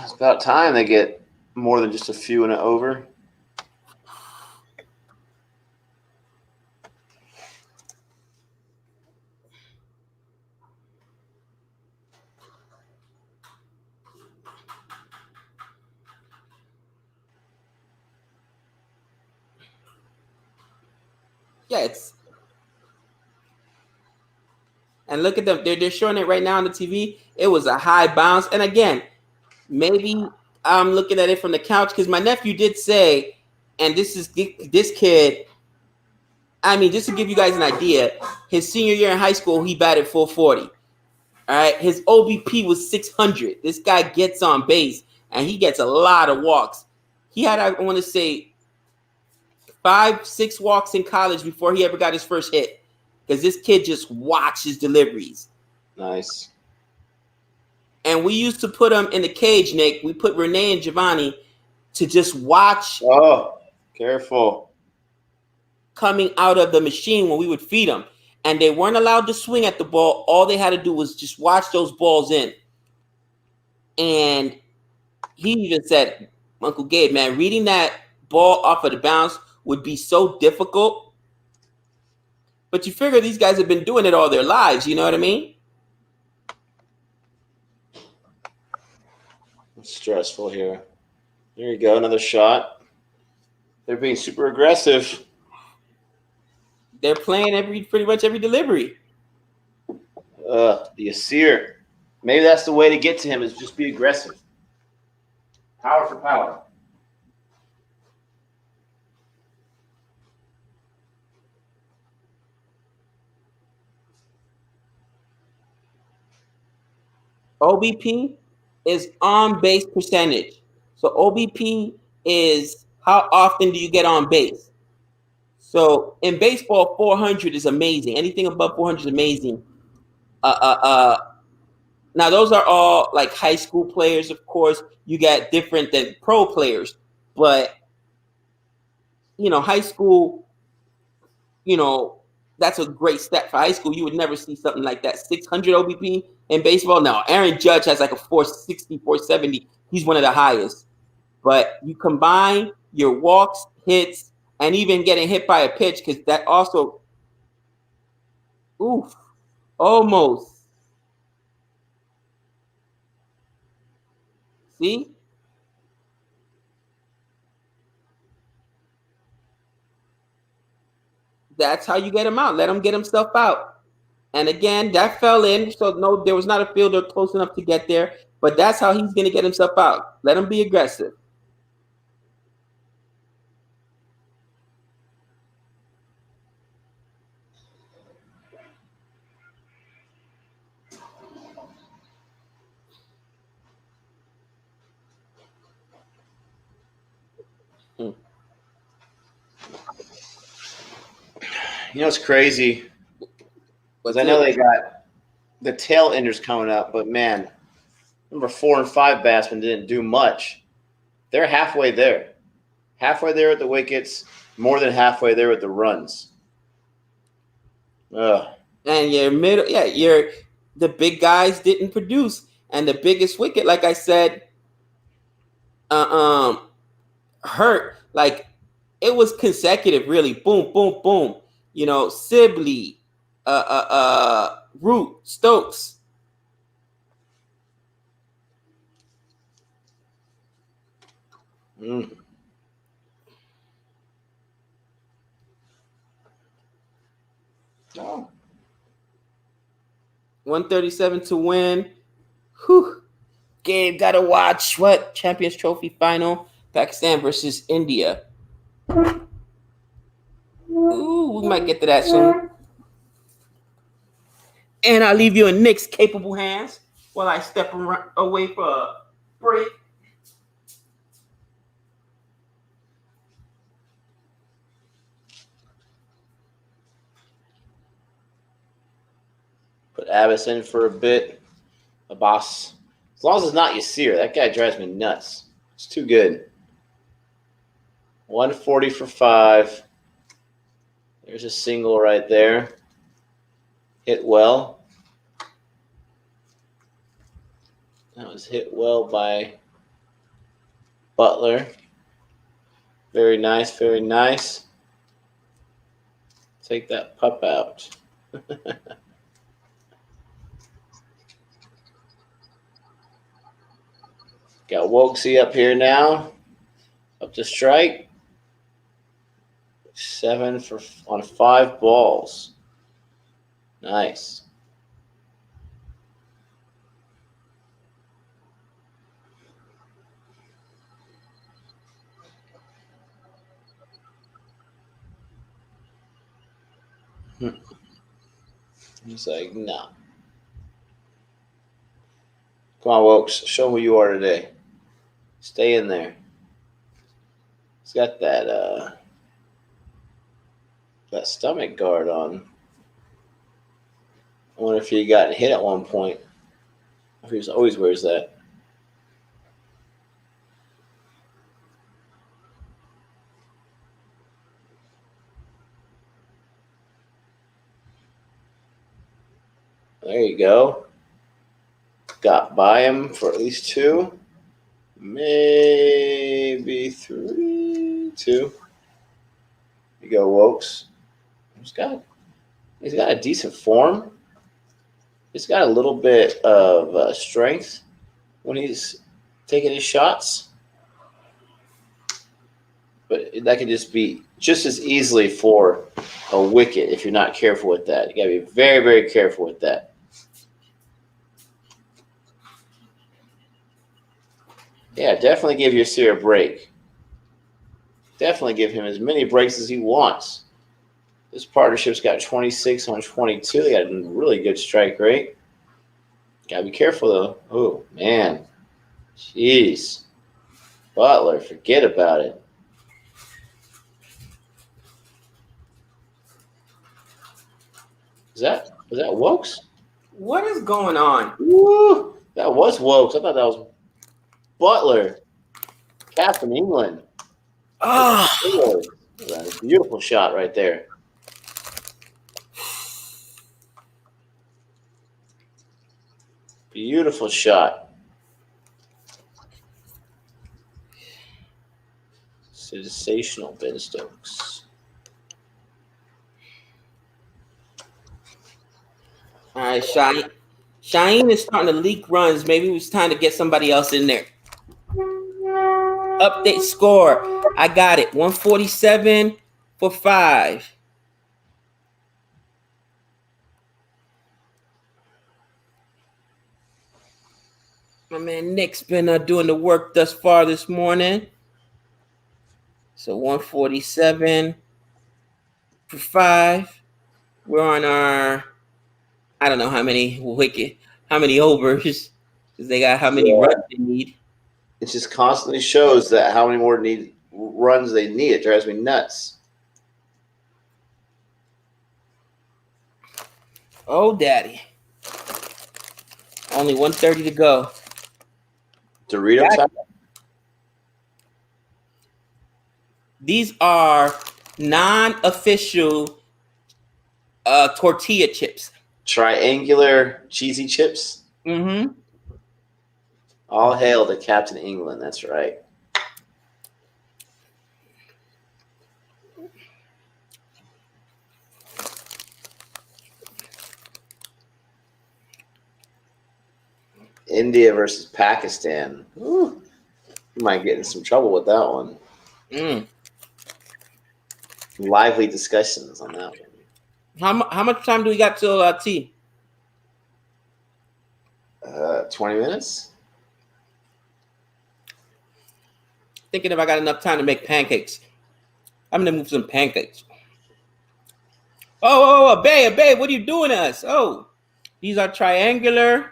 It's about time they get more than just a few and an over. Yeah, it's. And look at them. They're showing it right now on the TV. It was a high bounce. And again, maybe I'm looking at it from the couch because my nephew did say, and this kid. I mean, just to give you guys an idea, his senior year in high school, he batted 440. All right, his OBP was 600. This guy gets on base and he gets a lot of walks. He had, I want to say, 5-6 walks in college before he ever got his first hit because this kid just watches deliveries. Nice. And we used to put them in the cage, Nick. We put Renee and Giovanni to just watch. Oh, careful. Coming out of the machine when we would feed them. And they weren't allowed to swing at the ball. All they had to do was just watch those balls in. And he even said, Uncle Gabe, man, reading that ball off of the bounce would be so difficult. But you figure these guys have been doing it all their lives. You know what I mean? It's stressful here. There you go. Another shot. They're being super aggressive. They're playing pretty much every delivery. The Yasir. Maybe that's the way to get to him is just be aggressive. Power for power. OBP is on base percentage. So OBP is how often do you get on base? So in baseball, 400 is amazing. Anything above 400 is amazing. Now those are all like high school players, of course. You got different than pro players, but high school, that's a great step for high school. You would never see something like that. 600 OBP in baseball. Now Aaron Judge has like a 460, 470. He's one of the highest. But you combine your walks, hits, and even getting hit by a pitch because that also, almost. See? That's how you get him out. Let him get himself out. And again, that fell in. So no, there was not a fielder close enough to get there. But that's how he's going to get himself out. Let him be aggressive. You know, it's crazy because I know they got the tail enders coming up, but man, number 4 and 5 batsmen didn't do much. They're halfway there. Halfway there with the wickets, more than halfway there with the runs. Ugh. And the big guys didn't produce. And the biggest wicket, like I said, hurt. Like, it was consecutive, really. Boom, boom, boom. You know, Sibley, Root, Stokes. Mm. Oh. 137 to win. Whew. Gabe, gotta watch what? Champions Trophy final. Pakistan versus India. Ooh, we might get to that soon. And I'll leave you in Nick's capable hands while I step away for a break. Put Abbas in for a bit. Abbas. As long as it's not Yasir. That guy drives me nuts. It's too good. 140 for 5. There's a single right there. Hit well. That was hit well by Butler. Very nice, very nice. Take that pup out. Got Wokesy up here now. Up to strike. 7 on 5 balls. Nice. He's like, no. Come on, Wokes. Show who you are today. Stay in there. He's got that stomach guard on. I wonder if he got hit at one point. He always wears that. There you go. Got by him for at least 2. Maybe 3. 2. You go, Wokes. He's got a decent form. He's got a little bit of strength when he's taking his shots. But that can just be just as easily for a wicket if you're not careful with that. You got to be very, very careful with that. Yeah, definitely give Yasir a break. Definitely give him as many breaks as he wants. This partnership's got 26 on 22. They got a really good strike rate. Gotta be careful, though. Oh, man. Jeez. Butler, forget about it. Was that Wokes? What is going on? Woo! That was Wokes. I thought that was Butler. Captain England. Oh. That's a beautiful shot right there. Beautiful shot. Sensational, Ben Stokes. All right, Shaheen is starting to leak runs. Maybe it was time to get somebody else in there. Update score. I got it. 147 for 5. My man Nick's been doing the work thus far this morning. So 147 for 5. We're on our, I don't know how many overs, because they got how many runs they need. It just constantly shows that how many more runs they need. It drives me nuts. Oh, daddy. Only 1:30 to go. Dorito That- time. These are non-official tortilla chips. Triangular cheesy chips. Mm-hmm. All hail to Captain England. That's right. India versus Pakistan. Ooh, you might get in some trouble with that one. Mm. Lively discussions on that one. How much time do we got till tea? 20 minutes. Thinking if I got enough time to make pancakes. I'm gonna move some pancakes. Oh, babe, what are you doing to us? Oh, these are triangular,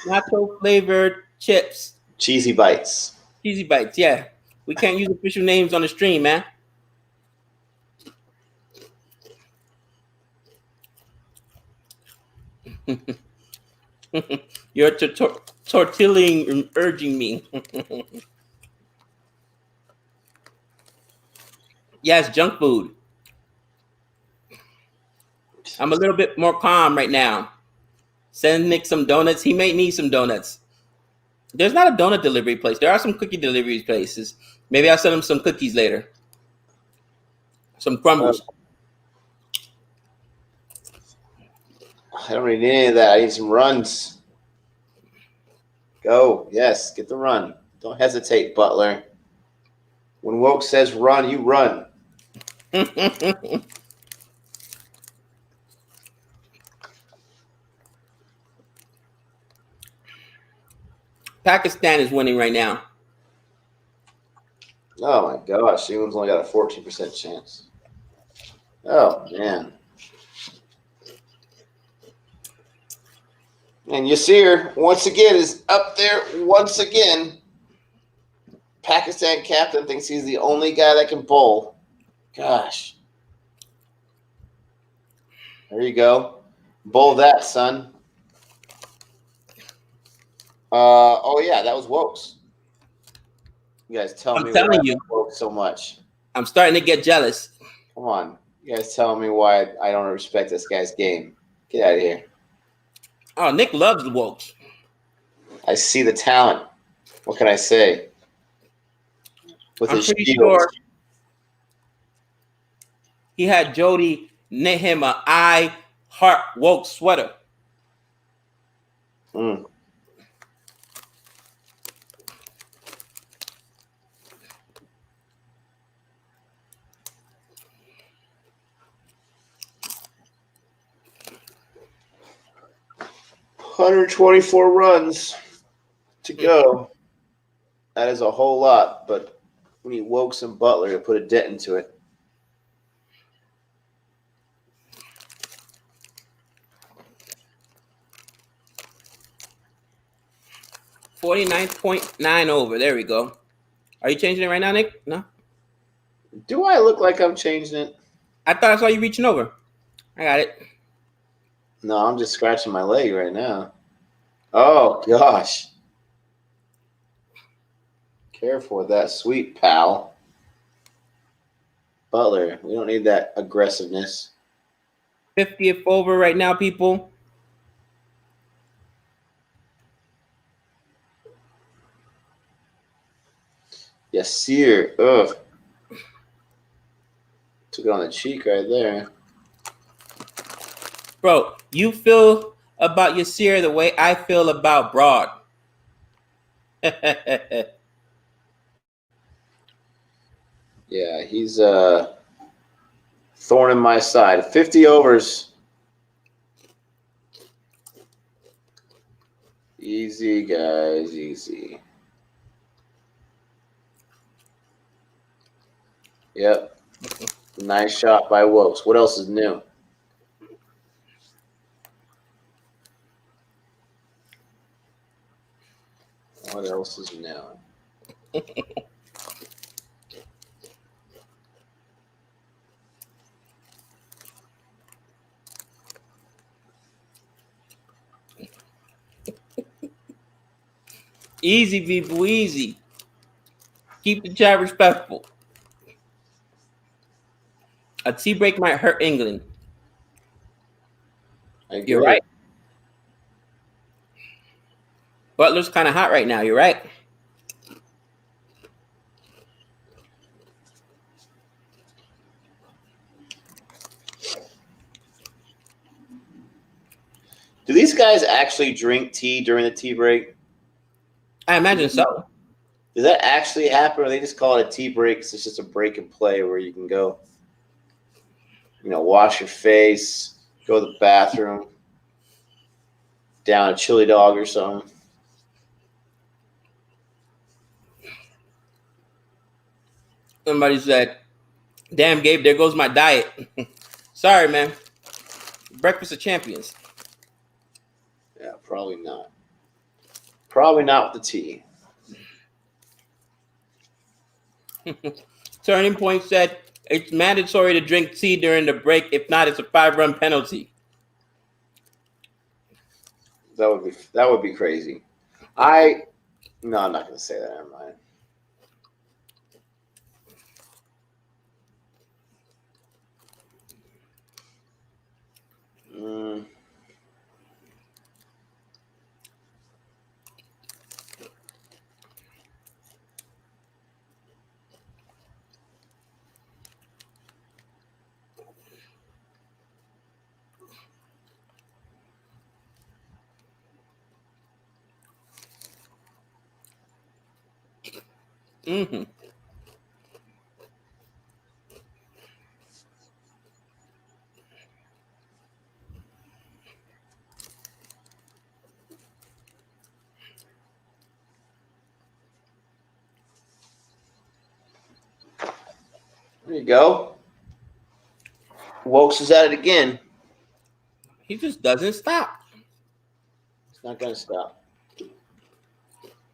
nacho flavored chips. Cheesy bites. Cheesy bites, yeah. We can't use official names on the stream, man. You're tortilling urging me. Yes, junk food. I'm a little bit more calm right now. Send Nick some donuts. He may need some donuts. There's not a donut delivery place. There are some cookie delivery places. Maybe I'll send him some cookies later. Some crumbles. I don't need any of that. I need some runs. Go. Yes, get the run. Don't hesitate, Butler. When Woke says run, you run. Pakistan is winning right now. Oh my gosh, England's only got a 14% chance. Oh man. And Yasir, once again, is up there once again. Pakistan captain thinks he's the only guy that can bowl. Gosh. There you go. Bowl that, son. Oh yeah, that was Wokes. You guys tell me I'm telling why you. I Woke so much. I'm starting to get jealous. Come on. You guys telling me why I don't respect this guy's game. Get out of here. Oh, Nick loves the Wokes. I see the talent. What can I say? With I'm his pretty shields. sure he had Jody knit him a I Heart Woke sweater. Mm. $124 runs to go. That is a whole lot, but we need Wokes and Butler to put a dent into it. $49.9 over. There we go. Are you changing it right now, Nick? No? Do I look like I'm changing it? I thought I saw you reaching over. I got it. No, I'm just scratching my leg right now. Oh, gosh. Careful with that sweet, pal. Butler, we don't need that aggressiveness. 50th over right now, people. Yasir, ugh. Took it on the cheek right there. Bro, you feel about Yasir the way I feel about Broad. Yeah, he's thorn in my side. 50 overs. Easy, guys, easy. Yep. Nice shot by Wokes. What else is new? What else is new? Easy, people, easy. Keep the chat respectful. A tea break might hurt England. I agree. You're right. Butler's kind of hot right now. You're right. Do these guys actually drink tea during the tea break? I imagine so. Does that actually happen, or they just call it a tea break? 'Cause it's just a break and play where you can go, wash your face, go to the bathroom, down a chili dog or something. Somebody said, "Damn, Gabe, there goes my diet." Sorry, man. Breakfast of champions. Yeah, probably not. Probably not with the tea. Turning Point said, "It's mandatory to drink tea during the break. If not, it's a 5-run penalty." That would be crazy. No, I'm not going to say that. Never mind. Mm-hmm. There you go. Wokes is at it again. He just doesn't stop. It's not going to stop.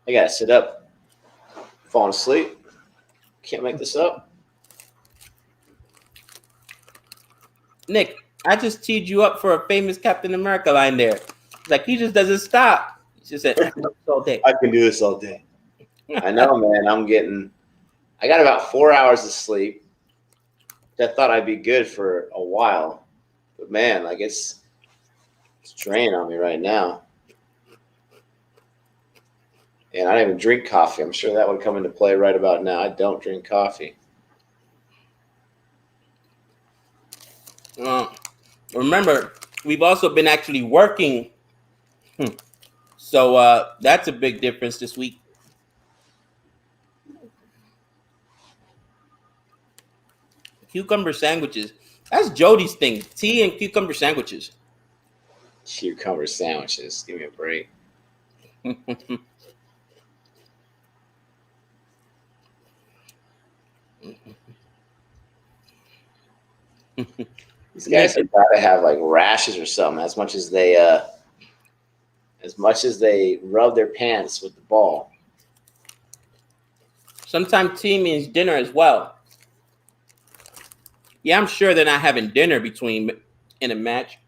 I got to sit up. Falling asleep. Can't make this up. Nick, I just teed you up for a famous Captain America line there. It's like he just doesn't stop. He just said, all day. I can do this all day. I know, man. I got about 4 hours of sleep. I thought I'd be good for a while. But man, like it's draining on me right now. And I don't even drink coffee. I'm sure that would come into play right about now. I don't drink coffee. Remember, we've also been actually working. So that's a big difference this week. Cucumber sandwiches. That's Jody's thing. Tea and cucumber sandwiches. Cucumber sandwiches. Give me a break. These guys have got to have like rashes or something. As much as they rub their pants with the ball. Sometimes tea means dinner as well. Yeah, I'm sure they're not having dinner in a match.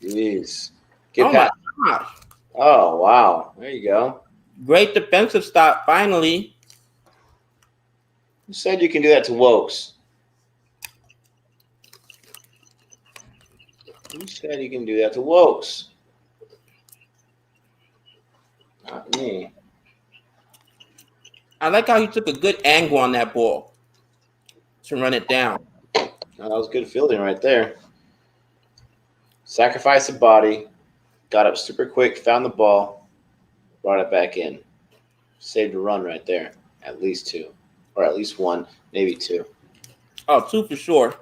Jeez. Oh my gosh. Oh, wow. There you go. Great defensive stop, finally. Who said you can do that to Wokes? Who said you can do that to Wokes? Not me. I like how he took a good angle on that ball to run it down. Oh, that was good fielding right there. Sacrificed the body, got up super quick, found the ball, brought it back in. Saved a run right there. At least 2. Or at least 1, maybe 2. Oh, 2 for sure.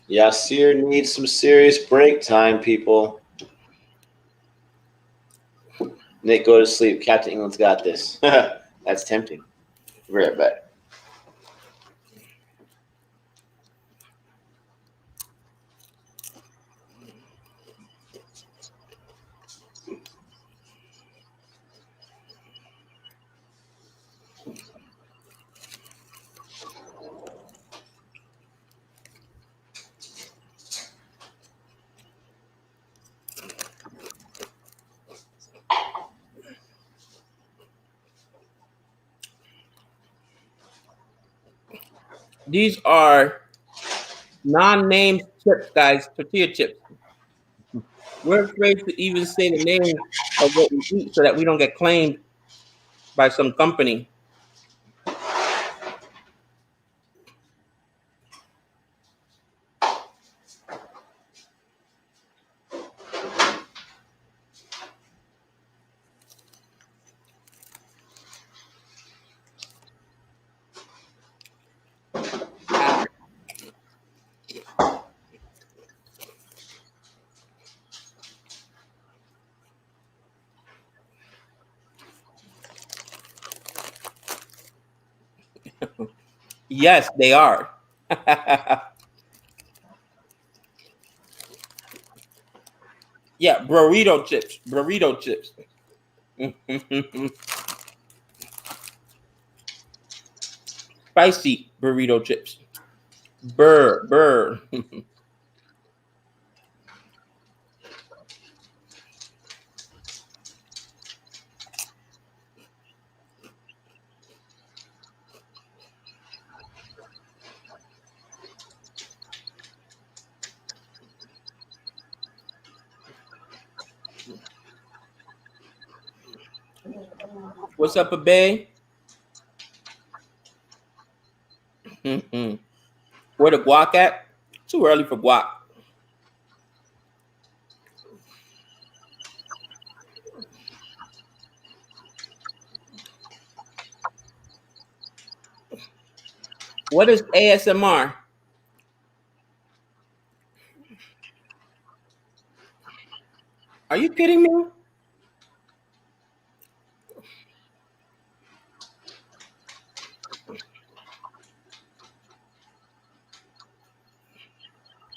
Yasir needs some serious break time, people. Nick, go to sleep. Captain England's got this. That's tempting. Be right back. These are non-named chips, guys. Tortilla chips. We're afraid to even say the name of what we eat so that we don't get claimed by some company. Yes, they are. Yeah, burrito chips. Burrito chips. Spicy burrito chips. Burr. What's up, Abe? Where the guac at? Too early for guac. What is ASMR? Are you kidding me?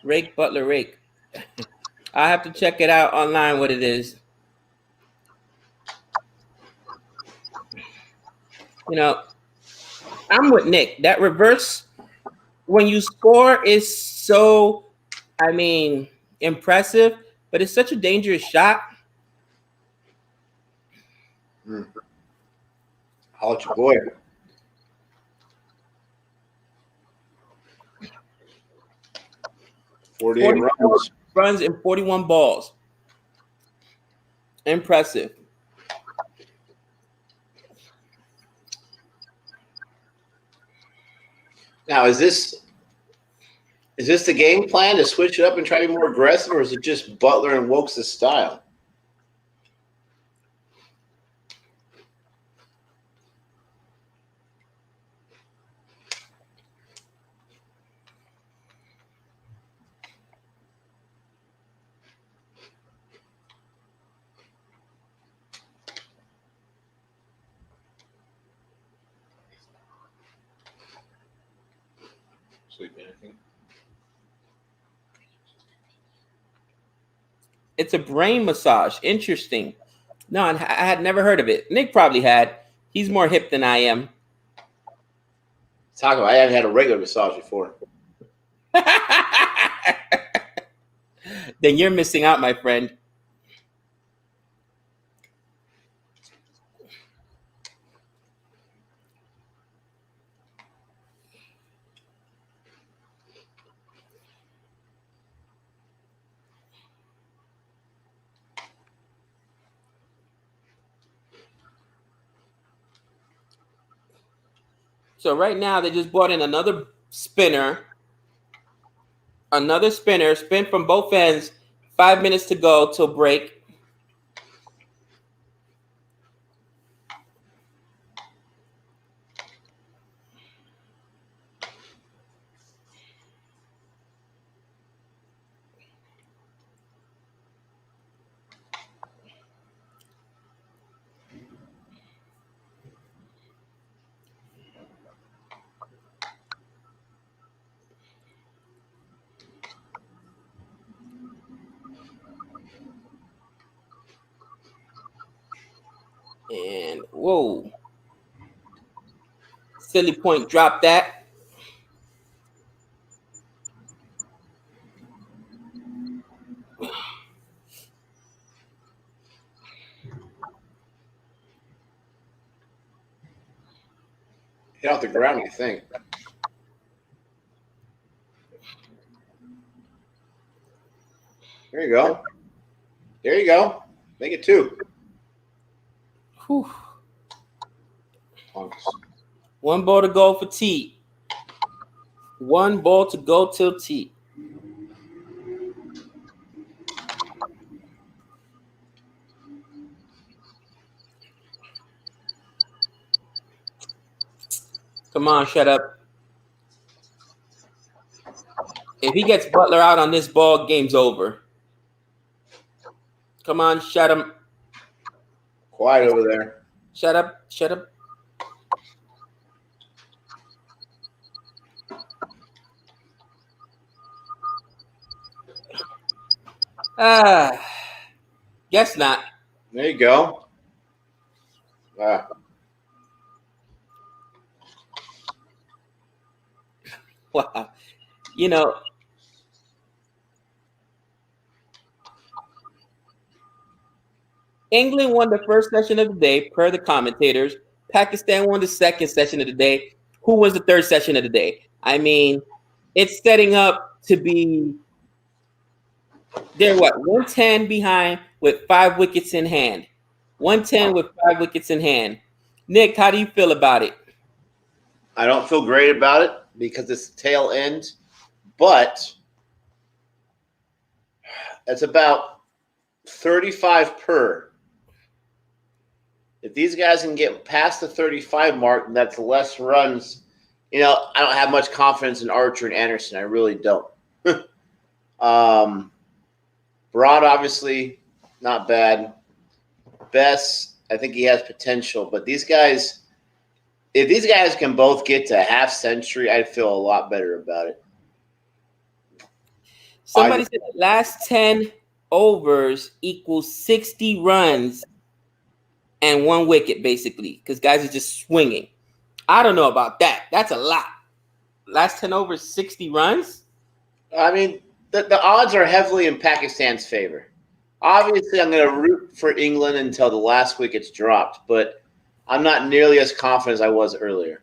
Rake Butler Rake. I have to check it out online what it is. You know, I'm with Nick. That reverse when you score is so, I mean, impressive, but it's such a dangerous shot. Holla at your boy. 48 runs. Runs and 41 balls. Impressive. Now, is this the game plan to switch it up and try to be more aggressive, or is it just Butler and Wokes' style? It's a brain massage. Interesting. No, I had never heard of it. Nick probably had. He's more hip than I am. Taco, I haven't had a regular massage before. Then you're missing out, my friend. So right now they just brought in another spinner. Another spinner. Spin from both ends. 5 minutes to go till break. And whoa. Silly point dropped that. Hit off the ground, I think. There you go. There you go. Make it 2. Whew. Punks. 1 ball to go for T. 1 ball to go till T. Come on, shut up. If he gets Butler out on this ball, game's over. Come on, shut him. Quiet over there. Shut up. Shut up. Guess not. There you go. Wow. You know, England won the first session of the day, per the commentators. Pakistan won the second session of the day. Who wins the third session of the day? I mean, it's setting up to be, they're what, 110 behind with 5 wickets in hand. 110 with 5 wickets in hand. Nick, how do you feel about it? I don't feel great about it because it's the tail end, but it's about 35 per. If these guys can get past the 35 mark, that's less runs. You know, I don't have much confidence in Archer and Anderson. I really don't. Broad, obviously, not bad. Bess, I think he has potential. But these guys, if these guys can both get to half century, I'd feel a lot better about it. Somebody said the last 10 overs equals 60 runs and 1 wicket, basically, because guys are just swinging. I don't know about that. That's a lot. Last 10 overs, 60 runs? I mean, the odds are heavily in Pakistan's favor. Obviously, I'm going to root for England until the last wicket's dropped, but I'm not nearly as confident as I was earlier.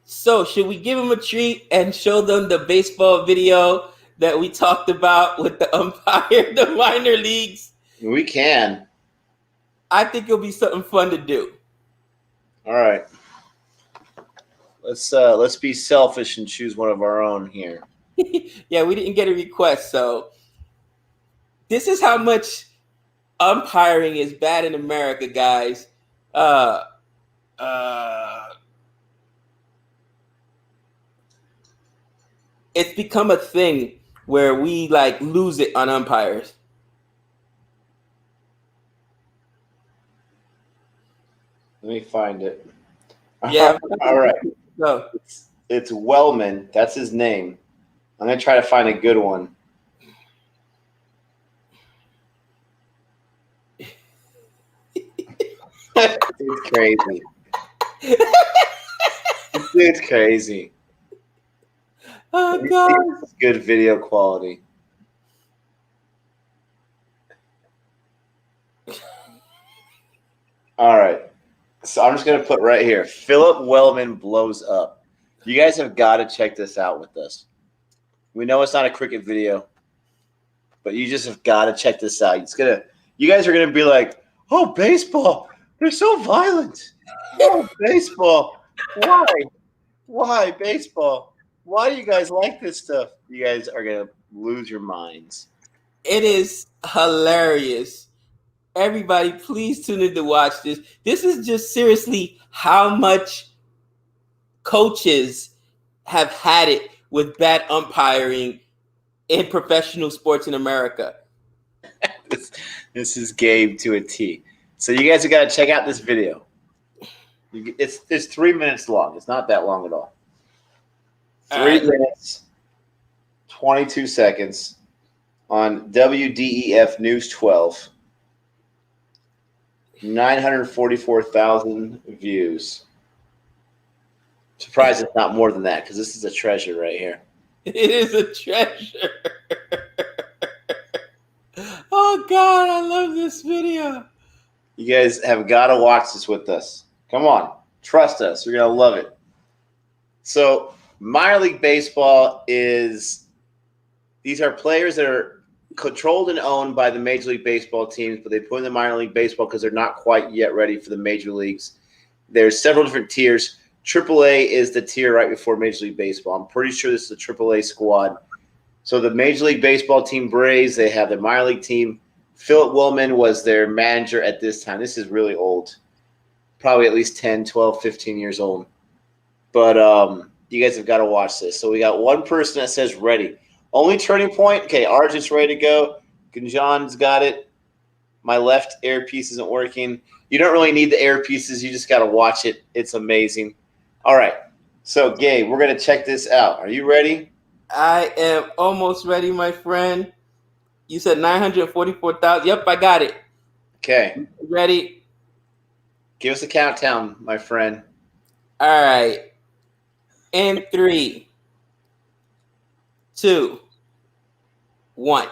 So, should we give them a treat and show them the baseball video that we talked about with the umpire, the minor leagues? We can. I think it'll be something fun to do. All right. Let's be selfish and choose one of our own here. Yeah, we didn't get a request, so this is how much umpiring is bad in America, guys. It's become a thing where we like lose it on umpires. Let me find it. Yeah. All right. So It's Wellman. That's his name. I'm going to try to find a good one. It's crazy. It's crazy. oh god. It's good video quality. All right. So I'm just going to put right here. Philip Wellman blows up. You guys have got to check this out with us. We know it's not a cricket video, but you just have got to check this out. You guys are gonna be like, "Oh, baseball! They're so violent! Oh, baseball! Why baseball? Why do you guys like this stuff?" You guys are gonna lose your minds. It is hilarious. Everybody, please tune in to watch this. This is just seriously how much coaches have had it with bad umpiring in professional sports in America. This is game to a T. So you guys have got to check out this video. It's 3 minutes long. It's not that long at all. 3 minutes, 22 seconds on WDEF News 12. 944,000 views. Surprised it's not more than that because this is a treasure right here. It is a treasure. Oh God, I love this video. You guys have got to watch this with us. Come on, trust us. You're gonna love it. So minor league baseball these are players that are controlled and owned by the Major League Baseball teams, but they put in the minor league baseball because they're not quite yet ready for the major leagues. There's several different tiers. AAA is the tier right before Major League Baseball. I'm pretty sure this is a AAA squad. So the Major League Baseball team Braves, they have their minor league team. Philip Willman was their manager at this time. This is really old. Probably at least 10, 12, 15 years old. But you guys have got to watch this. So we got one person that says ready. Only turning point. Okay, Arjun's ready to go. Gunjan's got it. My left earpiece isn't working. You don't really need the earpieces. You just got to watch it. It's amazing. All right. So, Gabe, we're going to check this out. Are you ready? I am almost ready, my friend. You said 944,000. Yep, I got it. Okay. Ready? Give us a countdown, my friend. All right. In 3, 2, 1.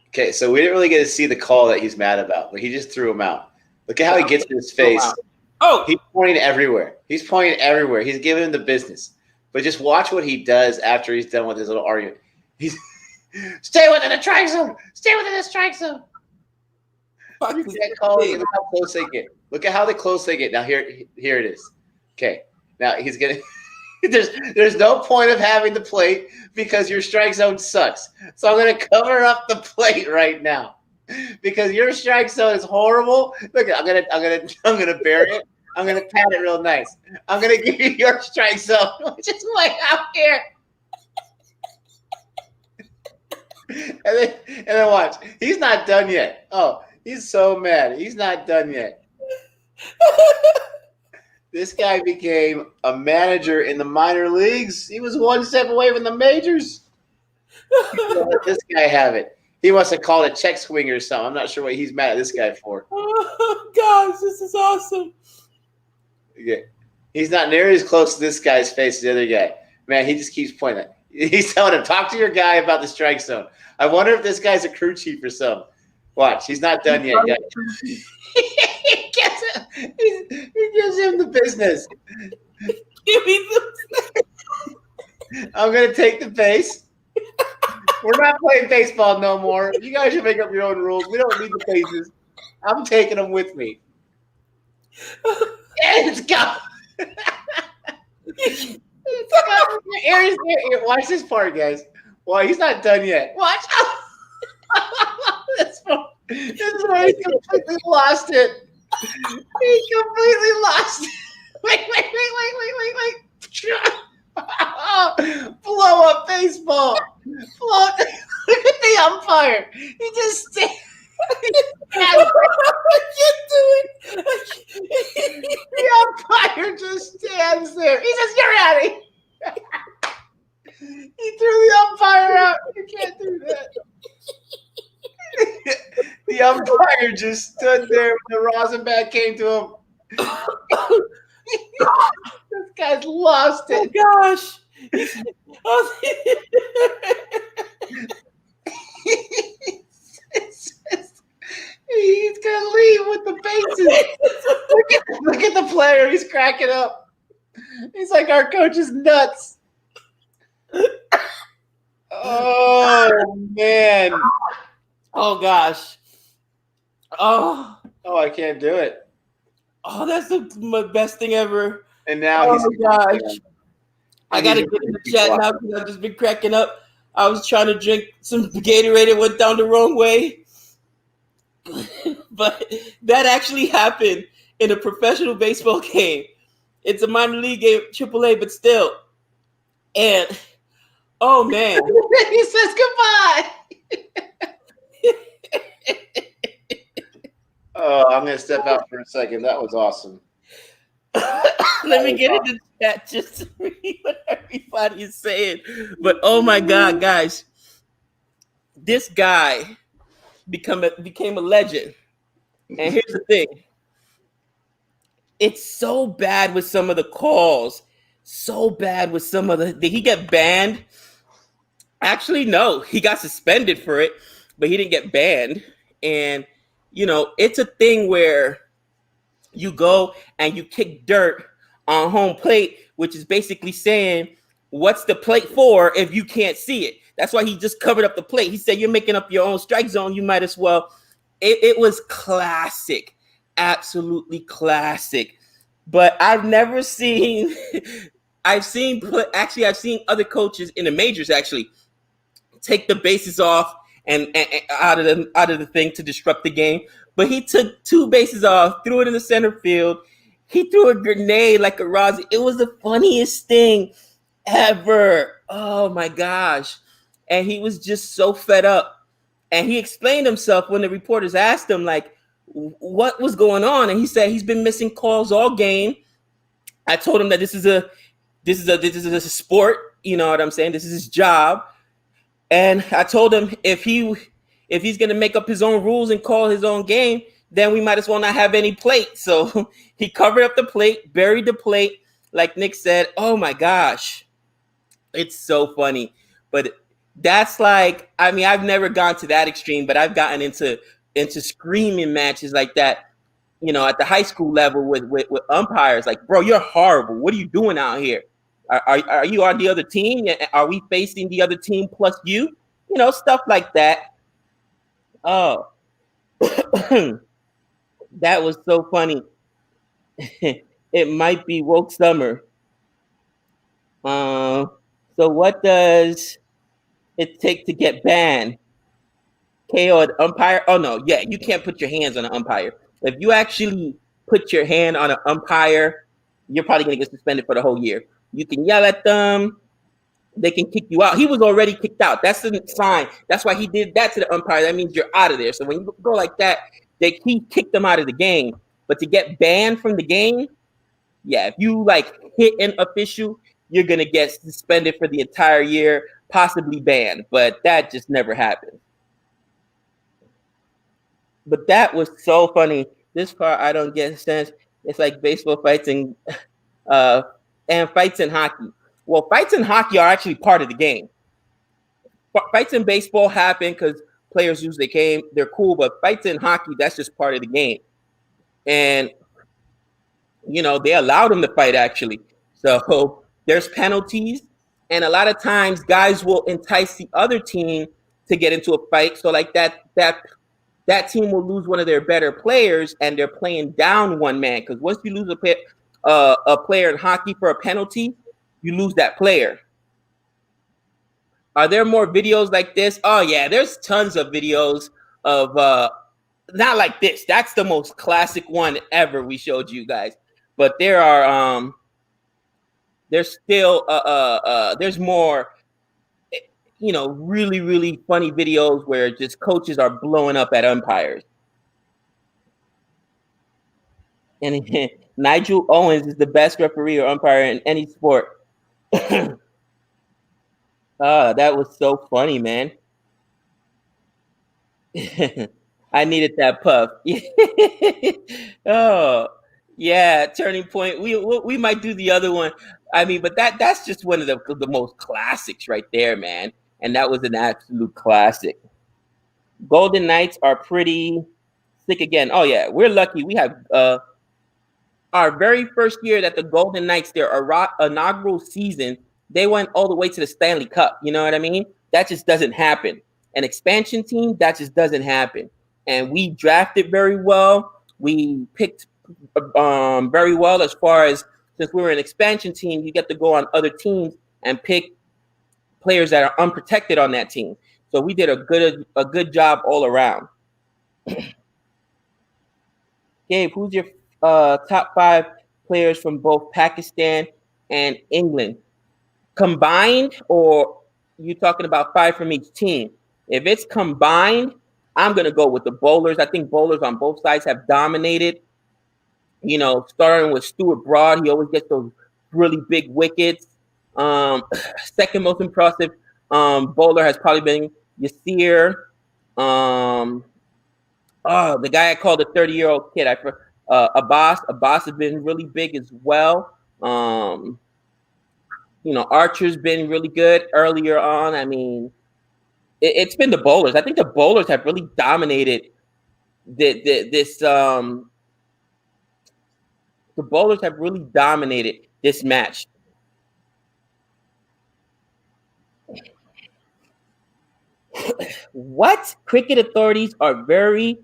Okay, so we didn't really get to see the call that he's mad about, but he just threw him out. Look at how he gets in his face. Oh, He's pointing everywhere. He's giving him the business. But just watch what he does after he's done with his little argument. He's stay within the strike zone. Stay within the strike zone. You can't call it. Look how close they get. Look at how close they get. Now here it is. Okay. Now he's gonna. There's no point of having the plate because your strike zone sucks. So I'm gonna cover up the plate right now because your strike zone is horrible. Look, I'm gonna bury it. I'm gonna pat it real nice. I'm gonna give you your strike zone, which is way out here. And then watch. He's not done yet. Oh, he's so mad. He's not done yet. This guy became a manager in the minor leagues. He was one step away from the majors. Let this guy have it. He must have called a check swinger or something. I'm not sure what he's mad at this guy for. Oh, gosh, this is awesome. Okay. He's not nearly as close to this guy's face as the other guy. Man, he just keeps pointing. He's telling him, talk to your guy about the strike zone. I wonder if this guy's a crew chief or something. Watch, he's not done yet. He gives him the business. Give me the. I'm going to take the base. We're not playing baseball no more. You guys should make up your own rules. We don't need the bases. I'm taking them with me. And it's gone. Watch this part, guys. Well, he's not done yet. Watch. This is where he completely lost it. He completely lost it. Wait. Blow up baseball. Look at the umpire. He just stands. The umpire just stands there. He says, "You're out of here." He threw the umpire out. You can't do that. The umpire just stood there when the Rosenbach came to him. This guy's lost it. Oh, gosh. He's going to leave with the bases. Look at the player. He's cracking up. He's like, our coach is nuts. Oh, man. Oh, gosh. Oh, I can't do it. Oh, that's the best thing ever. And now he's gosh. I gotta get in the chat now because I've just been cracking up. I was trying to drink some Gatorade. It went down the wrong way. But that actually happened in a professional baseball game. It's a minor league game, AAA, but still. And, oh, man. He says goodbye. Oh, I'm going to step out for a second. That was awesome. Let me get into the chat just to read what everybody's saying. But, oh, my God, guys. This guy became a legend. And here's the thing. It's so bad with some of the calls. So bad with some of the... Did he get banned? Actually, no. He got suspended for it, but he didn't get banned. And, you know, it's a thing where you go and you kick dirt on home plate, which is basically saying, what's the plate for if you can't see it? That's why he just covered up the plate. He said, you're making up your own strike zone. You might as well. It was classic, absolutely classic. But I've never seen, I've seen other coaches in the majors actually take the bases off and out of the thing to disrupt the game. But he took 2 bases off, threw it in the center field. He threw a grenade like a Rozzy. It was the funniest thing ever. Oh my gosh. And he was just so fed up. And he explained himself when the reporters asked him, like, what was going on? And he said he's been missing calls all game. I told him that this is a sport. You know what I'm saying? This is his job. And I told him if he's gonna make up his own rules and call his own game, then we might as well not have any plate. So he covered up the plate, buried the plate, like Nick said. Oh my gosh, it's so funny. But that's like, I mean, I've never gone to that extreme, but I've gotten into screaming matches like that, you know, at the high school level with umpires. Like, bro, you're horrible. What are you doing out here? Are you on the other team? Are we facing the other team plus you? You know, stuff like that. Oh, that was so funny. It might be woke summer. So what does it take to get banned? KO an umpire? Oh no, yeah, you can't put your hands on an umpire. If you actually put your hand on an umpire, you're probably gonna get suspended for the whole year. You can yell at them. They can kick you out. He was already kicked out. That's the sign. That's why he did that to the umpire. That means you're out of there. So when you go like that, he kicked them out of the game. But to get banned from the game, yeah, if you like hit an official, you're gonna get suspended for the entire year, possibly banned. But that just never happened. But that was so funny. This part I don't get sense. It's like baseball fights and fights in hockey. Well, fights in hockey are actually part of the game. Fights in baseball happen because players use their game. They're cool, but fights in hockey, that's just part of the game. And, you know, they allow them to fight, actually. So there's penalties. And a lot of times guys will entice the other team to get into a fight. So like that team will lose one of their better players and they're playing down one man. Because once you lose a player in hockey for a penalty, you lose that player. Are there more videos like this? Oh yeah, there's tons of videos of not like this. That's the most classic one ever we showed you guys. But there are there's still there's more, you know, really, really funny videos where just coaches are blowing up at umpires. And Nigel Owens is the best referee or umpire in any sport. That was so funny, man. I needed that puff. Oh, yeah, Turning Point. We might do the other one. I mean, but that's just one of the most classics right there, man. And that was an absolute classic. Golden Knights are pretty sick again. Oh yeah, we're lucky. We have our very first year that the Golden Knights, their inaugural season, they went all the way to the Stanley Cup. You know what I mean? That just doesn't happen. An expansion team, that just doesn't happen. And we drafted very well. We picked very well as far as, since we were an expansion team, you get to go on other teams and pick players that are unprotected on that team. So we did a good job all around. Gabe, who's your top 5 players from both Pakistan and England? Combined, or you talking about 5 from each team? If it's combined, I'm going to go with the bowlers. I think bowlers on both sides have dominated. You know, starting with Stuart Broad, he always gets those really big wickets. Second most impressive bowler has probably been Yasir. The guy I called the 30-year-old kid, Abbas. Abbas has been really big as well. You know, Archer's been really good earlier on. I mean, it's been the bowlers. I think the bowlers have really dominated this The bowlers have really dominated this match. What? Cricket authorities are very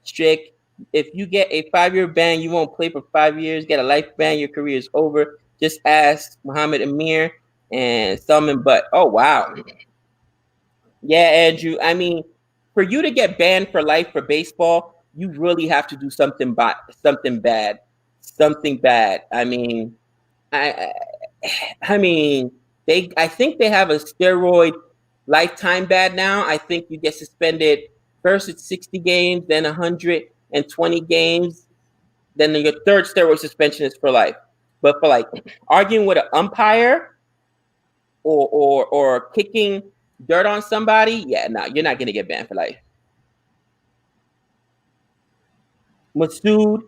strict. If you get a 5-year ban, you won't play for 5 years. Get a life ban, your career is over. Just ask Muhammad Amir and Salman Butt. Oh wow. Yeah, Andrew. I mean, for you to get banned for life for baseball, you really have to do something bad. Something bad. I mean, I mean, I think they have a steroid lifetime ban now. I think you get suspended first it's 60 games, then 120 games, then your third steroid suspension is for life. But for like arguing with an umpire or kicking dirt on somebody, yeah, no, you're not gonna get banned for life. Masood,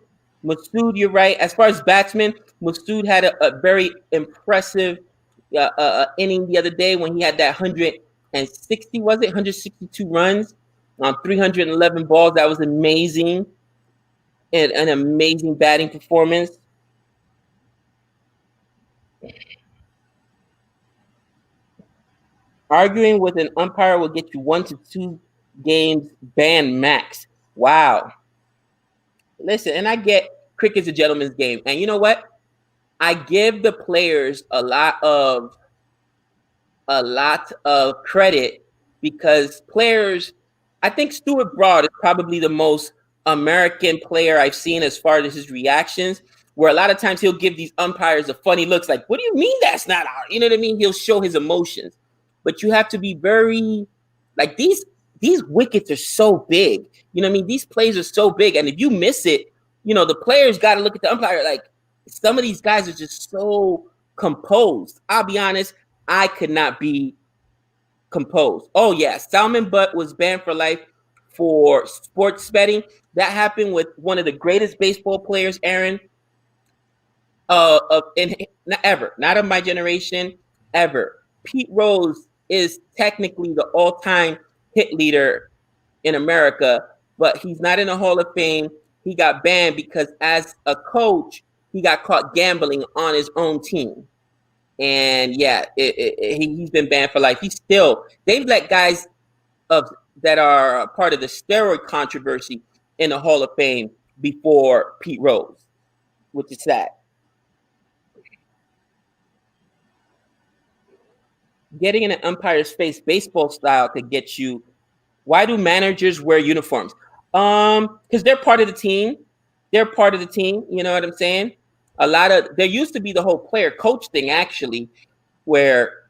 you're right. As far as batsmen, Masood had a very impressive inning the other day when he had that 160, was it 162 runs on 311 balls. That was amazing, and an amazing batting performance. Arguing with an umpire will get you 1 to 2 games ban max. Wow. Listen, and I get cricket's a gentleman's game, and you know what? I give the players a lot of credit because players, I think Stuart Broad is probably the most American player I've seen as far as his reactions, where a lot of times he'll give these umpires the funny looks like, what do you mean that's not out? You know what I mean? He'll show his emotions. But you have to be very, like, these wickets are so big. You know what I mean? These plays are so big. And if you miss it, you know, the players got to look at the umpire like, some of these guys are just so composed. I'll be honest, I could not be composed. Oh, yeah. Salman Butt was banned for life for sports betting. That happened with one of the greatest baseball players, Aaron, ever. Not of my generation, ever. Pete Rose is technically the all-time hit leader in America, but he's not in the Hall of Fame. He got banned because as a coach, he got caught gambling on his own team. And yeah, he's been banned for life. They've let guys that are part of the steroid controversy in the Hall of Fame before Pete Rose, which is sad. Getting in an umpire's face baseball style could get you. Why do managers wear uniforms? Because they're part of the team. They're part of the team. You know what I'm saying? There used to be the whole player coach thing, actually, where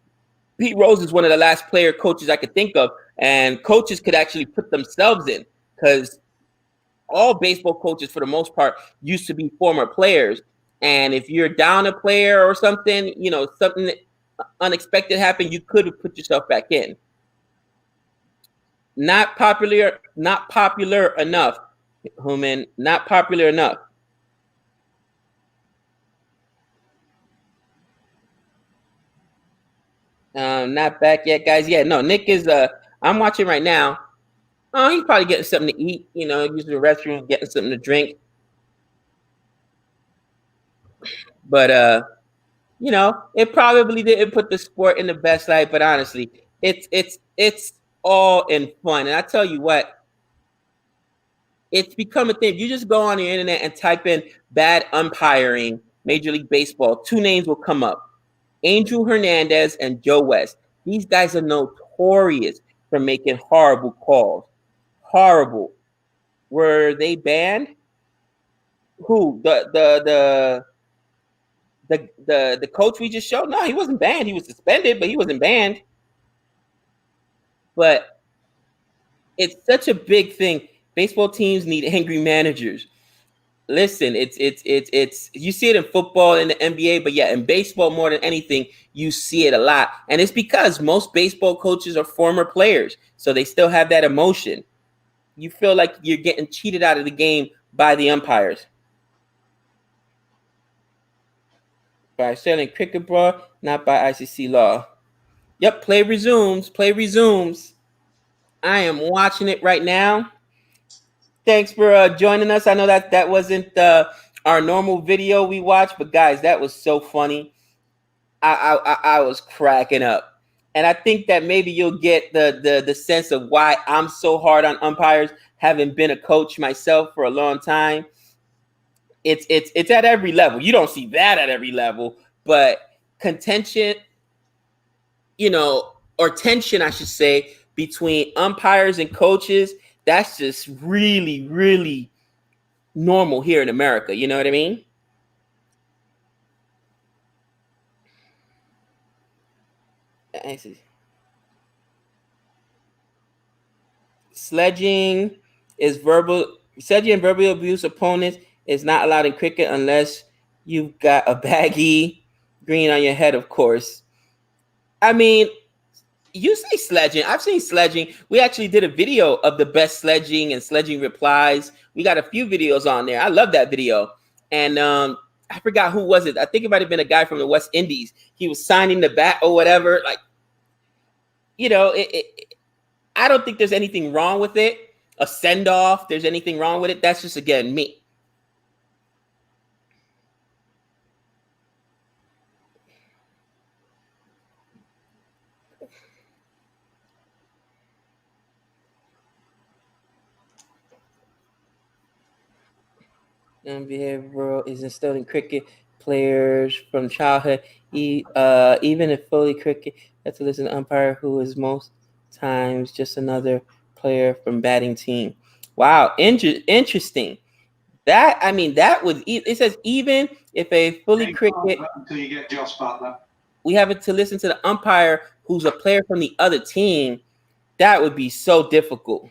Pete Rose is one of the last player coaches I could think of, and coaches could actually put themselves in, because all baseball coaches, for the most part, used to be former players. And if you're down a player or something, you know, something unexpected happened, you could have put yourself back in. Not popular enough, Human. Not popular enough. Not back yet, guys. Yeah, no, Nick is I'm watching right now. Oh, he's probably getting something to eat, you know, using the restroom, getting something to drink. But you know, it probably didn't put the sport in the best light, but honestly, it's all in fun. And I tell you what, it's become a thing. If you just go on the internet and type in bad umpiring, Major League Baseball, 2 names will come up: Angel Hernandez and Joe West. These guys are notorious for making horrible calls. Horrible. Were they banned? Who? The coach we just showed? No, he wasn't banned. He was suspended, but he wasn't banned. But it's such a big thing. Baseball teams need angry managers. Listen, it's you see it in football and the NBA, but yeah, in baseball more than anything, you see it a lot. And it's because most baseball coaches are former players, so they still have that emotion. You feel like you're getting cheated out of the game by the umpires. By Australian Cricket Board, not by ICC law. Yep, play resumes. Play resumes. I am watching it right now. Thanks for joining us. I know that wasn't our normal video we watched, but guys, that was so funny. I was cracking up, and I think that maybe you'll get the sense of why I'm so hard on umpires, having been a coach myself for a long time. It's at every level. You don't see that at every level, but contention, or tension, I should say, between umpires and coaches, that's just really, really normal here in America. You know what I mean? Sledging sledging and verbal abuse opponents is not allowed in cricket unless you've got a baggy green on your head, of course. I mean, you say sledging. I've seen sledging. We actually did a video of the best sledging and sledging replies. We got a few videos on there. I love that video. And I forgot who was it. I think it might have been a guy from the West Indies. He was signing the bat or whatever. Like, I don't think there's anything wrong with it. A send-off, there's anything wrong with it. That's just, again, me. And behavioral is instilled in cricket players from childhood. Even if fully cricket, you have to listen to umpire who is most times just another player from batting team. Wow, interesting. That was. It says even if a fully cricket, until you get Josh Butler, we have it to listen to the umpire who's a player from the other team. That would be so difficult.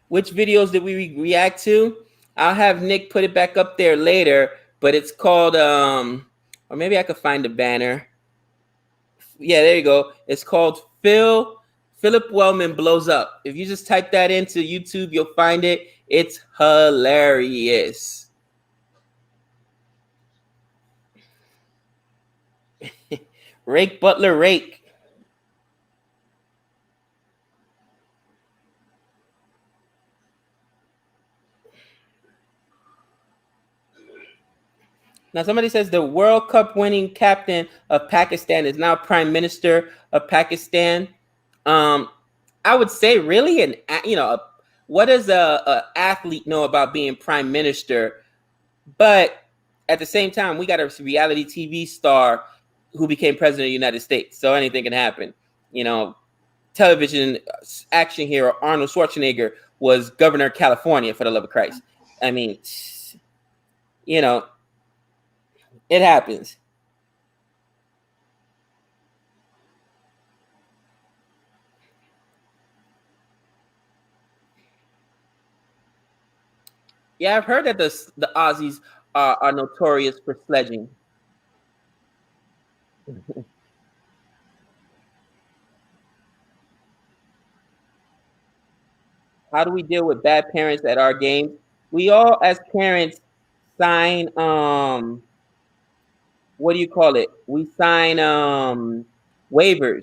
Which videos did we react to? I'll have Nick put it back up there later, but it's called or maybe I could find the banner. Yeah, there you go. It's called Philip Wellman Blows Up. If you just type that into YouTube, you'll find it. It's hilarious. Rake Butler Rake. Now, somebody says the World Cup winning captain of Pakistan is now Prime Minister of Pakistan. I would say, really, what does a athlete know about being Prime Minister? But at the same time, we got a reality TV star who became president of the United States, so anything can happen. Television action hero Arnold Schwarzenegger was governor of California, for the love of Christ. I mean, it happens. Yeah, I've heard that the Aussies are notorious for sledging. How do we deal with bad parents at our games? We all, as parents, sign what do you call it? We sign waivers,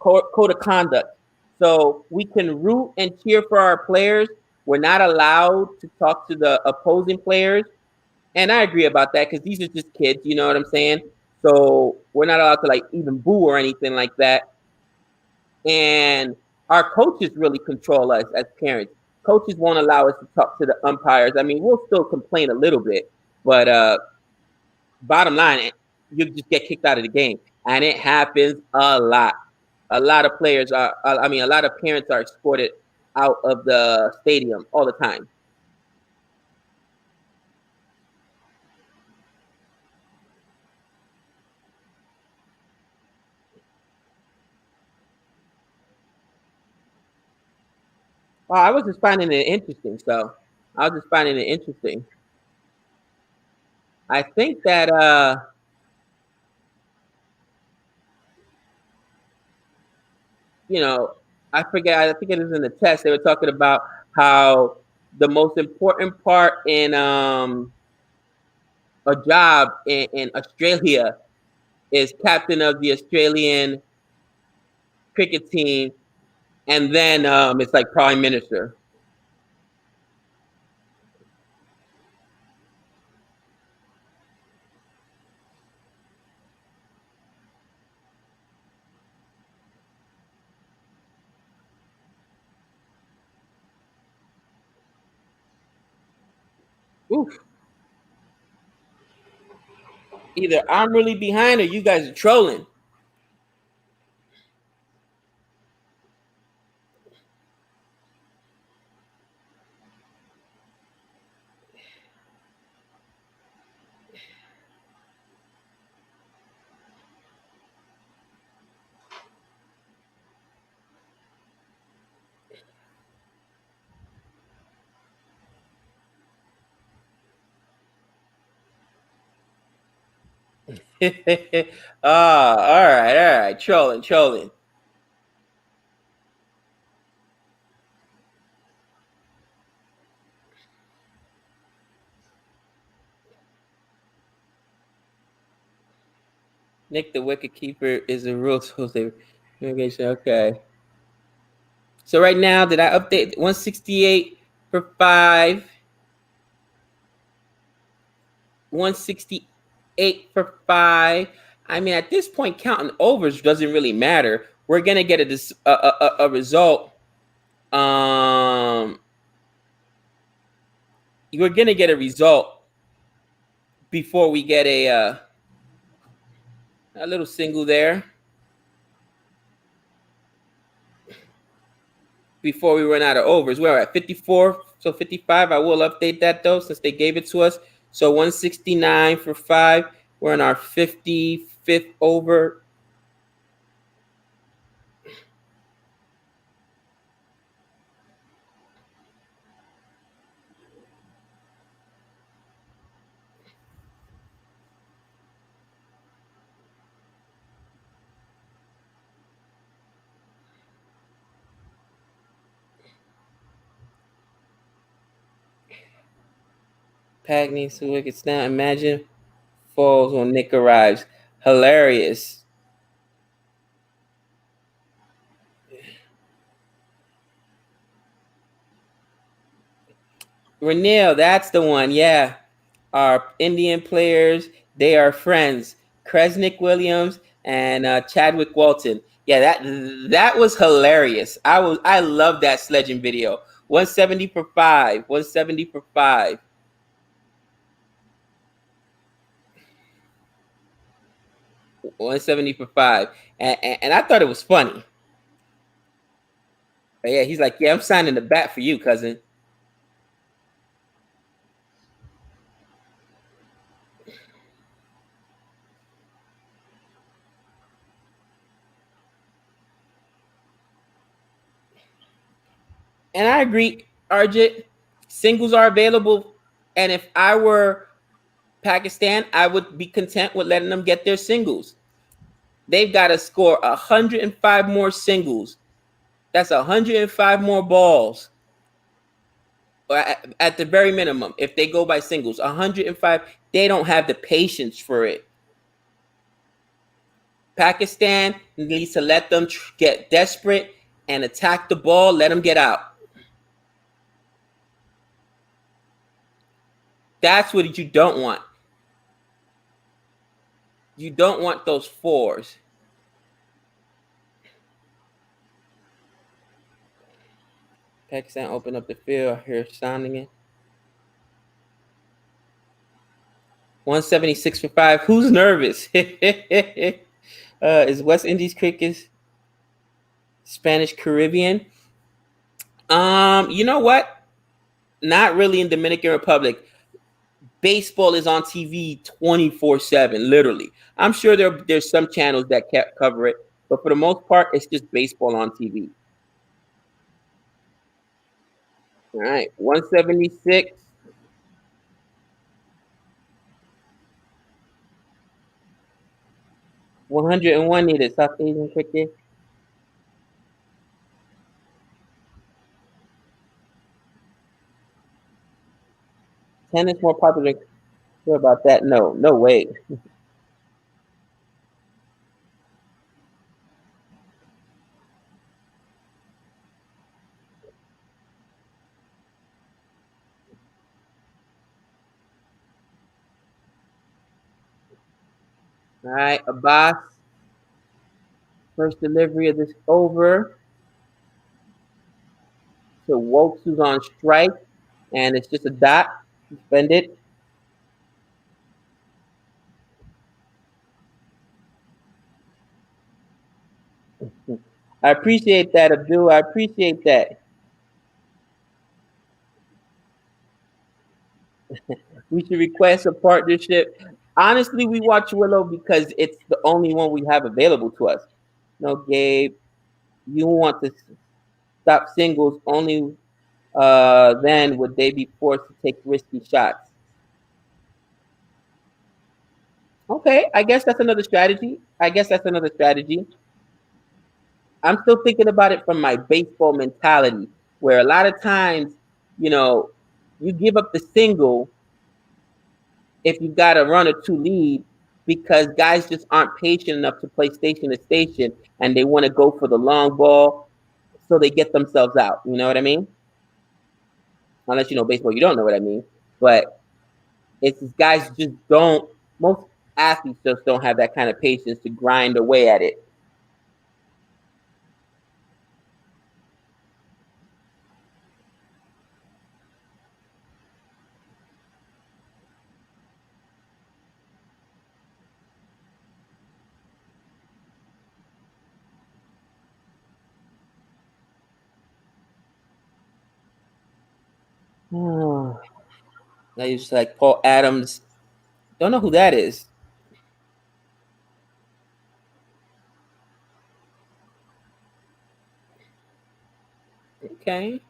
code of conduct. So we can root and cheer for our players. We're not allowed to talk to the opposing players. And I agree about that because these are just kids, you know what I'm saying? So we're not allowed to even boo or anything like that. And our coaches really control us as parents. Coaches won't allow us to talk to the umpires. I mean, we'll still complain a little bit, but bottom line, you just get kicked out of the game. And it happens a lot. A lot of players a lot of parents are escorted out of the stadium all the time. Well, I was just finding it interesting. I think that I forget. I think it is in the test. They were talking about how the most important part in a job in Australia is captain of the Australian cricket team and then it's like prime minister. Oof. Either I'm really behind or you guys are trolling. All right, trolling. Nick the Wicket Keeper is a real Tuesday. Okay. So right now, did I update 168 for 5? 168 for 5. I mean, at this point, counting overs doesn't really matter. We're gonna get a result. We're gonna get a result before we get a little single there. Before we run out of overs, we're at 54, so 55. I will update that though, since they gave it to us. So 169 for 5. We're in our 55th over. Pagney, so wickets now. Imagine falls when Nick arrives. Hilarious. Renil, that's the one. Yeah. Our Indian players, they are friends. Kresnick Williams and Chadwick Walton. Yeah, that was hilarious. I love that sledging video. 170 for 5. 170 for 5. $170 for 5. And I thought it was funny. But yeah, he's like, yeah, I'm signing the bat for you, cousin. And I agree, Arjit. Singles are available. And if I were Pakistan, I would be content with letting them get their singles. They've got to score 105 more singles. That's 105 more balls. At the very minimum, if they go by singles, 105, they don't have the patience for it. Pakistan needs to let them get desperate and attack the ball, let them get out. That's what you don't want. You don't want those 4s. Pakistan open up the field. I hear sounding it. 176 for 5. Who's nervous? Is West Indies cricket Spanish Caribbean? You know what? Not really in Dominican Republic. Baseball is on TV 24/7, literally. I'm sure there's some channels that cover it, but for the most part, it's just baseball on TV. All right, 176. 101 needed. South Asian cricket. Tennis more popular. Sure about that? No, no way. All right, Abbas. First delivery of this over to Wokes, who's on strike, and it's just a dot. Suspended. I appreciate that, Abdul. I appreciate that. We should request a partnership. Honestly, we watch Willow because it's the only one we have available to us. No, Gabe, you want to stop singles only then would they be forced to take risky shots. Okay, I guess that's another strategy. I'm still thinking about it from my baseball mentality, where a lot of times, you know, you give up the single if you got a run or two lead because guys just aren't patient enough to play station to station and they want to go for the long ball, so they get themselves out. You know what I mean? Unless you know baseball, you don't know what I mean. But it's guys just don't. Most athletes just don't have that kind of patience to grind away at it. I used to like Paul Adams. Don't know who that is. Okay.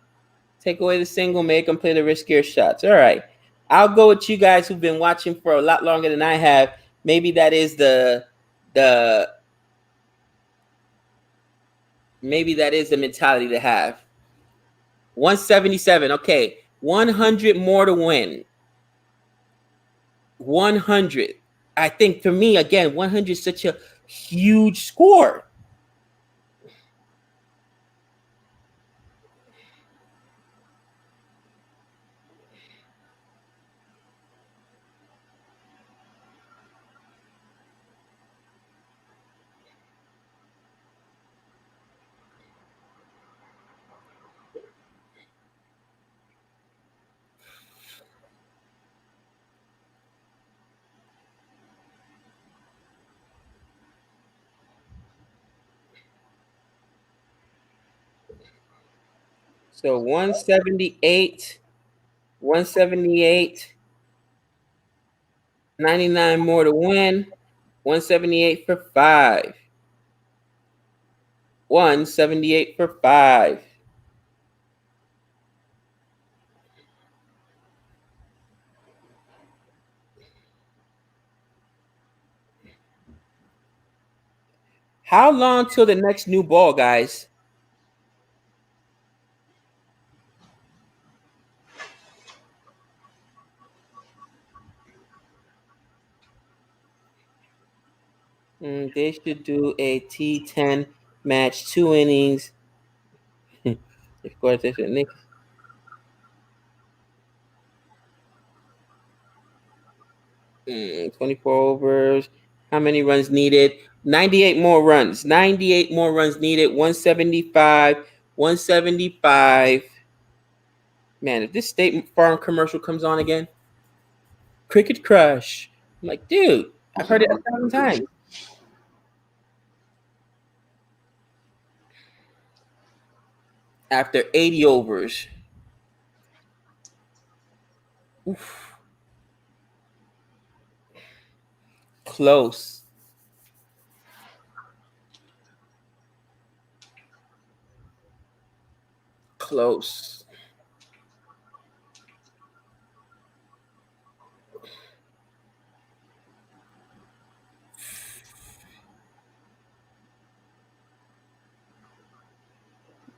Take away the single, make them play the riskier shots. All right. I'll go with you guys who've been watching for a lot longer than I have. Maybe that is the maybe that is the mentality to have. 177. Okay. 100 more to win. 100. I think for me, again, 100 is such a huge score. So 178, 178, 99 more to win, 178 for five. 178 for five. How long till the next new ball, guys? They should do a T10 match, 2 innings. Of course, they should. 24 overs. How many runs needed? 98 more runs. 98 more runs needed. 175. 175. Man, if this State Farm commercial comes on again, Cricket Crush. I'm like, dude, I've heard it 1,000 times. After 80 overs. Oof. Close. Close.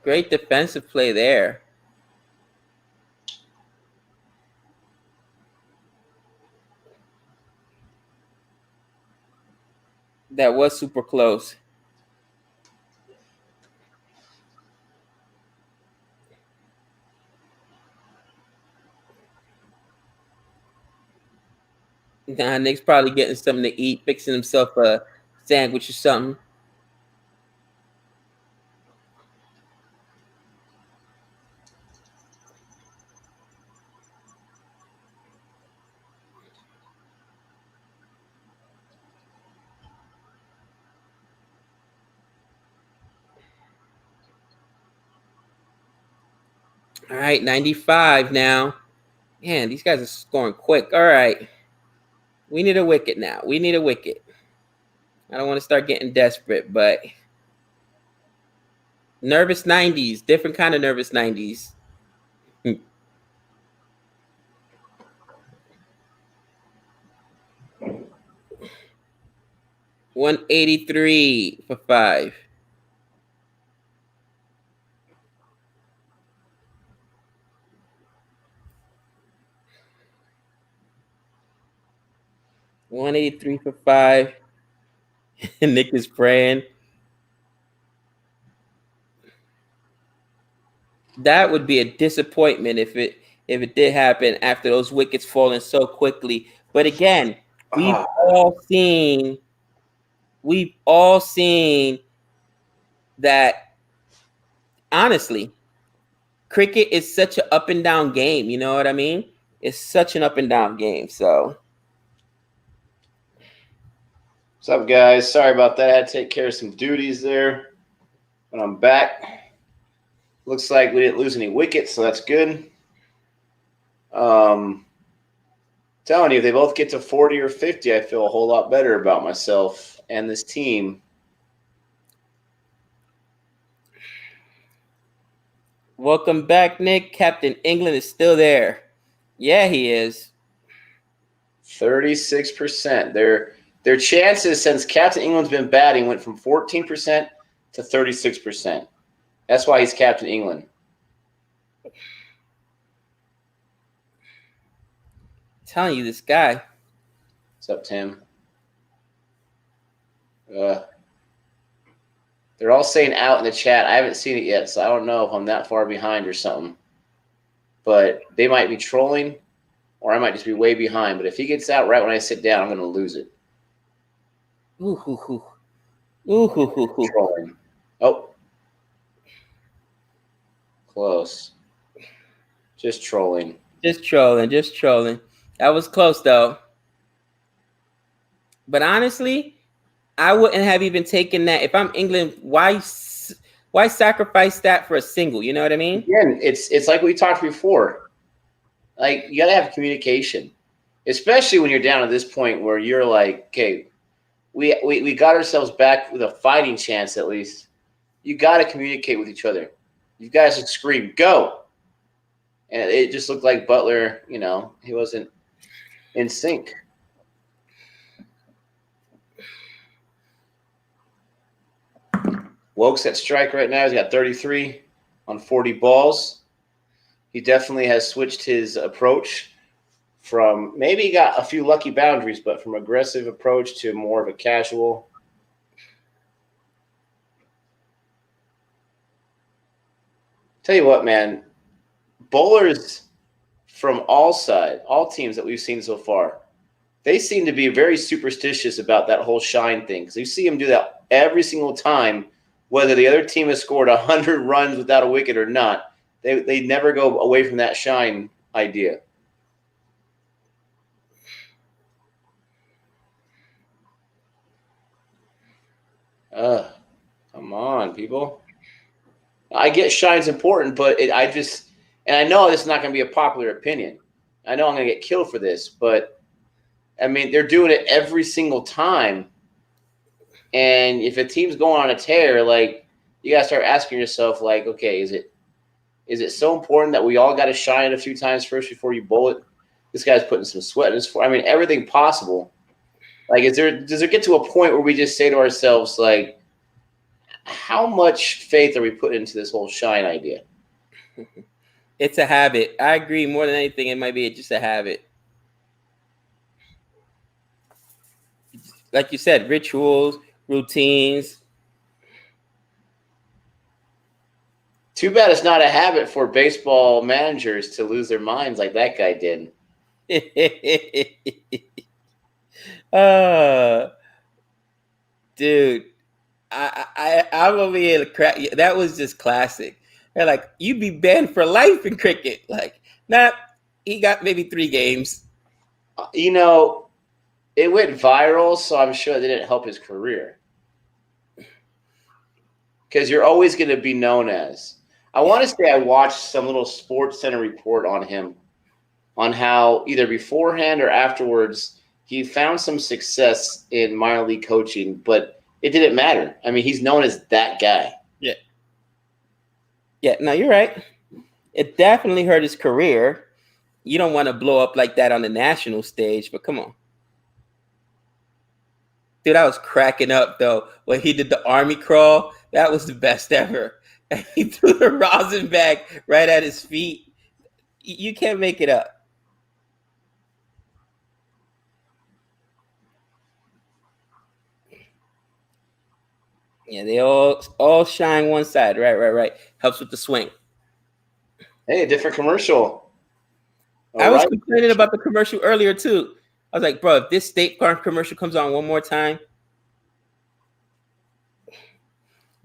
Great defensive play there. That was super close. Nah, Nick's probably getting something to eat, fixing himself a sandwich or something. All right, 95 now. Man, these guys are scoring quick. All right. We need a wicket now. We need a wicket. I don't want to start getting desperate, but nervous 90s, different kind of nervous 90s. 183 for 5. $183 for 5. Nick is praying. That would be a disappointment if it did happen after those wickets falling so quickly. But again, we've all seen that honestly, cricket is such an up and down game. You know what I mean? It's such an up and down game. So, What's up, guys? Sorry about that. I had to take care of some duties there, but I'm back. Looks like we didn't lose any wickets, so that's good. Telling you, if they both get to 40 or 50, I feel a whole lot better about myself and this team. welcome back, Nick. Captain England is still there. Yeah, he is. 36%. Their chances since Captain England's been batting went from 14% to 36%. That's why he's Captain England. telling you, this guy. What's up, Tim? They're all saying out in the chat. I haven't seen it yet, so I don't know if I'm that far behind or something. But they might be trolling, or I might just be way behind. But if he gets out right when I sit down, I'm going to lose it. Ooh, hoo, hoo. Ooh, hoo, hoo, hoo. Trolling. Oh. Close. Just trolling. Just trolling. That was close, though. But honestly, I wouldn't have even taken that. If I'm England, why sacrifice that for a single? You know what I mean? Again, it's like we talked before. Like, you got to have communication, especially when you're down at this point where you're like, okay, we got ourselves back with a fighting chance at least. You got to communicate with each other. You guys should scream, go. And it just looked like Butler, he wasn't in sync. Woke's at strike right now. He's got 33 on 40 balls. He definitely has switched his approach from maybe he got a few lucky boundaries, but from aggressive approach to more of a casual. Tell you what, man, bowlers from all teams that we've seen so far, they seem to be very superstitious about that whole shine thing. Because you see them do that every single time, whether the other team has scored 100 runs without a wicket or not. They never go away from that shine idea. Come on, people. I get shine's important, but and I know this is not going to be a popular opinion. I know I'm going to get killed for this, but I mean, they're doing it every single time. And if a team's going on a tear, like, you got to start asking yourself, like, okay, is it so important that we all got to shine a few times first before you bowl it? This guy's putting some sweat in his foot. I mean, everything possible. Like, does it get to a point where we just say to ourselves, like, how much faith are we putting into this whole shine idea? It's a habit. I agree. More than anything, it might be just a habit. Like you said, rituals, routines. Too bad it's not a habit for baseball managers to lose their minds like that guy did. uh, dude, I'm over here. That was just classic. They're like, you'd be banned for life in cricket. Like, nah, he got maybe 3 games. You know, it went viral, so I'm sure that didn't help his career. Because you're always going to be known as. I want to say I watched some little Sports Center report on him, on how either beforehand or afterwards he found some success in minor league coaching, but it didn't matter. I mean, he's known as that guy. Yeah. Yeah, no, you're right. It definitely hurt his career. You don't want to blow up like that on the national stage, but come on. Dude, I was cracking up though when he did the army crawl. That was the best ever. And he threw the rosin bag right at his feet. You can't make it up. Yeah, they all shine one side. Right. Helps with the swing. Hey, a different commercial. I was complaining about the commercial earlier too. I was like, bro, if this State Farm commercial comes on one more time.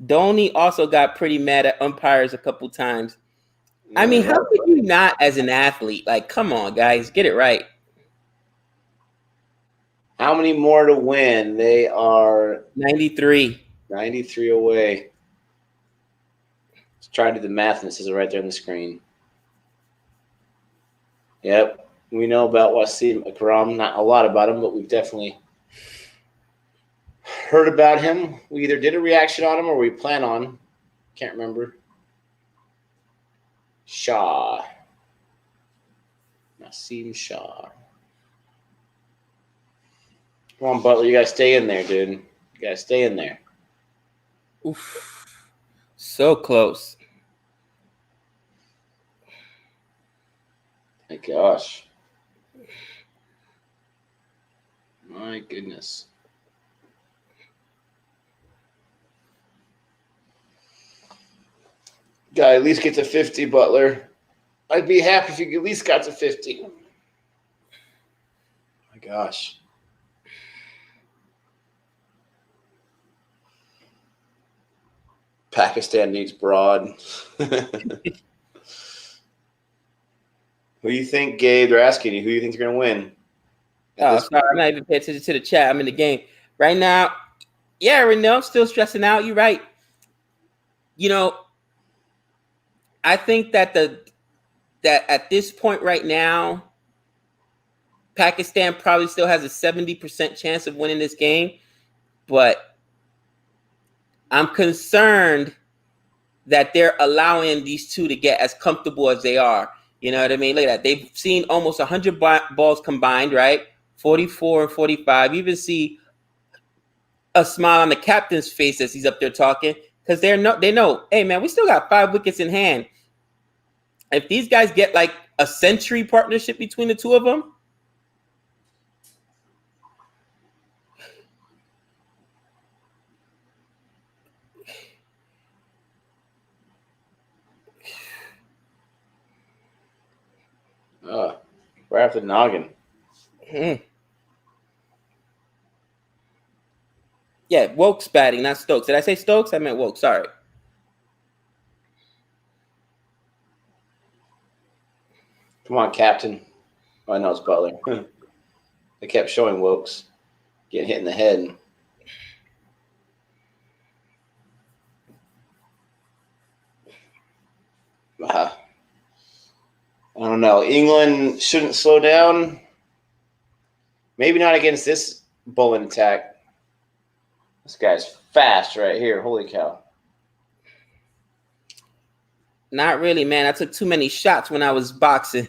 Dhoni also got pretty mad at umpires a couple times. I mean, how could you not as an athlete? Like, come on, guys, get it right. How many more to win? They are 93. 93 away. Let's try to do the math, and it says it right there on the screen. Yep. We know about Wasim Akram. Not a lot about him, but we've definitely heard about him. We either did a reaction on him or we plan on. Can't remember. Shah. Naseem Shah. Come on, Butler. You got to stay in there, dude. You got to stay in there. Oof. So close. My gosh. My goodness. Got to at least get to 50, Butler. I'd be happy if you at least got to 50. My gosh. Pakistan needs broad. Who do you think, Gabe? They're asking you. Who do you think they're going to win? Oh, sorry. I'm not even paying attention to the chat. I'm in the game. Right now, yeah, Renell, I'm still stressing out. You're right. You know, I think that that at this point right now, Pakistan probably still has a 70% chance of winning this game, but I'm concerned that they're allowing these two to get as comfortable as they are. You know what I mean? Look at that. They've seen almost 100 balls combined, right? 44 and 45. You even see a smile on the captain's face as he's up there talking because they know, hey, man, we still got 5 wickets in hand. If these guys get like a century partnership between the two of them, right after noggin. Yeah, Woke's batting, not Stokes. Did I say Stokes? I meant Woke. Sorry. Come on, Captain. Oh, I know it's Butler. They kept showing Wokes getting hit in the head. I don't know. England shouldn't slow down. Maybe not against this bowling attack. This guy's fast right here. Holy cow. Not really, man. I took too many shots when I was boxing.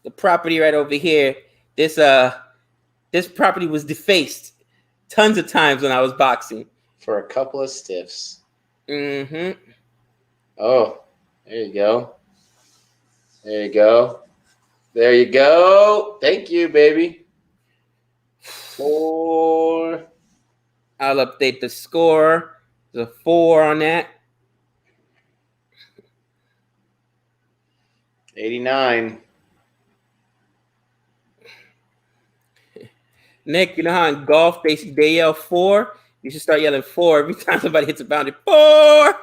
The property right over here, this property was defaced tons of times when I was boxing. For a couple of stiffs. Mm-hmm. Oh, there you go. There you go. There you go. Thank you, baby. 4. I'll update the score. There's a 4 on that. 89. Nick, you know how in golf they yell 4? You should start yelling 4 every time somebody hits a boundary. 4!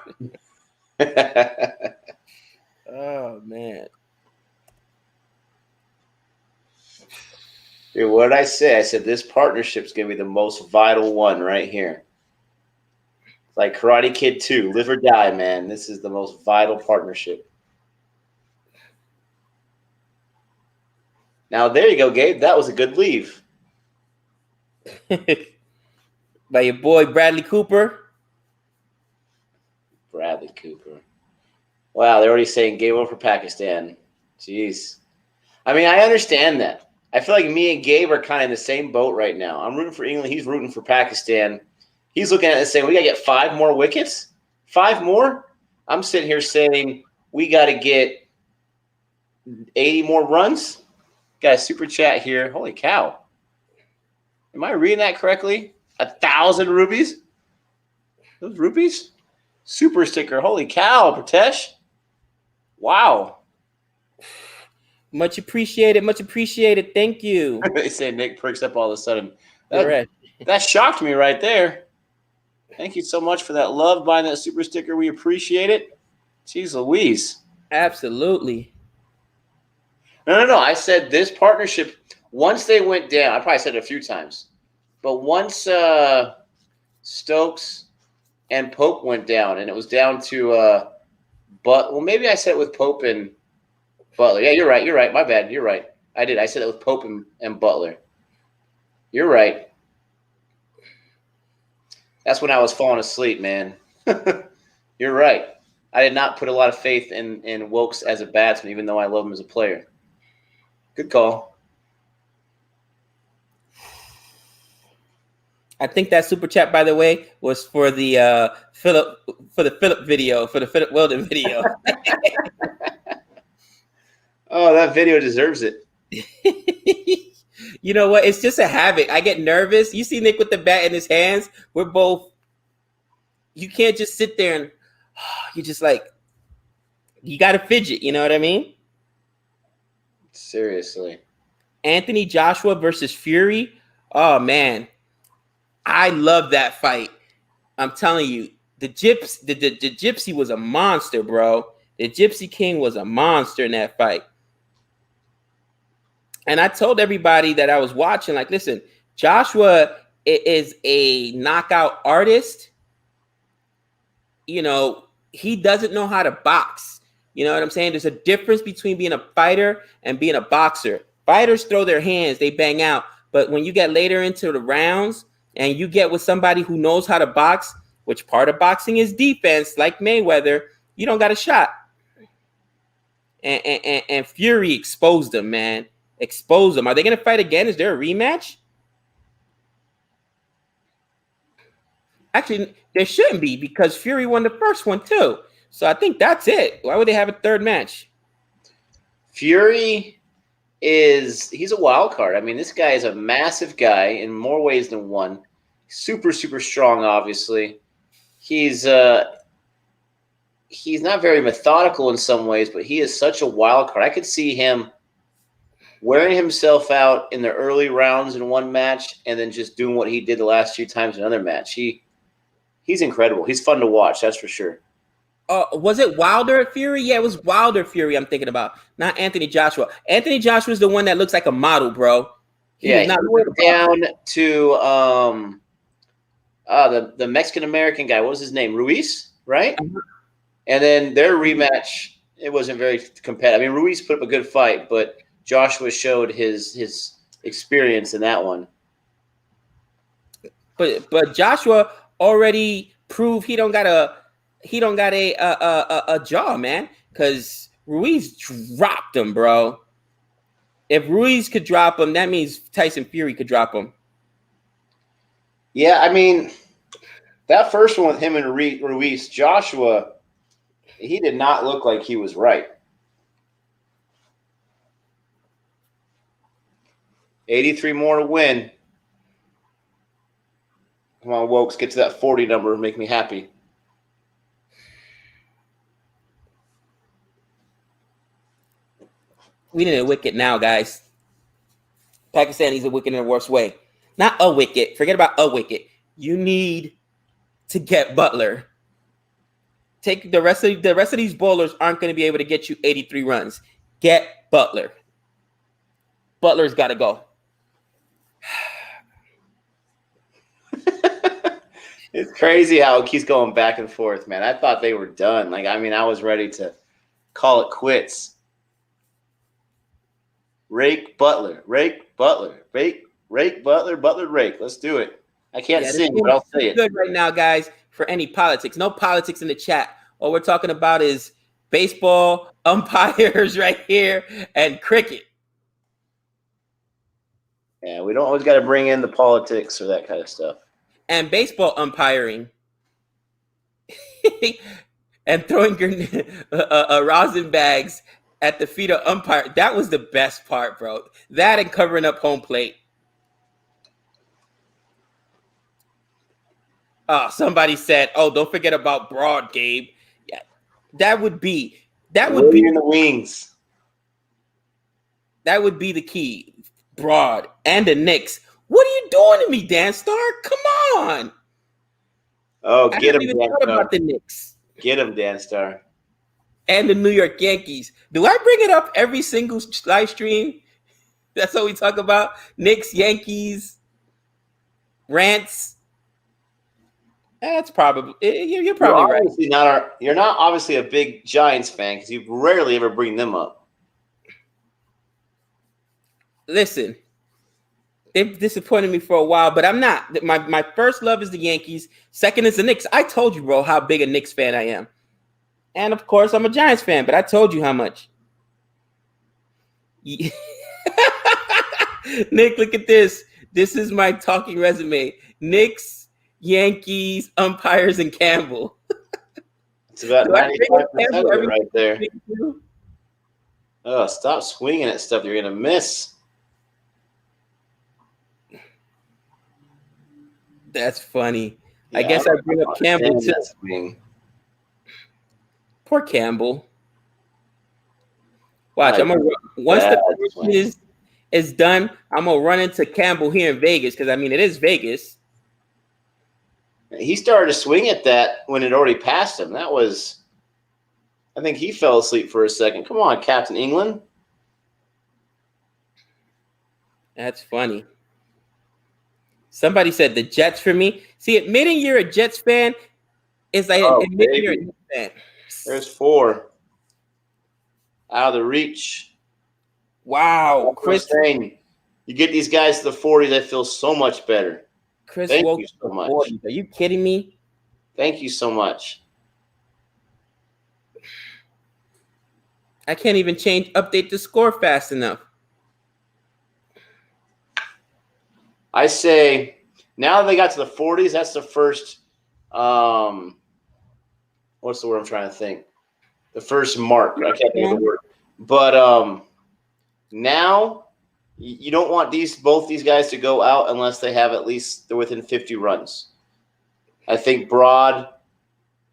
Oh, man. Dude, what did I say? I said this partnership's going to be the most vital one right here. Like Karate Kid 2, live or die, man. This is the most vital partnership. Now, there you go, Gabe. That was a good leave. By your boy, Bradley Cooper. Bradley Cooper. Wow, they're already saying game over for Pakistan. Jeez. I mean, I understand that. I feel like me and Gabe are kind of in the same boat right now. I'm rooting for England. He's rooting for Pakistan. He's looking at it saying, we got to get 5 more wickets? 5 more? I'm sitting here saying, we got to get 80 more runs? Got a super chat here. Holy cow. Am I reading that correctly? 1,000 rupees? Those rupees? Super sticker. Holy cow, Pratesh. Wow. Much appreciated. Much appreciated. Thank you. They say Nick perks up all of a sudden. Correct. That shocked me right there. Thank you so much for that love, buying that super sticker. We appreciate it. Jeez Louise. Absolutely. No. I said this partnership, once they went down, I probably said it a few times, but once Stokes and Pope went down, and it was down to maybe I said it with Pope and Butler. Yeah, you're right. My bad. You're right. I did. I said it with Pope and Butler. You're right. That's when I was falling asleep, man. You're right. I did not put a lot of faith in Wokes as a batsman, even though I love him as a player. Good call. I think that super chat, by the way, was for the Philip Weldon video. Oh, that video deserves it. You know what? It's just a habit. I get nervous. You see Nick with the bat in his hands. We're both. You can't just sit there and you just like you got to fidget. You know what I mean? Seriously. Anthony Joshua versus Fury. Oh man, I love that fight. I'm telling you, the Gypsy was a monster, bro. The Gypsy King was a monster in that fight. And I told everybody that I was watching, like, listen, Joshua is a knockout artist. You know, he doesn't know how to box. You know what I'm saying? There's a difference between being a fighter and being a boxer. Fighters throw their hands, they bang out. But when you get later into the rounds and you get with somebody who knows how to box, which part of boxing is defense, like Mayweather, you don't got a shot. And Fury exposed him, man. Exposed them. Are they going to fight again? Is there a rematch? Actually, there shouldn't be because Fury won the first one too. So I think that's it. Why would they have a third match? Fury he's a wild card. I mean, this guy is a massive guy in more ways than one. Super, super strong, obviously. He's not very methodical in some ways, but he is such a wild card. I could see him wearing himself out in the early rounds in one match and then just doing what he did the last few times in another match. He's incredible. He's fun to watch, that's for sure. Was it Wilder Fury? Yeah, it was Wilder Fury I'm thinking about, not Anthony Joshua. Anthony Joshua is the one that looks like a model, bro. He went down to the Mexican-American guy. What was his name? Ruiz, right? Uh-huh. And then their rematch, it wasn't very competitive. I mean, Ruiz put up a good fight, but Joshua showed his experience in that one. But Joshua already proved he don't got a jaw, man, because Ruiz dropped him, bro. If Ruiz could drop him, that means Tyson Fury could drop him. Yeah, I mean, that first one with him and Ruiz, Joshua, he did not look like he was right. 83 more to win. Come on, Wokes, get to that 40 number and make me happy. We need a wicket now, guys. Pakistan needs a wicket in the worst way. Not a wicket. Forget about a wicket. You need to get Butler. Take the rest of these bowlers aren't going to be able to get you 83 runs. Get Butler. Butler's got to go. It's crazy how it keeps going back and forth, man. I thought they were done. I was ready to call it quits. Rake Butler, rake Butler, rake Butler, Butler rake. Let's do it. I can't sing, but I'll say it. Good right now, guys, for any politics. No politics in the chat. All we're talking about is baseball, umpires right here, and cricket. Yeah, we don't always got to bring in the politics or that kind of stuff. And baseball umpiring. And throwing rosin bags at the feet of umpire. That was the best part, bro. That and covering up home plate. Somebody said, "Oh, don't forget about Broad, Gabe." Yeah, that would be in the wings. That would be the key. Broad and the Knicks. What are you doing to me, Dan Star? Come on. Oh, get him, Dan Star. About the Knicks. Get him, Dan Star. And the New York Yankees. Do I bring it up every single live stream? That's what we talk about. Knicks, Yankees, rants. That's probably you're probably right. You're not obviously a big Giants fan because you rarely ever bring them up. Listen, they've disappointed me for a while, but I'm not. My first love is the Yankees. Second is the Knicks. I told you, bro, how big a Knicks fan I am. And, of course, I'm a Giants fan, but I told you how much. Nick, look at this. This is my talking resume. Knicks, Yankees, umpires, and Campbell. It's about 95% of it right there. Oh, stop swinging at stuff you're going to miss. That's funny. Yeah, I guess I bring up Campbell too. Poor Campbell. Watch, I'm gonna once the question is done, I'm gonna run into Campbell here in Vegas because it is Vegas. He started to swing at that when it already passed him. That was, I think he fell asleep for a second. Come on, Captain England. That's funny. Somebody said the Jets for me. See, admitting you're a Jets fan is like admitting you're a Jets fan. There's 4 out of the reach. Wow, Chris, saying you get these guys to the 40s, I feel so much better. Chris, thank you so much. 40s. Are you kidding me? Thank you so much. I can't even update the score fast enough. I say now that they got to the 40s, that's the first. What's the word I'm trying to think? The first mark. I can't think of the word. But now you don't want both these guys to go out unless they have at least they're within 50 runs. I think Broad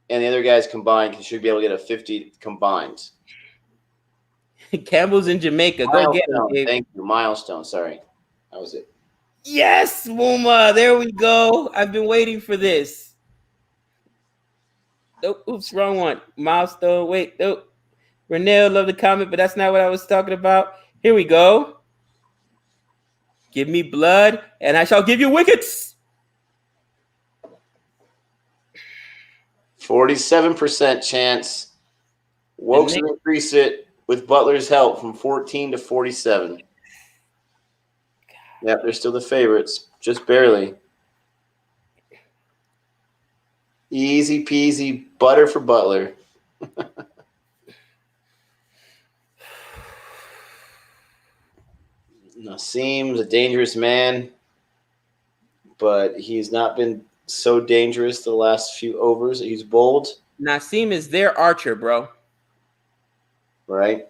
and the other guys combined should be able to get a 50 combined. Campbell's in Jamaica. Go get him, Dave. Thank you. Milestone. Sorry. That was it. Yes, Muma. There we go. I've been waiting for this. Oh, oops, wrong one. Milestone. Wait. Oh. Renell, love the comment, but that's not what I was talking about. Here we go. Give me blood, and I shall give you wickets. 47% chance. Wokes will increase it with Butler's help from 14 to 47. Yep, they're still the favorites, just barely. Easy peasy butter for Butler. Nasim's a dangerous man, but he's not been so dangerous the last few overs that he's bowled. Nasim is their archer, bro. Right?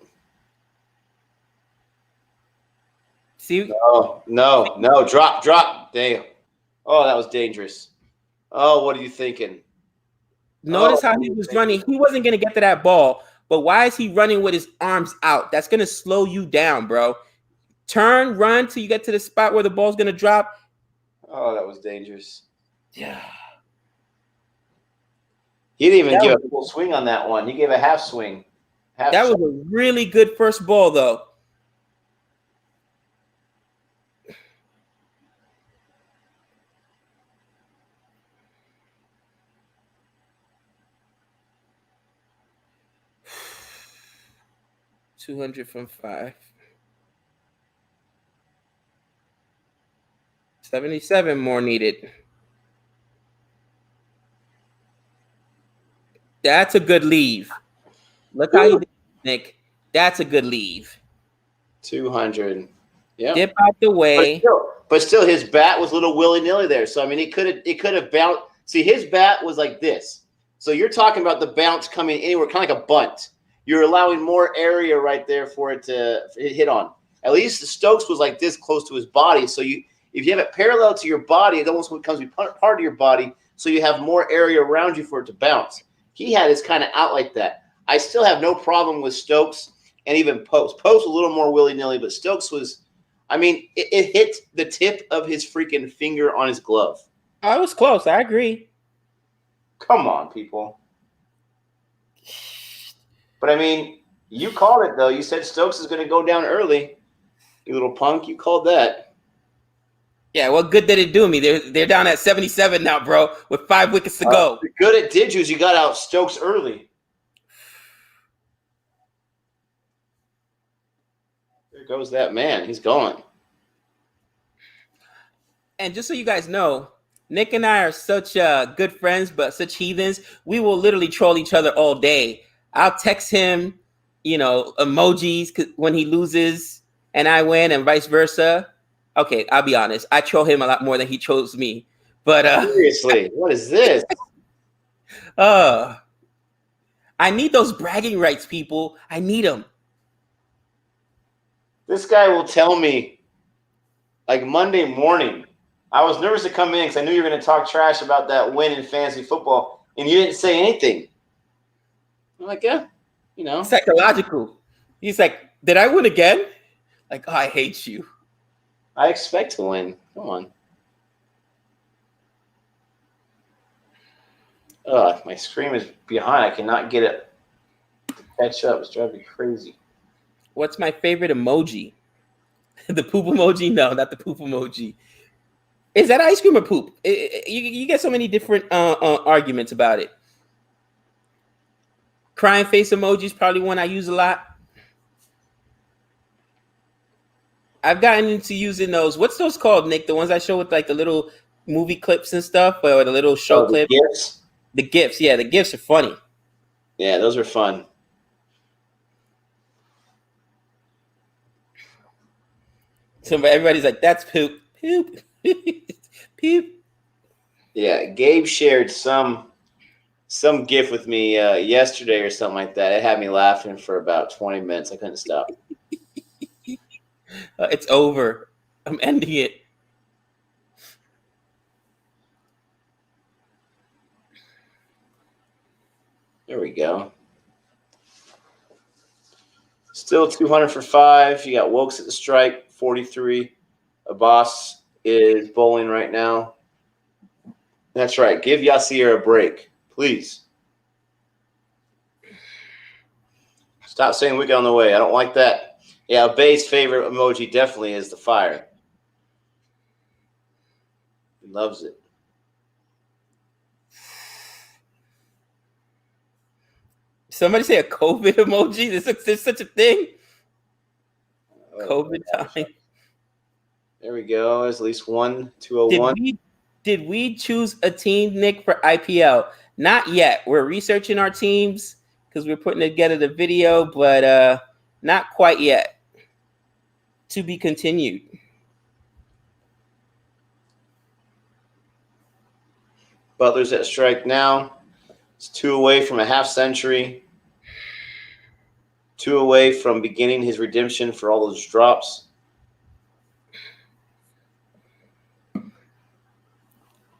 See? No. Drop. Damn. Oh, that was dangerous. Oh, what are you thinking? Notice how he was running. He wasn't going to get to that ball, but why is he running with his arms out? That's going to slow you down, bro. Turn, run till you get to the spot where the ball's going to drop. Oh, that was dangerous. Yeah. He didn't even That give was- a full swing on that one. He gave a half swing. That was a really good first ball, though. $200 from 5. 77 more needed. That's a good leave. Look how he did, Nick. That's a good leave. 200. Yeah. Dip out the way. But still, his bat was a little willy nilly there. So I mean, it could have bounced. See, his bat was like this. So you're talking about the bounce coming anywhere, kind of like a bunt. You're allowing more area right there for it to hit on. At least Stokes was like this close to his body. So if you have it parallel to your body, it almost becomes part of your body. So you have more area around you for it to bounce. He had his kind of out like that. I still have no problem with Stokes and even Post. Post was a little more willy nilly, but Stokes was. I mean, it hit the tip of his freaking finger on his glove. I was close. I agree. Come on, people. But I mean, you called it though. You said Stokes is going to go down early. You little punk. You called that. Yeah, what good did it do me? They're down at 77 now, bro, with 5 wickets to go. The good it did you is you got out Stokes early. There goes that man. He's gone. And just so you guys know, Nick and I are such good friends, but such heathens. We will literally troll each other all day. I'll text him, emojis when he loses and I win, and vice versa. Okay, I'll be honest. I troll him a lot more than he trolls me. But seriously, what is this? I need those bragging rights, people. I need them. This guy will tell me, like Monday morning. I was nervous to come in because I knew you were going to talk trash about that win in fantasy football, and you didn't say anything. I'm like, yeah, Psychological. He's like, did I win again? Like, oh, I hate you. I expect to win. Come on. My screen is behind. I cannot get it to catch up. It's driving me crazy. What's my favorite emoji? The poop emoji? No, not the poop emoji. Is that ice cream or poop? You get so many different arguments about it. Crying face emoji is probably one I use a lot. I've gotten into using those. What's those called, Nick? The ones I show with like the little movie clips and stuff, or the little show clips? The GIFs? The GIFs, yeah. The GIFs are funny. Yeah, those are fun. So everybody's like, that's poop. Poop. Poop. Yeah, Gabe shared some GIF with me yesterday or something like that. It had me laughing for about 20 minutes. I couldn't stop. It's over. I'm ending it. There we go. Still 200 for 5. You got Wokes at the strike, 43. Abbas is bowling right now. That's right. Give Yasir a break, please. Stop saying wicked on the way. I don't like that. Yeah, Bay's favorite emoji definitely is the fire. He loves it. Somebody say a COVID emoji? There's such a thing? Oh, COVID time. There we go. There's at least 201. Did we choose a team, Nick, for IPL? Not yet. We're researching our teams because we're putting together the video, but not quite yet. To be continued. Butler's at strike now. It's 2 away from a half century. 2 away from beginning his redemption for all those drops.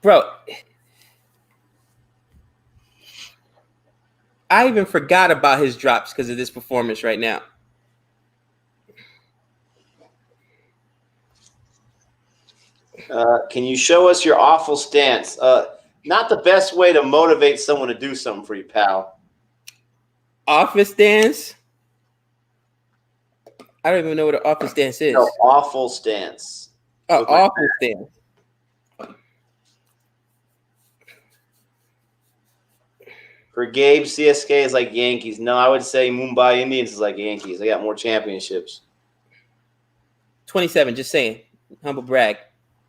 Bro, I even forgot about his drops because of this performance right now. Can you show us your awful stance? Not the best way to motivate someone to do something for you, pal. Office dance? I don't even know what an office dance is. No, awful stance. Office dance. For Gabe, CSK is like Yankees. No, I would say Mumbai Indians is like Yankees. They got more championships. 27, just saying. Humble brag.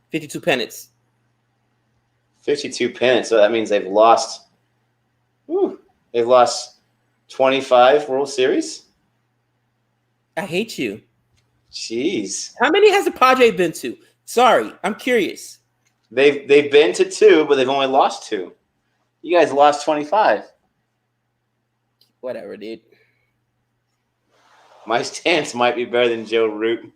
52 pennants. 52 pennants. So that means they've lost. They've lost 25 World Series. I hate you. Jeez. How many has the Padres been to? Sorry, I'm curious. They've been to 2, but they've only lost 2. You guys lost 25. Whatever, dude. My stance might be better than Joe Root.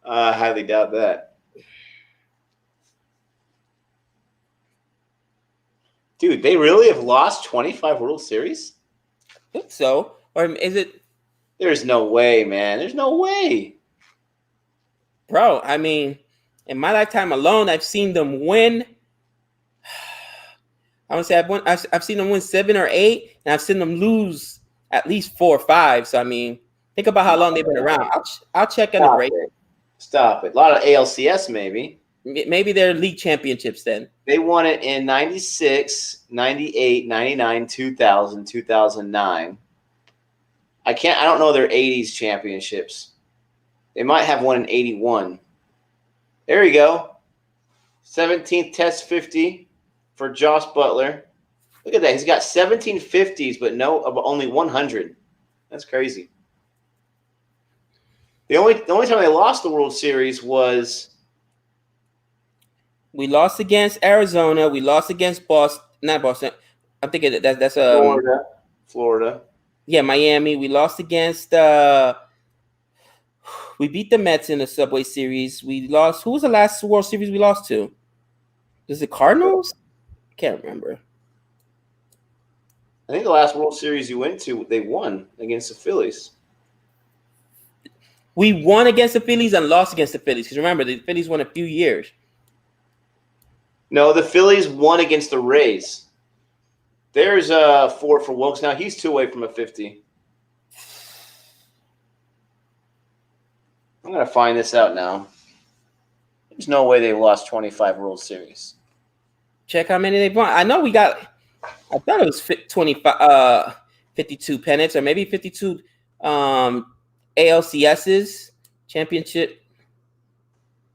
I highly doubt that. Dude, they really have lost 25 World Series? I think so. Or is it? There's no way, man. There's no way. Bro, I mean, in my lifetime alone, I've seen them win. I would say I've seen them win 7 or 8, and I've seen them lose at least 4 or 5. So, I mean, think about how long they've been around. I'll check on the break. Stop it. A lot of ALCS, maybe. Maybe they're league championships then. They won it in 96, 98, 99, 2000, 2009. I don't know their 80s championships. They might have one in 81. There you go. 17th Test 50 for Josh Butler. Look at that. He's got 17 50s, but only 100. That's crazy. The only time they lost the World Series was we lost against Arizona. We lost against Boston. Not Boston. I'm thinking that's Florida. Yeah, Miami. We lost against. We beat the Mets in the Subway Series. We lost. Who was the last World Series we lost to? Is it Cardinals? Can't remember. I think the last World Series you went to, they won against the Phillies. We won against the Phillies and lost against the Phillies. Because remember, the Phillies won a few years. No, the Phillies won against the Rays. There's 4 for Wilkes. Now he's 2 away from a 50. I'm going to find this out now. There's no way they've lost 25 World Series. Check how many they've won. I know we got. I thought it was 25, 52 pennants, or maybe 52 ALCSs, championship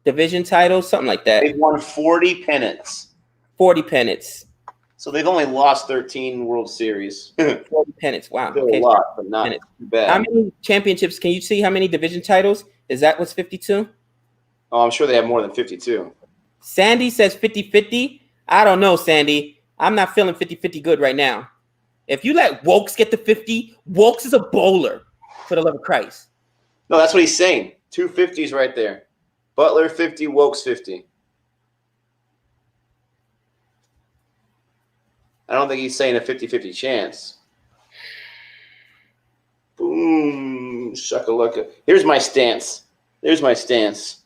division titles, something like that. They've won 40 pennants. 40 pennants. So they've only lost 13 World Series. 40 pennants. Wow. Still a lot, but not too bad. How many championships? Can you see how many division titles? Is that what's 52? Oh, I'm sure they have more than 52. Sandy says 50-50. I don't know, Sandy. I'm not feeling 50-50 good right now. If you let Wokes get to 50, Wokes is a bowler, for the love of Christ. No, that's what he's saying. 2 50s right there. Butler 50, Wokes 50. I don't think he's saying a 50-50 chance. Boom. Shuckalooka. Here's my stance. There's my stance.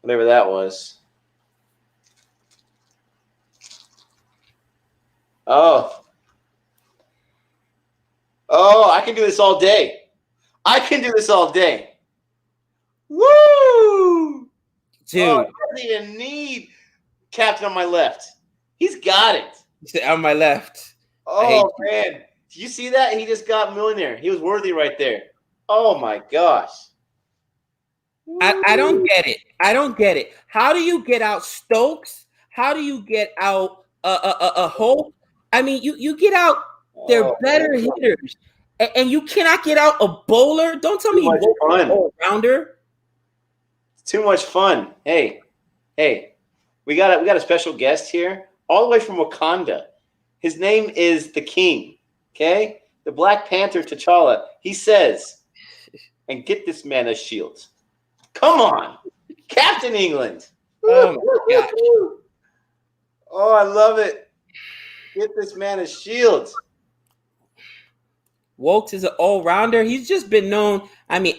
Whatever that was. Oh, I can do this all day. I can do this all day. Woo! Dude. Oh, I don't even need Captain on my left. He's got it. On my left. Oh, man. Do you see that? He just got millionaire. He was worthy right there. Oh, my gosh. I don't get it. I don't get it. How do you get out Stokes? How do you get out Hope? I mean, you get out their better hitters, and you cannot get out a bowler. Don't tell me you're an all-rounder. Too much fun. Hey, we got a special guest here, all the way from Wakanda. His name is the King. Okay, the Black Panther T'Challa. He says, and get this man a shield. Come on, Captain England. Oh my gosh. Oh, I love it. Get this man a shield. Wokes is an all-rounder. He's just been known. I mean,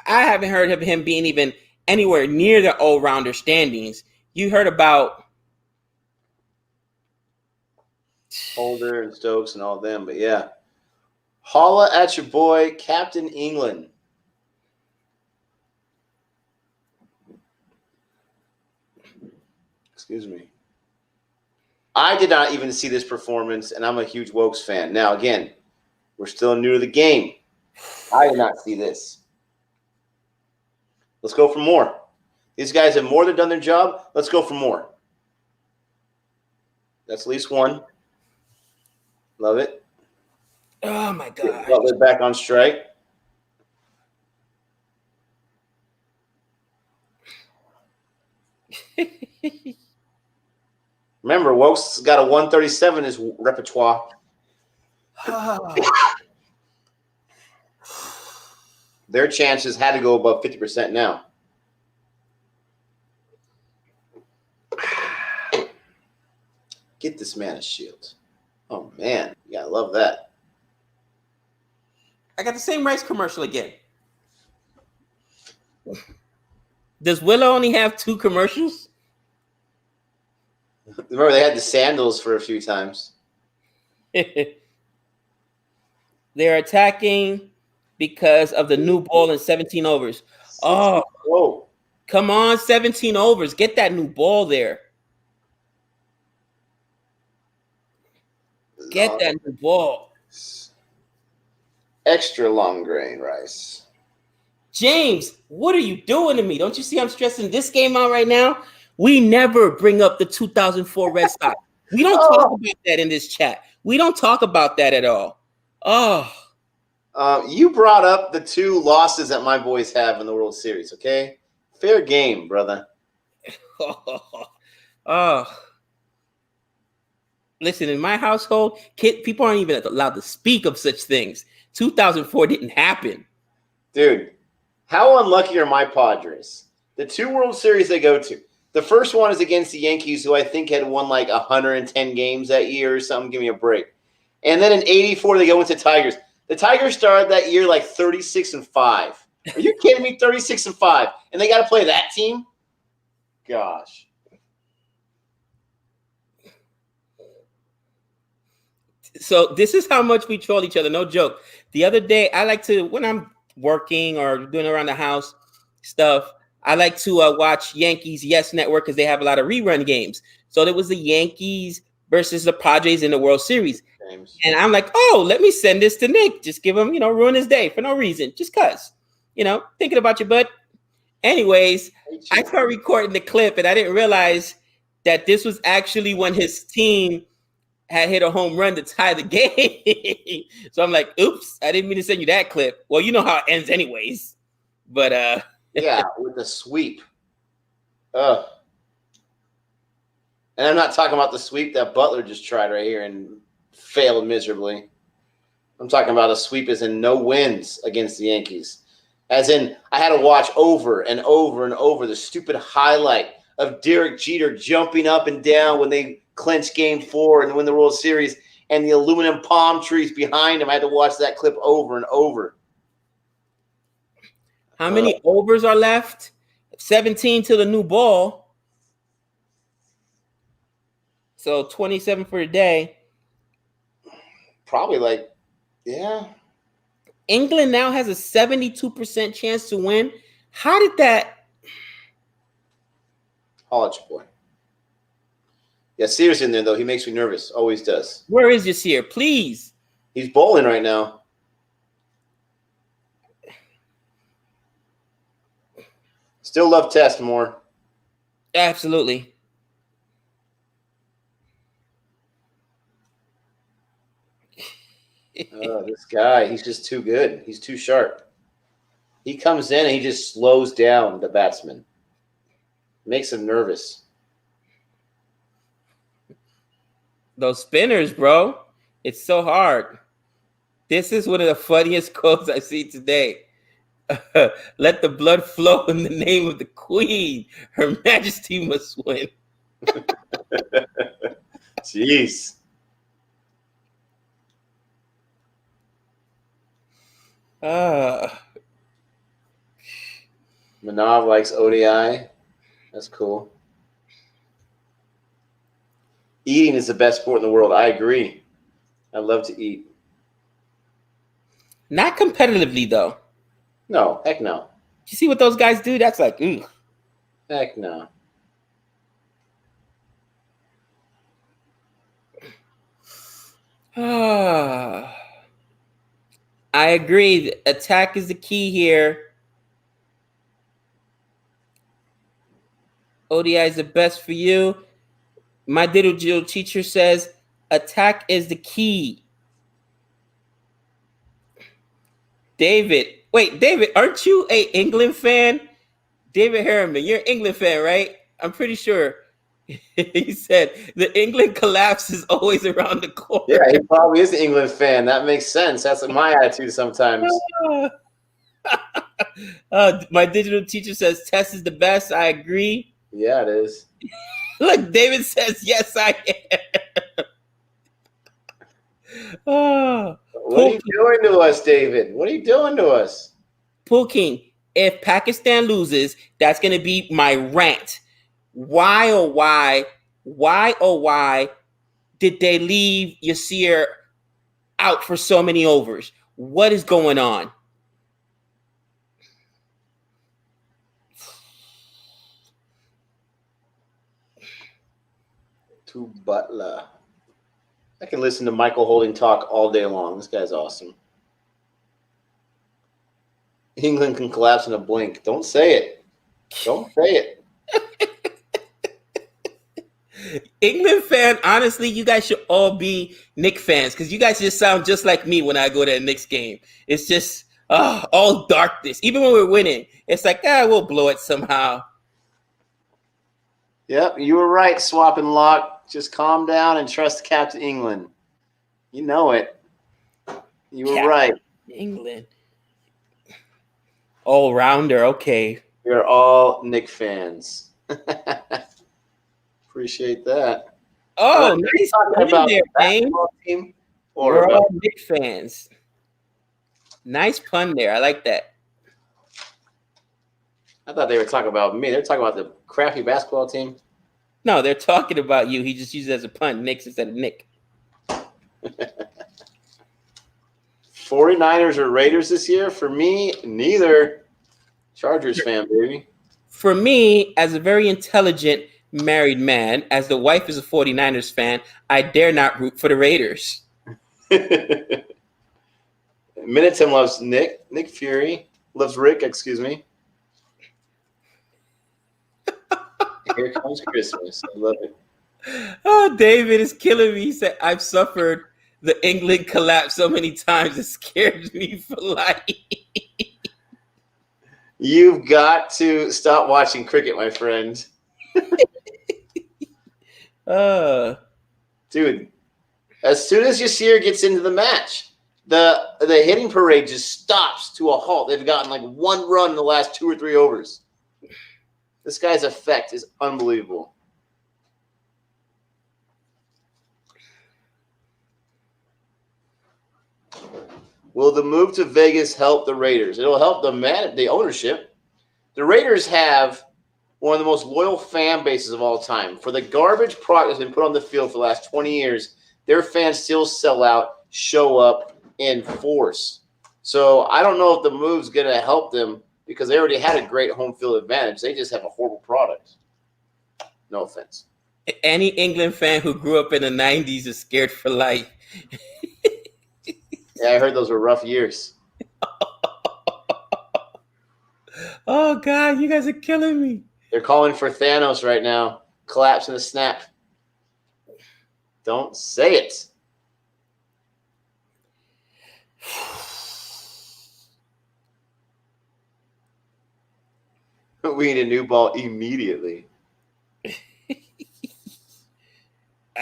I haven't heard of him being even anywhere near the all-rounder standings. You heard about Holder and Stokes and all them, but yeah. Holla at your boy, Captain England. Excuse me. I did not even see this performance, and I'm a huge Wokes fan. Now, again, we're still new to the game. I did not see this. Let's go for more. These guys have more than done their job. Let's go for more. That's at least one. Love it. oh my god. Butler back on strike. Remember, Wokes got a 137 in his repertoire. Their chances had to go above 50% now. Get this man a shield. Oh, man. You gotta love that. I got the same rice commercial again. Does Willow only have 2 commercials? Remember, they had the sandals for a few times. They're attacking because of the new ball in 17 overs. Oh, whoa. Come on, 17 overs. Get that new ball there. Get that new ball. Extra long grain rice. James, what are you doing to me? Don't you see I'm stressing this game out right now? We never bring up the 2004 Red Sox. We don't talk about that in this chat. We don't talk about that at all. Oh. You brought up the 2 losses that my boys have in the World Series, okay? Fair game, brother. Oh. Listen, in my household, people aren't even allowed to speak of such things. 2004 didn't happen. Dude, how unlucky are my Padres? The 2 World Series they go to. The first one is against the Yankees, who I think had won like 110 games that year or something. Give me a break. And then in 84, they go into Tigers. The Tigers started that year like 36-5. Are you kidding me? 36-5. And they got to play that team? Gosh. So this is how much we troll each other. No joke. The other day, I like to, when I'm working or doing around the house stuff, I like to watch Yankees Yes Network because they have a lot of rerun games. So there was the Yankees versus the Padres in the World Series. James. And I'm like, oh, let me send this to Nick. Just give him, ruin his day for no reason. Just because, thinking about you, bud. Anyways, I started recording the clip and I didn't realize that this was actually when his team had hit a home run to tie the game. So I'm like, oops, I didn't mean to send you that clip. Well, you know how it ends anyways. But yeah, with the sweep. And I'm not talking about the sweep that Butler just tried right here and failed miserably. I'm talking about a sweep as in no wins against the Yankees. As in, I had to watch over and over and over the stupid highlight of Derek Jeter jumping up and down when they clinched Game 4 and win the World Series, and the aluminum palm trees behind him. I had to watch that clip over and over. How many overs are left? 17 to the new ball. So 27 for the day. Probably yeah. England now has a 72% chance to win. How did that? Holla at your boy. Yeah, Sears in there, though. He makes me nervous. Always does. Where is Yasir? Please. He's bowling right now. Still love Test more. Absolutely. This guy, he's just too good. He's too sharp. He comes in and he just slows down the batsman. Makes him nervous. Those spinners, bro. It's so hard. This is one of the funniest quotes I see today. Let the blood flow in the name of the Queen. Her Majesty must win. Jeez. Manav likes ODI. That's cool. Eating is the best sport in the world. I agree. I love to eat. Not competitively though. No, heck no. You see what those guys do? That's like, ooh. Heck no. I agree. Attack is the key here. ODI is the best for you. My digital teacher says attack is the key. David, wait, David, aren't you a England fan? David Harriman, you're an England fan, right? I'm pretty sure. He said the England collapse is always around the corner. Yeah, he probably is an England fan. That makes sense. That's my attitude sometimes. My digital teacher says Tess is the best. I agree. Yeah, it is. Look, David says yes, I am. What are you doing to us, David? What are you doing to us? Pool King, if Pakistan loses, that's going to be my rant. Why, oh, why did they leave Yasir out for so many overs? What is going on? To Butler. I can listen to Michael Holding talk all day long. This guy's awesome. England can collapse in a blink. Don't say it. Don't say it. England fan, honestly, you guys should all be Knicks fans because you guys just sound just like me when I go to a Knicks game. It's just all darkness. Even when we're winning, it's like, we'll blow it somehow. Yep, you were right, Swap and Lock. Just calm down and trust Captain England. You know it. You were Captain right. England. All rounder, okay. We're all Knicks fans. Appreciate that. Oh, nice talking about there, the basketball team or we're about all Knicks fans. Nice pun there. I like that. I thought they were talking about me. They're talking about the crappy basketball team. No, they're talking about you. He just used it as a pun. Knicks instead of Nick. 49ers or Raiders this year? For me, neither. Chargers fan, baby. For me, as a very intelligent married man, as the wife is a 49ers fan, I dare not root for the Raiders. Minitim loves Nick. Nick Fury loves Rick, excuse me. Here comes Christmas. I love it. Oh, David is killing me. He said, I've suffered the England collapse so many times, it scares me for life. You've got to stop watching cricket, my friend. Dude, as soon as Yasir gets into the match, the hitting parade just stops to a halt. They've gotten like one run in the last 2 or 3 overs. This guy's effect is unbelievable. Will the move to Vegas help the Raiders? It'll help the ownership. The Raiders have one of the most loyal fan bases of all time. For the garbage product that's been put on the field for the last 20 years, their fans still sell out, show up in force. So I don't know if the move's going to help them because they already had a great home field advantage. They just have a horrible product. No offense. Any England fan who grew up in the 90s is scared for life. Yeah, I heard those were rough years. Oh, God, you guys are killing me. They're calling for Thanos right now. Collapse in a snap. Don't say it. We need a new ball immediately. I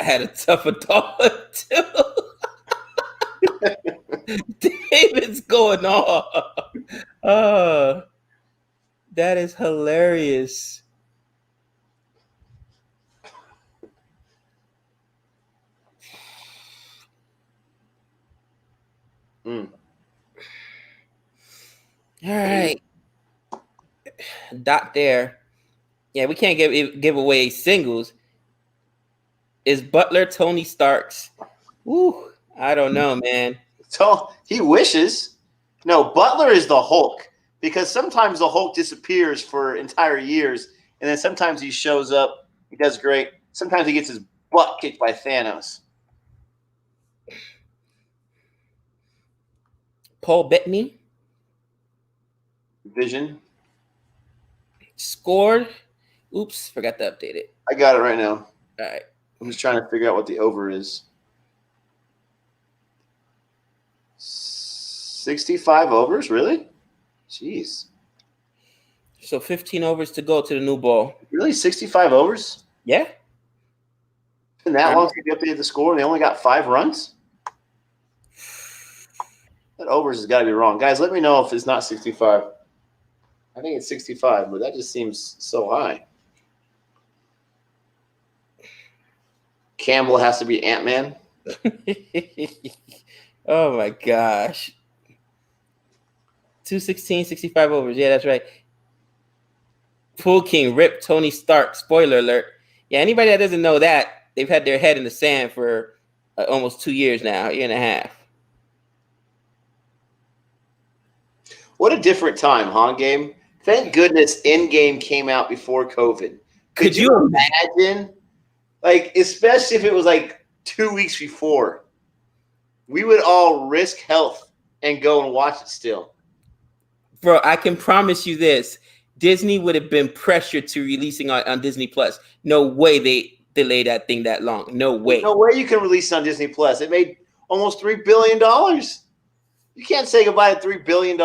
had a tough adult too. David's going off. That is hilarious. All right. Dot there. Yeah, we can't give away singles. Is Butler Tony Starks? Ooh, I don't know, man. So he wishes. No, Butler is the Hulk because sometimes the Hulk disappears for entire years, and then sometimes he shows up. He does great. Sometimes he gets his butt kicked by Thanos. Paul Bettany Vision. scored. Oops, forgot to update it. I got it right now. All right. I'm just trying to figure out what the over is. 65 overs, really? Jeez. So 15 overs to go to the new ball. Really? 65 overs? Yeah. Been that long since they updated the score and they only got 5 runs? That overs has got to be wrong. Guys, let me know if it's not 65. I think it's 65, but that just seems so high. Campbell has to be Ant-Man. Oh my gosh. 216, 65 overs. Yeah, that's right. Pool King ripped Tony Stark. Spoiler alert. Yeah, anybody that doesn't know that, they've had their head in the sand for almost 2 years now, a year and a half. What a different time, huh, Game? Thank goodness Endgame came out before COVID. Could you imagine? Like, especially if it was like 2 weeks before. We would all risk health and go and watch it still. Bro, I can promise you this. Disney would have been pressured to releasing on Disney Plus. No way they delayed that thing that long. No way. No way you can release it on Disney Plus. It made almost $3 billion. You can't say goodbye to $3 billion.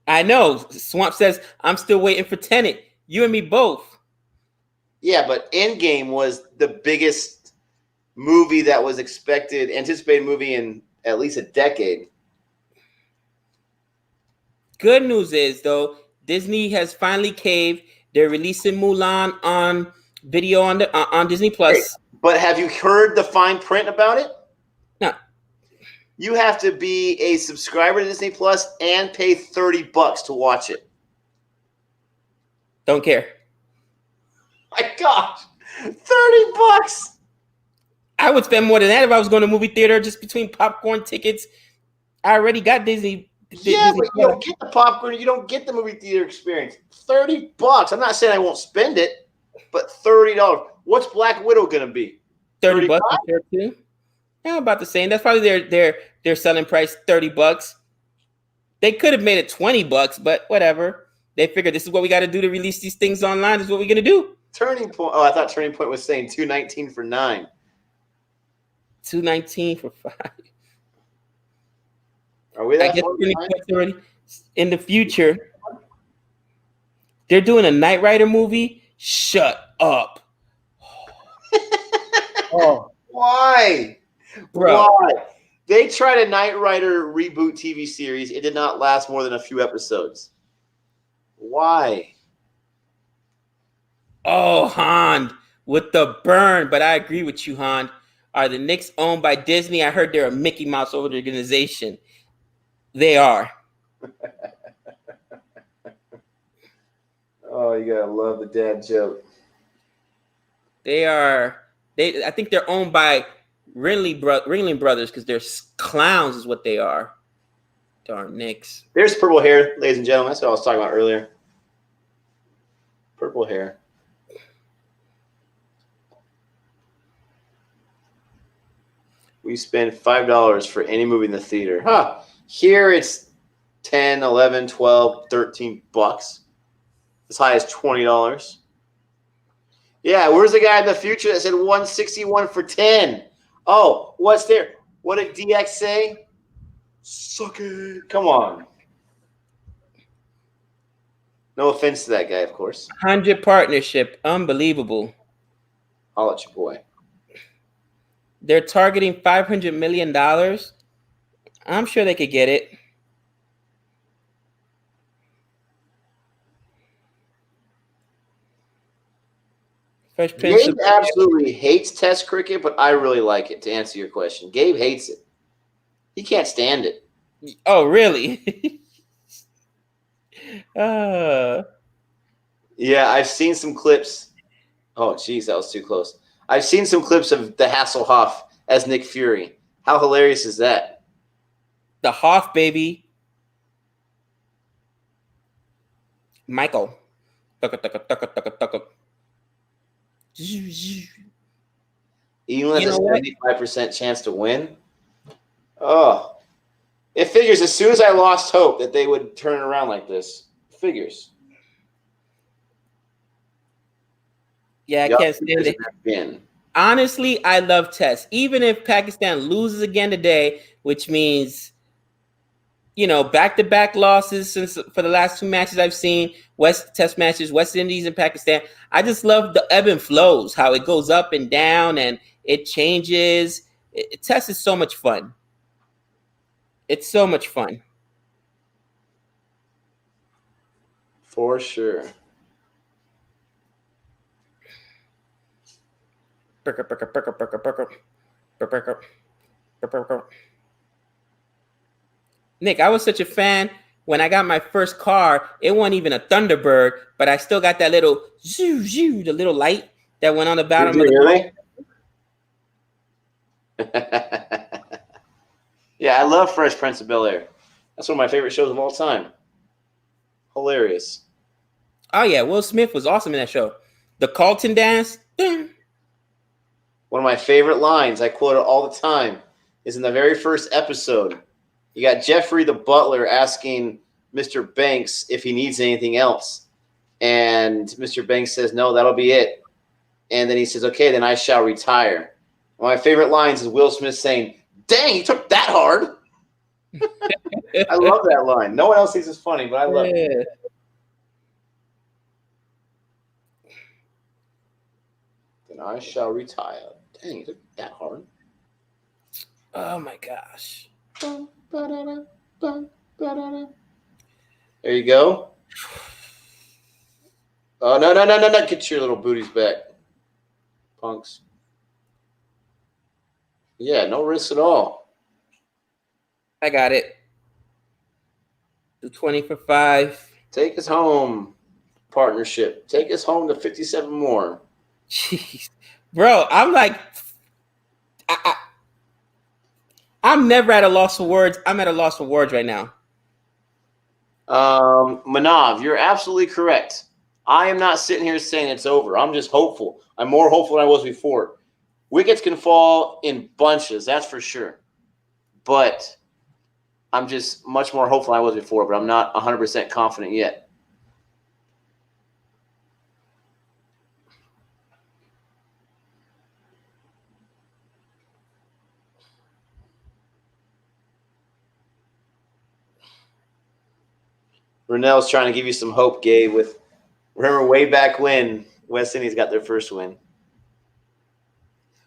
I know. Swamp says, I'm still waiting for Tenet. You and me both. Yeah, but Endgame was the biggest movie that was anticipated movie in at least a decade. Good news is, though, Disney has finally caved. They're releasing Mulan on video on Disney Plus. Great. But have you heard the fine print about it? No. You have to be a subscriber to Disney Plus and pay $30 to watch it. Don't care. My gosh, $30. I would spend more than that if I was going to movie theater just between popcorn tickets. I already got Disney. Yeah, but you don't get the popcorn. You don't get the movie theater experience. $30. I'm not saying I won't spend it, but $30. What's Black Widow going to be? $30 there too. Yeah, about the same. That's probably their selling price. $30. They could have made it $20, but whatever. They figured this is what we got to do to release these things online. This is what we're gonna do. Turning Point. Oh, I thought Turning Point was saying $219 for 9. $219 for 5. Are we that I guess already in the future. They're doing a Knight Rider movie. Shut up. Oh, why? Bro. Why? They tried a Knight Rider reboot TV series. It did not last more than a few episodes. Why? Oh, Han, with the burn. But I agree with you, Han. Are the Knicks owned by Disney? I heard they're a Mickey Mouse organization. They are. Oh, you gotta love the dad joke. They are. I think they're owned by Ringling Brothers because they're clowns, is what they are. Darn Knicks. There's purple hair, ladies and gentlemen. That's what I was talking about earlier. Purple hair. We spend $5 for any movie in the theater. Huh. Here it's 10, 11, 12, $13. As high as $20. Yeah, where's the guy in the future that said 161 for 10? Oh, what's there? What did DX say? Suck it. Come on. No offense to that guy, of course. 100 partnership. Unbelievable. I'll let you boy. They're targeting $500 million. I'm sure they could get it. Gabe absolutely hates Test cricket, but I really like it, to answer your question. Gabe hates it. He can't stand it. Oh, really? Yeah, I've seen some clips. Oh, geez, that was too close. I've seen some clips of the Hasselhoff as Nick Fury. How hilarious is that? The Hoff baby. Michael. England You has know a what? 75% chance to win. Oh, it figures as soon as I lost hope that they would turn it around like this. Figures. Yeah, I Yup, can't stand it. again. Honestly, I love Test. Even if Pakistan loses again today, which means back-to-back losses since for the last two matches I've seen, West Test matches, West Indies and Pakistan. I just love the ebb and flows, how it goes up and down and it changes. Test is so much fun. It's so much fun. For sure. Nick, I was such a fan when I got my first car. It wasn't even a Thunderbird, but I still got that little zoo zoo, the little light that went on the bottom Did of the you car. really? Yeah, I love Fresh Prince of Bel-Air. That's one of my favorite shows of all time. Hilarious. Oh yeah, Will Smith was awesome in that show. The Carlton dance. One of my favorite lines, I quote it all the time, is in the very first episode. You got Jeffrey the butler asking Mr. Banks if he needs anything else. And Mr. Banks says, no, that'll be it. And then he says, okay, then I shall retire. One of my favorite lines is Will Smith saying, dang, you took that hard. I love that line. No one else thinks it's funny, but I love it. Then I shall retire. Dang, you took that hard. Oh my gosh. There you go. Oh, no. Get your little booties back. Punks. Yeah, no risk at all. I got it. The 20 for 5. Take us home, partnership. Take us home to 57 more. Jeez. Bro, I'm like, I'm never at a loss for words. I'm at a loss for words right now. Manav, you're absolutely correct. I am not sitting here saying it's over. I'm just hopeful. I'm more hopeful than I was before. Wickets can fall in bunches, that's for sure. But I'm just much more hopeful than I was before, but I'm not 100% confident yet. Renell's trying to give you some hope, Gabe, with remember way back when West Indies got their first win.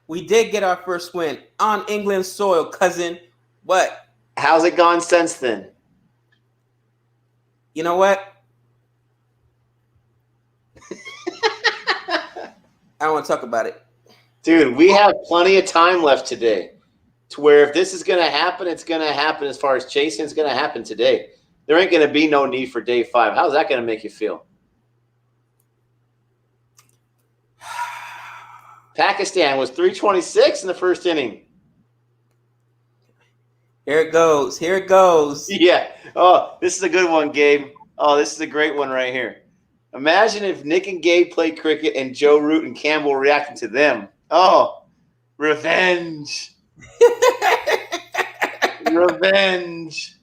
We did get our first win on England soil, cousin. What? How's it gone since then? You know what? I don't want to talk about it. Dude, we have plenty of time left today to where if this is going to happen, it's going to happen as far as chasing. It's going to happen today. There ain't going to be no need for day 5. How's that going to make you feel? Pakistan was 326 in the first inning. Here it goes. Here it goes. Yeah. Oh, this is a good one, Gabe. Oh, this is a great one right here. Imagine if Nick and Gabe played cricket and Joe Root and Campbell were reacting to them. Oh, revenge. Revenge.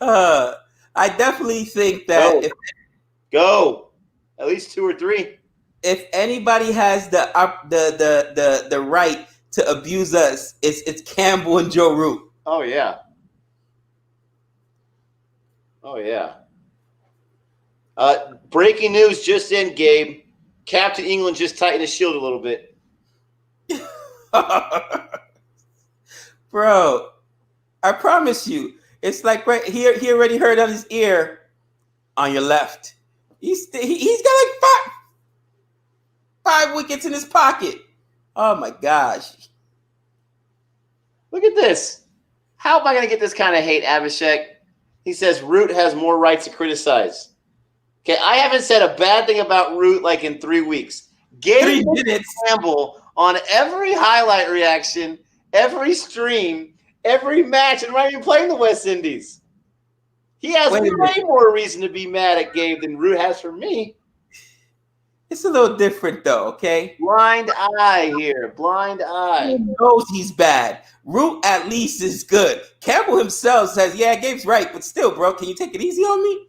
I definitely think that Go. At least 2 or 3. If anybody has the right to abuse us, it's Campbell and Joe Root. Oh yeah. Oh yeah. Breaking news just in, Gabe. Captain England just tightened his shield a little bit. Bro, I promise you, it's like right here. He already heard on his ear on your left. He's got like five wickets in his pocket. Oh my gosh. Look at this. How am I going to get this kind of hate, Abhishek? He says Root has more rights to criticize. Okay, I haven't said a bad thing about Root like in 3 weeks. 3 minutes. Campbell on every highlight reaction, every stream, every match, and not even playing the West Indies. He has way more reason to be mad at Gabe than Root has for me. It's a little different, though, okay? Blind eye here. Blind eye. He knows he's bad. Root at least is good. Campbell himself says, yeah, Gabe's right, but still, bro, can you take it easy on me?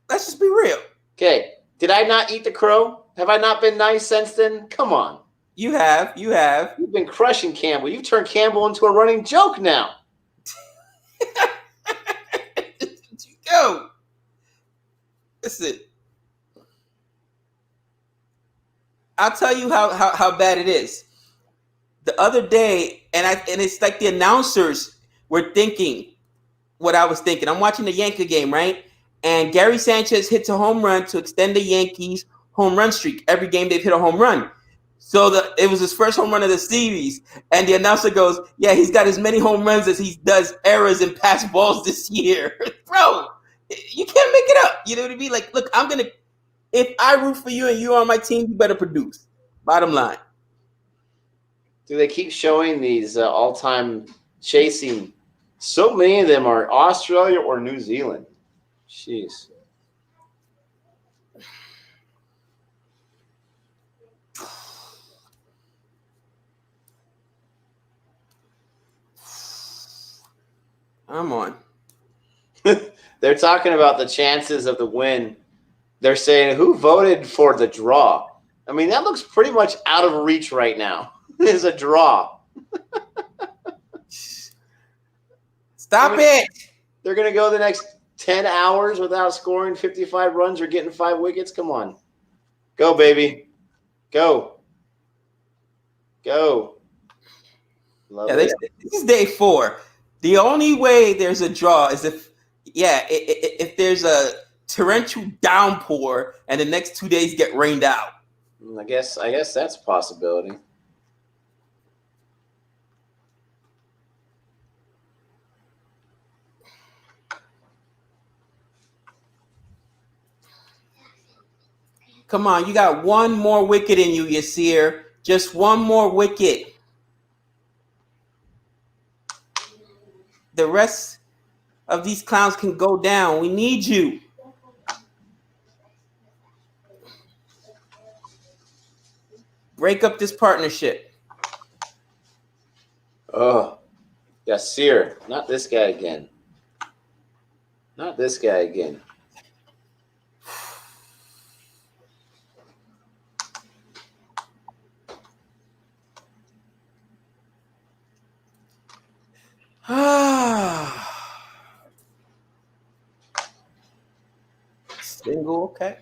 Let's just be real. Okay. Did I not eat the crow? Have I not been nice since then? Come on. You have. You've been crushing Campbell. You've turned Campbell into a running joke now. Go. Listen. I'll tell you how bad it is. The other day, and it's like the announcers were thinking what I was thinking. I'm watching the Yankee game, right? And Gary Sanchez hits a home run to extend the Yankees' home run streak. Every game they've hit a home run. So it was his first home run of the series. And the announcer goes, yeah, he's got as many home runs as he does errors and pass balls this year. Bro, you can't make it up. You know what I mean? Like, look, if I root for you and you're on my team, you better produce. Bottom line. Do they keep showing these all-time chasing? So many of them are Australia or New Zealand. Jeez. I'm on. They're talking about the chances of the win. They're saying, who voted for the draw? I mean, that looks pretty much out of reach right now. It's a draw. Stop it. They're going to go the next 10 hours without scoring 55 runs or getting 5 wickets? Come on. Go, baby. Go. Love it. This is day 4. The only way there's a draw is if there's a torrential downpour and the next 2 days get rained out. I guess that's a possibility. Come on, you got one more wicket in you, Yasir. Just one more wicket. The rest of these clowns can go down. We need you. Break up this partnership. Oh, Yasir. Not this guy again. Not this guy again. Single, okay.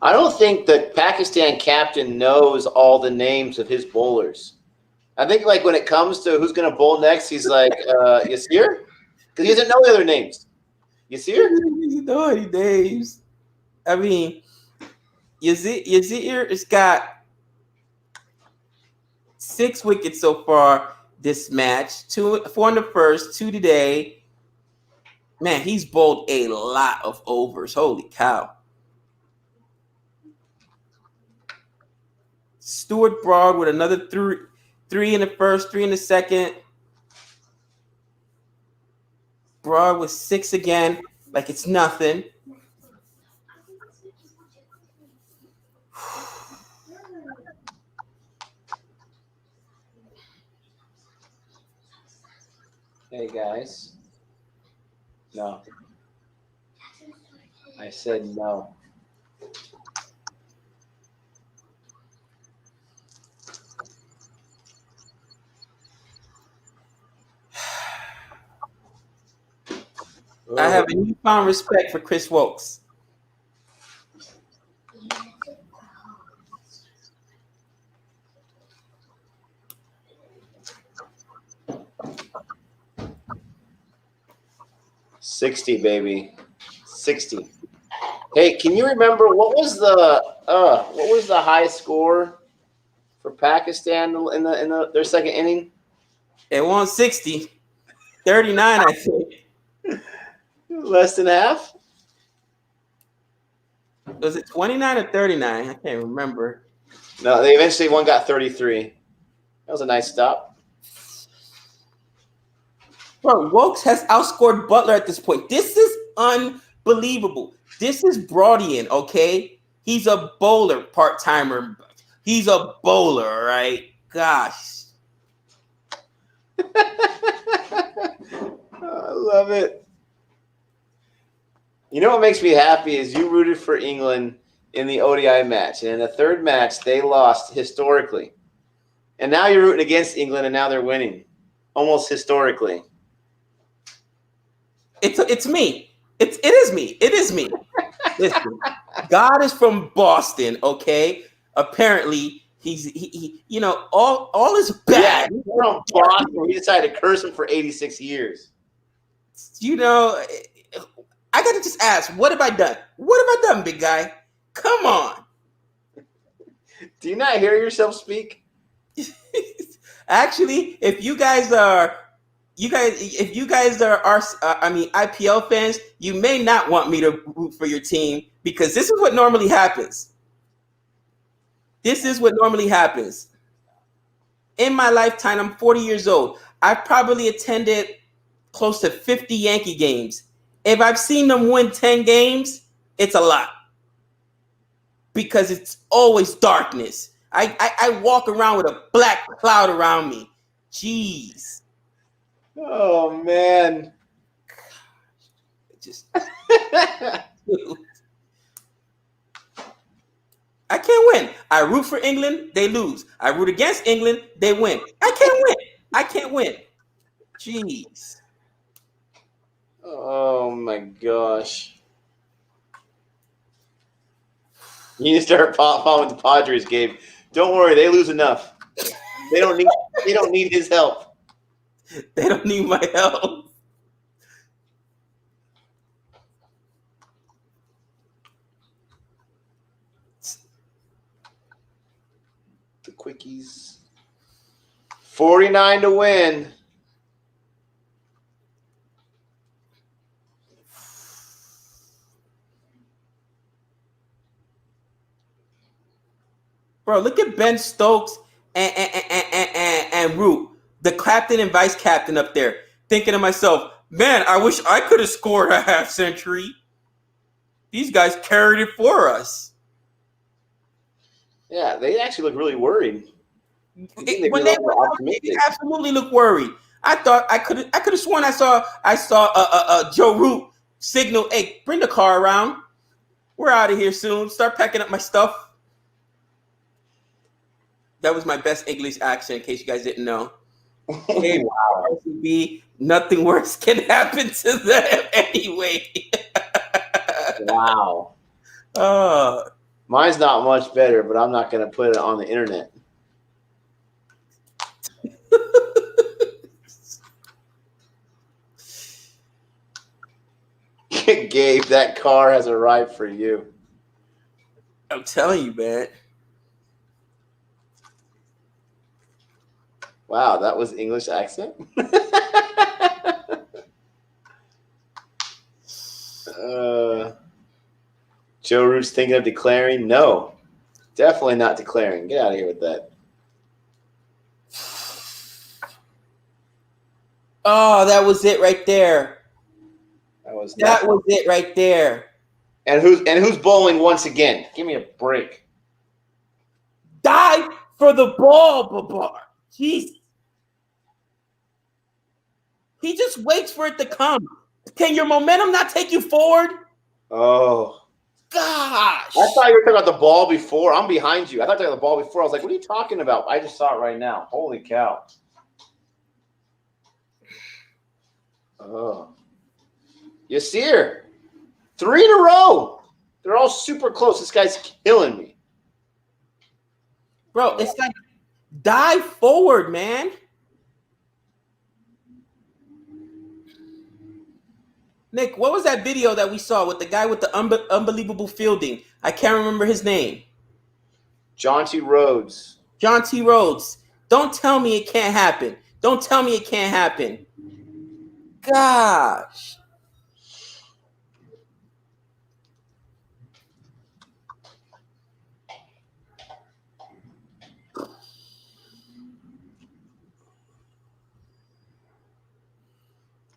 I don't think the Pakistan captain knows all the names of his bowlers. I think, like, when it comes to who's going to bowl next, he's like, Yasir? Because he doesn't know the other names. Yasir? He doesn't know any names. I mean, Yasir has got 6 wickets so far this match. 4 in the first, 2 today. Man, he's bowled a lot of overs. Holy cow. Stuart Broad with another 3 in the first, 3 in the second. Broad with 6 again, like it's nothing. Hey, guys. No. I said no. I have a newfound respect for Chris Wokes. $60, baby. 60. Hey, can you remember what was the high score for Pakistan in their second inning? It won 60. 39, I think. Less than half? Was it 29 or 39? I can't remember. No, they eventually one got 33. That was a nice stop. Bro, Wokes has outscored Butler at this point. This is unbelievable. This is Broadian, okay? He's a bowler, part-timer. He's a bowler, all right? Gosh. I love it. You know what makes me happy is you rooted for England in the ODI match. And in the third match, they lost historically. And now you're rooting against England, and now they're winning. Almost historically. It's me. It is me. It is me. Listen, God is from Boston, okay? Apparently, he you know, all is bad. Yeah, he's from Boston. We decided to curse him for 86 years. You know, I gotta just ask, what have I done? What have I done, big guy? Come on. Do you not hear yourself speak? Actually, if you guys are IPL fans, you may not want me to root for your team because this is what normally happens. This is what normally happens. In my lifetime, I'm 40 years old. I've probably attended close to 50 Yankee games. If I've seen them win 10 games, it's a lot. Because it's always darkness. I walk around with a black cloud around me. Jeez. Oh, man. Just I can't win. I root for England, they lose. I root against England, they win. I can't win. I can't win. Jeez. Oh, my gosh. You need to start following the Padres, Gabe. Don't worry, they lose enough. They don't need his help. They don't need my help. The quickies. 49 to win. Bro, look at Ben Stokes and Root, the captain and vice captain up there, thinking to myself, man, I wish I could have scored a half century. These guys carried it for us. Yeah, they actually look really worried. When they absolutely look worried. I thought I could have sworn I saw Joe Root signal, hey, bring the car around. We're out of here soon. Start packing up my stuff. That was my best English accent, in case you guys didn't know. Hey, wow. Nothing worse can happen to them anyway. Wow. Mine's not much better, but I'm not going to put it on the internet. Gabe, that car has arrived for you. I'm telling you, man. Wow, that was English accent? Joe Root's thinking of declaring? No, definitely not declaring. Get out of here with that. Oh, that was it right there. That was it right there. And who's bowling once again? Give me a break. Dive for the ball, Babar. Jeez. He just waits for it to come. Can your momentum not take you forward? Oh. Gosh. I thought you were talking about the ball before. I'm behind you. I thought you were talking about the ball before. I was like, what are you talking about? I just saw it right now. Holy cow. Oh. Yasir. 3 in a row. They're all super close. This guy's killing me. Bro, it's like dive forward, man. Nick, what was that video that we saw with the guy with the unbelievable fielding? I can't remember his name. John T. Rhodes. John T. Rhodes. Don't tell me it can't happen. Don't tell me it can't happen. Gosh.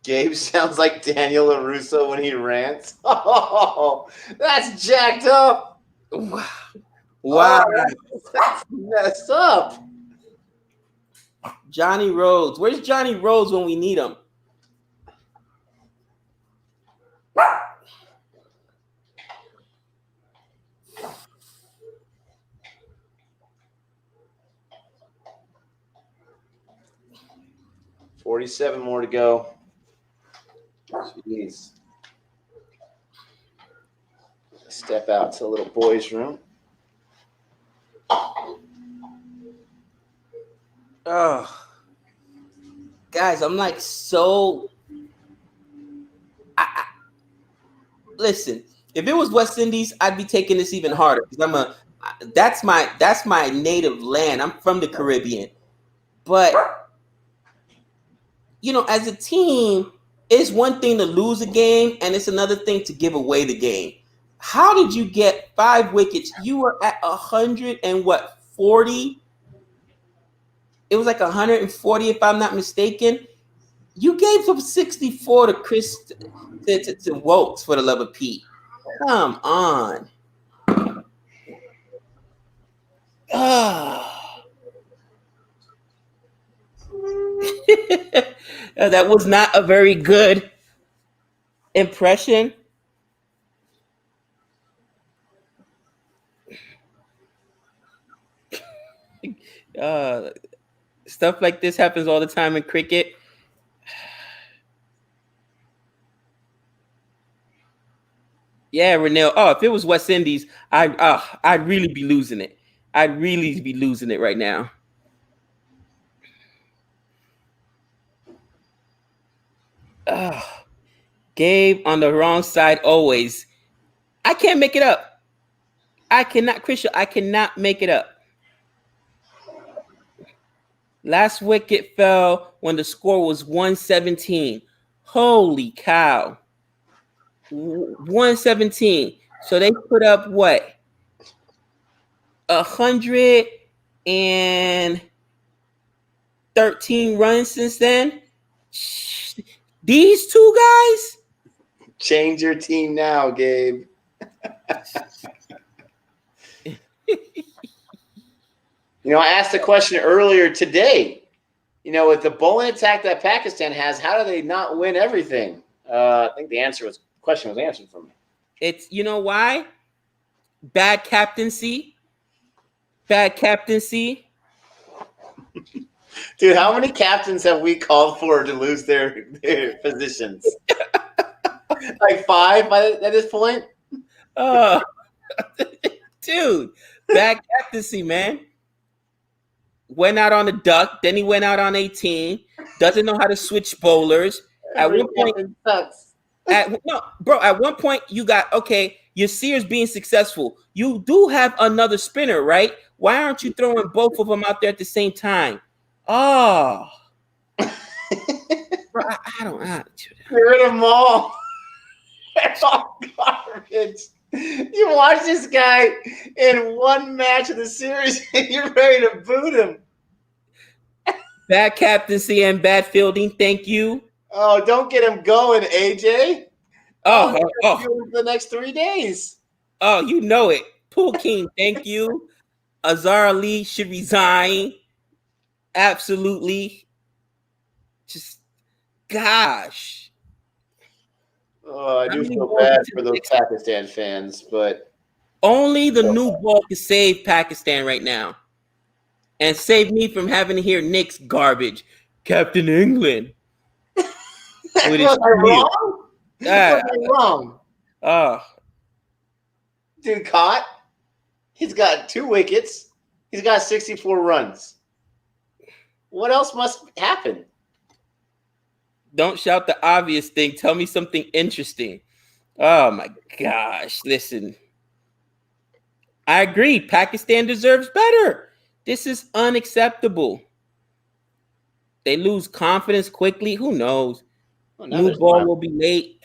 Gabe sounds like Daniel LaRusso when he rants. Oh, that's jacked up. Wow. Oh, that's messed up. Johnny Rhodes. Where's Johnny Rhodes when we need him? $47 more to go. Jeez. Step out to the little boys' room. Oh, guys, I'm like so. Listen, if it was West Indies, I'd be taking this even harder because that's my native land. I'm from the Caribbean, but as a team, it's one thing to lose a game, and it's another thing to give away the game. How did you get 5 wickets? You were at 40. It was like 140, if I'm not mistaken. You gave up 64 to Chris to Wokes, for the love of Pete. Come on. That was not a very good impression. Stuff like this happens all the time in cricket. Yeah, Renell. Oh, if it was West Indies, I'd really be losing it. I'd really be losing it right now. Gabe on the wrong side always. I can't make it up. I cannot, Christian. I cannot make it up. Last wicket fell when the score was 117. Holy cow. 117. So they put up what? 113 runs since then. These two guys? Change your team now, Gabe. I asked a question earlier today. With the bowling attack that Pakistan has, how do they not win everything? I think the question was answered for me. It's why? Bad captaincy. Bad captaincy. Dude, how many captains have we called for to lose their positions? Like 5 at this point? Dude, bad captaincy, man. Went out on a duck, then he went out on 18. Doesn't know how to switch bowlers. At one point, sucks. At one point you got your Sears being successful. You do have another spinner, right? Why aren't you throwing both of them out there at the same time? Oh, bro, I don't. Get rid of them all. It's all garbage. You watch this guy in one match of the series and you're ready to boot him. Bad captaincy and bad fielding. Thank you. Oh, don't get him going, AJ. For the next 3 days. Oh, you know it. Pool King, thank you. Azhar Ali should resign. Absolutely. Just, gosh. Oh, I do feel bad for those Pakistan fans, but only the new ball can save Pakistan right now, and save me from having to hear Nick's garbage. Captain England. Wrong? Wrong. Dude caught. He's got 2 wickets. He's got 64 runs. What else must happen? Don't shout the obvious thing. Tell me something interesting. Oh my gosh. Listen. I agree. Pakistan deserves better. This is unacceptable. They lose confidence quickly. Who knows? New ball will be late.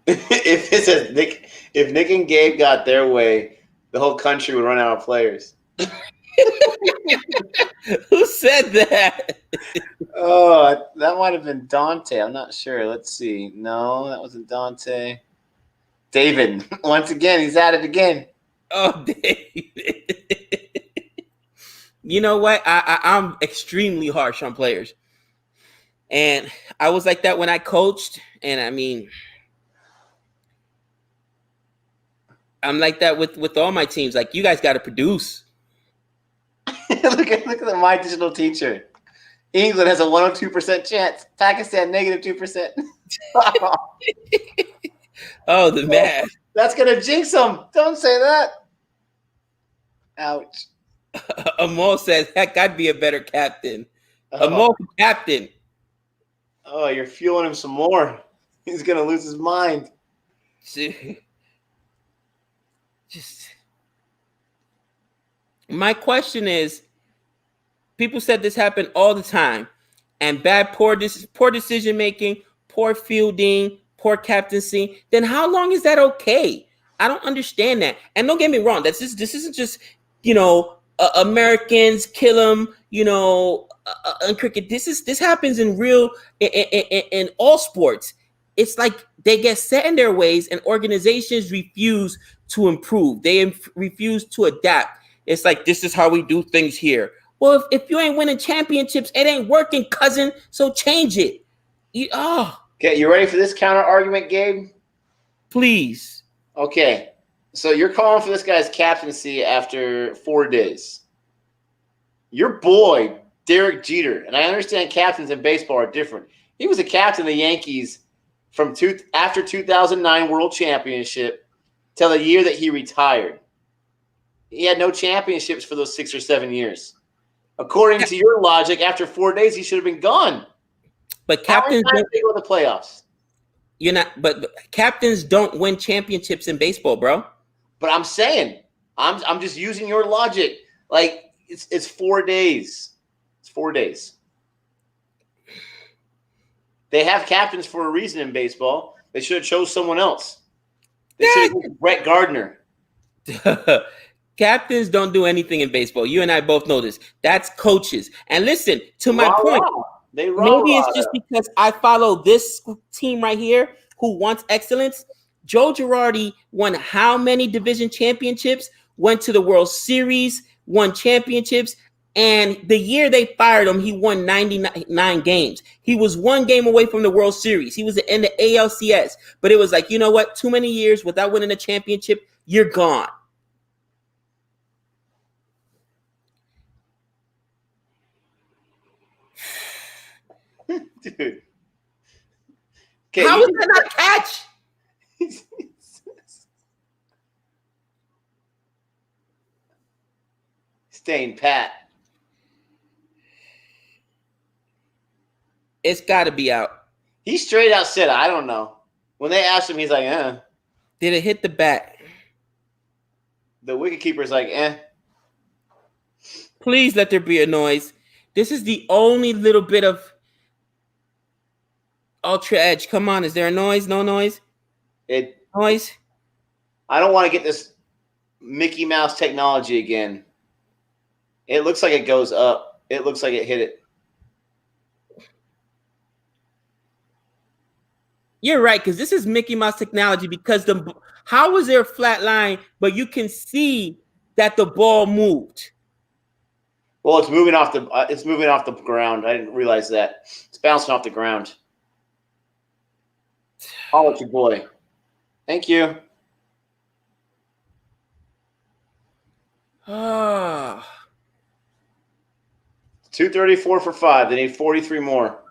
If Nick and Gabe got their way, the whole country would run out of players. Who said that? Oh, that might have been Dante. I'm not sure. Let's see. No, that wasn't Dante. David. Once again, he's at it again. Oh, David. You know what? I'm extremely harsh on players. And I was like that when I coached. And I mean, I'm like that with all my teams. Like, you guys got to produce. look at my digital teacher. England has a 102% chance. Pakistan -2%. Oh, the math. That's gonna jinx them. Don't say that. Ouch. Amal says, heck, I'd be a better captain. Oh. Amal, captain. Oh, you're fueling him some more. He's gonna lose his mind. Just my question is, people said this happened all the time, and poor decision making, poor fielding, poor captaincy. Then how long is that okay? I don't understand that. And don't get me wrong, this isn't just Americans kill them, in cricket. This happens in real in all sports. It's like they get set in their ways, and organizations refuse to improve. They refuse to adapt. It's like, this is how we do things here. Well, if you ain't winning championships, it ain't working, cousin. So change it. Okay, you ready for this counter argument, Gabe? Please. Okay, so you're calling for this guy's captaincy after 4 days. Your boy, Derek Jeter, and I understand captains in baseball are different. He was a captain of the Yankees from after 2009 World Championship till the year that he retired. He had no championships for those 6 or 7 years. According to your logic, after 4 days, he should have been gone. But captains don't go to the playoffs. But captains don't win championships in baseball, bro. But I'm saying, I'm just using your logic. Like, it's 4 days. It's 4 days. They have captains for a reason in baseball. They should have chose someone else. They should have chosen Brett Gardner. Captains don't do anything in baseball. You and I both know this. That's coaches. And listen, to my point, maybe it's just because I follow this team right here who wants excellence. Joe Girardi won how many division championships, went to the World Series, won championships, and the year they fired him, he won 99 games. He was 1 game away from the World Series. He was in the ALCS. But it was like, you know what? Too many years without winning a championship, you're gone. Dude. Okay, how is that not a catch? Staying pat. It's got to be out. He straight out said, I don't know. When they asked him, he's like, Did it hit the bat? The wicketkeeper's like, Please let there be a noise. This is the only little bit of ultra edge. Come on, is there a noise? No noise? Noise? I don't want to get this Mickey Mouse technology again. It looks like it goes up. It looks like it hit it. You're right, because this is Mickey Mouse technology, because how was there a flat line, but you can see that the ball moved? Well, it's moving off the ground. I didn't realize that. It's bouncing off the ground. I'll let your boy. Thank you. Ah. 234 for 5. They need 43 more.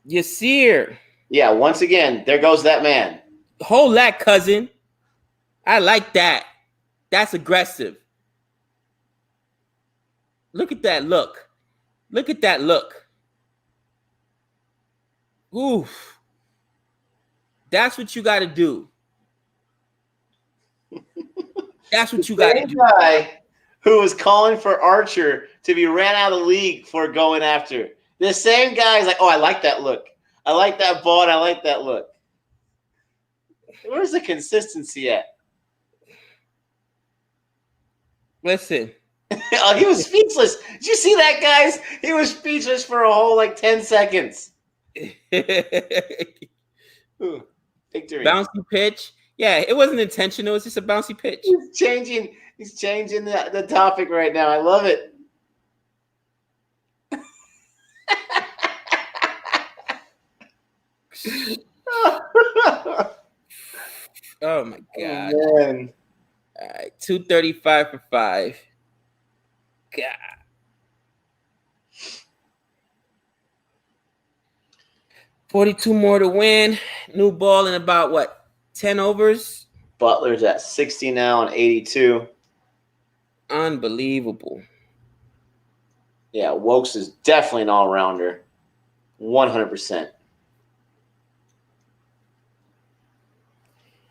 Yasir. Yeah, once again, there goes that man. Hold that, cousin. I like that. That's aggressive. Look at that look. Look at that look. Oof. That's what you got to do. That's what you got to do. Guy who was calling for Archer to be ran out of the league for going after. The same guy is like, oh, I like that look. I like that ball and I like that look. Where's the consistency at? Listen, Oh, he was speechless. Did you see that, guys? He was speechless for a whole 10 seconds. Ooh, victory. Bouncy pitch. Yeah, it wasn't intentional. It's just a bouncy pitch. He's changing the topic right now. I love it. Oh my god. Oh, man. All right, 235 for 5. God. $42 more to win. New ball in about what? 10 overs? Butler's at 60 now and 82. Unbelievable. Yeah, Wokes is definitely an all-rounder. 100%.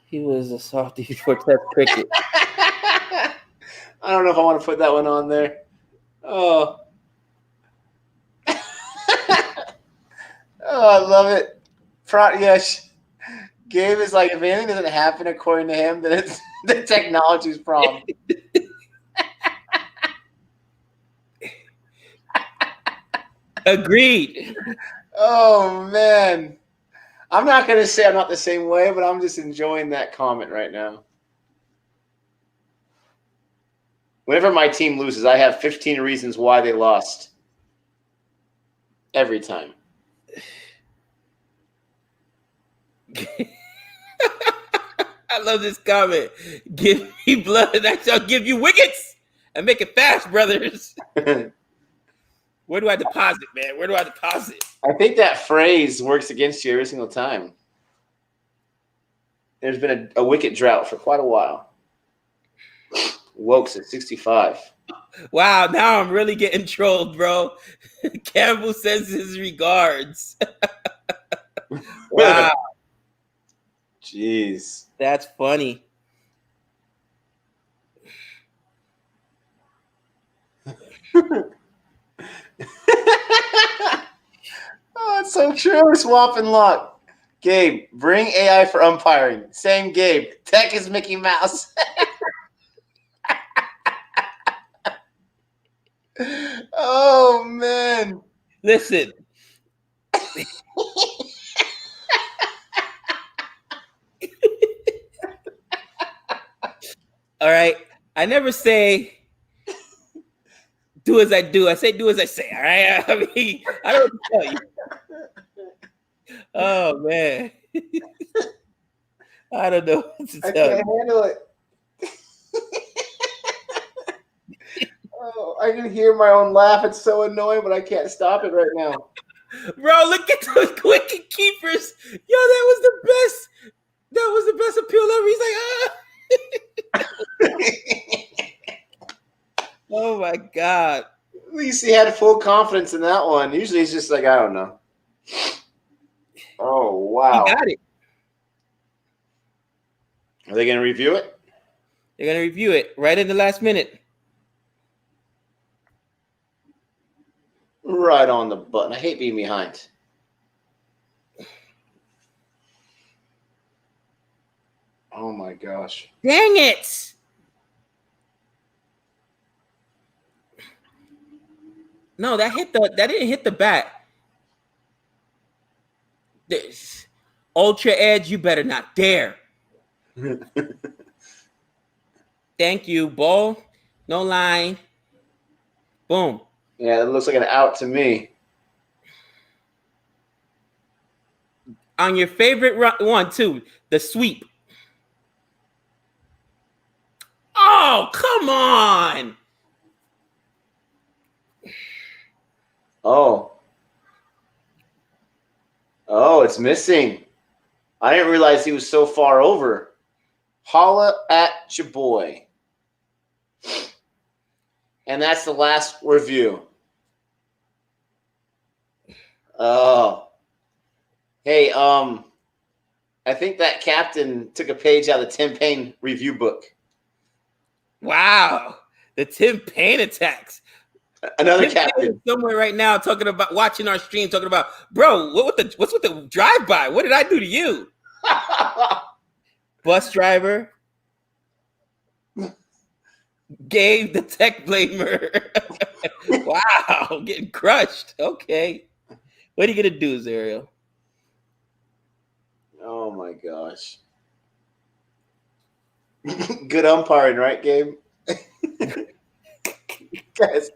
He was a softie for Test cricket. I don't know if I want to put that one on there. Oh. Oh, I love it. Yes. Gabe is like, if anything doesn't happen according to him, then it's the technology's problem. Agreed. Oh, man. I'm not going to say I'm not the same way, but I'm just enjoying that comment right now. Whenever my team loses, I have 15 reasons why they lost. Every time. I love this comment. Give me blood, and I shall give you wickets. And make it fast, brothers. Where do I deposit, man? Where do I deposit? I think that phrase works against you every single time. There's been a wicket drought for quite a while. Wokes at 65. Wow, now I'm really getting trolled, bro. Campbell sends his regards. Wow. Jeez. That's funny. Oh, it's so true. Swap and luck. Gabe, bring AI for umpiring. Same Gabe. Tech is Mickey Mouse. Oh, man. Listen. All right. I never say do as I do. I say do as I say. All right. I mean, I don't tell you. Oh man. I don't know what to I tell can't you. handle it. Oh, I can hear my own laugh. It's so annoying, but I can't stop it right now. Bro, look at those wicket keepers. Yo, that was the best. That was the best appeal ever. He's like, ah. Oh my god. At least he had full confidence in that one. Usually he's just like, I don't know. Oh, wow. He got it. Are they going to review it? They're going to review it right in the last minute. Right on the button. I hate being behind. Oh my gosh. Dang it. No, that didn't hit the bat. This Ultra Edge, you better not dare. Thank you. Ball, no line. Boom. Yeah, it looks like an out to me. On your favorite one, too, the sweep. Oh, come on. Oh. Oh, it's missing. I didn't realize he was so far over. Holla at your boy. And that's the last review. Oh. Hey, I think that captain took a page out of the Tim Payne review book. Wow. The Tim Payne attacks. Another Tim captain. Payne is somewhere right now talking about watching our stream, talking about, bro, what's with the drive-by? What did I do to you? Bus driver. Gabe the tech blamer. Wow, getting crushed. Okay. What are you gonna do, Zariel? Oh my gosh. Good umpiring, right, Gabe? Guys,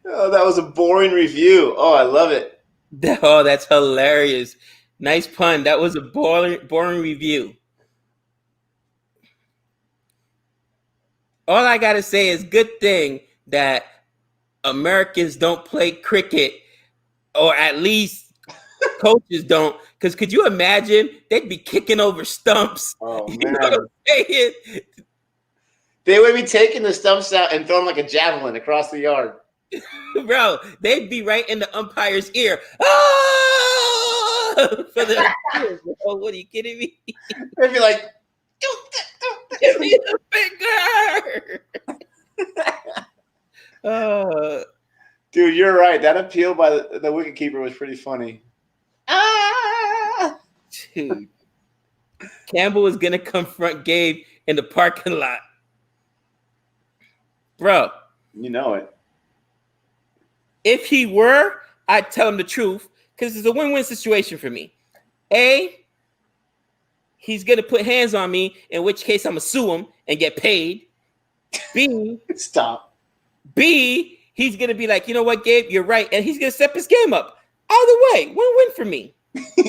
oh, that was a boring review. Oh, I love it. Oh, that's hilarious. Nice pun. That was a boring review. All I gotta say is good thing that Americans don't play cricket, or at least coaches don't. Because could you imagine? They'd be kicking over stumps. Oh You man. know what I'm saying? They would be taking the stumps out and throwing like a javelin across the yard. Bro, they'd be right in the umpire's ear. Ah! For the oh, what are you kidding me? They'd be like, Give me the finger. dude, you're right. That appeal by the wicketkeeper was pretty funny. Ah! Dude. Campbell is gonna confront Gabe in the parking lot. Bro. You know it. If he were, I'd tell him the truth because it's a win-win situation for me. A, he's gonna put hands on me, in which case I'm gonna sue him and get paid. B, Stop. B, he's gonna be like, you know what, Gabe, you're right, and he's gonna step his game up. Either way, win-win for me.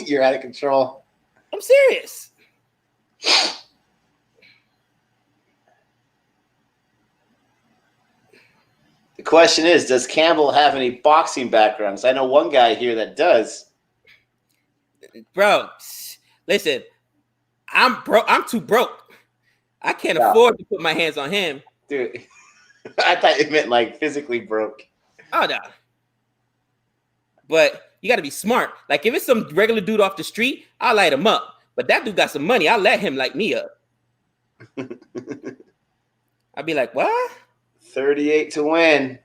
You're out of control. I'm serious. The question is, does Campbell have any boxing backgrounds? I know one guy here that does. Bro, listen, I'm broke. I'm too broke. I can't afford to put my hands on him. Dude, I thought it meant like physically broke. Oh, no. But you got to be smart. Like, if it's some regular dude off the street, I'll light him up. But that dude got some money. I'll let him light me up. I'll be like, what? 38 to win.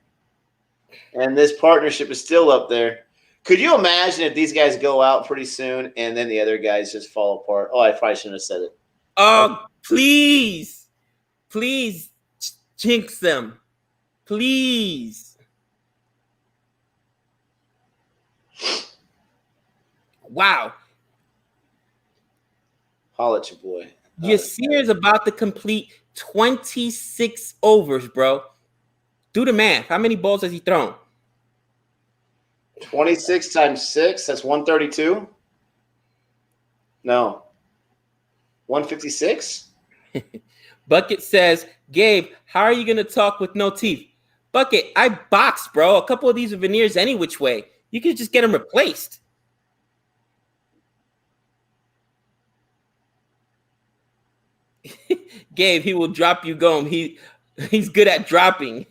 And this partnership is still up there. Could you imagine if these guys go out pretty soon and then the other guys just fall apart? Oh, I probably shouldn't have said it. Oh, please. Please jinx them. Please. Wow. Holla at your boy. Yasir is about to complete 26 overs, bro. Do the math. How many balls has he thrown? 26 times 6, that's 132? No. 156? Bucket says, Gabe, how are you going to talk with no teeth? Bucket, I boxed, bro. A couple of these are veneers any which way. You could just get them replaced. Gabe, he will drop you gum. He's good at dropping.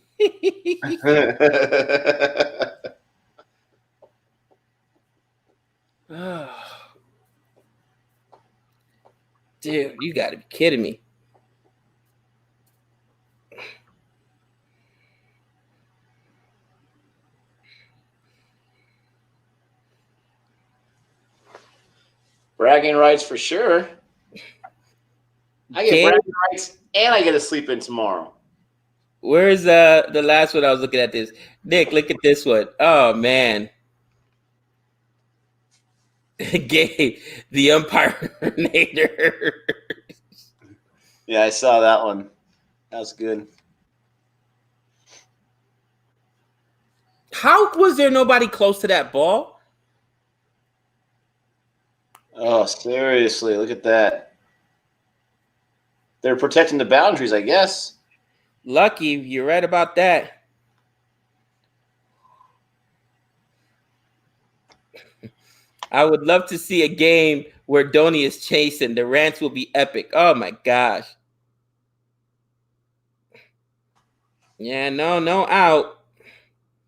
Oh. Dude, you got to be kidding me. Bragging rights for sure. I get bragging rights and I get to sleep in tomorrow. Where's the last one I was looking at this? Nick, look at this one. Oh, man. Gabe, the umpire-nator. Yeah, I saw that one. That was good. How was there nobody close to that ball? Oh, seriously, look at that. They're protecting the boundaries, I guess. Lucky, you're right about that. I would love to see a game where Donnie is chasing. The rants will be epic. Oh, my gosh. Yeah, no out.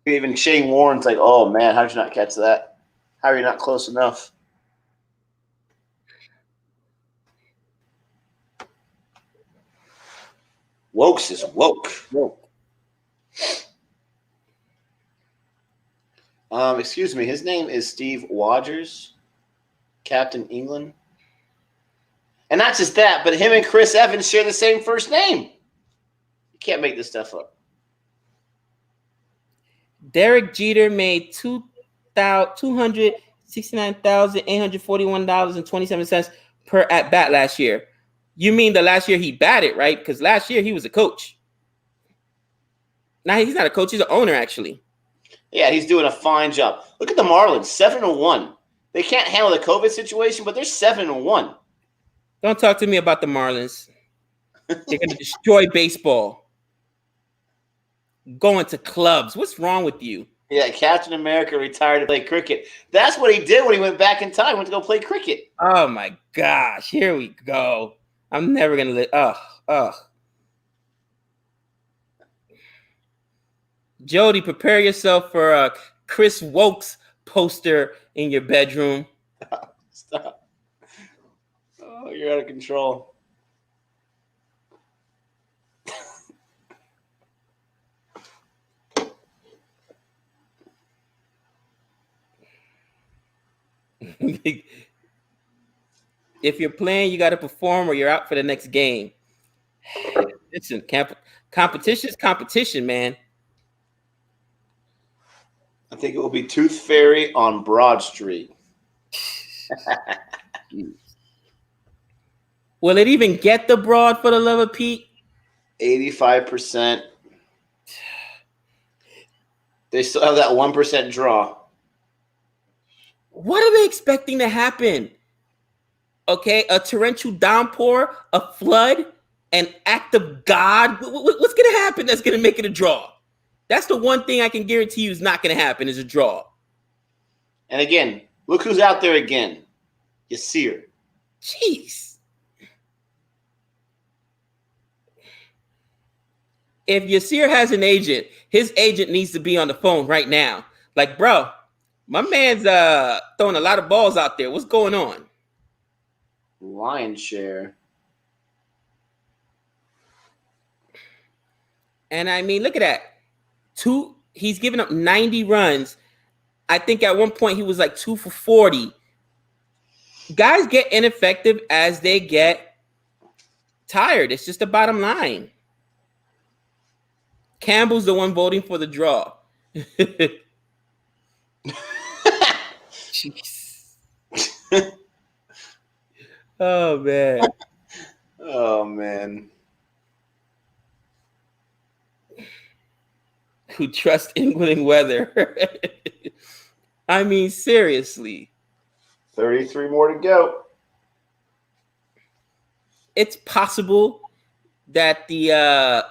Even Shane Warren's like, oh, man, how did you not catch that? How are you not close enough? Wokes is woke. Excuse me. His name is Steve Wodgers, Captain England. And not just that, but him and Chris Evans share the same first name. can't make this stuff up. Derek Jeter made $269,841.27 per at bat last year. You mean the last year he batted, right? Because last year he was a coach. Now he's not a coach; he's an owner, actually. Yeah, he's doing a fine job. Look at the Marlins, 7-1. They can't handle the COVID situation, but they're 7-1. Don't talk to me about the Marlins. They're going to destroy baseball. Going to clubs. What's wrong with you? Yeah, Captain America retired to play cricket. That's what he did when he went back in time. Went to go play cricket. Oh my gosh! Here we go. I'm never gonna let. Jody, prepare yourself for a Chris Wokes poster in your bedroom. Stop. Oh, you're out of control. If you're playing, you got to perform or you're out for the next game. Listen, competition is competition, man. I think it will be Tooth Fairy on Broad Street. Will it even get the Broad, for the love of Pete? 85%. They still have that 1% draw. What are they expecting to happen? Okay, a torrential downpour, a flood, an act of God. What's going to happen that's going to make it a draw? That's the one thing I can guarantee you is not going to happen is a draw. And again, look who's out there again. Yasir. Jeez. If Yasir has an agent, his agent needs to be on the phone right now. Like, bro, my man's throwing a lot of balls out there. What's going on? Lion's share. And I mean, look at that. He's given up 90 runs. I think at one point he was like 2 for 40. Guys get ineffective as they get tired. It's just the bottom line. Campbell's the one voting for the draw. Jeez. Oh, man. Oh, man. Who trust England weather? I mean, seriously. 33 more to go. It's possible that the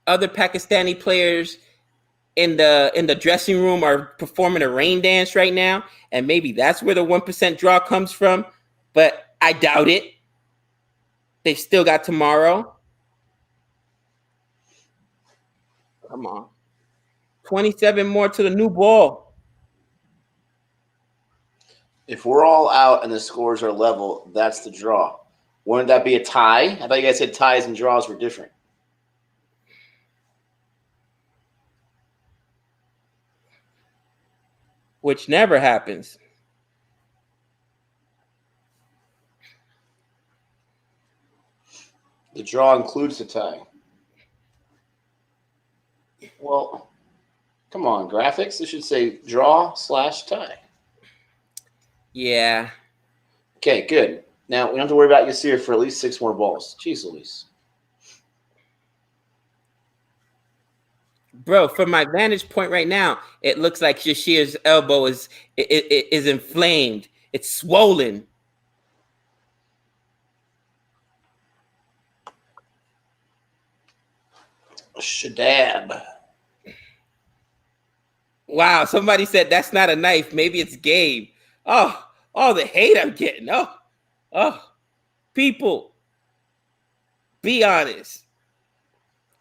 other Pakistani players in the dressing room are performing a rain dance right now, and maybe that's where the 1% draw comes from, but I doubt it. They've still got tomorrow. Come on. 27 more to the new ball. If we're all out and the scores are level, that's the draw. Wouldn't that be a tie? I thought you guys said ties and draws were different. Which never happens. The draw includes the tie. Well, come on, graphics. It should say draw/tie. Yeah. Okay, good. Now, we don't have to worry about Yasir for at least 6 more balls. Jeez Louise. Bro, from my vantage point right now, it looks like Yashir's elbow is inflamed. It's swollen. Shadab. Wow, somebody said that's not a knife. Maybe it's game. Oh, all the hate I'm getting. Oh, people, be honest.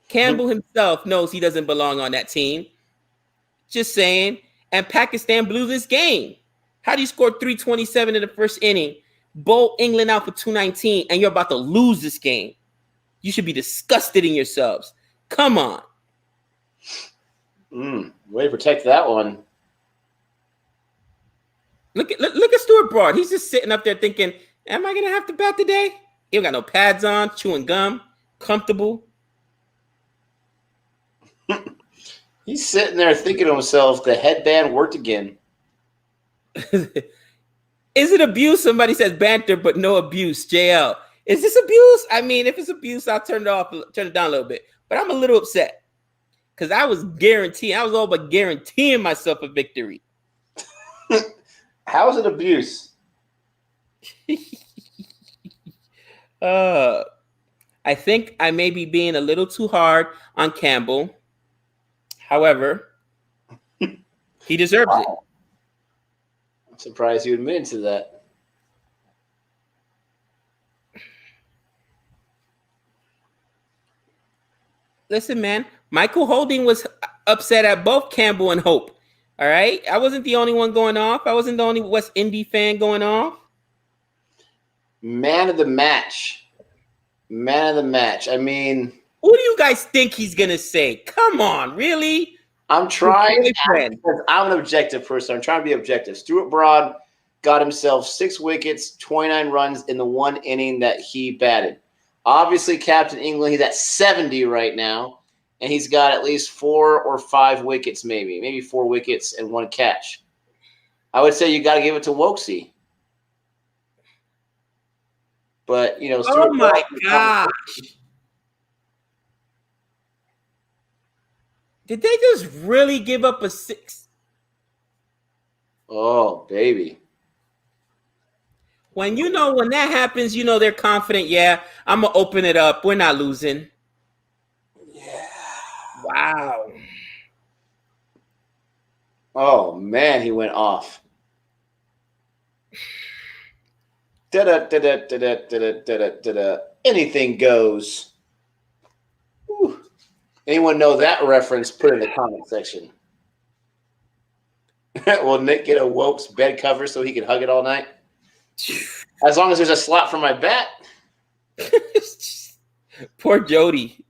Campbell himself knows he doesn't belong on that team. Just saying. And Pakistan blew this game. How do you score 327 in the first inning, bowl England out for 219, and you're about to lose this game? You should be disgusted in yourselves. Come on. Way to protect that one. Look at Stuart Broad. He's just sitting up there thinking, am I going to have to bat today? He don't got no pads on, chewing gum. comfortable. He's sitting there thinking to himself, the headband worked again. Is it abuse? Somebody says banter, but no abuse. JL, is this abuse? I mean, if it's abuse, I'll turn it down a little bit. But I'm a little upset because I was all but guaranteeing myself a victory. How is it abuse? I think I may be being a little too hard on Campbell. However, he deserves it. I'm surprised you admitted to that. Listen, man, Michael Holding was upset at both Campbell and Hope. All right? I wasn't the only one going off. I wasn't the only West Indy fan going off. Man of the match. Man of the match. I mean, who do you guys think he's going to say? Come on, really? I'm trying. I'm an objective person. I'm trying to be objective. Stuart Broad got himself 6 wickets, 29 runs in the 1 inning that he batted. Obviously, Captain England, he's at 70 right now, and he's got at least 4 or 5 wickets, maybe 4 wickets and 1 catch. I would say you got to give it to Wokesy. But, you know, Stuart oh my gosh. Did they just really give up a 6? Oh, baby. When that happens, they're confident. Yeah, I'm going to open it up. We're not losing. Yeah. Wow. Oh, man, he went off. Anything goes. Whew. Anyone know that reference? Put it in the comment section. Will Nick get a Woke's bed cover so he can hug it all night? As long as there's a slot for my bat. Poor Jody.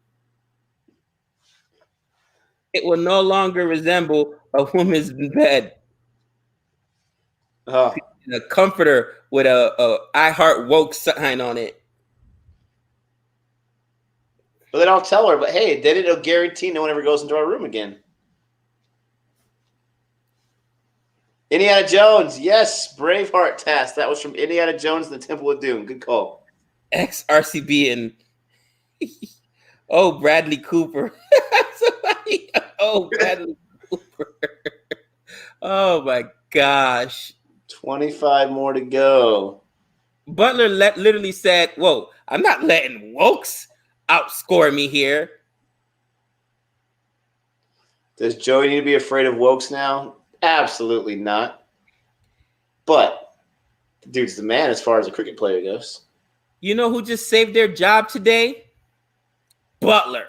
It will no longer resemble a woman's bed. Oh. A comforter with a I Heart Woke sign on it. But then I'll tell her, but hey, they didn't guarantee no one ever goes into our room again. Indiana Jones, yes, Braveheart task. That was from Indiana Jones and the Temple of Doom. Good call. Ex-RCB and Bradley Cooper. Bradley Cooper. Oh my gosh. 25 more to go. Butler literally said, whoa, I'm not letting Wokes outscore me here. Does Joey need to be afraid of Wokes now? Absolutely not. But the dude's the man as far as a cricket player goes. You know who just saved their job today? Butler.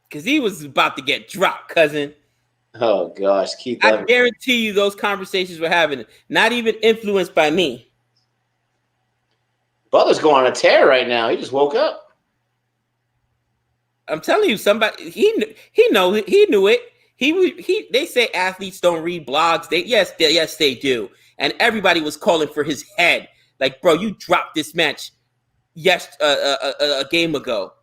Because he was about to get dropped, cousin. Oh, gosh. Keith I guarantee you those conversations were having, not even influenced by me. Butler's going on a tear right now. He just woke up. I'm telling you, somebody he knew it. They say athletes don't read blogs. Yes, they do. And everybody was calling for his head. Like, bro, you dropped this match a game ago.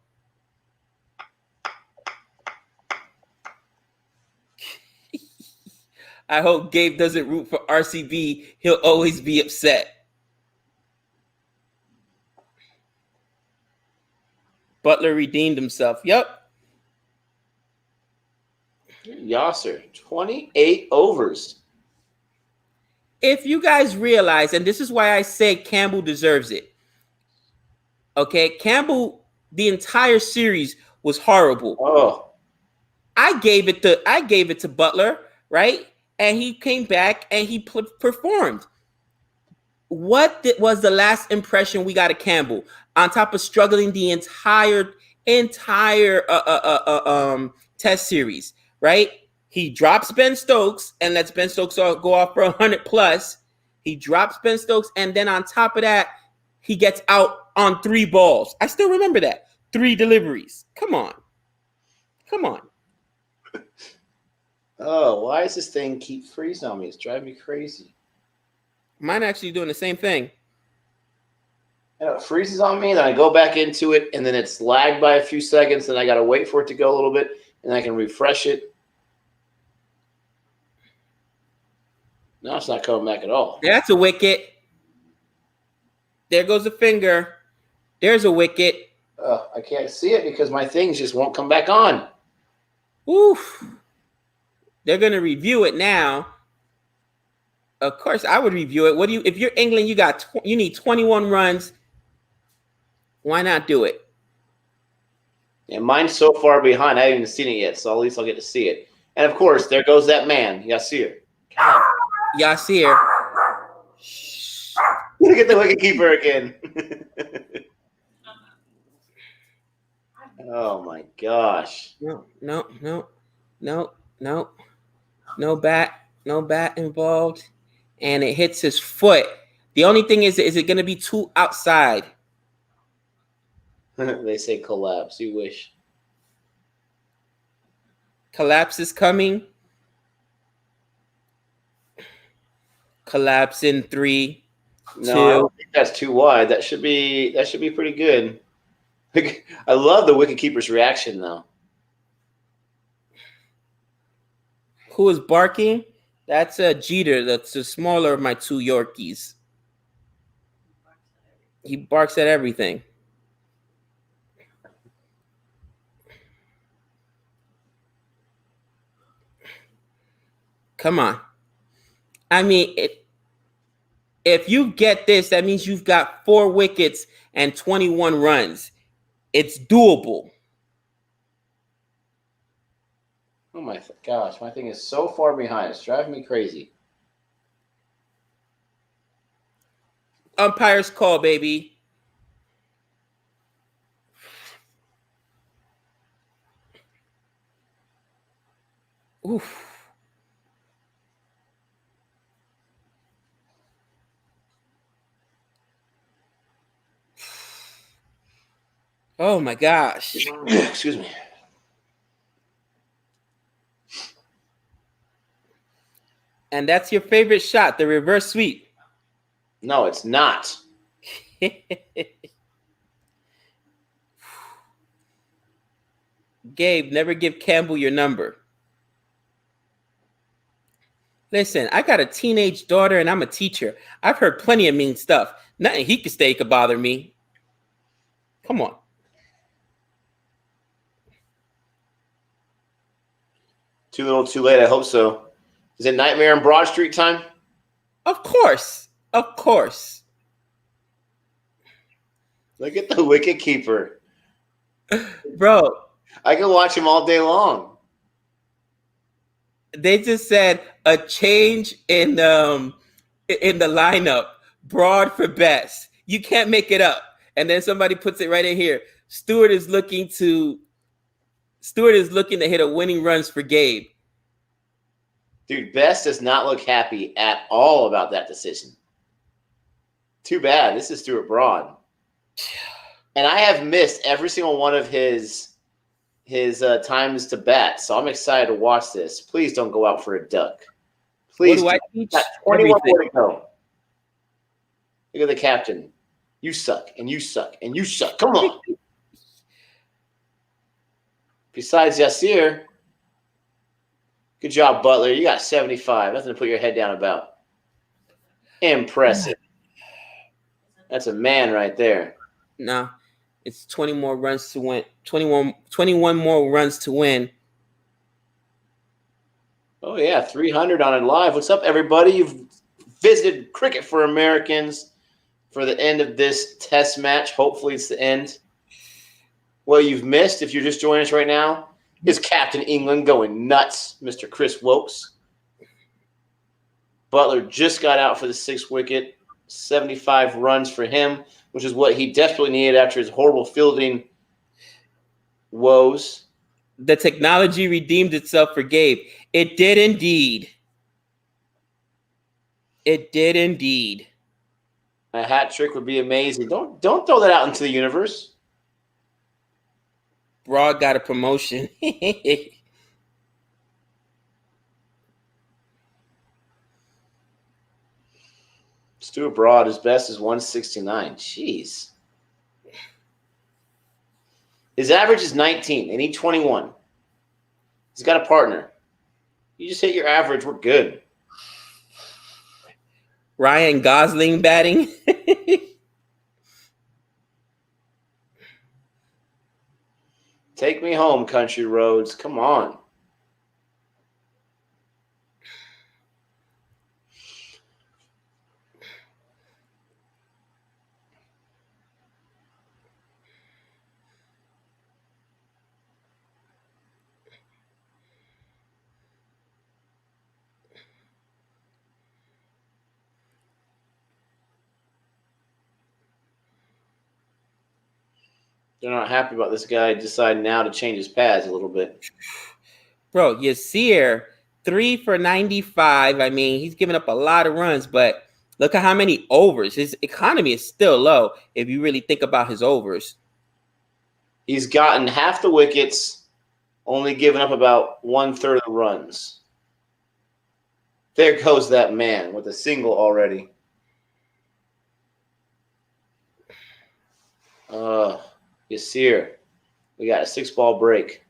I hope Gabe doesn't root for RCB. He'll always be upset. Butler redeemed himself. Yep. Yasser, 28 overs. If you guys realize, and this is why I say Campbell deserves it. Okay, Campbell, the entire series was horrible. Oh. I gave it to Butler, right? And he came back and he performed. What was the last impression we got of Campbell? On top of struggling the entire test series, right? He drops Ben Stokes and lets Ben Stokes go off for 100 plus. He drops Ben Stokes, and then on top of that, he gets out on 3 balls. I still remember that. 3 deliveries. Come on. Oh, why does this thing keep freezing on me? It's driving me crazy. Mine actually doing the same thing. And it freezes on me, then I go back into it, and then it's lagged by a few seconds, then I got to wait for it to go a little bit, and I can refresh it. Now it's not coming back at all. That's a wicket. There goes a finger. There's a wicket. I can't see it because my things just won't come back on. Oof. They're going to review it now. Of course, I would review it. What do you? If you're England, you need 21 runs. Why not do it? And mine's so far behind, I haven't even seen it yet, so at least I'll get to see it. And of course, there goes that man, Yasir. Yasir. Look at the wicketkeeper again. Oh my gosh. No bat involved. And it hits his foot. The only thing is it going to be too outside? They say collapse. You wish. Collapse is coming. Collapse in 3, 2. No, I don't think that's too wide. That should be pretty good. I love the wicketkeeper's reaction though. Who is barking? That's a Jeter. That's the smaller of my 2 Yorkies. He barks at everything. Come on. I mean, if you get this, that means you've got 4 wickets and 21 runs. It's doable. Oh my gosh, my thing is so far behind. It's driving me crazy. Umpire's call, baby. Oof. Oh my gosh. Excuse me. And that's your favorite shot, the reverse sweep. No, it's not. Gabe, never give Campbell your number. Listen, I got a teenage daughter and I'm a teacher. I've heard plenty of mean stuff. Nothing he could say could bother me. Come on. Too little, too late. I hope so. Is it Nightmare on Broad Street time? Of course. Of course. Look at the wicket keeper. Bro. I can watch him all day long. They just said a change in the lineup. Broad for best. You can't make it up. And then somebody puts it right in here. Stewart is looking to hit a winning runs for Gabe. Dude, Best does not look happy at all about that decision. Too bad. This is Stuart Broad. And I have missed every single one of his times to bat, so I'm excited to watch this. Please don't go out for a duck. Please. What do I teach? 21 more to go. Look at the captain. You suck, and you suck, and you suck. Come on. Besides Yasir, good job, Butler. You got 75. Nothing to put your head down about. Impressive. That's a man right there. No, it's 20 more runs to win. 21 more runs to win. Oh, yeah, 300 on it live. What's up, everybody? You've visited Cricket for Americans for the end of this test match. Hopefully it's the end. Well, you've missed, if you're just joining us right now, is Captain England going nuts, Mr. Chris Wokes. Butler just got out for the 6th wicket, 75 runs for him, which is what he desperately needed after his horrible fielding woes. The technology redeemed itself for Gabe. It did indeed. It did indeed. A hat trick would be amazing. Don't throw that out into the universe. Broad got a promotion. Stuart Broad, his best is 169. Jeez. His average is 19. They need 21. He's got a partner. You just hit your average. We're good. Ryan Gosling batting. Take me home, country roads. Come on. They're not happy about this guy deciding now to change his pads a little bit. Bro, Yasir, 3 for 95. I mean, he's giving up a lot of runs, but look at how many overs. His economy is still low if you really think about his overs. He's gotten half the wickets, only giving up about 1/3 of the runs. There goes that man with a single already. Yasir, we got a 6-ball break.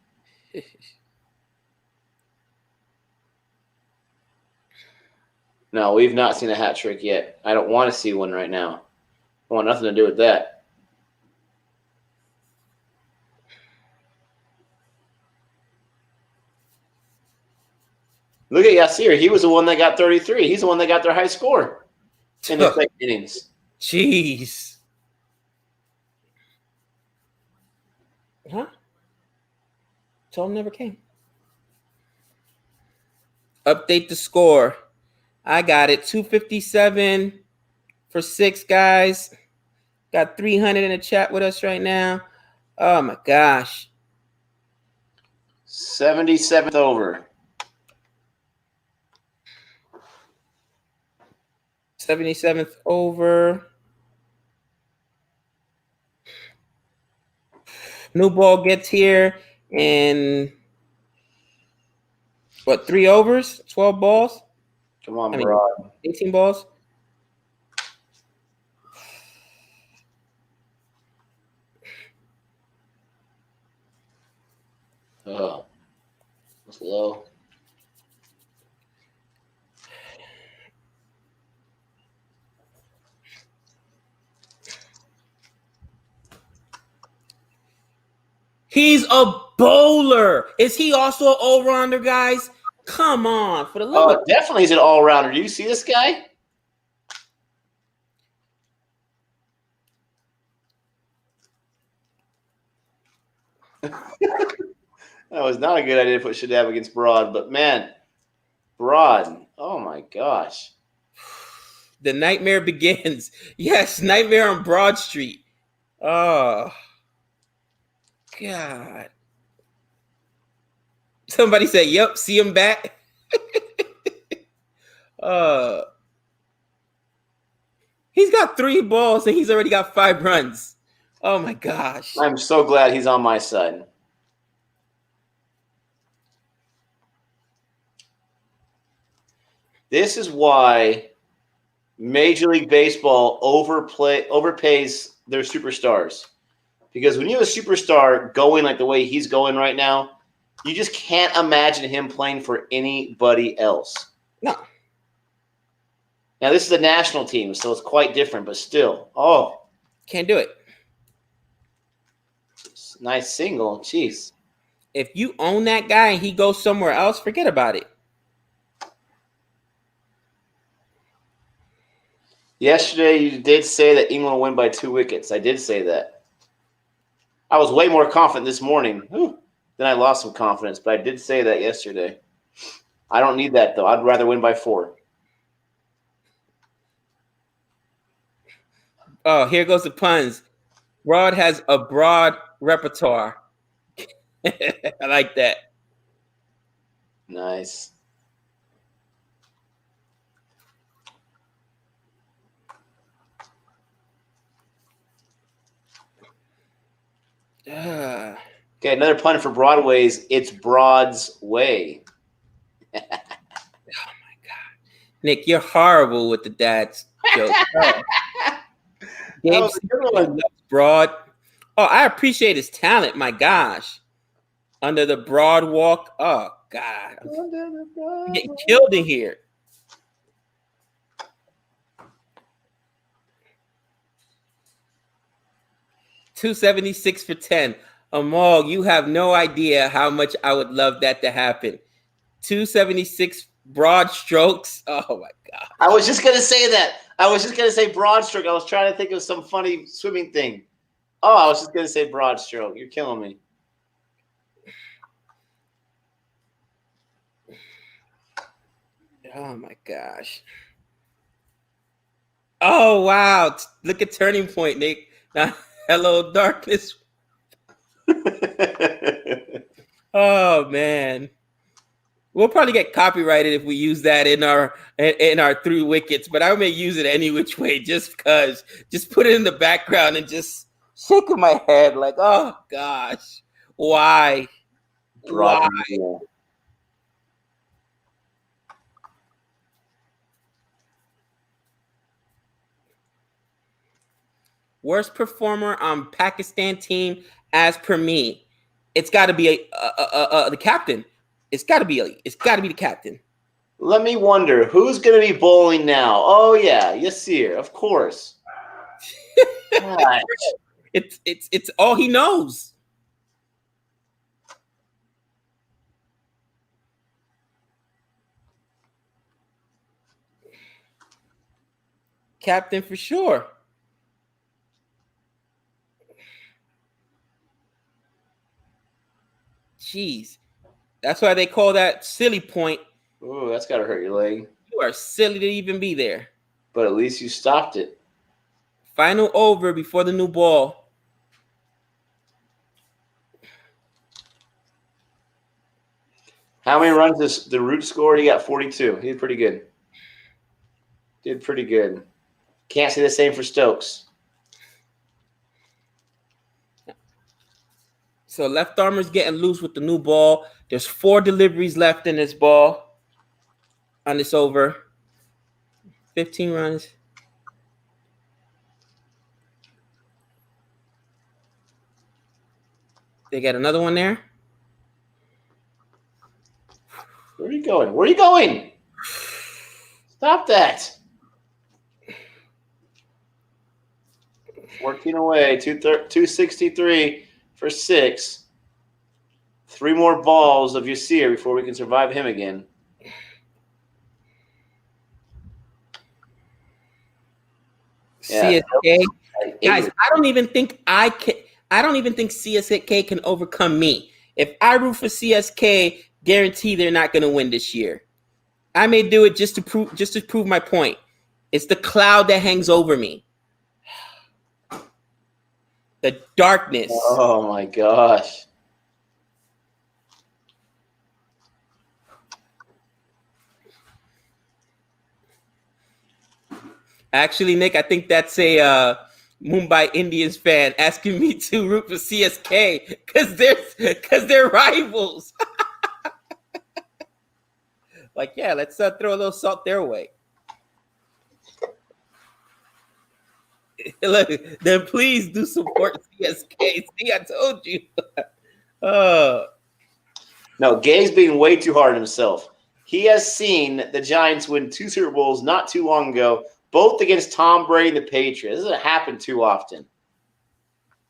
No, we've not seen a hat trick yet. I don't want to see one right now. I want nothing to do with that. Look at Yasir. He was the one that got 33. He's the one that got their high score in the second innings. Jeez. Huh? Told him never came. Update the score. I got it. 257 for 6 guys. Got 300 in the chat with us right now. Oh my gosh. 77th over. 77th over. New ball gets here in what, 3 overs? 12 balls? Come on, Broad. 18 balls? Oh, that's low. He's a bowler. Is he also an all-rounder, guys? Come on. For the love of Definitely he's an all-rounder. Do you see this guy? That was not a good idea to put Shadab against Broad, but man, Broad, oh my gosh. the nightmare begins. Yes, nightmare on Broad Street. Oh, God. Somebody said, yep, see him back. He's got 3 balls and he's already got 5 runs. Oh, my gosh. I'm so glad he's on my side. This is why Major League Baseball overpays their superstars. Because when you have a superstar going like the way he's going right now, you just can't imagine him playing for anybody else. No. Now, this is a national team, so it's quite different, but still. Oh. Can't do it. Nice single. Jeez. If you own that guy and he goes somewhere else, forget about it. Yesterday, you did say that England will win by 2 wickets. I did say that. I was way more confident this morning. Then I lost some confidence, but I did say that yesterday. I don't need that, though. I'd rather win by 4. Oh, here goes the puns. Broad has a broad repertoire. I like that. Nice. Okay, another pun for Broadway's It's Broad's Way. Oh, my God. Nick, you're horrible with the dads. Joke. That Gabe was a good one. loves Broad. Oh, I appreciate his talent. My gosh. Under the broad walk. Oh, God. I'm getting killed in here. $276 for 10. Amal, you have no idea how much I would love that to happen. 276 broad strokes. Oh my God. I was just gonna say that. I was just gonna say broad stroke. I was trying to think of some funny swimming thing. Oh, I was just gonna say broad stroke. You're killing me. Oh my gosh. Oh wow. Look at Turning Point, Nick. Now, hello, darkness. Oh man. We'll probably get copyrighted if we use that in our 3 wickets, but I may use it any which way just because. Just put it in the background and just shaking my head like, oh gosh, why? Broad. Why? Worst performer on Pakistan team as per me. It's got to be the captain. It's got to be the captain. Let me wonder who's going to be bowling now. Oh yeah, Yasir, of course. It's all he knows. Captain for sure. Jeez. That's why they call that silly point. Ooh, that's got to hurt your leg. You are silly to even be there. But at least you stopped it. Final over before the new ball. How many runs does the Root score? He got 42. He did pretty good. Did pretty good. Can't say the same for Stokes. So left armer's getting loose with the new ball. There's 4 deliveries left in this ball. On this over. 15 runs. They got another one there. Where are you going? Where are you going? Stop that. 14 away. 263 for 6. 3 more balls of Yasir before we can survive him again. Yeah. CSK. Guys, I don't even think CSK can overcome me. If I root for CSK, guarantee they're not going to win this year. I may do it just to prove my point. It's the cloud that hangs over me. The darkness. Oh my gosh. Actually, Nick, I think that's a Mumbai Indians fan asking me to root for CSK because they're rivals. Like, yeah, let's throw a little salt their way. Look, then please do support CSK. See, I told you. No, Gay's being way too hard on himself. He has seen the Giants win 2 Super Bowls not too long ago, both against Tom Brady and the Patriots. This doesn't happen too often.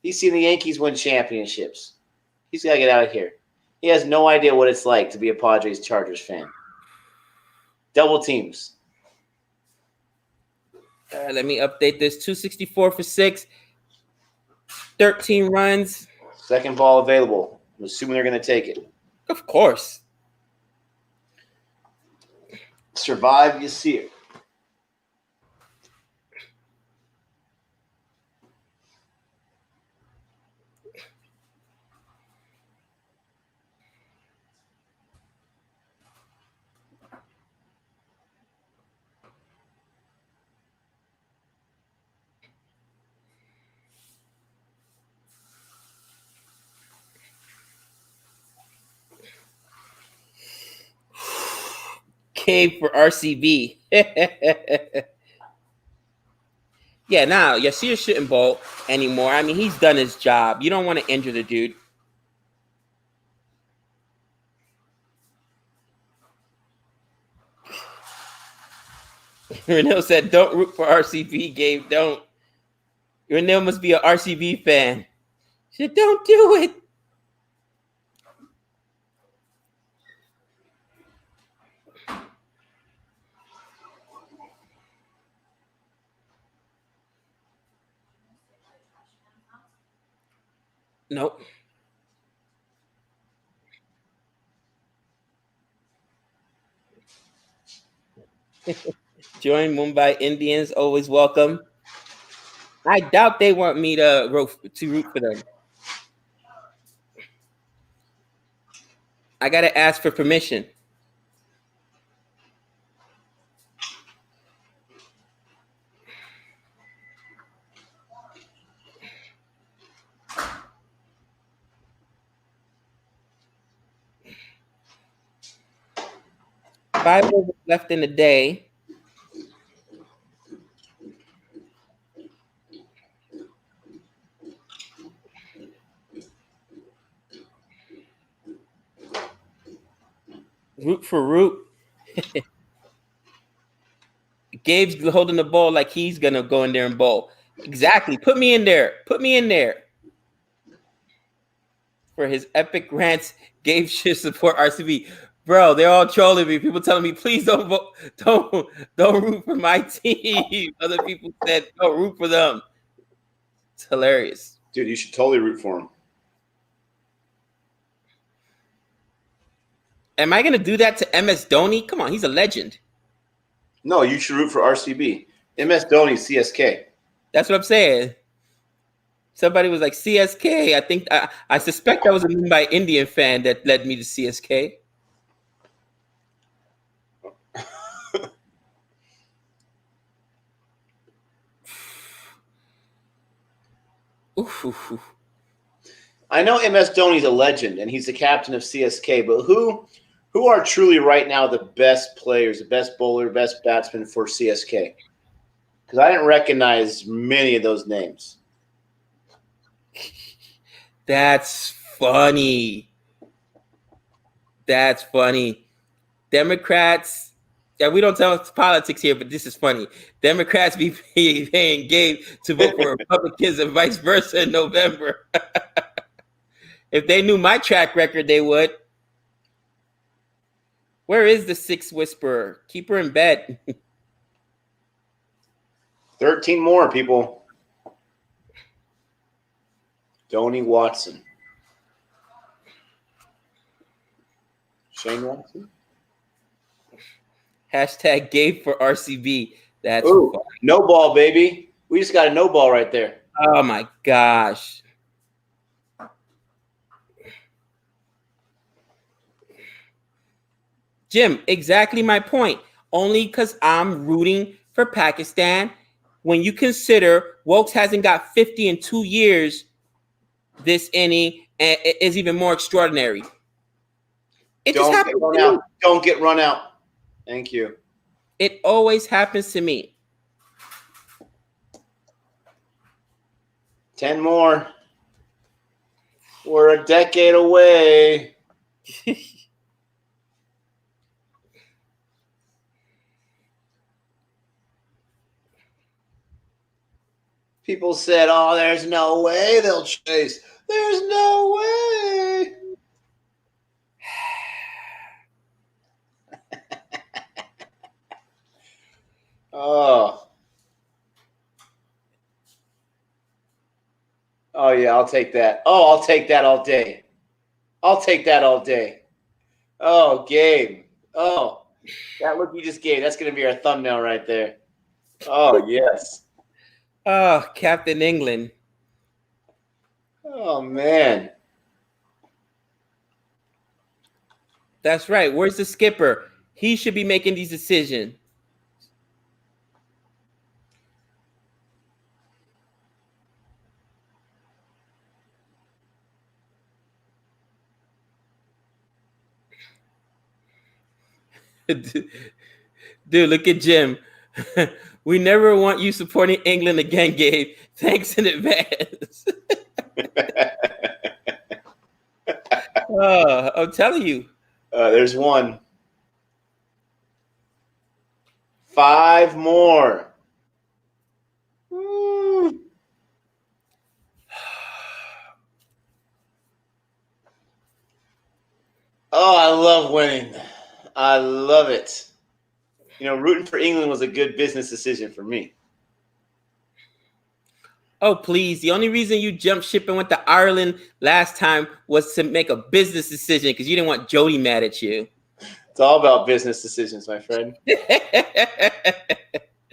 He's seen the Yankees win championships. He's got to get out of here. He has no idea what it's like to be a Padres Chargers fan. Double teams. Let me update this. 264 for 6. 13 runs. Second ball available. I'm assuming they're going to take it. Of course. Survive, you see it. K for RCB. Yeah, now Yasir shouldn't bowl anymore. I mean, he's done his job. You don't want to injure the dude. Renil said, "Don't root for RCB, Gabe. Don't." Renil must be an RCB fan. She said, "Don't do it." Nope. Join Mumbai Indians. Always welcome. I doubt they want me to root for them. I gotta ask for permission. Five overs left in the day. Root for root. Gabe's holding the ball like he's gonna go in there and bowl. Exactly. Put me in there. Put me in there. For his epic rants, Gabe should support RCB. Bro, they're all trolling me. People telling me, please don't vote, don't root for my team. Other people said, don't root for them. It's hilarious. Dude, you should totally root for him. Am I gonna do that to MS Dhoni? Come on, he's a legend. No, you should root for RCB. MS Dhoni, CSK. That's what I'm saying. Somebody was like CSK. I think I suspect I was a Mumbai Indian fan that led me to CSK. Oof. I know MS Dhoni's a legend and he's the captain of CSK, but who are truly right now the best players, the best bowler, best batsman for CSK? Because I didn't recognize many of those names. That's funny. That's funny. Democrats, yeah, we don't tell politics here, but this is funny. Democrats be paying Gabe to vote for Republicans and vice versa in November. If they knew my track record, they would. Where is the sixth whisperer? Keep her in bed. 13 more, people. Dhoni Watson. Shane Watson? Hashtag Gabe for RCB. That's Ooh, funny. No ball, baby. We just got a no ball right there. Oh my gosh. Jim, exactly my point. Only because I'm rooting for Pakistan. When you consider Wokes hasn't got 50 in 2 years, this inning is even more extraordinary. It just happens to me. Don't get run out. Thank you. It always happens to me. 10 more. We're a decade away. People said, oh, there's no way they'll chase. There's no way. Oh. Oh, yeah, I'll take that. Oh, I'll take that all day. I'll take that all day. Oh, Gabe. Oh, that look you just gave, that's going to be our thumbnail right there. Oh, yes. Oh, Captain England. Oh, man. That's right. Where's the skipper? He should be making these decisions. Dude, look at Jim. We never want you supporting England again, Gabe. Thanks in advance. I'm telling you. There's one. 5 more. Woo. Oh, I love winning. I love it. You know, rooting for England was a good business decision for me. Oh, please. The only reason you jumped ship and went to Ireland last time was to make a business decision because you didn't want Jody mad at you. It's all about business decisions, my friend.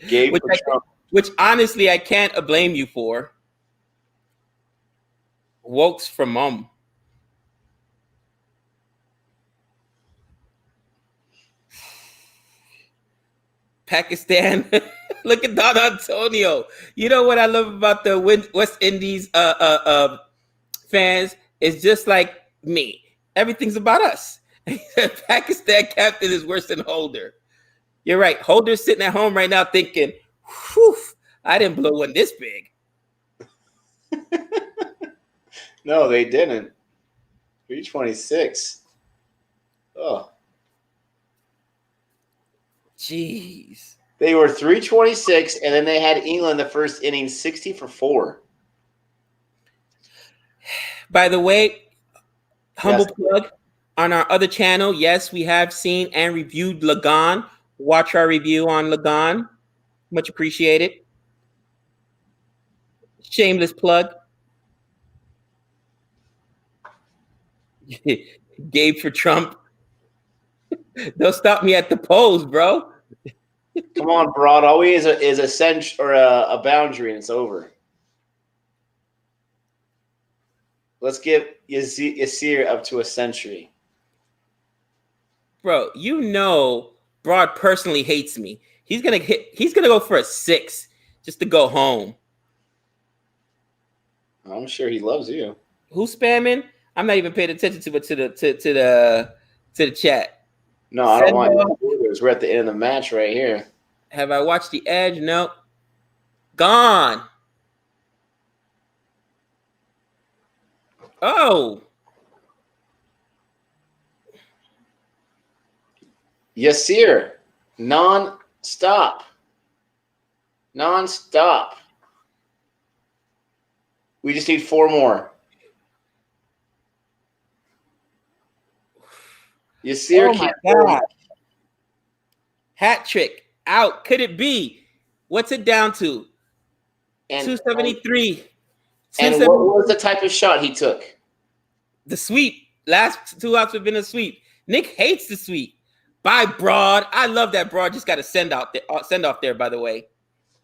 Gabe which, for Trump. Which honestly I can't blame you for. Wokes from mom. Pakistan. Look at Don Antonio. You know what I love about the West Indies fans? It's just like me. Everything's about us. Pakistan captain is worse than Holder. You're right. Holder's sitting at home right now thinking, whew, I didn't blow one this big. No, they didn't. 326. Oh. Jeez. They were 326, and then they had England the first inning 60 for 4. By the way, humble Yes. plug on our other channel. Yes, we have seen and reviewed Lagan. Watch our review on Lagan. Much appreciated. Shameless plug. Gabe for Trump. Don't stop me at the polls, bro. Come on, Broad. Always is a cinch or a boundary, and it's over. Let's give Yasir up to a century. Bro, you know Broad personally hates me. He's gonna go for a 6 just to go home. I'm sure he loves you. Who's spamming? I'm not even paying attention to the chat. No, I don't want you. We're at the end of the match right here. Have I watched The Edge? No. Gone. Oh. Yasir, non-stop. Non-stop. We just need 4 more. Yasir, oh my God. Hat trick out. Could it be? What's it down to? 273. And what was the type of shot he took? The sweep. Last 2 outs have been a sweep. Nick hates the sweep. Bye, Broad. I love that Broad just got a send off there, by the way.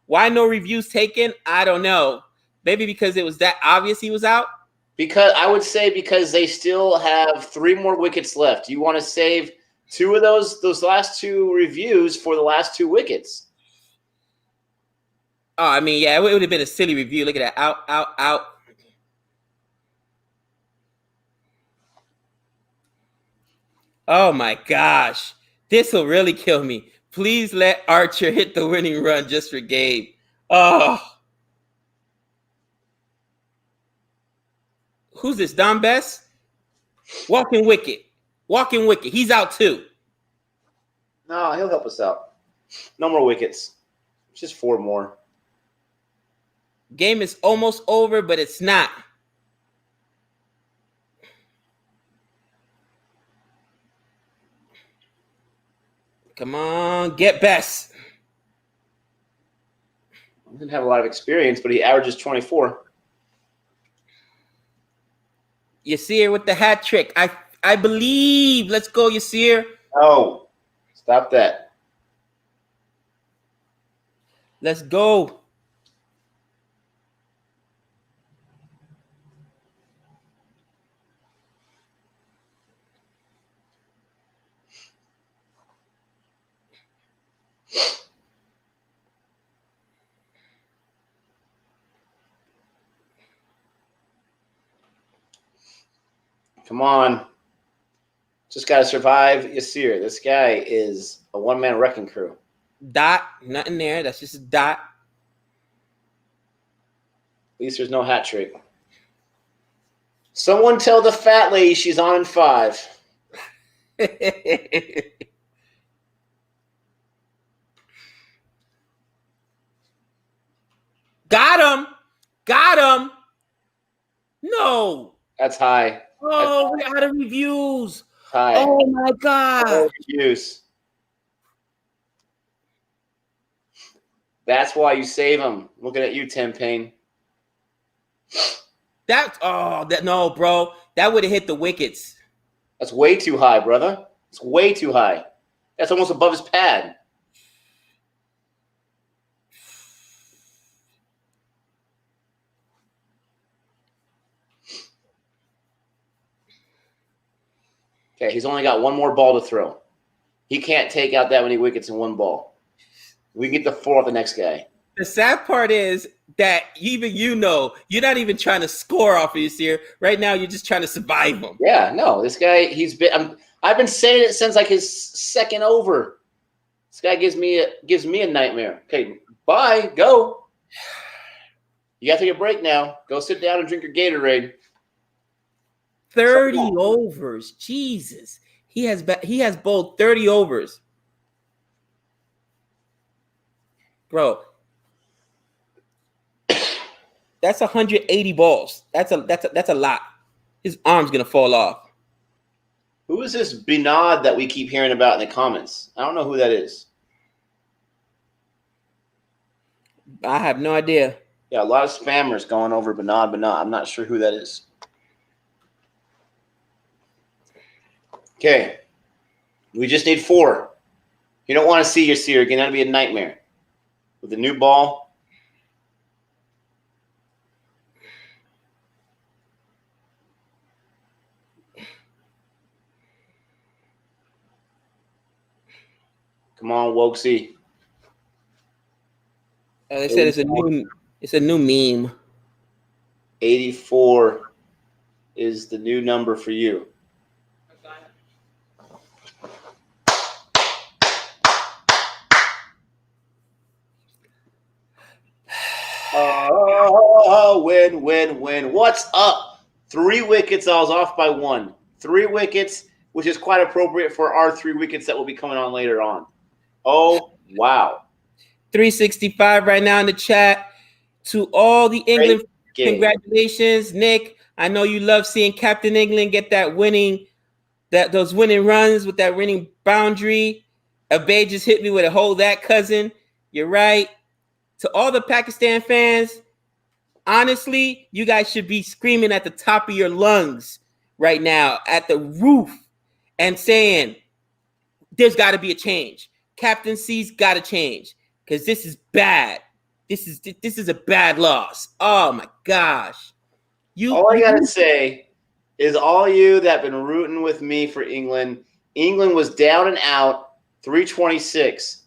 Why no reviews taken? I don't know. Maybe because it was that obvious he was out? Because I would say because they still have 3 more wickets left. You want to save 2 of those last 2 reviews for the last 2 wickets. Oh, I mean, yeah, it would have been a silly review. Look at that. Out, out, out. Oh, my gosh. This will really kill me. Please let Archer hit the winning run just for Gabe. Oh. Who's this? Don Best? Walking wicket. Walking wicket. He's out too. No, he'll help us out. No more wickets. Just 4 more. Game is almost over, but it's not. Come on, get Best. He didn't have a lot of experience, but he averages 24. Yasir with the hat trick. I believe. Let's go, Yasir. Oh, stop that. Let's go. Come on. Just got to survive Yasir. This guy is a one-man wrecking crew. Dot, nothing there. That's just a dot. At least there's no hat trick. Someone tell the fat lady she's on in 5. Got him. Got him. No. That's high. Oh, we're out of reviews. High. Oh my God. Use. That's why you save them. Looking at you, Tim Payne. No, bro. That would have hit the wickets. That's way too high, brother. It's way too high. That's almost above his pad. Okay, he's only got one more ball to throw. He can't take out that many wickets in one ball. We can get the 4 off the next guy. The sad part is that even you're not even trying to score off of this here. Right now, you're just trying to survive him. Yeah, no, this guy, I've been saying it since like his second over. This guy gives me a nightmare. Okay, bye, go. You got to take a break now. Go sit down and drink your Gatorade. 30 overs. Jesus. He has bowled 30 overs. Bro. That's 180 balls. That's a lot. His arm's going to fall off. Who is this Binod that we keep hearing about in the comments? I don't know who that is. I have no idea. Yeah, a lot of spammers going over Binod. I'm not sure who that is. Okay. We just need 4. You don't want to see your Seer again. That'd be a nightmare. With the new ball. Come on, Wokesy. They said it's a new meme. 84 is the new number for you. Win. What's up? 3 wickets. I was off by 1. 3 wickets, which is quite appropriate for our 3 wickets that will be coming on later on. Oh, wow. 365 right now in the chat. To all the England, congratulations, Nick. I know you love seeing Captain England get those winning runs with that winning boundary. Abay just hit me with a hold that, cousin. You're right. To all the Pakistan fans, honestly, you guys should be screaming at the top of your lungs right now at the roof and saying, there's got to be a change. Captaincy's got to change because this is bad. This is a bad loss. Oh, my gosh. All I got to say is all you that have been rooting with me for England was down and out, 326.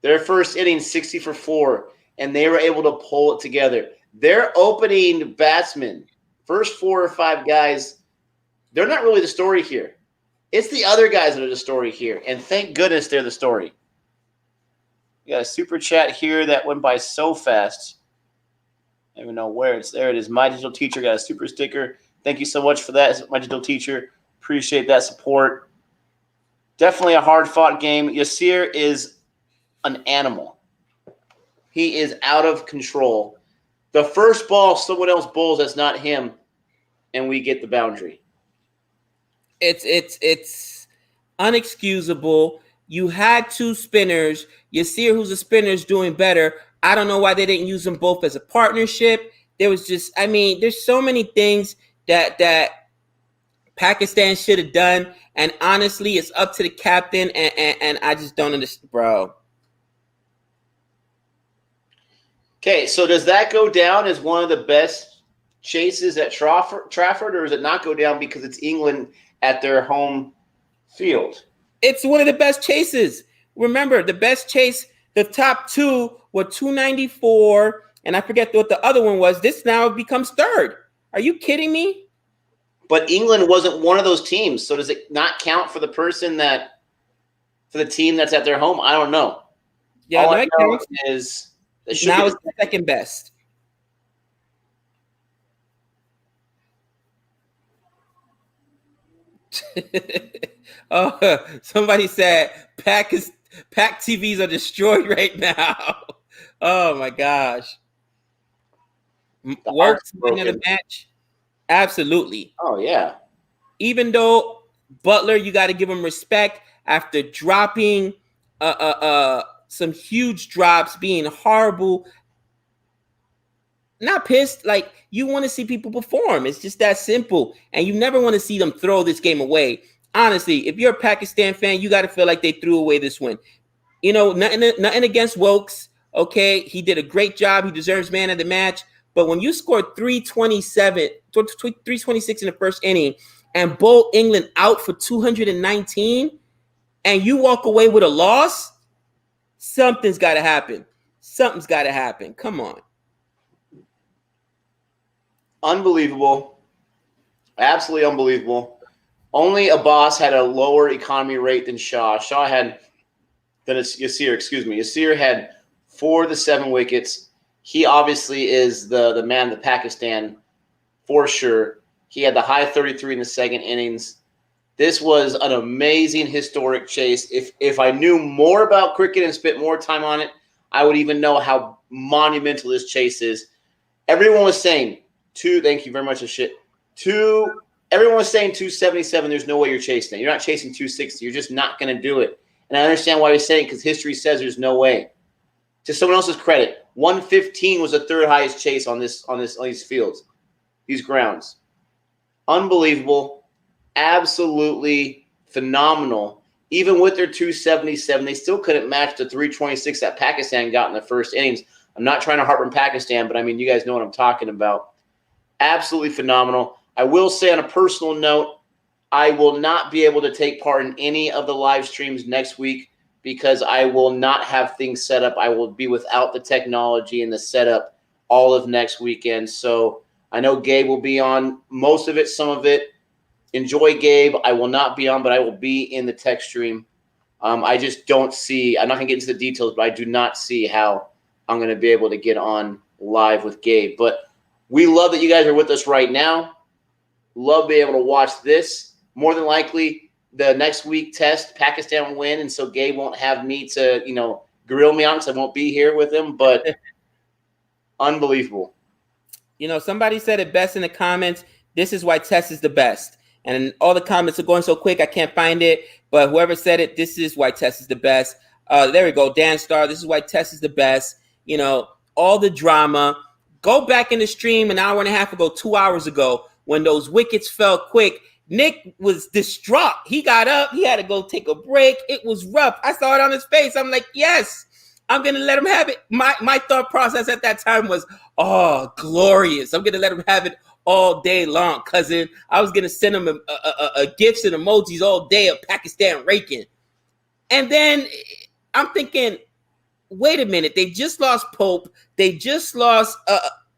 Their first inning, 60 for 4, and they were able to pull it together. Their opening batsmen, first 4 or 5 guys, they're not really the story here. It's the other guys that are the story here, and thank goodness they're the story. We got a super chat here that went by so fast. I don't even know where it's there. It is. My Digital Teacher got a super sticker. Thank you so much for that, My Digital Teacher. Appreciate that support. Definitely a hard-fought game. Yasir is an animal. He is out of control. The first ball, someone else bowls that's not him, and we get the boundary. It's unexcusable. You had 2 spinners. Yasir, who's a spinner, is doing better. I don't know why they didn't use them both as a partnership. There was there's so many things that Pakistan should have done. And honestly, it's up to the captain, and I just don't understand, bro. Okay, so does that go down as one of the best chases at Trafford, or does it not go down because it's England at their home field? It's one of the best chases. Remember, the best chase, the top 2 were 294, and I forget what the other one was. This now becomes 3rd. Are you kidding me? But England wasn't one of those teams, so does it not count for the team that's at their home? I don't know. Yeah, All no, I it know counts. is it should Now be it's the second best. Oh, somebody said Pack TVs are destroyed right now. Oh my gosh. the heart's Works man of the broken. match? Absolutely. Oh yeah. Even though Butler, you got to give him respect after dropping some huge drops, being horrible. Not pissed. Like, you want to see people perform. It's just that simple. And you never want to see them throw this game away. Honestly, if you're a Pakistan fan, you got to feel like they threw away this win. You know, nothing against Wilkes. Okay, he did a great job. He deserves man of the match. But when you scored 326 in the first inning and bowl England out for 219 and you walk away with a loss, something's got to happen. Something's got to happen. Come on. Unbelievable. Absolutely unbelievable. Only Abbas had a lower economy rate than Shaw. Shaw had Yasir, excuse me. Yasir had 4 of the 7 wickets. He obviously is the man of the Pakistan for sure. He had the high 33 in the second innings. This was an amazing historic chase. If I knew more about cricket and spent more time on it, I would even know how monumental this chase is. Everyone was saying thank you very much, everyone was saying 277, there's no way you're chasing it. You're not chasing 260. You're just not going to do it. And I understand why you're saying, because history says there's no way. To someone else's credit, 115 was the third highest chase on these fields, these grounds. Unbelievable. Absolutely phenomenal. Even with their 277, they still couldn't match the 326 that Pakistan got in the first innings. I'm not trying to harp on Pakistan, but I mean, you guys know what I'm talking about. Absolutely phenomenal. I will say on a personal note, I will not be able to take part in any of the live streams next week because I will not have things set up. I will be without the technology and the setup all of next weekend. So I know Gabe will be on most of it, some of it. Enjoy, Gabe. I will not be on, but I will be in the tech stream. I just don't see – I'm not going to get into the details, but I do not see how I'm going to be able to get on live with Gabe. But we love that you guys are with us right now. Love being able to watch this. More than likely, the next week test, Pakistan will win, and so Gabe won't have me to, grill me on because I won't be here with him. But unbelievable. Somebody said it best in the comments. This is why Test is the best. And all the comments are going so quick, I can't find it. But whoever said it, this is why Test is the best. There we go. Dan Starr, this is why Test is the best. All the drama. Go back in the stream an hour and a half ago, 2 hours ago, when those wickets fell quick. Nick was distraught. He got up. He had to go take a break. It was rough. I saw it on his face. I'm like, yes, I'm going to let him have it. My thought process at that time was, oh, glorious. I'm going to let him have it all day long, cousin. I was going to send him a gifts and emojis all day of Pakistan raking. And then I'm thinking, wait a minute. They just lost Pope. They just lost.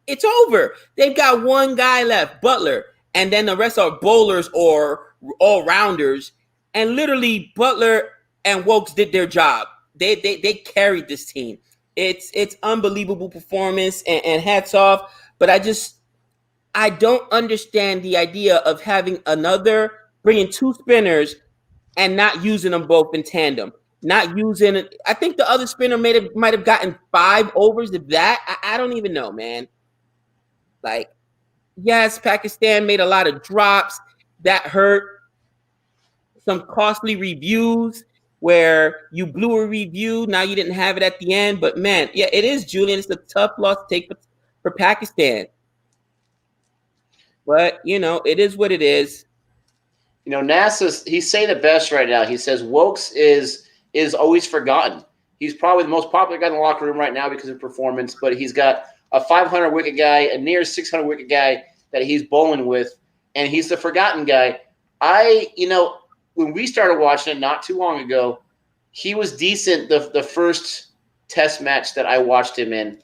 It's over. They've got one guy left, Butler. And then the rest are bowlers or all-rounders. And literally, Butler and Wilkes did their job. They carried this team. It's unbelievable performance and hats off. But I don't understand the idea of bringing 2 spinners and not using them both in tandem. Not using it. I think the other spinner might have gotten 5 overs of that. I don't even know, man. Like, yes, Pakistan made a lot of drops. That hurt. Some costly reviews where you blew a review. Now you didn't have it at the end. But, man, yeah, it is, Julian. It's a tough loss to take for Pakistan. But, it is what it is. He's saying it best right now. He says Wilkes is always forgotten. He's probably the most popular guy in the locker room right now because of performance, but he's got a 500 wicket guy, a near 600 wicket guy that he's bowling with, and he's the forgotten guy. When we started watching it not too long ago, he was decent the first test match that I watched him in.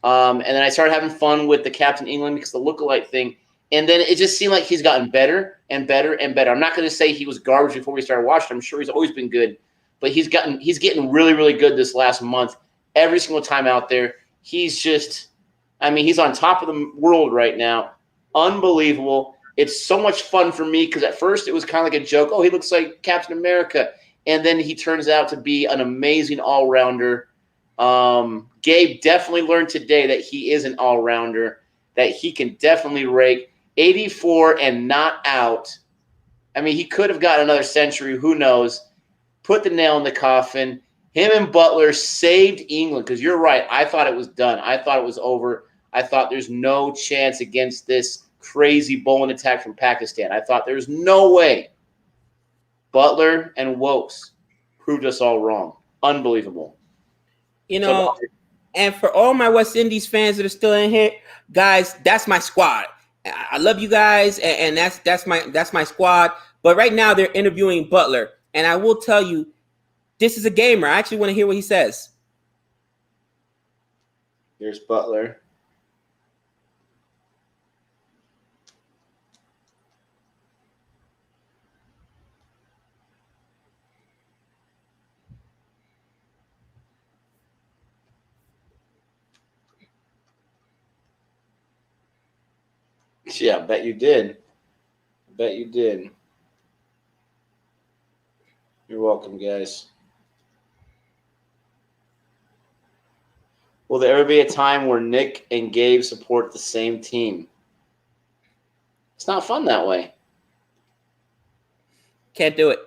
And then I started having fun with the Captain England because the lookalike thing. And then it just seemed like he's gotten better and better and better. I'm not going to say he was garbage before we started watching. I'm sure he's always been good. But he's getting really, really good this last month. every single time out there. He's just, I mean, he's on top of the world right now. Unbelievable. It's so much fun for me because at first it was kind of like a joke. Oh, he looks like Captain America. And then he turns out to be an amazing all-rounder. Gabe definitely learned today that he is an all-rounder, that he can definitely rake 84 and not out. I mean, he could have gotten another century. Who knows? Put the nail in the coffin. Him and Butler saved England because you're right. I thought it was done. I thought it was over. I thought there's no chance against this crazy bowling attack from Pakistan. I thought there's no way. Butler and Wokes proved us all wrong. Unbelievable. You know, and for all my West Indies fans that are still in here, guys, that's my squad. I love you guys, and that's my squad. But right now they're interviewing Butler, and I will tell you, this is a gamer. I actually want to hear what he says. Here's Butler. Yeah, I bet you did. I bet you did. You're welcome, guys. Will there ever be a time where Nick and Gabe support the same team? It's not fun that way. Can't do it.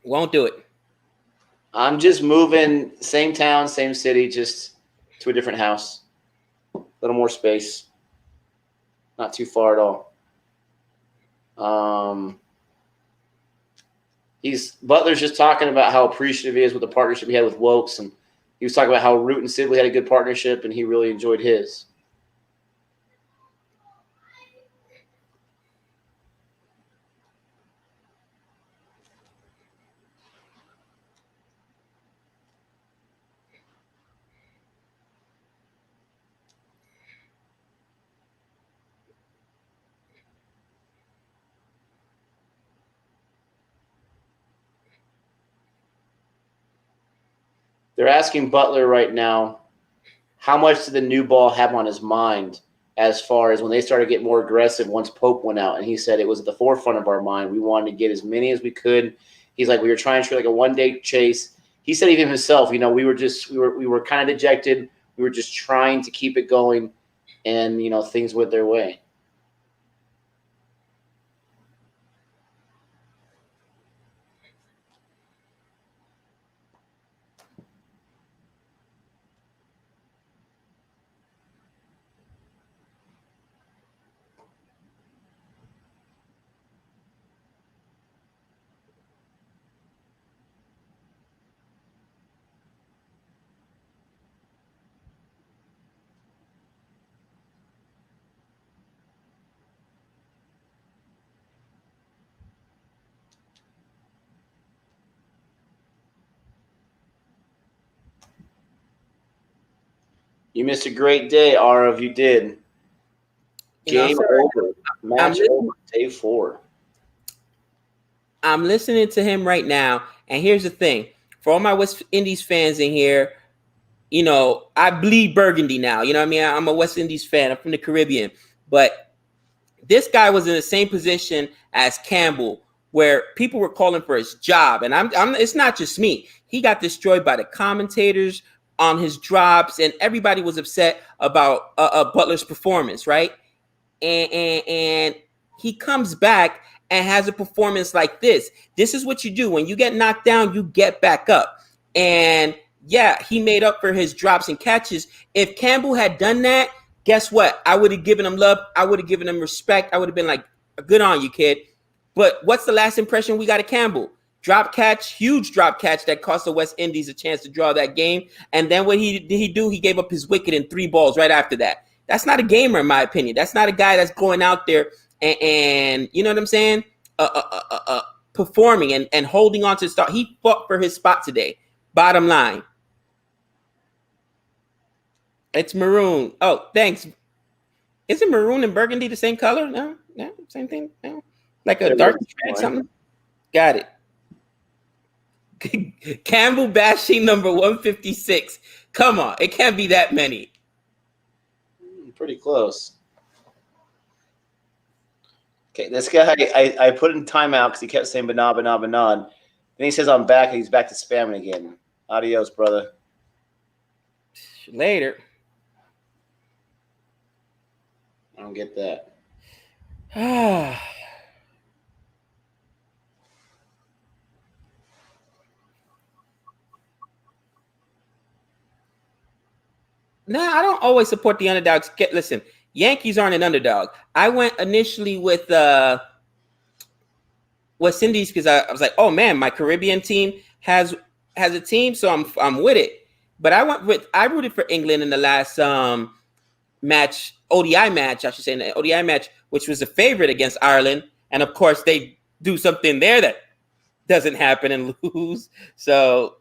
Won't do it. I'm just moving, same town, same city, just to a different house. A little more space. Not too far at all. Butler's just talking about how appreciative he is with the partnership he had with Wokes, and he was talking about how Root and Sibley had a good partnership, and he really enjoyed his. They're asking Butler right now, how much did the new ball have on his mind as far as when they started getting more aggressive once Pope went out? And he said it was at the forefront of our mind. We wanted to get as many as we could. He's like, we were trying to treat like a one-day chase. He said even himself, we were kind of dejected. We were just trying to keep it going, and things went their way. You missed a great day, Arav. You did. Game over. Match over. Day 4. I'm listening to him right now, and here's the thing. For all my West Indies fans in here, I bleed burgundy now. You know what I mean? I'm a West Indies fan. I'm from the Caribbean. But this guy was in the same position as Campbell, where people were calling for his job. And it's not just me. He got destroyed by the commentators on his drops, and everybody was upset about Butler's performance, right? And he comes back and has a performance like this. This is what you do. When you get knocked down, you get back up. And yeah, he made up for his drops and catches. If Campbell had done that, guess what? I would have given him love. I would have given him respect. I would have been like, good on you, kid. But what's the last impression we got of Campbell? Drop catch, huge drop catch that cost the West Indies a chance to draw that game. And then what did he do? He gave up his wicket in 3 balls right after that. That's not a gamer, in my opinion. That's not a guy that's going out there and you know what I'm saying? Performing and holding on to the start. He fought for his spot today. Bottom line. It's maroon. Oh, thanks. Isn't maroon and burgundy the same color? No, same thing. No, like a dark red something. Got it. Campbell bashing number 156. Come on, it can't be that many. Pretty close. Okay, this guy, I put in timeout because he kept saying banana, banana, banana. Then he says I'm back, and he's back to spamming again. Adios, brother. Later. I don't get that. No, I don't always support the underdogs. Listen, Yankees aren't an underdog. I went initially with West Indies because I was like, oh man, my Caribbean team has a team, so I'm with it. But I rooted for England in the last match, ODI match, I should say, in the ODI match, which was a favorite against Ireland, and of course they do something there that doesn't happen and lose. So.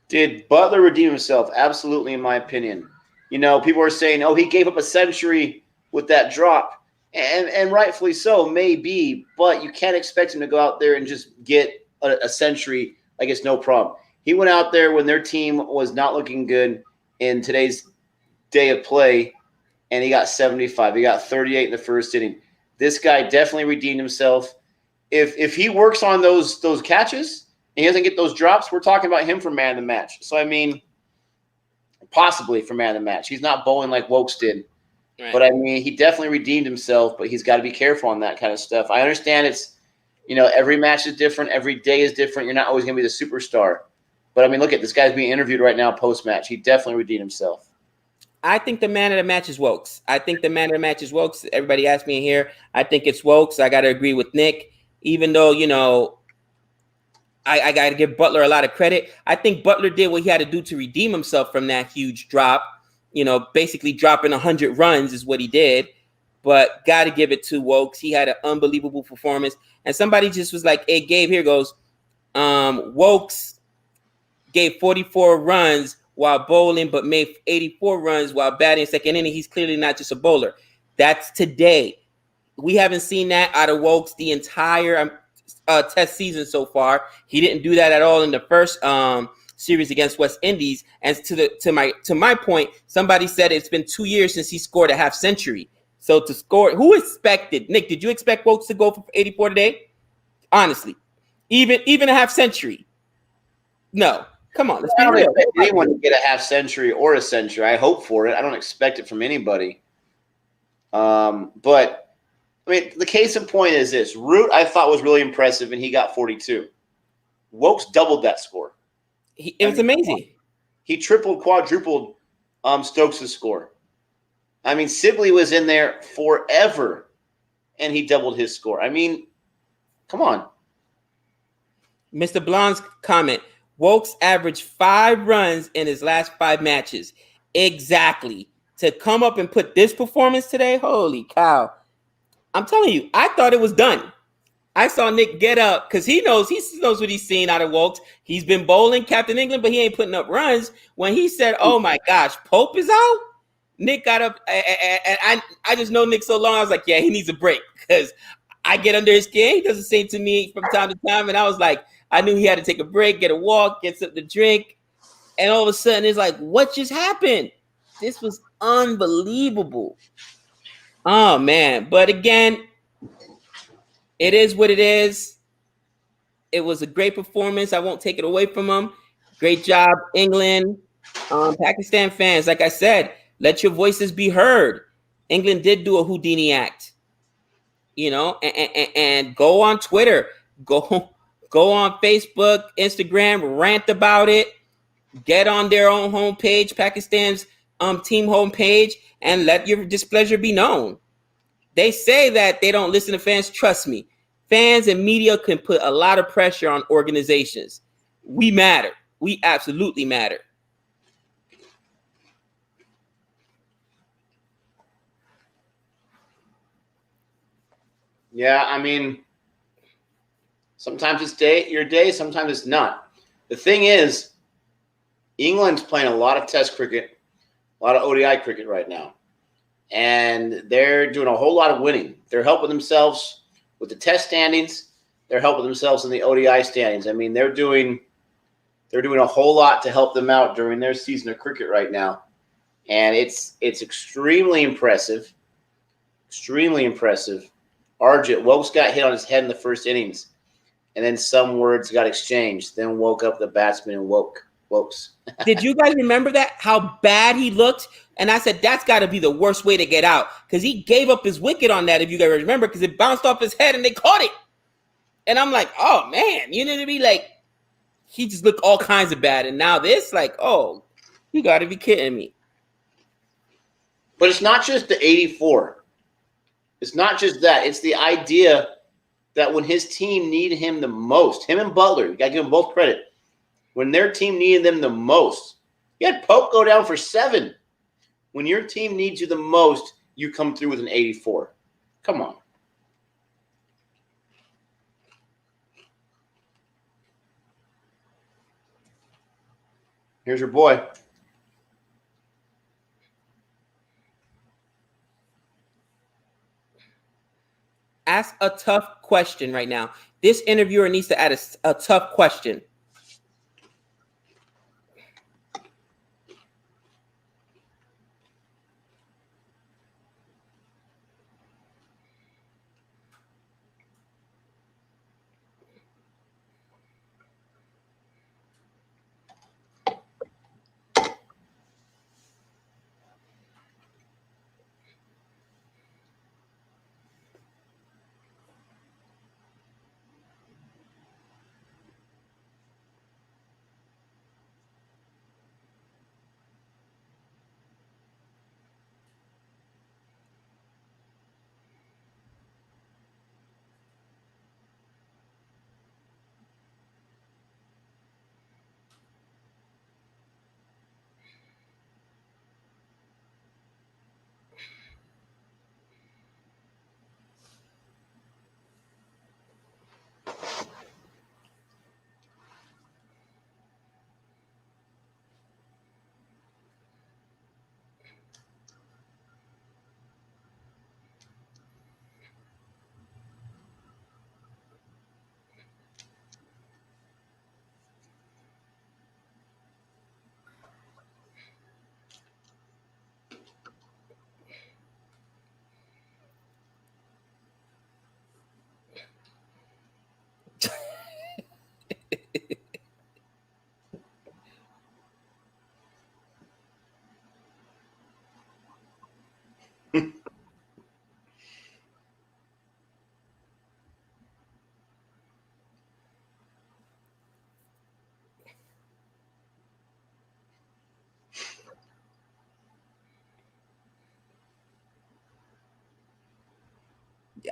Did Butler redeem himself? Absolutely, in my opinion. You know, people are saying, oh, he gave up a century with that drop. And rightfully so, maybe. But you can't expect him to go out there and just get a century like it's no problem. He went out there when their team was not looking good in today's day of play, and he got 75. He got 38 in the first inning. This guy definitely redeemed himself. If he works on those catches – and he doesn't get those drops, we're talking about him for man of the match. So, I mean, possibly for man of the match. He's not bowling like Wokes did. Right. But, I mean, he definitely redeemed himself, but he's got to be careful on that kind of stuff. I understand it's, you know, every match is different. Every day is different. You're not always going to be the superstar. But, I mean, look at this guy's being interviewed right now post-match. He definitely redeemed himself. I think the man of the match is Wokes. Everybody asked me here. I think it's Wokes. I got to agree with Nick, even though, you know, I got to give Butler a lot of credit. I think Butler did what he had to do to redeem himself from that huge drop. You know, basically dropping 100 runs is what he did. But got to give it to Wokes. He had an unbelievable performance. And somebody just was like, hey, Gabe, here goes. Wokes gave 44 runs while bowling, but made 84 runs while batting second inning. He's clearly not just a bowler. That's today. We haven't seen that out of Wokes the entire test season so far. He didn't do that at all in the first series against West Indies. And to my point, somebody said it's been 2 years since he scored a half century. So to score, who expected? Nick, did you expect Wokes to go for 84 today? Honestly, even a half century? No. Come on, let's be real. I don't expect anyone to get a half century or a century. I hope for it. I don't expect it from anybody. But I mean, the case in point is this. Root, I thought, was really impressive, and he got 42. Wokes doubled that score. It was amazing. He tripled, quadrupled Stokes' score. I mean, Sibley was in there forever, and he doubled his score. I mean, come on. Mr. Blonde's comment, Wokes averaged 5 runs in his last 5 matches. Exactly. To come up and put this performance today, holy cow. I'm telling you, I thought it was done. I saw Nick get up because he knows what he's seen out of Wokes. He's been bowling Captain England, but he ain't putting up runs. When he said, oh my gosh, Pope is out, Nick got up, and I just know Nick so long, I was like, yeah, he needs a break because I get under his skin. He does the same to me from time to time, and I was like, I knew he had to take a break, get a walk, get something to drink, and all of a sudden it's like, what just happened? This was unbelievable. Oh, man. But again, it is what it is. It was a great performance. I won't take it away from him. Great job, England. Pakistan fans, like I said, let your voices be heard. England did do a Houdini act, you know, and go on Twitter, go on Facebook, Instagram, rant about it. Get on their own homepage, Pakistan's team homepage, and let your displeasure be known. They say that they don't listen to fans. Trust me. Fans and media can put a lot of pressure on organizations. We matter. We absolutely matter. Yeah, I mean, sometimes it's your day, sometimes it's not. The thing is, England's playing a lot of test cricket, a lot of ODI cricket right now. And they're doing a whole lot of winning. They're helping themselves with the test standings. They're helping themselves in the ODI standings. I mean, they're doing a whole lot to help them out during their season of cricket right now, and it's extremely impressive. Extremely impressive. Arjit Wilkes got hit on his head in the first innings, and then some words got exchanged. Then woke up the batsman and Wilkes. Did you guys remember that? How bad he looked? And I said, that's got to be the worst way to get out because he gave up his wicket on that, if you guys remember, because it bounced off his head and they caught it. And I'm like, oh, man, you know what I mean? Like, he just looked all kinds of bad. And now this, like, oh, you got to be kidding me. But it's not just the 84. It's not just that. It's the idea that when his team needed him the most, him and Butler, you got to give them both credit. When their team needed them the most, you had Pope go down for 7. When your team needs you the most, you come through with an 84. Come on. Here's your boy. Ask a tough question right now. This interviewer needs to add a tough question.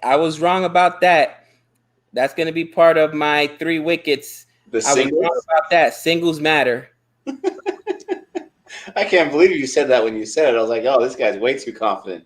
I was wrong about that. That's going to be part of my 3 wickets. The I was wrong about that. Singles matter. I can't believe you said that when you said it. I was like, oh, this guy's way too confident.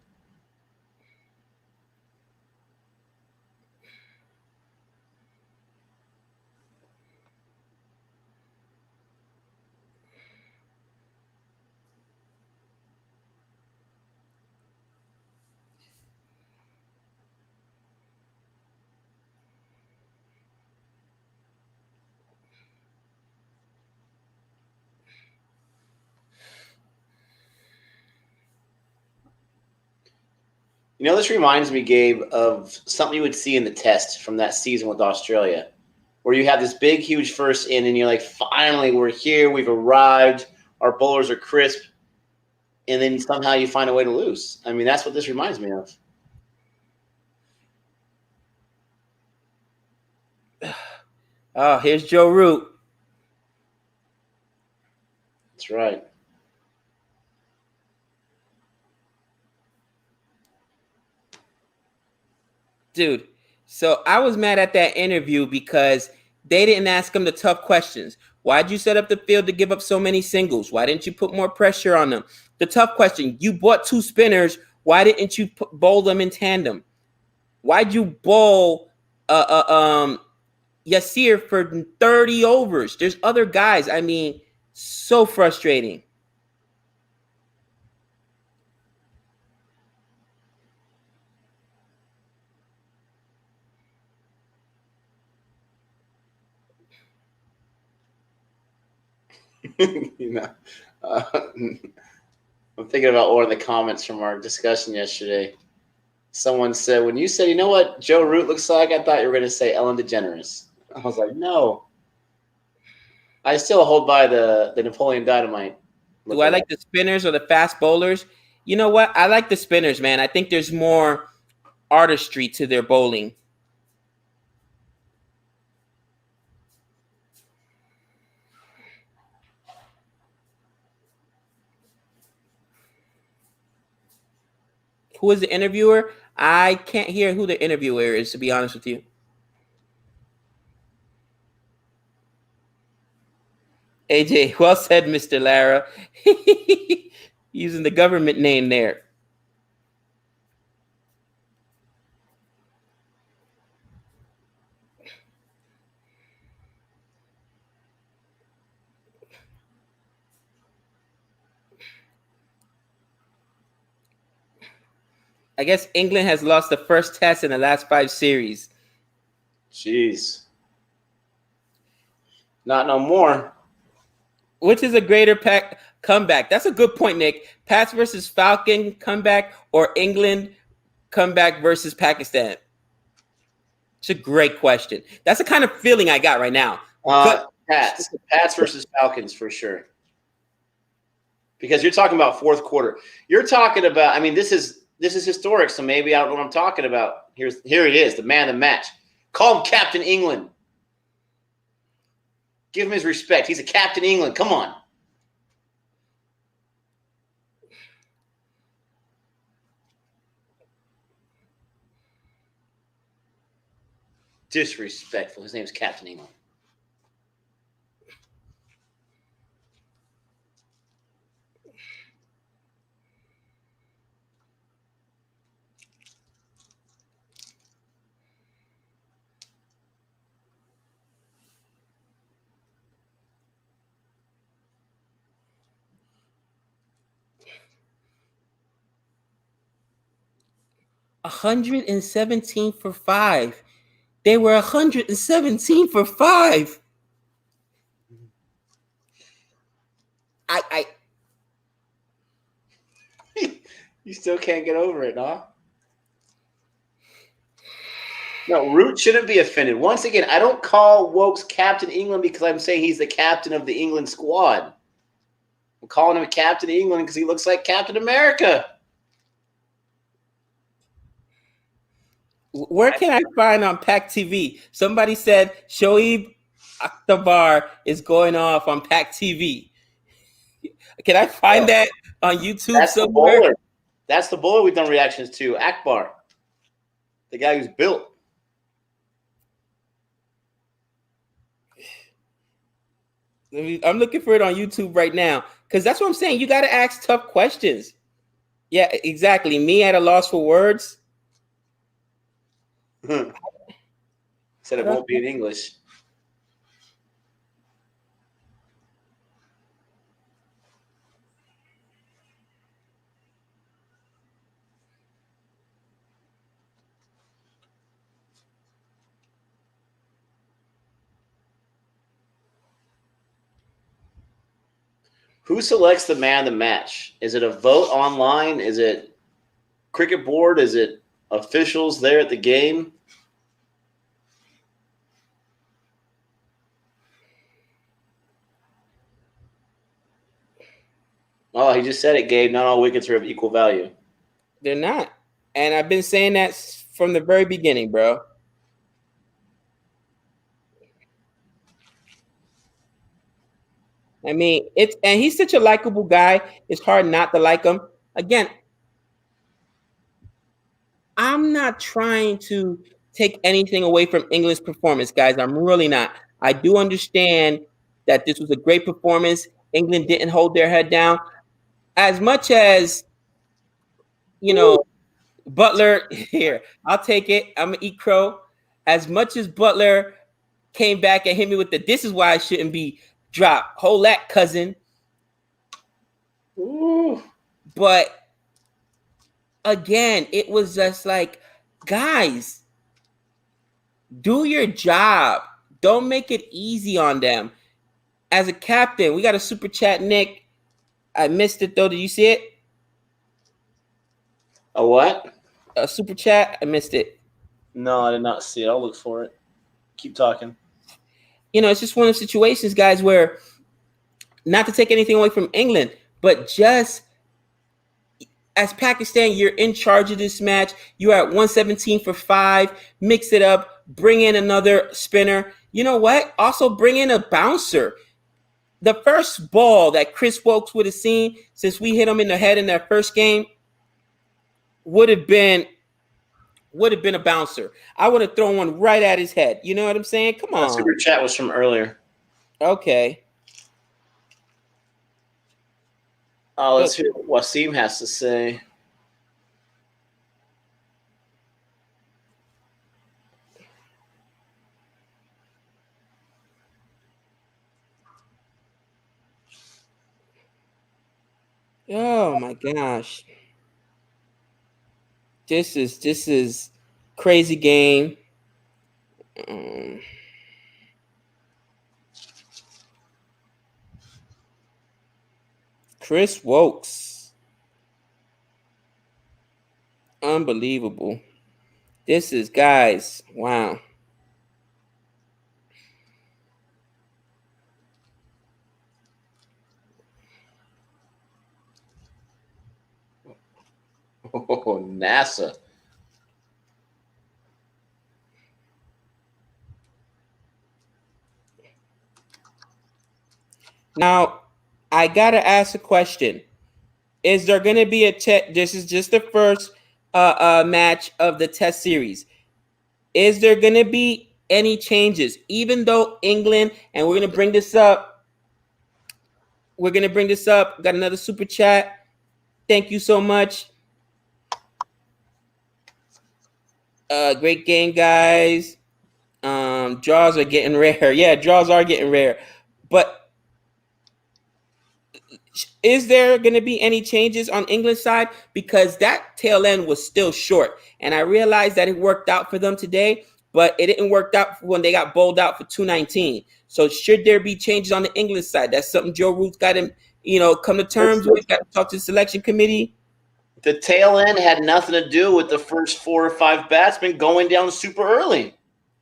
You know, this reminds me, Gabe, of something you would see in the test from that season with Australia, where you have this big, huge first in, and you're like, finally, we're here, we've arrived, our bowlers are crisp, and then somehow you find a way to lose. I mean, that's what this reminds me of. Oh, here's Joe Root. That's right. Dude, so I was mad at that interview because they didn't ask him the tough questions. Why'd you set up the field to give up so many singles? Why didn't you put more pressure on them? The tough question, you bought 2 spinners. Why didn't you bowl them in tandem? Why'd you bowl Yasir for 30 overs? There's other guys. I mean, so frustrating. you know, uh, I'm thinking about one of the comments from our discussion yesterday. Someone said, when you said, you know what Joe Root looks like, I thought you were going to say Ellen DeGeneres. I was like, no. I still hold by the Napoleon Dynamite. Do I like the spinners or the fast bowlers? You know what? I like the spinners, man. I think there's more artistry to their bowling. Who is the interviewer? I can't hear who the interviewer is, to be honest with you. AJ, well said, Mr. Lara. Using the government name there. I guess England has lost the first test in the last 5 series. Jeez. Not no more. Which is a greater comeback? That's a good point, Nick. Pats versus Falcon comeback or England comeback versus Pakistan? It's a great question. That's the kind of feeling I got right now. Pats versus Falcons for sure. Because you're talking about fourth quarter. You're talking about, I mean, this is historic, so maybe I don't know what I'm talking about. Here he is, the man of the match. Call him Captain England. Give him his respect. He's a Captain England. Come on. Disrespectful. His name's Captain England. $117 for 5. They were $117 for 5. I You still can't get over it, huh? No, Root shouldn't be offended. Once again, I don't call Wokes Captain England because I'm saying he's the captain of the England squad. I'm calling him Captain England because he looks like Captain America. Where can I find on Pack TV? Somebody said Shoaib Akhtar is going off on Pack TV. Can I find that on YouTube That's somewhere? The bowler. That's the bowler we've done reactions to, Akbar. The guy who's built. I'm looking for it on YouTube right now because that's what I'm saying. You got to ask tough questions. Yeah, exactly. Me at a loss for words. Said it won't be in English. Who selects the man of the match? Is it a vote online? Is it cricket board? Is it officials there at the game? Oh, he just said it, Gabe. Not all wickets are of equal value. They're not. And I've been saying that from the very beginning, bro. I mean, and he's such a likable guy. It's hard not to like him. Again, I'm not trying to take anything away from England's performance, guys. I'm really not. I do understand that this was a great performance. England didn't hold their head down. As much as, you know, Butler, here, I'll take it. I'm going to eat crow. As much as Butler came back and hit me with this is why I shouldn't be dropped. Hold that, cousin. Ooh. But again, it was just like, guys, do your job. Don't make it easy on them. as a captain, we got a super chat, Nick. I missed it though. Did you see it? A what? A super chat. I missed it. No, I did not see it. I'll look for it. Keep talking. It's just one of the situations, guys, where not to take anything away from England, but just as Pakistan, you're in charge of this match. You're at 117 for 5. Mix it up. Bring in another spinner. You know what? Also bring in a bouncer. The first ball that Chris Wokes would have seen since we hit him in the head in that first game would have been a bouncer. I would have thrown one right at his head. You know what I'm saying? Come on. That super chat was from earlier. Okay. Let's hear what Wasim has to say. Oh my gosh. This is crazy game. Chris Wokes. Unbelievable. This is, guys, wow. Oh, NASA. Now, I got to ask a question. Is there going to be this is just the first match of the test series. Is there going to be any changes? Even though England, and we're going to bring this up. Got another super chat. Thank you so much. Great game, guys. Draws are getting rare. Yeah, draws are getting rare. But is there going to be any changes on England's side? Because that tail end was still short. And I realized that it worked out for them today, but it didn't work out when they got bowled out for 219. So should there be changes on the England side? That's something Joe Root's got to, come to terms with. Got to talk to the selection committee. The tail end had nothing to do with the first 4 or 5 batsmen going down super early.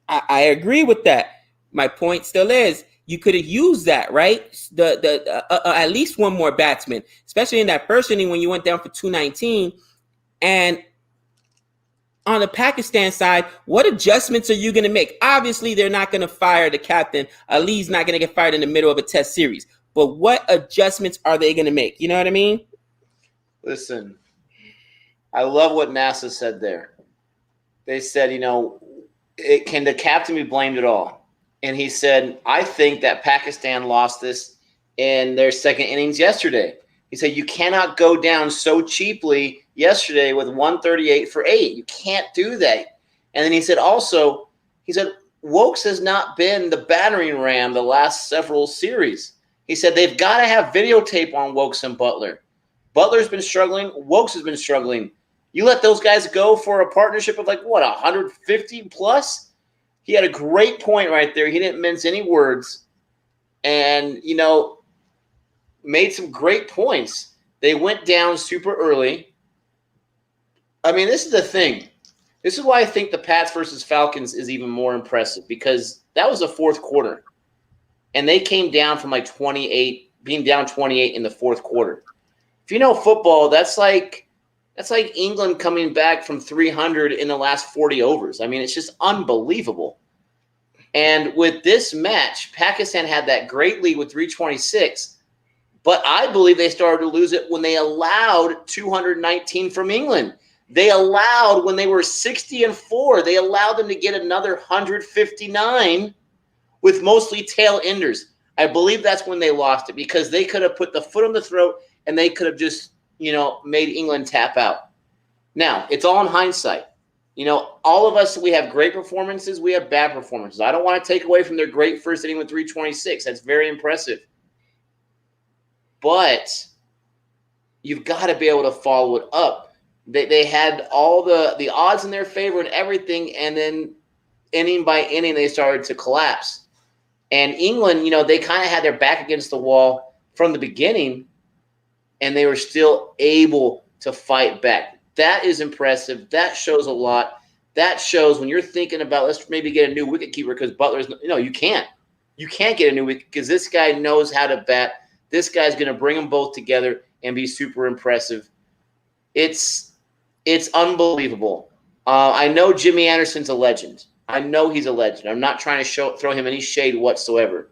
I agree with that. My point still is you could have used that, right? At least one more batsman, especially in that first inning when you went down for 219. And on the Pakistan side, what adjustments are you going to make? Obviously, they're not going to fire the captain. Ali's not going to get fired in the middle of a test series. But what adjustments are they going to make? You know what I mean? Listen, I love what NASA said there. They said, can the captain be blamed at all? And he said, I think that Pakistan lost this in their second innings yesterday. He said, you cannot go down so cheaply yesterday with 138 for 8. You can't do that. And then he said Wokes has not been the battering ram the last several series. He said they've got to have videotape on Wokes and Butler. Butler's been struggling. Wokes has been struggling. You let those guys go for a partnership of 150 plus? He had a great point right there. He didn't mince any words and, made some great points. They went down super early. I mean, this is the thing. This is why I think the Pats versus Falcons is even more impressive because that was the fourth quarter. And they came down from 28, being down 28 in the fourth quarter. If you know football, that's like England coming back from 300 in the last 40 overs. I mean, it's just unbelievable. And with this match, Pakistan had that great lead with 326, but I believe they started to lose it when they allowed 219 from England. They allowed, when they were 60-4, they allowed them to get another 159 with mostly tail enders. I believe that's when they lost it because they could have put the foot on the throat and they could have just, made England tap out. Now, it's all in hindsight. All of us, we have great performances. We have bad performances. I don't want to take away from their great first inning with 326. That's very impressive. But you've got to be able to follow it up. They had all the odds in their favor and everything, and then inning by inning, they started to collapse. And England, they kind of had their back against the wall from the beginning, and they were still able to fight back. That is impressive. That shows a lot. That shows when you're thinking about, let's maybe get a new wicketkeeper because Butler's, you can't. You can't get a new wicket because this guy knows how to bat. This guy's going to bring them both together and be super impressive. It's unbelievable. I know Jimmy Anderson's a legend. I know he's a legend. I'm not trying to throw him any shade whatsoever.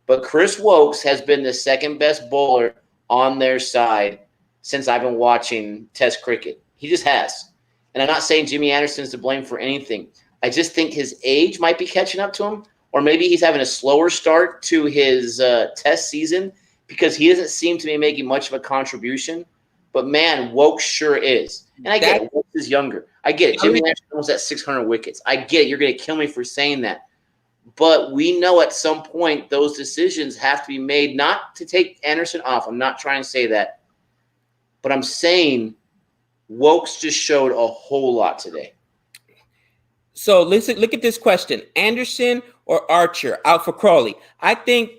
But Chris Wokes has been the second best bowler on their side since I've been watching Test cricket. He just has. And I'm not saying Jimmy Anderson's to blame for anything. I just think his age might be catching up to him, or maybe he's having a slower start to his Test season because he doesn't seem to be making much of a contribution. But, man, Wokes sure is. And I get it. Wokes is younger. I get it. Jimmy Anderson almost at 600 wickets. I get it. You're going to kill me for saying that. But we know at some point those decisions have to be made, not to take Anderson off. I'm not trying to say that. But I'm saying Wokes just showed a whole lot today. So listen, look at this question. Anderson or Archer out for Crawley? I think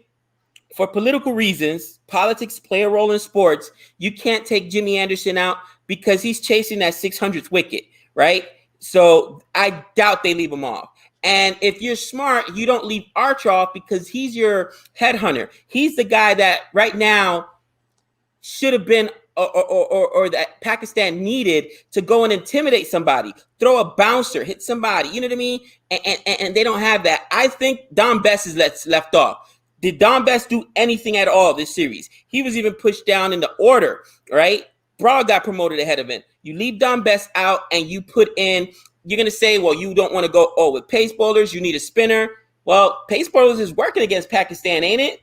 for political reasons, politics play a role in sports. You can't take Jimmy Anderson out because he's chasing that 600th wicket, right? So I doubt they leave him off. And if you're smart, you don't leave Archer off because he's your headhunter. He's the guy that right now should have been or that Pakistan needed to go and intimidate somebody, throw a bouncer, hit somebody. You know what I mean? And they don't have that. I think Dom Bess is left off. Did Dom Bess do anything at all this series? He was even pushed down in the order, right? Brawl got promoted ahead of him. You leave Dom Bess out and you put in, you're going to say, well, you don't want to go, with pace bowlers, you need a spinner. Well, pace bowlers is working against Pakistan, ain't it?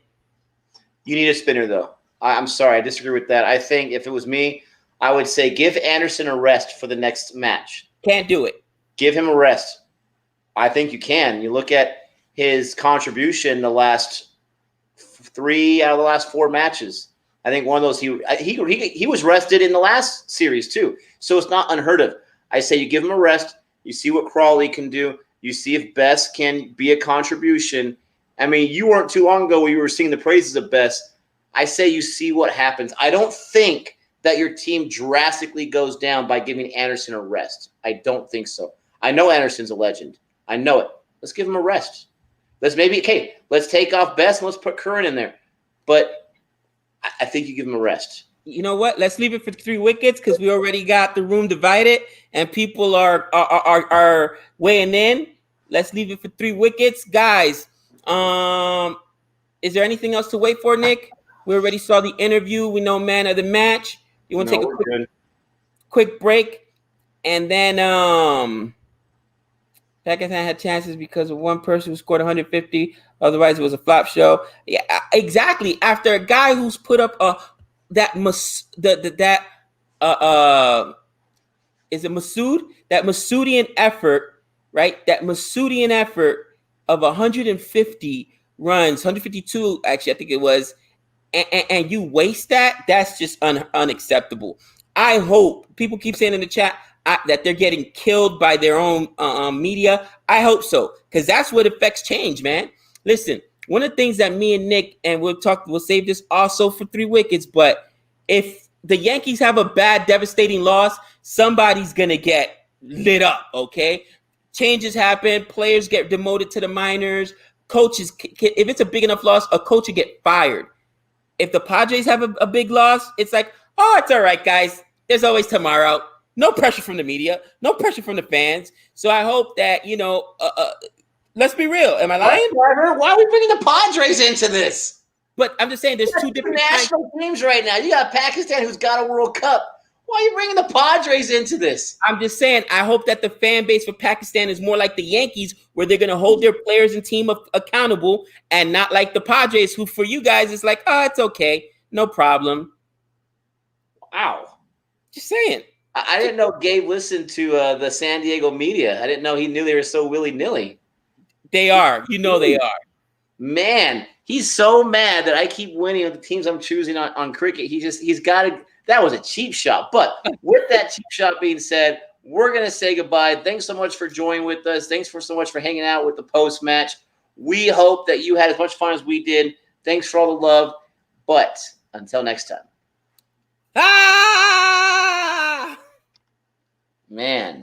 You need a spinner, though. I'm sorry, I disagree with that. I think if it was me, I would say give Anderson a rest for the next match. Can't do it. Give him a rest. I think you can. You look at his contribution the last 3 out of the last 4 matches. I think one of those he was rested in the last series too. So it's not unheard of. I say you give him a rest. You see what Crawley can do. You see if Bess can be a contribution. I mean, you weren't too long ago where you were singing the praises of Bess. I say you see what happens. I don't think that your team drastically goes down by giving Anderson a rest. I don't think so. I know Anderson's a legend. I know it. Let's give him a rest. Let's take off Bess and let's put Curran in there. But I think you give him a rest. You know what? Let's leave it for 3 wickets because we already got the room divided and people are weighing in. Let's leave it for 3 wickets. Guys, is there anything else to wait for, Nick? We already saw the interview. We know man of the match. You want to take a quick break? And then Pakistan had chances because of one person who scored 150. Otherwise, it was a flop show. Yeah, exactly. After a guy who's put up that Masoudian effort, right? That Masoudian effort of 150 runs, 152 actually, I think it was. And you waste that, that's just unacceptable. I hope, people keep saying in the chat that they're getting killed by their own media. I hope so, because that's what affects change, man. Listen, one of the things that me and Nick, and we'll save this also for 3 wickets, but if the Yankees have a bad, devastating loss, somebody's going to get lit up, okay? Changes happen, players get demoted to the minors, coaches, if it's a big enough loss, a coach will get fired. If the Padres have a big loss, it's like, oh, it's all right, guys. There's always tomorrow. No pressure from the media. No pressure from the fans. So I hope that, let's be real. Am I lying? Why are we bringing the Padres into this? But I'm just saying there's 2 different national teams right now. You got Pakistan who's got a World Cup. Why are you bringing the Padres into this? I'm just saying I hope that the fan base for Pakistan is more like the Yankees where they're going to hold their players and team accountable and not like the Padres who for you guys is like, oh, it's okay. No problem. Wow. Just saying. I didn't know Gabe listened to the San Diego media. I didn't know he knew they were so willy-nilly. They are. They are. Man, he's so mad that I keep winning with the teams I'm choosing on cricket. He's got to – that was a cheap shot. But with that cheap shot being said, we're going to say goodbye. Thanks so much for joining with us. Thanks so much for hanging out with the post-match. We hope that you had as much fun as we did. Thanks for all the love. But until next time. Ah! Man.